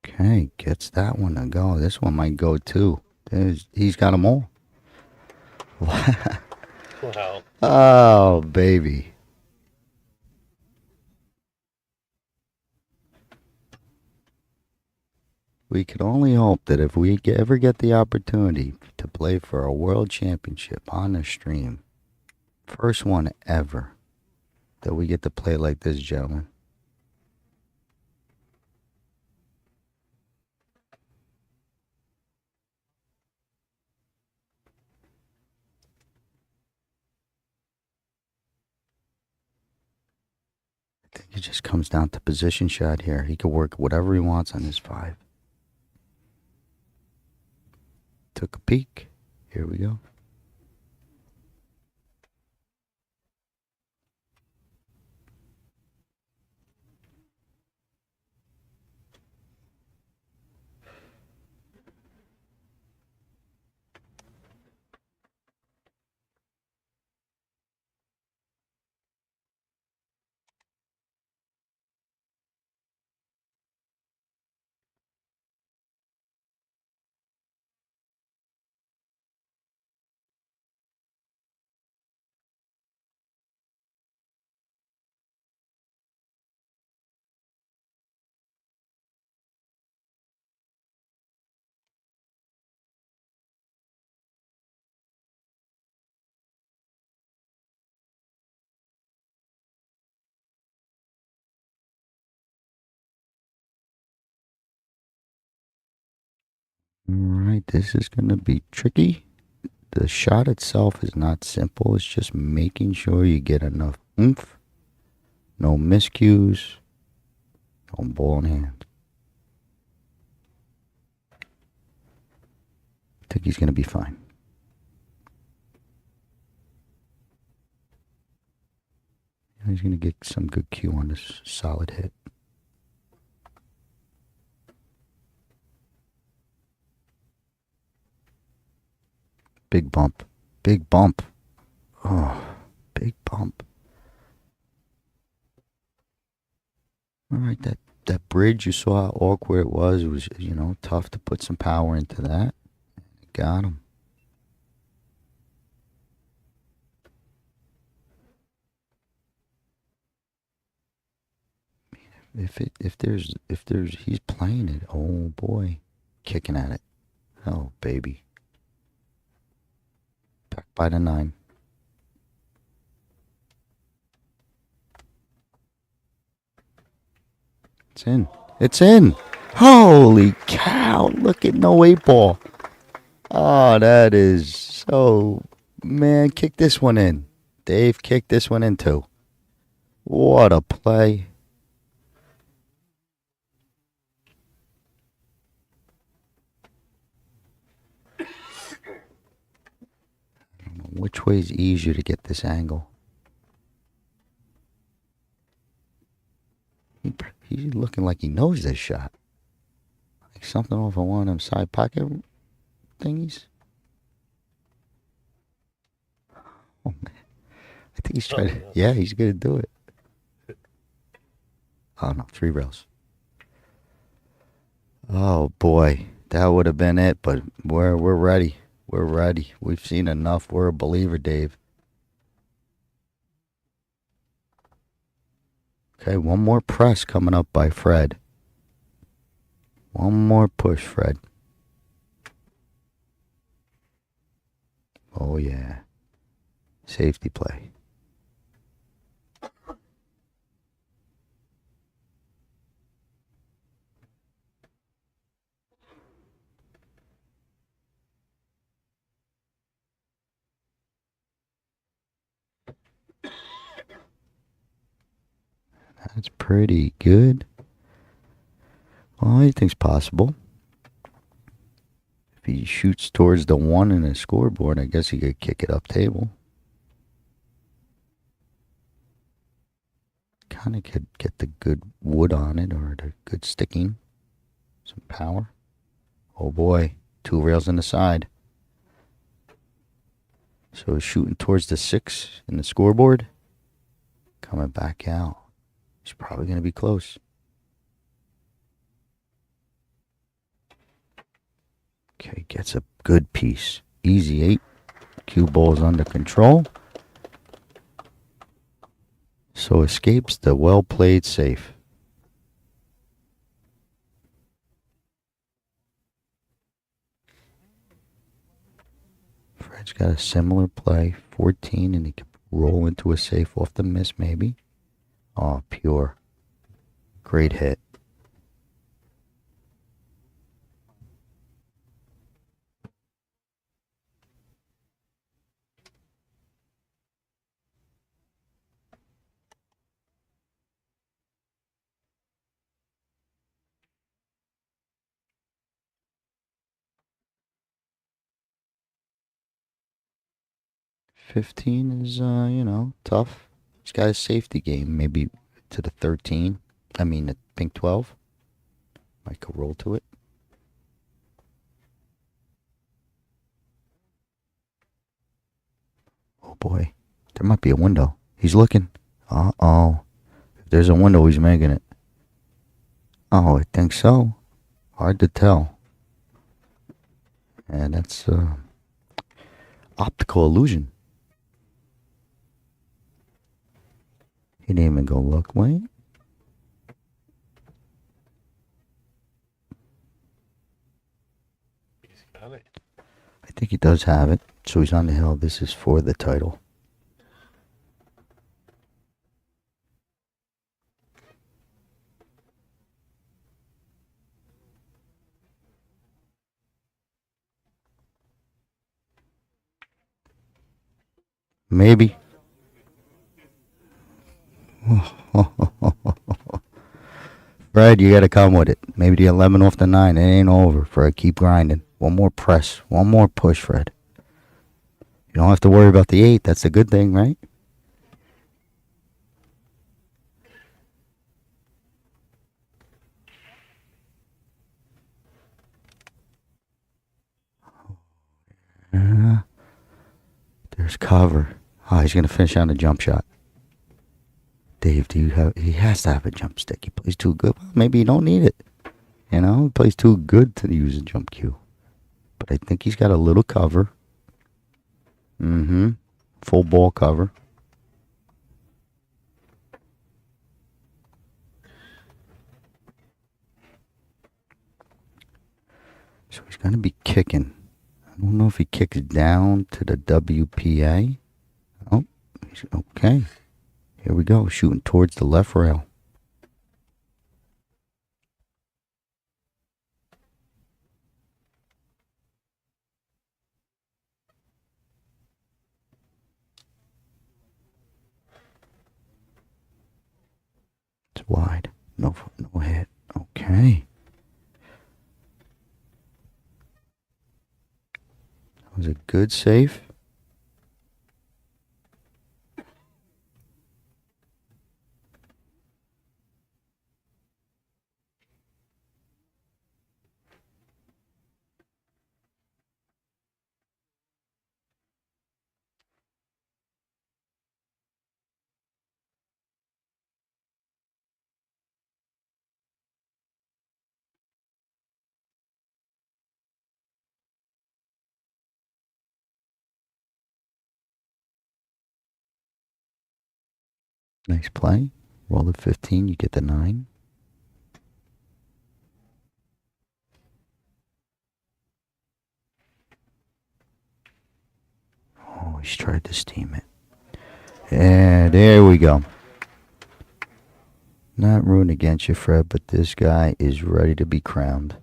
Okay, gets that one to go. This one might go too. He's got them all. Wow. Oh, baby. We can only hope that if we ever get the opportunity to play for a world championship on the stream, first one ever, that we get to play like this, gentlemen. I think it just comes down to position shot here. He can work whatever he wants on his 5. Took a peek. Here we go. All right, this is going to be tricky. The shot itself is not simple. It's just making sure you get enough oomph. No miscues. No ball in hand. I think he's going to be fine. He's going to get some good cue on this solid hit. Big bump. Big bump. Oh, big bump. All right, that bridge, you saw how awkward it was. It was, tough to put some power into that. Got him. If there's he's playing it. Oh boy, kicking at it. Oh baby. Back by the 9. It's in. It's in. Holy cow. Look at no 8-ball. Oh, that is so... Man, kick this one in. Dave kicked this one in too. What a play. Which way is easier to get this angle? He's looking like he knows this shot. Like something off of one of them side pocket thingies. Oh, man. I think he's trying to... Yeah, he's going to do it. Oh, no. 3 rails. Oh, boy. That would have been it, but we're ready. We're ready. We've seen enough. We're a believer, Dave. Okay, one more press coming up by Fred. One more push, Fred. Oh, yeah. Safety play. That's pretty good. Well, anything's possible. If he shoots towards the 1 in the scoreboard, I guess he could kick it up table. Kind of could get the good wood on it or the good sticking. Some power. Oh boy, 2 rails on the side. So he's shooting towards the 6 in the scoreboard. Coming back out. He's probably going to be close. Okay, gets a good piece. Easy 8. Cue ball's under control. So escapes the well-played safe. Fred's got a similar play. 14, and he can roll into a safe off the miss, maybe. Oh, pure. Great hit. $15 is, tough. He's got a safety game, maybe to the 13. I mean, the pink 12. Might could roll to it. Oh boy, there might be a window. He's looking. Uh-oh. If there's a window, he's making it. Oh, I think so. Hard to tell. And that's optical illusion. He didn't even go look. Wait. He's got it. I think he does have it. So he's on the hill. This is for the title. Maybe. Fred, you gotta come with it. Maybe the 11 off the 9. It ain't over. Fred, keep grinding. One more press. One more push, Fred. You don't have to worry about the 8. That's a good thing, right? There's cover. Oh, he's gonna finish on a jump shot. Dave, he has to have a jump stick. He plays too good. Well, maybe you don't need it. He plays too good to use a jump cue. But I think he's got a little cover. Full ball cover. So he's going to be kicking. I don't know if he kicks down to the WPA. Oh, okay. Here we go. Shooting towards the left rail. No hit. Okay. That was a good save. Nice play. Roll the 15, you get the 9. Oh, he's tried to steam it. And there we go. Not rooting against you, Fred, but this guy is ready to be crowned.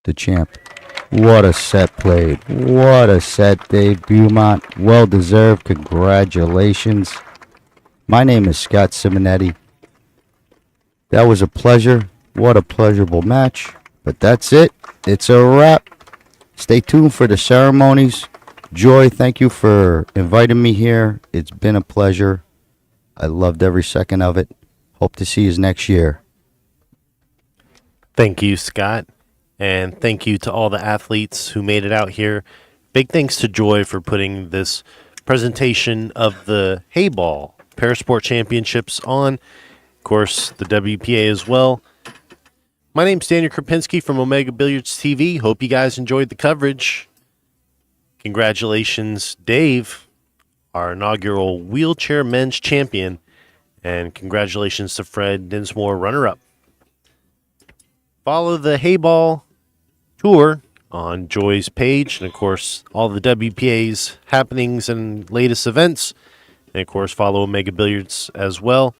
The champ. What a set played. What a set, Dave Beaumont. Well deserved. Congratulations. My name is Scott Simonetti. That was a pleasure. What a pleasurable match. But that's it. It's a wrap. Stay tuned for the ceremonies. Joy, thank you for inviting me here. It's been a pleasure. I loved every second of it. Hope to see you next year. Thank you, Scott. And thank you to all the athletes who made it out here. Big thanks to Joy for putting this presentation of the Heyball Parasport Championships on. Of course, the WPA as well. My name's Daniel Krapinski from Omega Billiards TV. Hope you guys enjoyed the coverage. Congratulations, Dave, our inaugural wheelchair men's champion. And congratulations to Fred Dinsmore, runner-up. Follow the Heyball tour on Joy's page, and of course all the WPA's happenings and latest events, and of course follow Omega Billiards as well.